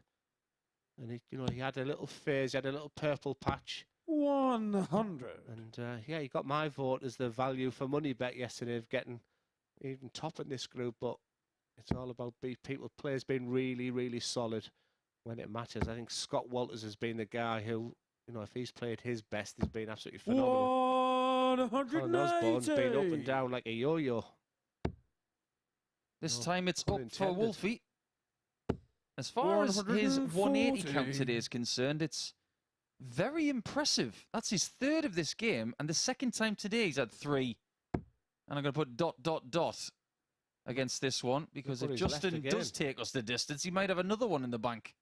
And he had a little phase, he had a little purple patch. 100. And yeah, he got my vote as the value for money bet yesterday of getting even top in this group. But it's all about players being really, really solid when it matters. I think Scott Walters has been the guy who, you know, if he's played his best, has been absolutely phenomenal. 190. Colin Osborne's been up and down like a yo-yo. This No, time it's pun up for intended. Wolfie. As far as his 180 count 140. today is concerned, it's very impressive. That's his 3rd of this game, and the 2nd time today he's had 3. And I'm going to put ... against this one, because Look if what he's left Justin again. does take us the distance, he might have another one in the bank.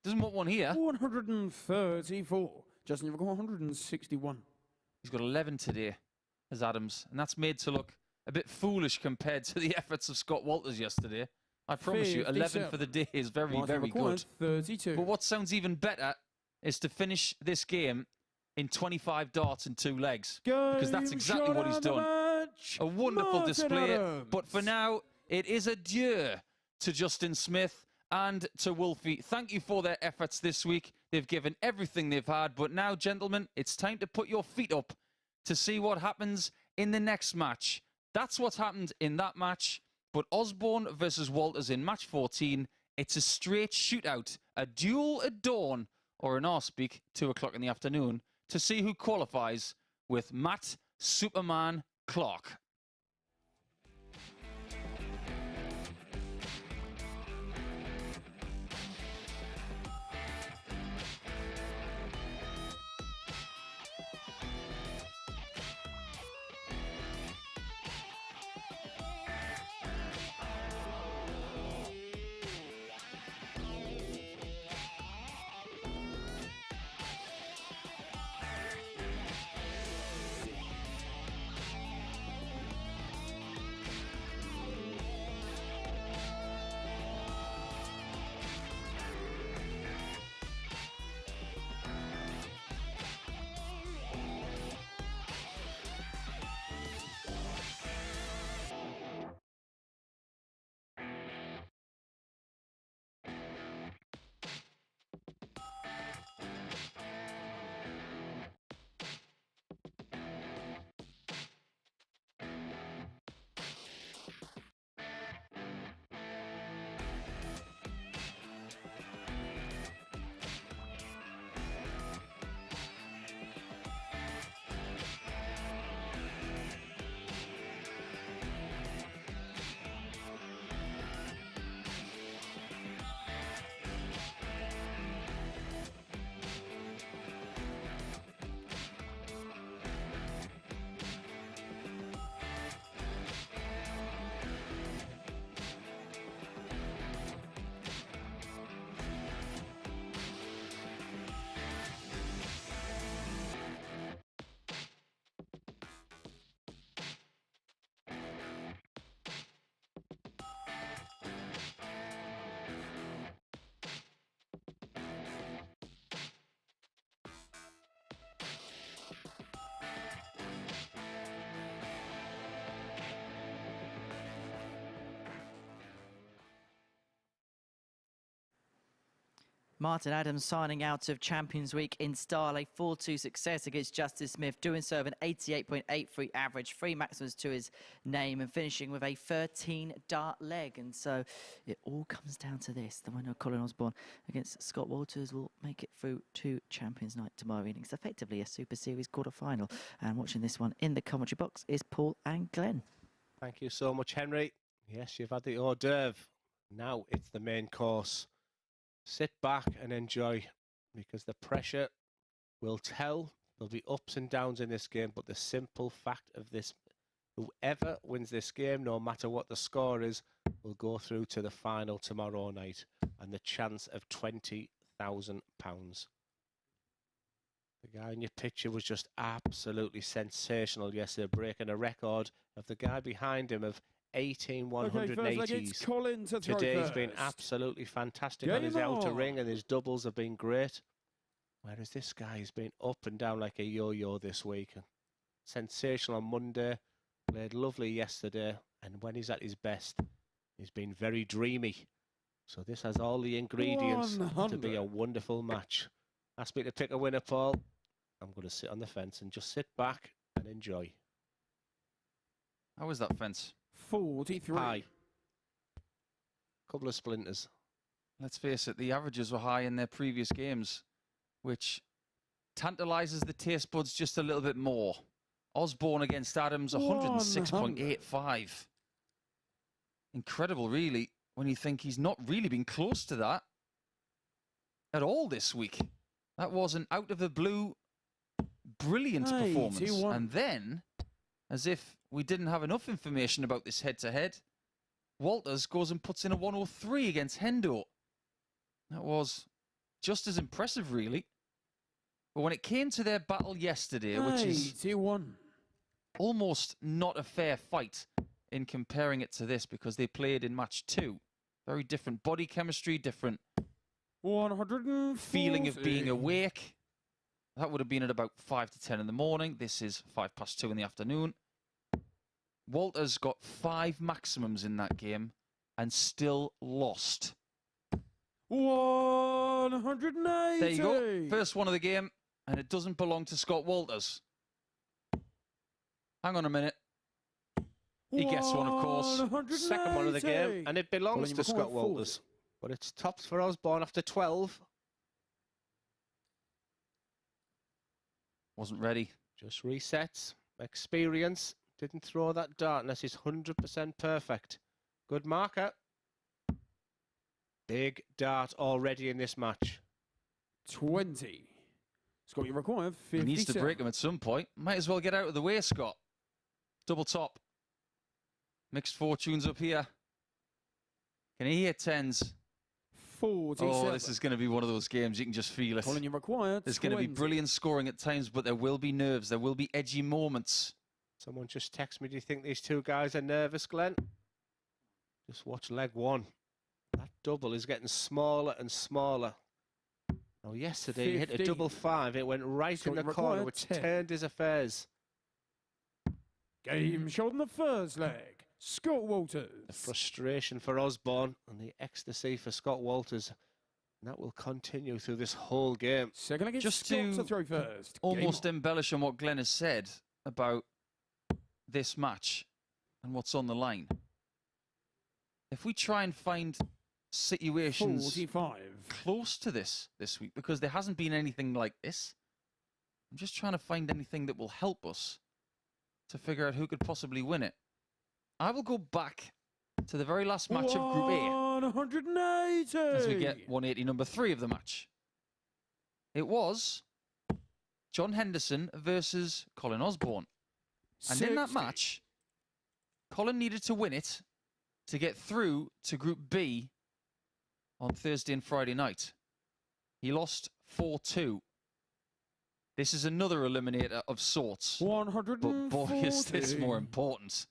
Doesn't want one here. 134. Justin, you've got 161. He's got 11 today as Adams, and that's made to look a bit foolish compared to the efforts of Scott Walters yesterday. I promise you, 11 for the day is very, Martin very required good. 32. But what sounds even better is to finish this game in 25 darts and 2 legs, because that's exactly what he's done. A wonderful display. But for now, it is adieu to Justin Smith and to Wolfie. Thank you for their efforts this week. They've given everything they've had. But now, gentlemen, it's time to put your feet up to see what happens in the next match. That's what happened in that match. But Osborne versus Walters in match 14, it's a straight shootout, a duel at dawn, or in our speak, 2 o'clock in the afternoon, to see who qualifies with Matt Superman Clark. Martin Adams signing out of Champions Week in style, a 4-2 success against Justice Smith, doing so with an 88.83 average, 3 maximums to his name, and finishing with a 13 dart leg. And so it all comes down to this. The winner, Colin Osborne, against Scott Walters, will make it through to Champions Night tomorrow evening. It's effectively a Super Series quarter-final. And watching this one in the commentary box is Paul and Glenn. Thank you so much, Henry. Yes, you've had the hors d'oeuvre. Now it's the main course. Sit back and enjoy, because the pressure will tell. There'll be ups and downs in this game, but the simple fact of this Whoever wins this game, no matter what the score is, will go through to the final tomorrow night and the chance of £20,000. The guy in your picture was just absolutely sensational yesterday, breaking a record of the guy behind him of 18 180s. Colin to throw Today he's first. been absolutely fantastic on his outer ring, and his doubles have been great. Whereas this guy has been up and down like a yo-yo this week. Sensational on Monday, played lovely yesterday, and when he's at his best, he's been very dreamy. So this has all the ingredients 100. to be a wonderful match. Ask me to pick a winner, Paul. I'm going to sit on the fence and just sit back and enjoy. How is that fence? 43. High. Couple of splinters. Let's face it, the averages were high in their previous games, which tantalises the taste buds just a little bit more. Osborne against Adams, 106.85. Incredible, really, when you think he's not really been close to that at all this week. That was an out-of-the-blue, brilliant performance. 81. And then, as if we didn't have enough information about this head-to-head, Walters goes and puts in a 103 against Hendo. That was just as impressive, really. But when it came to their battle yesterday, which is 81. almost not a fair fight in comparing it to this because they played in match 2. Very different body chemistry, different 140. feeling of being awake. That would have been at about 5 to 10 in the morning. This is 5 past 2 in the afternoon. Walters got 5 maximums in that game and still lost. 180. There you go. First one of the game, and it doesn't belong to Scott Walters. Hang on a minute. He gets one, of course. 180. Second one of the game, and it belongs Colin, to you're Scott Walters. But it's tops for Osborne after 12. Wasn't ready. Just resets. Experience. Didn't throw that dart unless he's 100% perfect. Good marker. Big dart already in this match. 20. Scott, you require 50. He needs to break him at some point. Might as well get out of the way, Scott. Double top. Mixed fortunes up here. Can he hit 10s? 47. Oh, this is going to be one of those games. You can just feel it. Colin, you require There's going to be brilliant scoring at times, but there will be nerves. There will be edgy moments. Someone just text me, do you think these two guys are nervous, Glenn? Just watch leg one. That double is getting smaller and smaller. Oh, yesterday he hit a 50. double 5. It went right So in the it corner, required which 10. turned his affairs. Game shot in the first leg. Scott Walters. The frustration for Osborne and the ecstasy for Scott Walters. And that will continue through this whole game. Second against Just Scott to to throw first. Almost Game on. embellish on what Glenn has said about this match and what's on the line. If we try and find situations 45. close to this week, because there hasn't been anything like this, I'm just trying to find anything that will help us to figure out who could possibly win it. I will go back to the very last match of Group A 180. as we get 180 number 3 of the match. It was John Henderson versus Colin Osborne. And in that 60. match, Colin needed to win it to get through to Group B on Thursday and Friday night. He lost 4-2. This is another eliminator of sorts. 140. But boy, is this more important.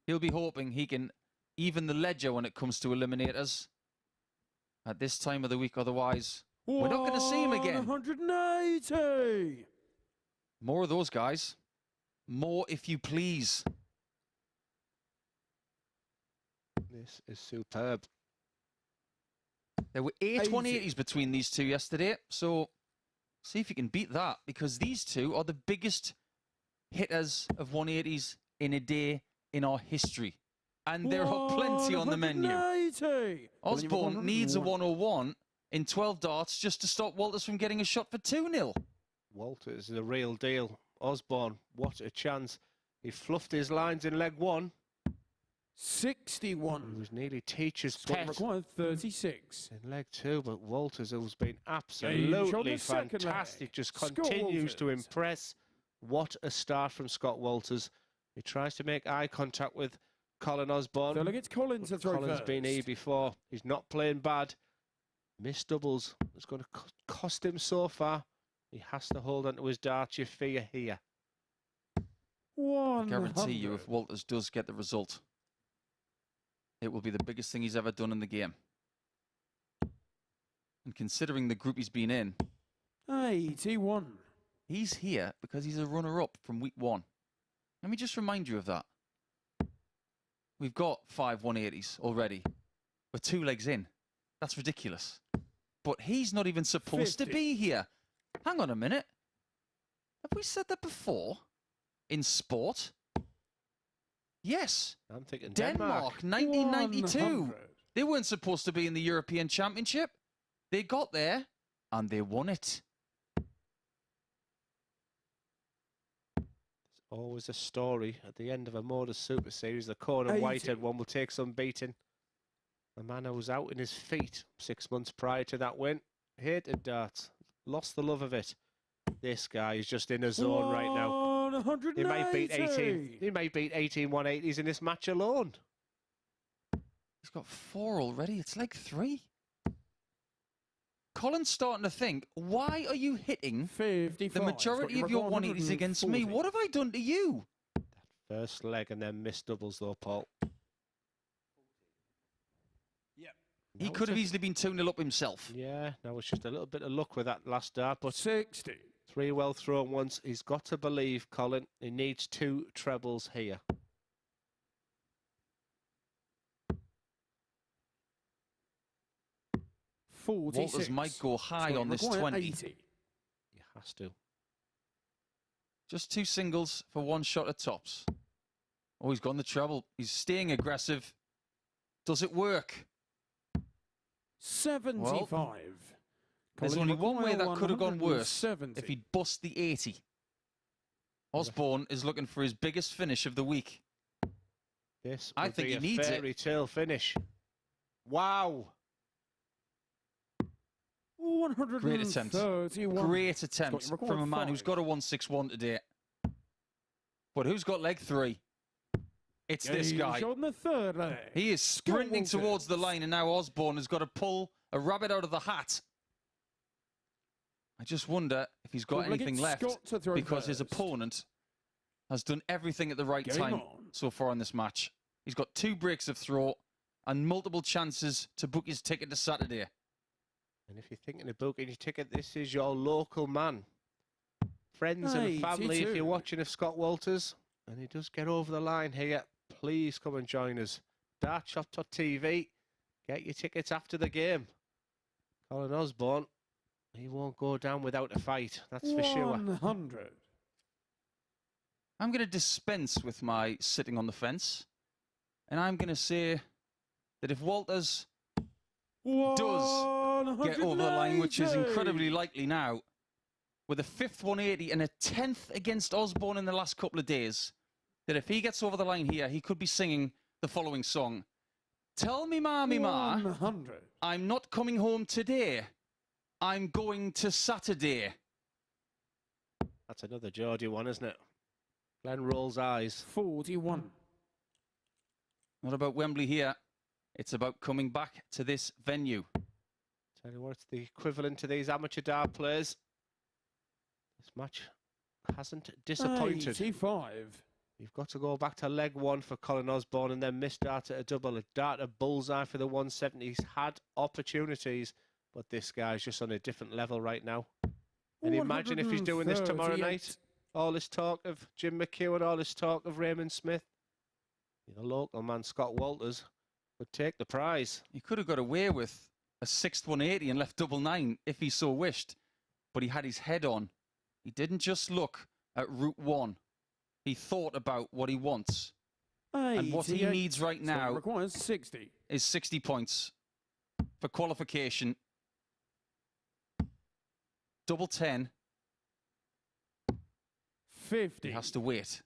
He'll be hoping he can even the ledger when it comes to eliminators at this time of the week. Otherwise, we're not going to see him again. 180. More of those guys. More, if you please. This is superb. There were 8 180s between these two yesterday, so see if you can beat that, because these two are the biggest hitters of 180s in a day in our history. And there are plenty on the menu. 180. Osborne needs a 101 in 12 darts just to stop Walters from getting a shot for 2-0. Walters is the real deal. Osborne, what a chance. He fluffed his lines in leg one. 61. He was nearly teacher's Scott pet required 36. in leg two, but Walters, who's been Game shot absolutely the second fantastic, leg. just Scott continues to Walters. impress. What a start from Scott Walters. He tries to make eye contact with Colin Osborne. So look, it's Colin to throw Colin's first. been here before. He's not playing bad. Missed doubles. It's going to cost him so far. He has to hold on to his dart. You fear here. I guarantee you, if Walters does get the result, it will be the biggest thing he's ever done in the game. And considering the group he's been in, 81. he's here because he's a runner-up from week 1. Let me just remind you of that. We've got 5 180s already. We're 2 legs in. That's ridiculous. But he's not even supposed 50. to be here. Hang on a minute. Have we said that before? In sport? Yes. I'm thinking Denmark, 1992. 100. They weren't supposed to be in the European Championship. They got there and they won it. Always a story at the end of a MODUS Super Series. The corner white-haired one will take some beating. The man who was out in his feet 6 months prior to that win. Hated darts. Lost the love of it. This guy is just in a zone right now. 180. He might beat 18. He might beat 18 180s in this match alone. He's got 4 already. It's like 3. Colin's starting to think, why are you hitting 55. the majority of your 180s against me? 140. What have I done to you? First leg and then missed doubles though, Paul. He could have easily been 2-0 up himself. Yeah, now it's just a little bit of luck with that last dart, but 60. 3 well thrown ones. He's got to believe, Colin, he needs 2 trebles here. Walters might go high on this 20. 80. He has to. Just 2 singles for 1 shot at tops. Oh, he's gone the treble. He's staying aggressive. Does it work? 75. There's Colin only one way that could have gone worse. 170. If he'd bust the 80. Osborne is looking for his biggest finish of the week. This I would think be he a needs it. fairy tale finish. Wow. 131. Great attempt. Great attempt from a man who's got a 161 today. But who's got leg 3? It's this guy. On the third leg. He is sprinting towards the line, and now Osborne has got to pull a rabbit out of the hat. I just wonder if he's got anything left, because his opponent has done everything at the right time so far in this match. He's got 2 breaks of throw and multiple chances to book his ticket to Saturday. And if you're thinking of booking your ticket, this is your local man. Friends and family, if you're watching, of Scott Walters, and he does get over the line here, please come and join us. dartshop.tv. Get your tickets after the game. Colin Osborne, he won't go down without a fight, that's for sure. 100. I'm going to dispense with my sitting on the fence, and I'm going to say that if Walters does get over the line, which is incredibly likely now, with a 5th 180 and a 10th against Osborne in the last couple of days, that if he gets over the line here, he could be singing the following song. Tell me, ma, ma, 100. I'm not coming home today. I'm going to Saturday. That's another Geordie one, isn't it? Glenn rolls eyes. 41. Not about Wembley here. It's about coming back to this venue. Tell you what, it's the equivalent to these amateur dart players. This match hasn't disappointed. 85. You've got to go back to leg 1 for Colin Osborne and then miss dart at a double. A dart at bullseye for the 170. He's had opportunities, but this guy's just on a different level right now. And imagine if he's doing this tomorrow night. All this talk of Jim McEwen, all this talk of Raymond Smith. The local man, Scott Walters, would take the prize. He could have got away with a 6th 180 and left 99 if he so wished. But he had his head on. He didn't just look at route 1. He thought about what he wants. And what he needs right now requires 60. is 60 points for qualification. Double 10. 50. He has to wait.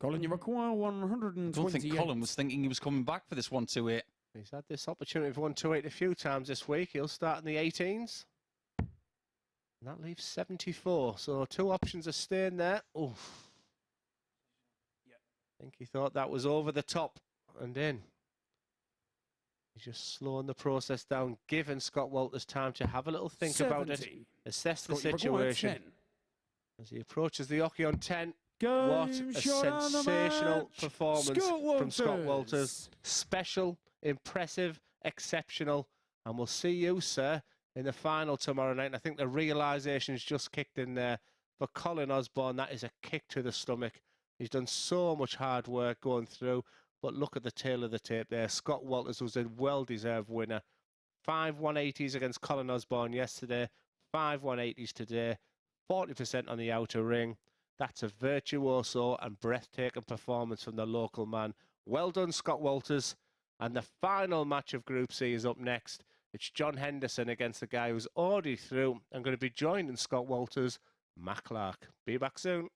Colin, you require 120. I don't think Colin was thinking he was coming back for this 128. He's had this opportunity for 128 a few times this week. He'll start in the 18s. And that leaves 74. So 2 options are staying there. Oof. think he thought that was over the top and in. He's just slowing the process down, giving Scott Walters time to have a little think about it, assess the situation. As he approaches the Oki on 10, what a sensational performance from Scott Walters. Special, impressive, exceptional. And we'll see you, sir, in the final tomorrow night. And I think the realisation's just kicked in there for Colin Osborne. That is a kick to the stomach. He's done so much hard work going through. But look at the tail of the tape there. Scott Walters was a well-deserved winner. 5 180s against Colin Osborne yesterday. 5 180s today. 40% on the outer ring. That's a virtuoso and breathtaking performance from the local man. Well done, Scott Walters. And the final match of Group C is up next. It's John Henderson against the guy who's already through and going to be joining Scott Walters, Matt Clark. Be back soon.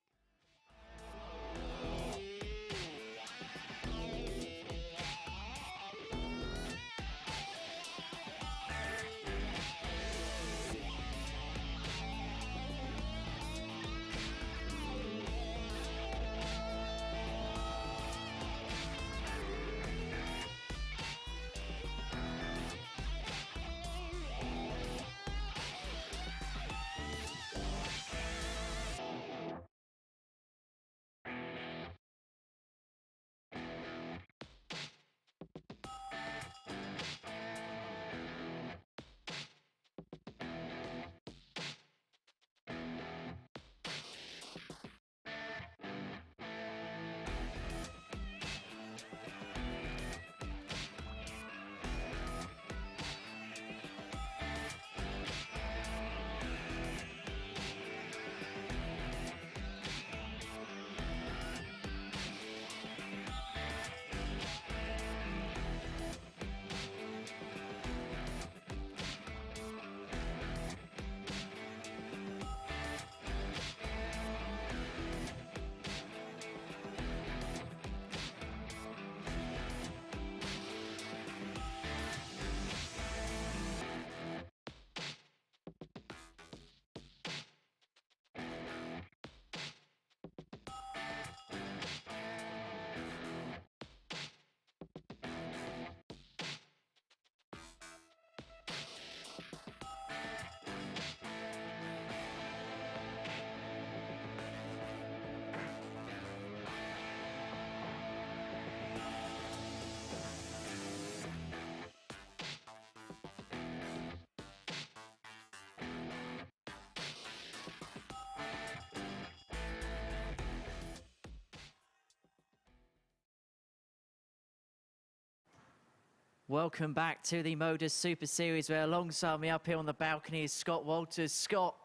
Welcome back to the MODUS Super Series, where alongside me up here on the balcony is Scott Walters. Scott,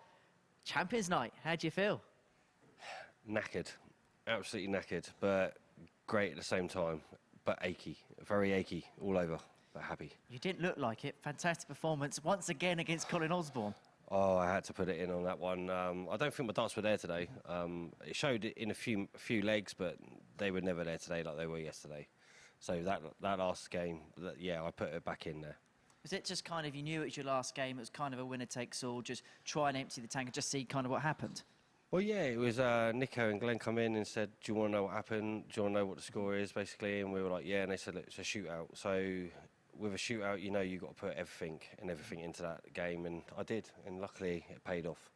Champions Night, how do you feel? Knackered, absolutely knackered, but great at the same time, but achy, very achy all over, but happy. You didn't look like it. Fantastic performance once again against Colin Osborne. Oh, I had to put it in on that one. I don't think my darts were there today. It showed it in a few legs, but they were never there today like they were yesterday. So that last game, yeah, I put it back in there. Was it just kind of, you knew it was your last game, it was kind of a winner takes all, just try and empty the tank and just see kind of what happened? Well, yeah, it was Nico and Glenn come in and said, do you want to know what happened? Do you want to know what the score is, basically? And we were like, yeah, and they said, look, it's a shootout. So with a shootout, you know you've got to put everything into that game, and I did, and luckily it paid off.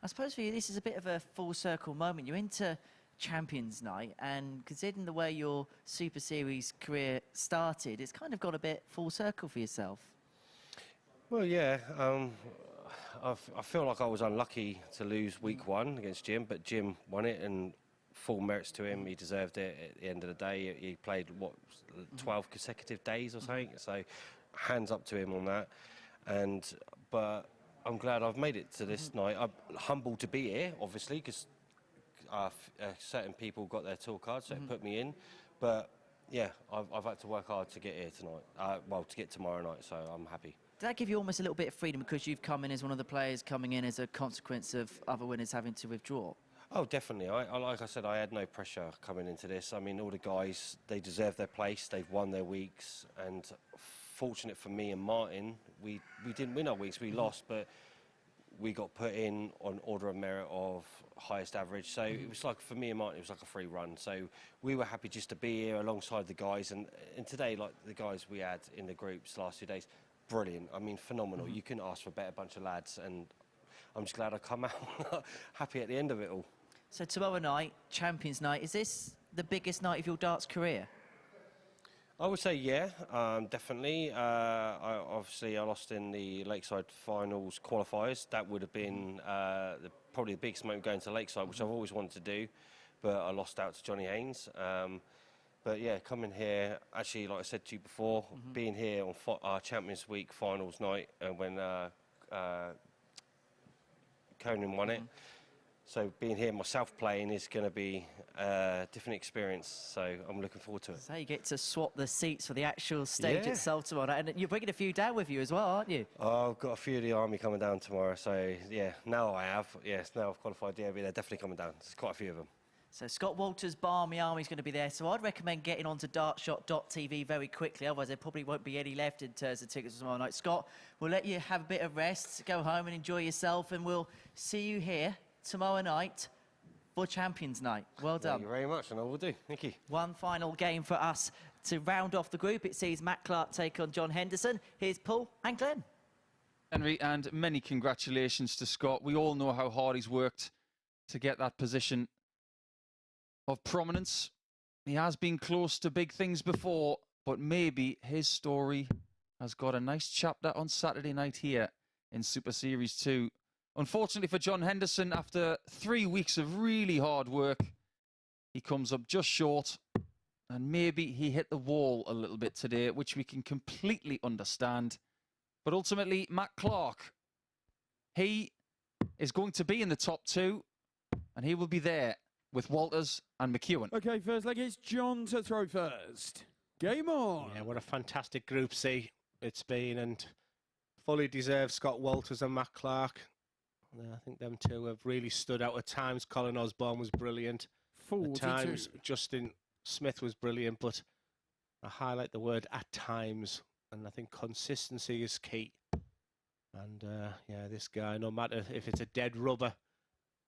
I suppose for you, this is a bit of a full circle moment. You're into Champions Night, and considering the way your Super Series career started, it's kind of got a bit full circle for yourself. Well, yeah, I feel like I was unlucky to lose week one against Jim, but Jim won it, and full merits to him. He deserved it at the end of the day. He played, what, 12 consecutive days or something, so hands up to him on that. But I'm glad I've made it to this night. I'm humbled to be here, obviously, because certain people got their tour cards, so it put me in. But yeah, I've had to work hard to get here tonight. Well, to get tomorrow night, so I'm happy. Did that give you almost a little bit of freedom because you've come in as one of the players coming in as a consequence of other winners having to withdraw? Oh, definitely. Like I said, I had no pressure coming into this. I mean, all the guys, they deserve their place. They've won their weeks, and fortunate for me and Martin, we didn't win our weeks. We lost, but we got put in on order of merit of highest average. So it was like, for me and Martin, it was like a free run. So we were happy just to be here alongside the guys. And today, like the guys we had in the groups the last 2 days, brilliant. I mean, phenomenal. You couldn't ask for a better bunch of lads. And I'm just glad I come out happy at the end of it all. So tomorrow night, Champions Night, is this the biggest night of your darts career? I would say, yeah, definitely. Obviously, I lost in the Lakeside Finals qualifiers. That would have been probably the biggest moment going to Lakeside, which I've always wanted to do, but I lost out to Johnny Haynes. But yeah, coming here, actually, like I said to you before, being here on our Champions Week Finals night, and when Conan won it. So being here myself playing is going to be a different experience. So I'm looking forward to it. So you get to swap the seats for the actual stage Yeah. itself tomorrow night. And you're bringing a few down with you as well, aren't you? Oh, I've got a few of the army coming down tomorrow. So yeah, now I have. Yes, now I've qualified. Yeah, but they're definitely coming down. There's quite a few of them. So Scott Walters' Barmy Army's going to be there. So I'd recommend getting onto dartshot.tv very quickly. Otherwise, there probably won't be any left in terms of tickets tomorrow night. Scott, we'll let you have a bit of rest, go home and enjoy yourself. And we'll see you here tomorrow night for Champions Night. Well done. Thank you very much, and I will do. Thank you. One final game for us to round off the group. It sees Matt Clark take on John Henderson. Here's Paul and Glenn. Henry, and many congratulations to Scott. We all know how hard he's worked to get that position of prominence. He has been close to big things before, but maybe his story has got a nice chapter on Saturday night here in Super Series 2. Unfortunately for John Henderson, after 3 weeks of really hard work, he comes up just short, and maybe he hit the wall a little bit today, which we can completely understand. But ultimately, Matt Clark, he is going to be in the top 2, and he will be there with Walters and McEwen. Okay, first leg, it's John to throw first. Game on. Yeah, what a fantastic Group C it's been, and fully deserved Scott Walters and Matt Clark. I think them two have really stood out at times. Colin Osborne was brilliant. 42. At times, Justin Smith was brilliant, but I highlight the word at times, and I think consistency is key. And yeah, this guy, no matter if it's a dead rubber,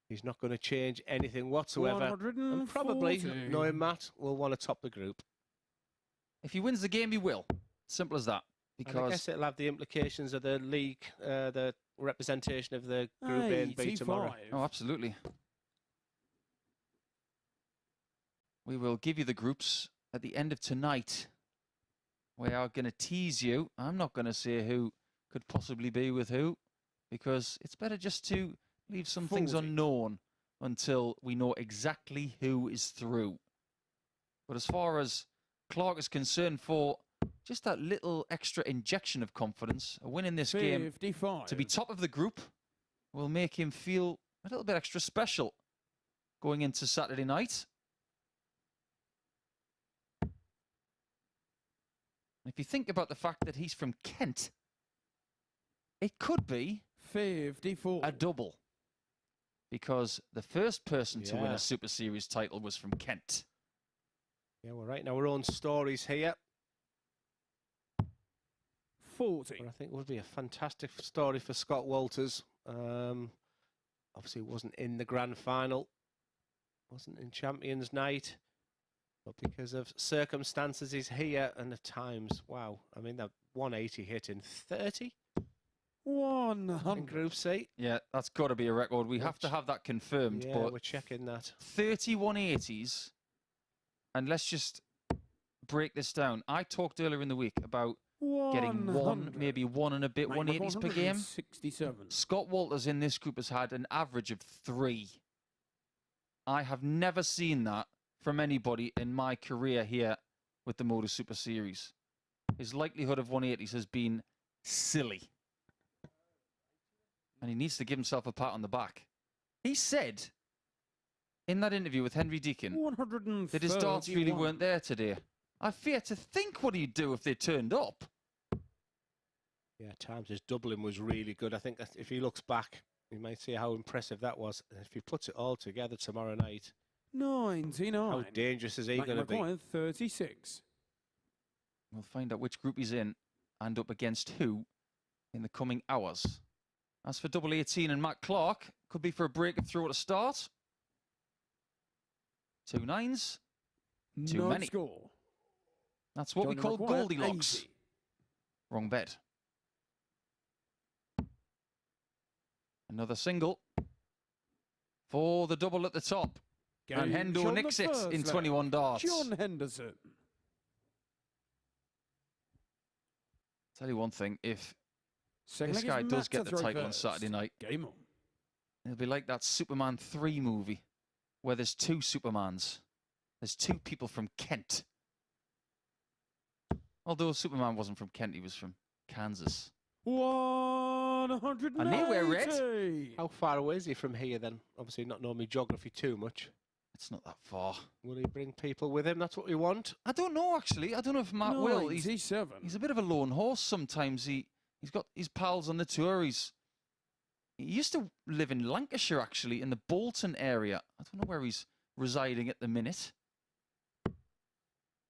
he's not going to change anything whatsoever. And probably, 140. knowing Matt, will want to top the group. If he wins the game, he will. Simple as that. And I guess Because it'll have the implications of the league, the representation of the Group A and B tomorrow. 85. oh, absolutely. We will give you the groups at the end of tonight. We are going to tease you. I'm not going to say who could possibly be with who, because it's better just to leave some things 40. unknown until we know exactly who is through. But as far as Clark is concerned, for just that little extra injection of confidence, a win in this game 55. to be top of the group will make him feel a little bit extra special going into Saturday night. If you think about the fact that he's from Kent, it could be 54. a double, because the first person to win Yeah. a Super Series title was from Kent. Yeah, we're writing our own stories here. 40. But I think it would be a fantastic story for Scott Walters. Obviously, it wasn't in the grand final, wasn't in Champions Night, but because of circumstances, he's here. And at times, wow, I mean, that 180 hit in 30 in 100. Group C. Yeah, that's got to be a record. We have to have that confirmed. Yeah, but we're checking that. 30 180s, and let's just break this down. I talked earlier in the week about getting 100. one, maybe one and a bit 180s per game. 67. Scott Walters in this group has had an average of 3. I have never seen that from anybody in my career here with the MODUS Super Series. His likelihood of 180s has been silly. And he needs to give himself a pat on the back. He said in that interview with Henry Deacon 131. that his darts really weren't there today. I fear to think what he'd do if they turned up. Yeah, at times his doubling was really good. I think that if he looks back, you might see how impressive that was. And if he puts it all together tomorrow night, 99. how dangerous is he going to be? McEwen, 36. We'll find out which group he's in and up against who in the coming hours. As for double 18 and Matt Clark, could be for a break of throw at a start. 2 9s. Too many. Score. That's what we Johnny call required Goldilocks. 80. Wrong bet. Another single for the double at the top. And Game Hendo shot nicks the it first in leg. 21 darts. John Henderson. Tell you one thing, if Second this leg is guy does Matt get to the throw title on first. Saturday night, Game on. it'll be like that Superman 3 movie where there's 2 Supermans. There's 2 people from Kent. Although Superman wasn't from Kent, he was from Kansas. 180. And they wear red. How far away is he from here then? Obviously not knowing me geography too much. It's not that far. Will he bring people with him? That's what we want. I don't know, actually. I don't know if Matt will. He's 97. a bit of a lone horse sometimes. He's got his pals on the tour. He used to live in Lancashire, actually, in the Bolton area. I don't know where he's residing at the minute.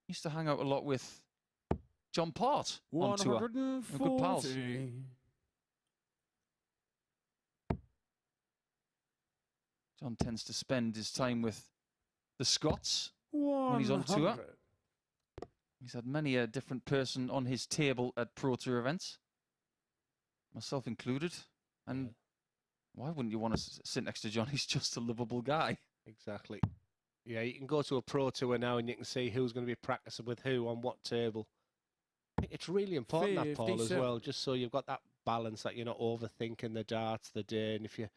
Used to hang out a lot with John Part on tour. 140. They're good pals. John tends to spend his time with the Scots when he's on tour. 100. He's had many a different person on his table at Pro Tour events, myself included. And why wouldn't you want to sit next to John? He's just a lovable guy. Exactly. Yeah, you can go to a pro tour now and you can see who's going to be practicing with who on what table. I think it's really important, that, Paul, as 57. well, just so you've got that balance, that you're not overthinking the darts, the day, and if you're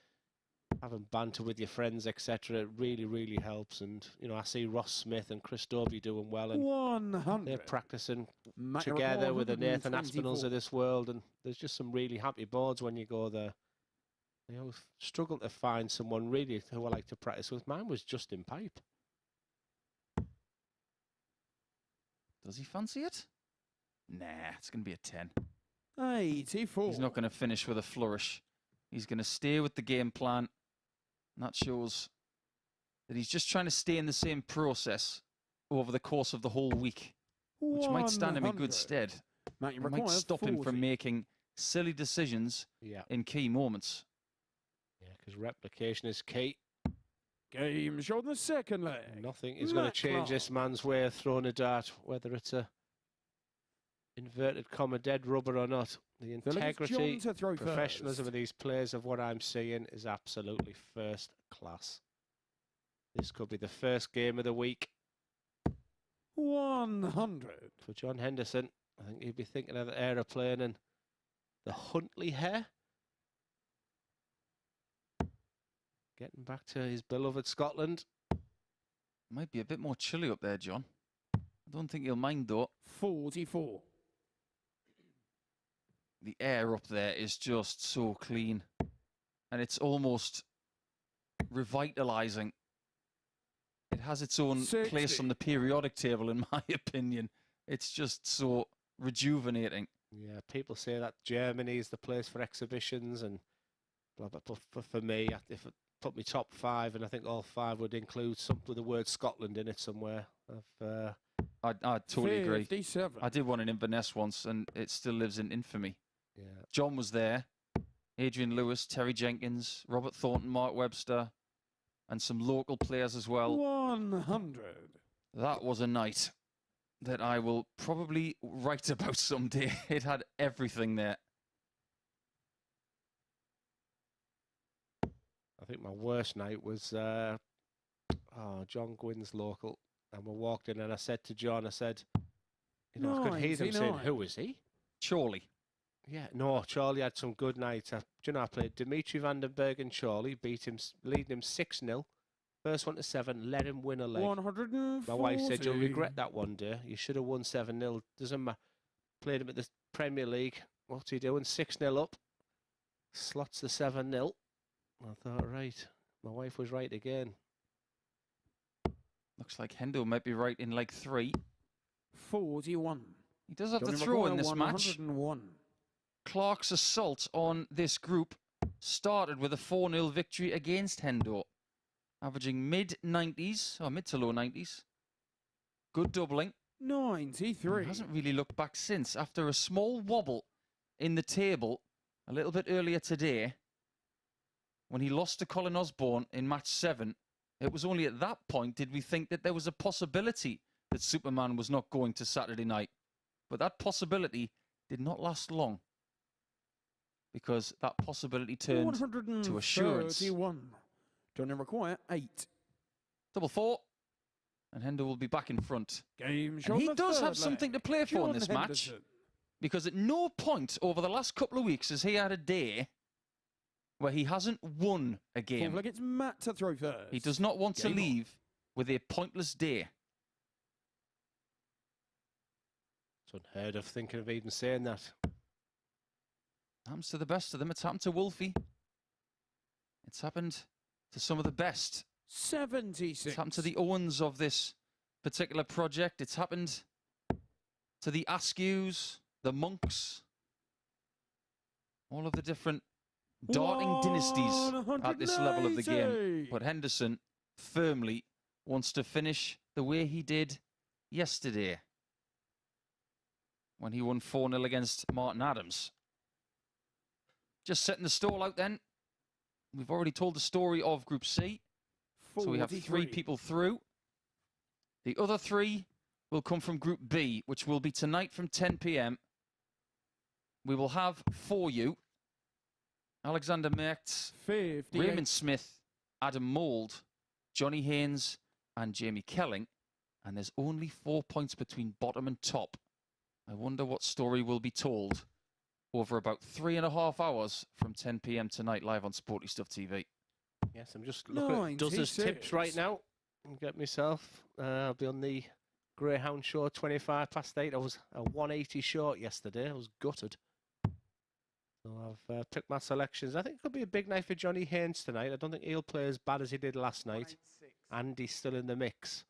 having banter with your friends, etc., it really, really helps. And, you know, I see Ross Smith and Chris Dobie doing well, and 100. they're practicing Matt together with the Nathan 124. Aspinalls of this world, and there's just some really happy boards when you go there. I always struggle to find someone really who I like to practice with. Mine was Justin Pipe. Does he fancy it? Nah, it's going to be a 10. 84. He's not going to finish with a flourish. He's going to stay with the game plan. And that shows that he's just trying to stay in the same process over the course of the whole week, which might stand him in 100. good stead. Matt, you It might require stop him 40. from making silly decisions Yeah. in key moments. Yeah, because replication is key. Game shot in the second leg. Nothing is going to Matt change this Clark. man's way of throwing a dart, whether it's a inverted comma dead rubber or not. The The leg is integrity, John to throw professionalism first. of these players, of what I'm seeing, is absolutely first class. This could be the first game of the week 100. for John Henderson. I think he'd be thinking of the aeroplane and the Huntley hair. Getting back to his beloved Scotland. Might be a bit more chilly up there, John. I don't think he'll mind, though. 44. The air up there is just so clean. And it's almost revitalizing. It has its own 60. place on the periodic table, in my opinion. It's just so rejuvenating. Yeah, people say that Germany is the place for exhibitions and blah, blah, blah. But for me, if it put me top 5, and I think all 5 would include something with the word Scotland in it somewhere. I totally agree. 57. I did one in Inverness once, and it still lives in infamy. Yeah, John was there, Adrian Lewis, Terry Jenkins, Robert Thornton, Mark Webster, and some local players as well. 100. That was a night that I will probably write about someday. It had everything there. I think my worst night was John Gwynn's local, and we walked in, and I said to John, I said, you know, I could hear them saying, 99. "Who is he?" Surely. Yeah, no, Charlie had some good nights. Do you know, I played Dimitri Vandenberg and Charlie, beat him, leading him 6-0. First one to 7, let him win a leg. 140. My wife said, "You'll regret that one day. You should have won 7-0. Doesn't matter." Played him at the Premier League. What's he doing? 6-0 up. Slots the 7-0. I thought, right, my wife was right again. Looks like Hendo might be right in leg 3. 41. He does have the Johnny throw in Maguire, this match. 101. Clark's assault on this group started with a 4-0 victory against Hendo, averaging mid-90s, or mid to low 90s. Good doubling. 93. He hasn't really looked back since. After a small wobble in the table a little bit earlier today, when he lost to Colin Osborne in match 7, it was only at that point did we think that there was a possibility that Superman was not going to Saturday night. But that possibility did not last long, because that possibility turned to assurance. 131. Don't require 8. Double 4. And Hendo will be back in front. Game And he does have something to play for in this match. Because at no point over the last couple of weeks has he had a day where he hasn't won a game. Like it's Matt to throw first. He does not want to leave with a pointless day. It's unheard of thinking of even saying that. Happens to the best of them. It's happened to Wolfie. It's happened to some of the best. 76. It's happened to the Owens of this particular project. It's happened to the Askews, the Monks, all of the different darting dynasties at this level of the game. But Henderson firmly wants to finish the way he did yesterday when he won 4-0 against Martin Adams. Just setting the stall out then. We've already told the story of Group C. So we have 3 people through. The other 3 will come from Group B, which will be tonight from 10 p.m. We will have for you Alexander Mertz, Raymond Smith, Adam Mould, Johnny Haynes and Jamie Kelling. And there's only 4 points between bottom and top. I wonder what story will be told over about 3.5 hours from 10 p.m. tonight, live on Sporty Stuff TV. Yes, I'm just looking at Does tips right now and get myself. I'll be on the Greyhound show 8:25. I was a 180 short yesterday. I was gutted. So I've picked my selections. I think it could be a big night for Johnny Haynes tonight. I don't think he'll play as bad as he did last night. Andy's still in the mix.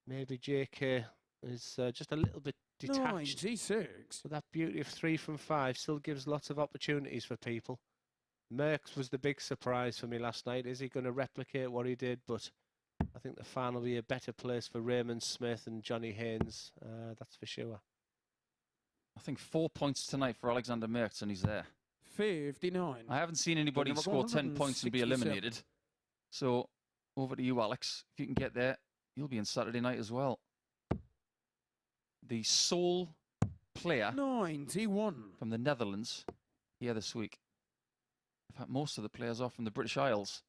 Maybe JK is just a little bit detached. 96. But that beauty of 3 from 5 still gives lots of opportunities for people. Merckx was the big surprise for me last night. Is he going to replicate what he did? But I think the fan will be a better place for Raymond Smith and Johnny Haynes. That's for sure. I think 4 points tonight for Alexander Mertz, and he's there. 59. I haven't seen anybody score 10 points and be eliminated. So over to you, Alex. If you can get there, you'll be in Saturday night as well. The sole player 91 from the Netherlands here this week. In fact, most of the players are from the British Isles.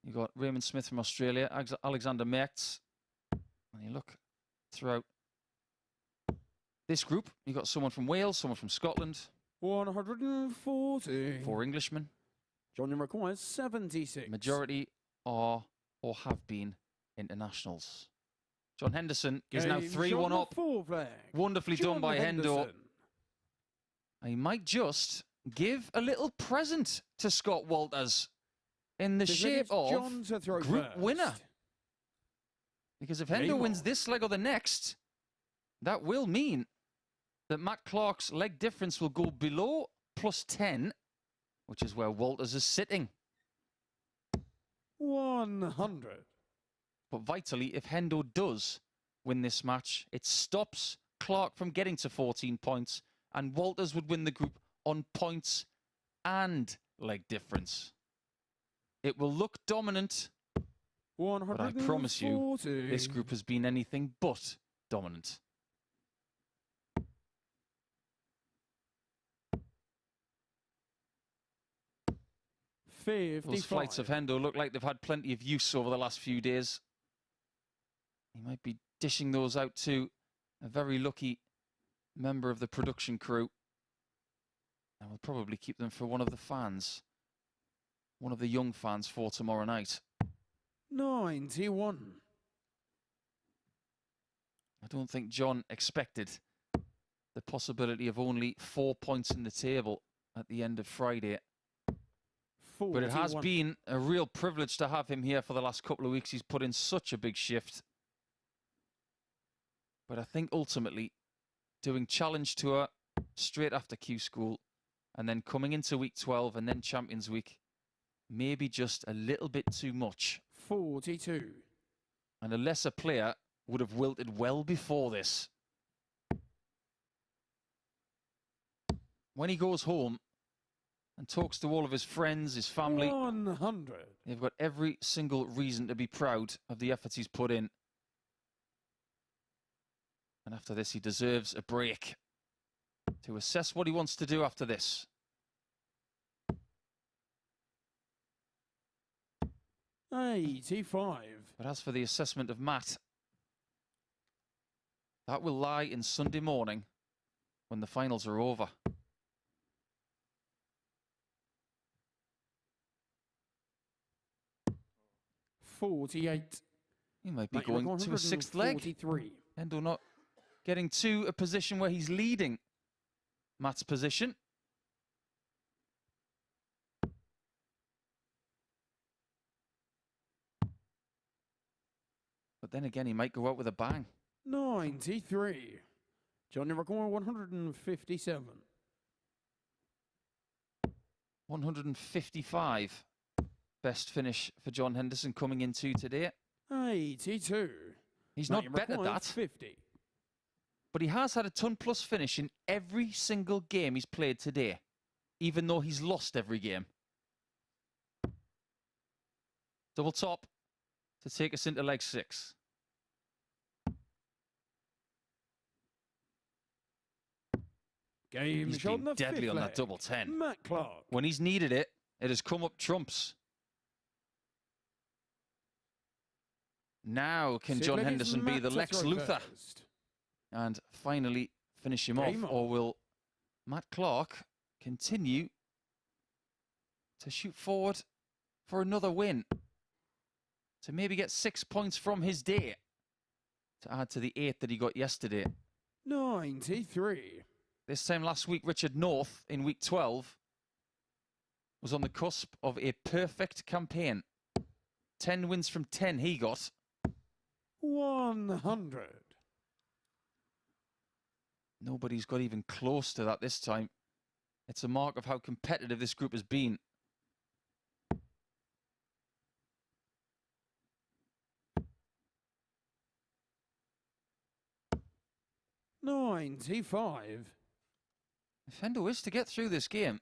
You've got Raymond Smith from Australia, Alexander Mertz. And you look throughout this group, you've got someone from Wales, someone from Scotland. 140. 4 Englishmen. Johnny requires 76. Majority are or have been internationals. John Henderson is now 3-1 up. Wonderfully done by Hendo. And he might just give a little present to Scott Walters in the shape of group winner. Because if Hendo wins this leg or the next, that will mean that Matt Clark's leg difference will go below +10, which is where Walters is sitting. 100. But vitally, if Hendo does win this match, it stops Clark from getting to 14 points, and Walters would win the group on points and leg difference. It will look dominant, but I promise you, this group has been anything but dominant. Those flights of Hendo look like they've had plenty of use over the last few days. He might be dishing those out to a very lucky member of the production crew. And we'll probably keep them for one of the fans. One of the young fans for tomorrow night. 91. I don't think John expected the possibility of only 4 points in the table at the end of Friday. 41. But it has been a real privilege to have him here for the last couple of weeks. He's put in such a big shift. But I think ultimately, doing Challenge Tour straight after Q School, and then coming into week 12 and then Champions Week, maybe just a little bit too much. 42. And a lesser player would have wilted well before this. When he goes home, and talks to all of his friends, his family. 100. They've got every single reason to be proud of the efforts he's put in. And after this, he deserves a break to assess what he wants to do after this. 85. But as for the assessment of Matt, that will lie in Sunday morning when the finals are over. $48. He might be going to a sixth leg. Endo not getting to a position where he's leading Matt's position. But then again, he might go out with a bang. 93. Johnny Require 157. 155. Best finish for John Henderson coming into today. 82. He's not better at that. 50. But he has had a ton plus finish in every single game he's played today, even though he's lost every game. Double top to take us into leg 6. Game He's shot been on the deadly fifth on that leg. double 10. Matt Clark. When he's needed it, it has come up trumps. Now can Sixth John leg is Henderson be Matt the to Lex throw Luthor first. and finally finish him Game off? on. Or will Matt Clark continue to shoot forward for another win? To maybe get 6 points from his day to add to the 8 that he got yesterday. 93. This time last week, Richard North in week 12 was on the cusp of a perfect campaign. 10 wins from 10 he got. 100. Nobody's got even close to that this time. It's a mark of how competitive this group has been. $95. If Hendo is to get through this game,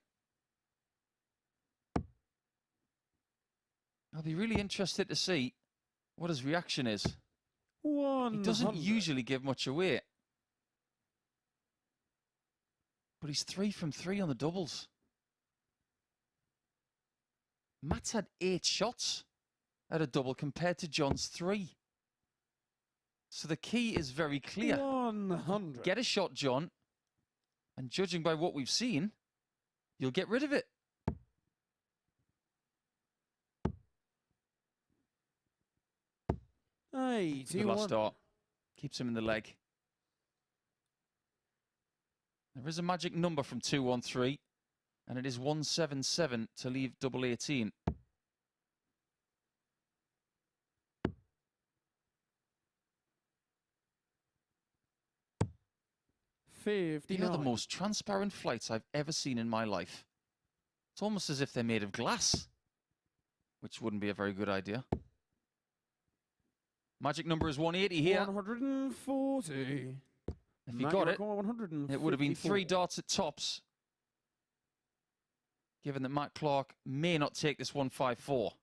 I'll be really interested to see what his reaction is. 100. He doesn't usually give much away. But he's 3 from 3 on the doubles. Matt's had 8 shots at a double compared to John's 3. So the key is very clear. 100. Get a shot, John. And judging by what we've seen, you'll get rid of it. Good last 81. start. Keeps him in the leg. There is a magic number from 213, and it is 177 to leave double 18. 59. They are the most transparent flights I've ever seen in my life. It's almost as if they're made of glass, which wouldn't be a very good idea. Magic number is 180 here. 140. If he got it, it would have been 3 darts at tops, given that Matt Clark may not take this 154,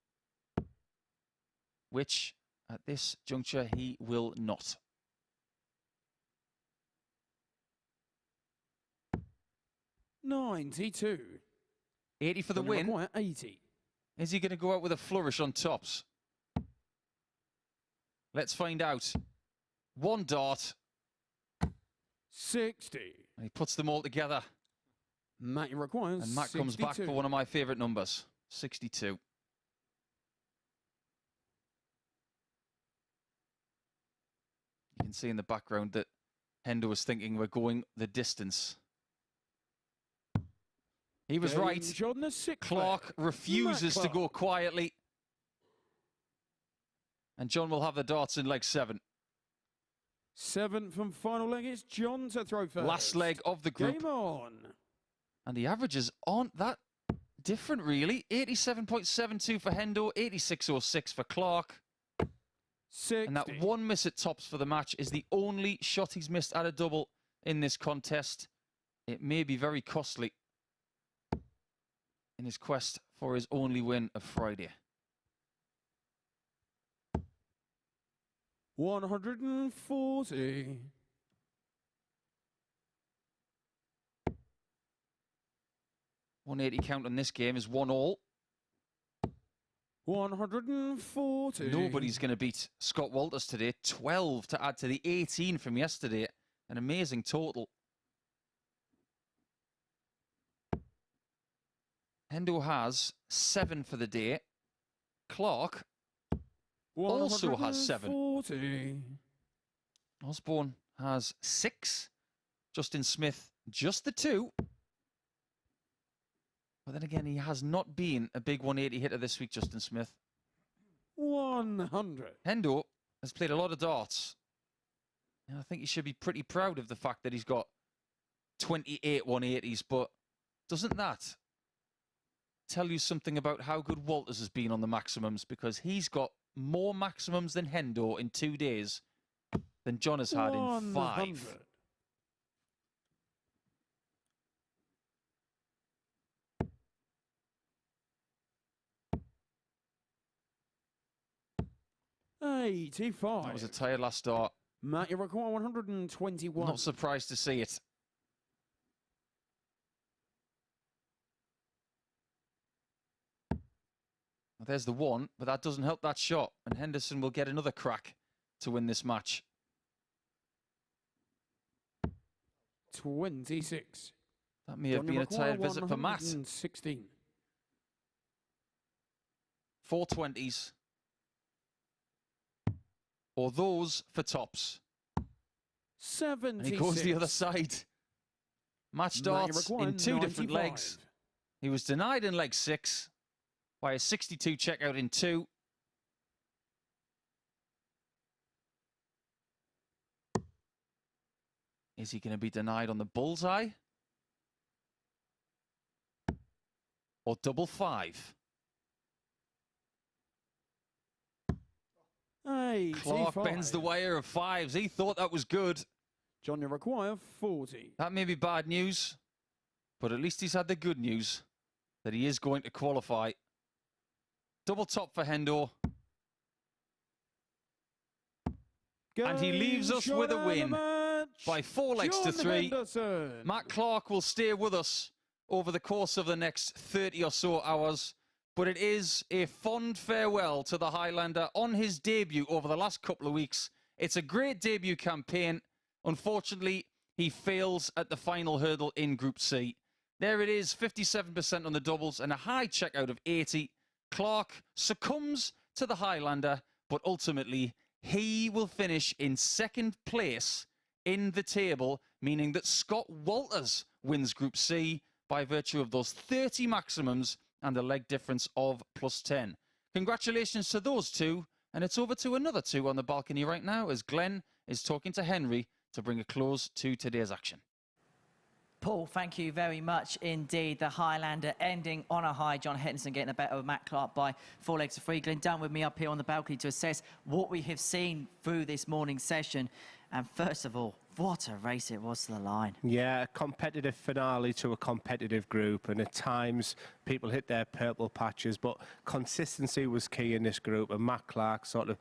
which at this juncture he will not. $92. 80 for the win. 80. Is he going to go out with a flourish on tops? Let's find out. 1 dart. 60. And he puts them all together. Matt requires And Matt comes back for one of my favourite numbers. 62. You can see in the background that Hendo was thinking we're going the distance. He was right. Clark refuses to go quietly. And John will have the darts in leg 7. 7 from final leg. It's John to throw first. Last leg of the group. Game on. And the averages aren't that different, really. 87.72 for Hendo, 86.06 for Clark. 60. And that 1 miss at tops for the match is the only shot he's missed at a double in this contest. It may be very costly. in his quest for his only win of Friday. 140. 180 count on this game is 1-1. 140. Nobody's going to beat Scott Walters today. 12 to add to the 18 from yesterday. An amazing total. Hendo has 7 for the day. Clark also has 7. 140. Osborne has 6. Justin Smith just the 2. But then again, he has not been a big 180 hitter this week, Justin Smith. 100. Hendo has played a lot of darts. And I think he should be pretty proud of the fact that he's got 28 180s. But doesn't that tell you something about how good Walters has been on the maximums? Because he's got more maximums than Hendo in 2 days than John has had in 5. 85. That was a tired last start. Matt, you require 121. Not surprised to see it. Well, there's the 1, but that doesn't help that shot. And Henderson will get another crack to win this match. 26. That may have been a tired visit for Matt. 16. 4 20s. Or those for tops. 76. And he goes the other side. Match darts in 2 different legs. He was denied in leg 6 by a 62 checkout in 2. Is he going to be denied on the bullseye? Or double 5? Clark bends the wire of 5s. He thought that was good. John, you require 40. That may be bad news, but at least he's had the good news that he is going to qualify. Double top for Hendo. And he leaves us with a win by 4 legs to 3. Henderson. Matt Clark will stay with us over the course of the next 30 or so hours. But it is a fond farewell to the Highlander on his debut over the last couple of weeks. It's a great debut campaign. Unfortunately, he fails at the final hurdle in Group C. There it is, 57% on the doubles and a high checkout of 80. Clark succumbs to the Highlander, but ultimately he will finish in 2nd place in the table, meaning that Scott Walters wins Group C by virtue of those 30 maximums and a leg difference of +10. Congratulations to those two, and it's over to another 2 on the balcony right now as Glenn is talking to Henry to bring a close to today's action. Paul, thank you very much indeed. The Highlander ending on a high. John Henderson getting the better of Matt Clark by 4 legs to 3. Glenn Dunn with me up here on the balcony to assess what we have seen through this morning's session. And first of all, what a race it was to the line. Yeah, a competitive finale to a competitive group, and at times people hit their purple patches, but consistency was key in this group, and Matt Clark sort of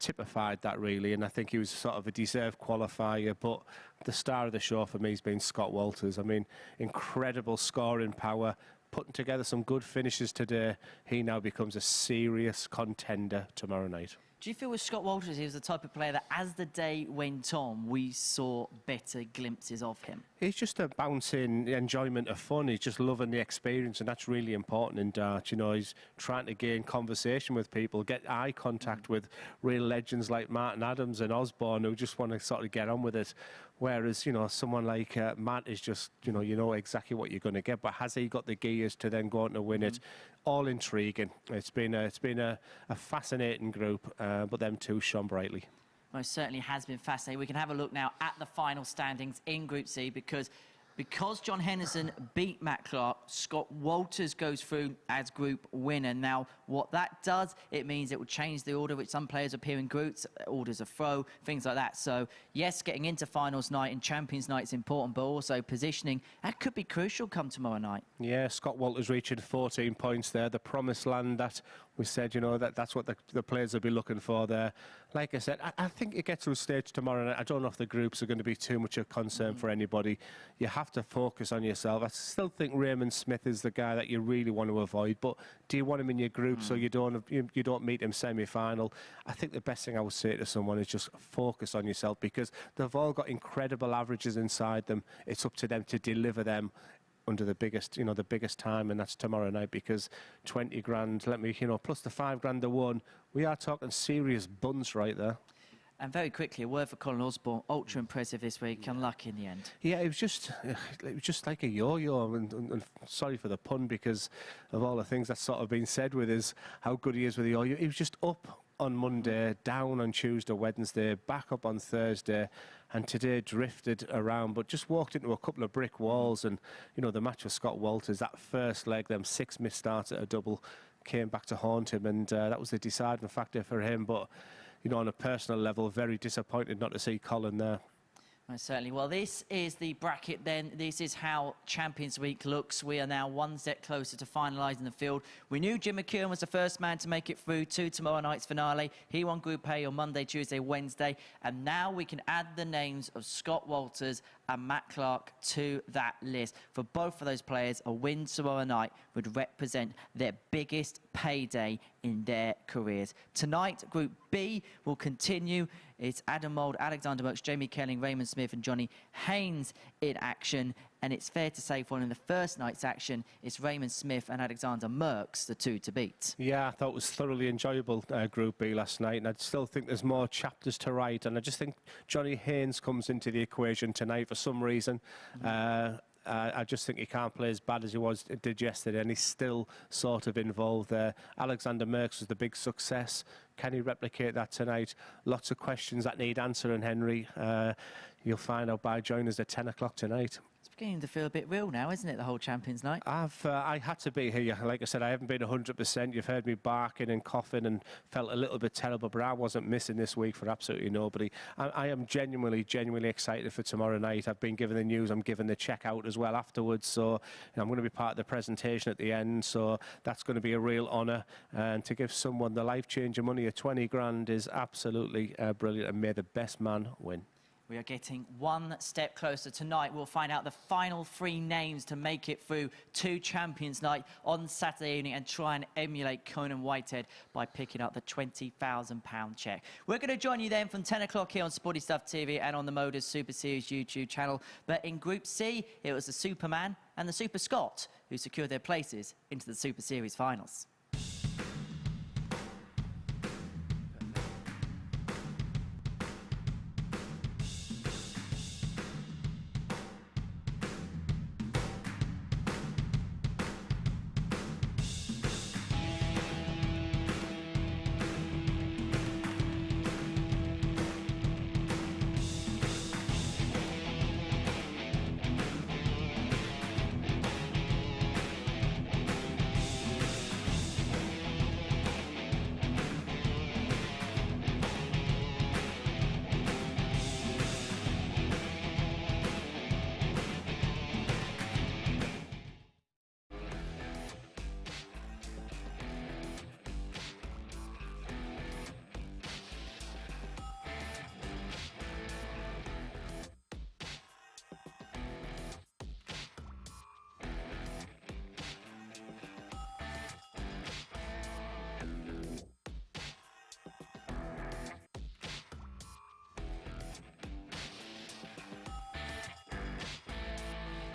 typified that really, and I think he was sort of a deserved qualifier. But the star of the show for me has been Scott Walters. I mean, incredible scoring power, putting together some good finishes today. He now becomes a serious contender tomorrow night. Do you feel with Scott Walters, he was the type of player that as the day went on, we saw better glimpses of him? He's just a bouncing enjoyment of fun. He's just loving the experience, and that's really important in darts. You know, he's trying to gain conversation with people, get eye contact with real legends like Martin Adams and Osborne, who just want to sort of get on with it. Whereas, you know, someone like Matt is just, you know exactly what you're going to get. But has he got the gears to then go on to win it? All intriguing. It's been a fascinating group, but them two shone brightly. Most certainly has been fascinating. We can have a look now at the final standings in Group C, because Because John Henderson beat Matt Clark, Scott Walters goes through as group winner. Now, what that does, it means it will change the order which some players appear in groups, orders of throw, things like that. So, yes, getting into finals night and champions night is important, but also positioning, that could be crucial come tomorrow night. Yeah, Scott Walters reaching 14 points there, the promised land that we said, you know, that's what the players will be looking for there. Like I said, I think it gets to a stage tomorrow night. I don't know if the groups are going to be too much of concern for anybody. You have to focus on yourself. I still think Raymond Smith is the guy that you really want to avoid, but do you want him in your group so you don't meet him semi-final? I think the best thing I would say to someone is just focus on yourself, because they've all got incredible averages inside them. It's up to them to deliver them under the biggest, the biggest time, and that's tomorrow night, because 20 grand, plus the 5 grand they won, we are talking serious buns right there. And very quickly, a word for Colin Osborne, ultra impressive this week, unlucky in the end. Yeah, it was just like a yo-yo, and sorry for the pun, because of all the things that's sort of been said with his, how good he is with the yo-yo. He was just up on Monday, down on Tuesday, Wednesday, back up on Thursday, and today drifted around, but just walked into a couple of brick walls. And, the match with Scott Walters, that first leg, them 6 missed starts at a double, came back to haunt him, and that was the deciding factor for him. But, on a personal level, very disappointed not to see Colin there. Most certainly. Well, this is the bracket then. This is how Champions Week looks. We are now one step closer to finalising the field. We knew Jim McKeown was the first man to make it through to tomorrow night's finale. He won Group A on Monday, Tuesday, Wednesday. And now we can add the names of Scott Walters and Matt Clark to that list. For both of those players, a win tomorrow night would represent their biggest payday in their careers. Tonight, Group B will continue. It's Adam Mould, Alexander Merckx, Jamie Kelling, Raymond Smith and Johnny Haynes in action. And it's fair to say, following the first night's action, it's Raymond Smith and Alexander Merckx, the two to beat. Yeah, I thought it was thoroughly enjoyable, Group B last night, and I still think there's more chapters to write, and I just think Johnny Haynes comes into the equation tonight for some reason. I just think he can't play as bad as he did yesterday, and he's still sort of involved there. Alexander Merckx was the big success. Can he replicate that tonight? Lots of questions that need answering, Henry. You'll find out by joining us at 10 o'clock tonight. It's beginning to feel a bit real now, isn't it, the whole Champions Night? I had to be here. Like I said, I haven't been 100%. You've heard me barking and coughing and felt a little bit terrible, but I wasn't missing this week for absolutely nobody. I am genuinely excited for tomorrow night. I've been given the news. I'm given the check out as well afterwards. So I'm going to be part of the presentation at the end. So that's going to be a real honour. And to give someone the life-changing money of 20 grand is absolutely brilliant. And may the best man win. We are getting one step closer. Tonight, we'll find out the final 3 names to make it through to Champions Night on Saturday evening and try and emulate Conan Whitehead by picking up the £20,000 cheque. We're going to join you then from 10 o'clock here on Sporty Stuff TV and on the MODUS Super Series YouTube channel. But in Group C, it was the Superman and the Super Scott who secured their places into the Super Series finals.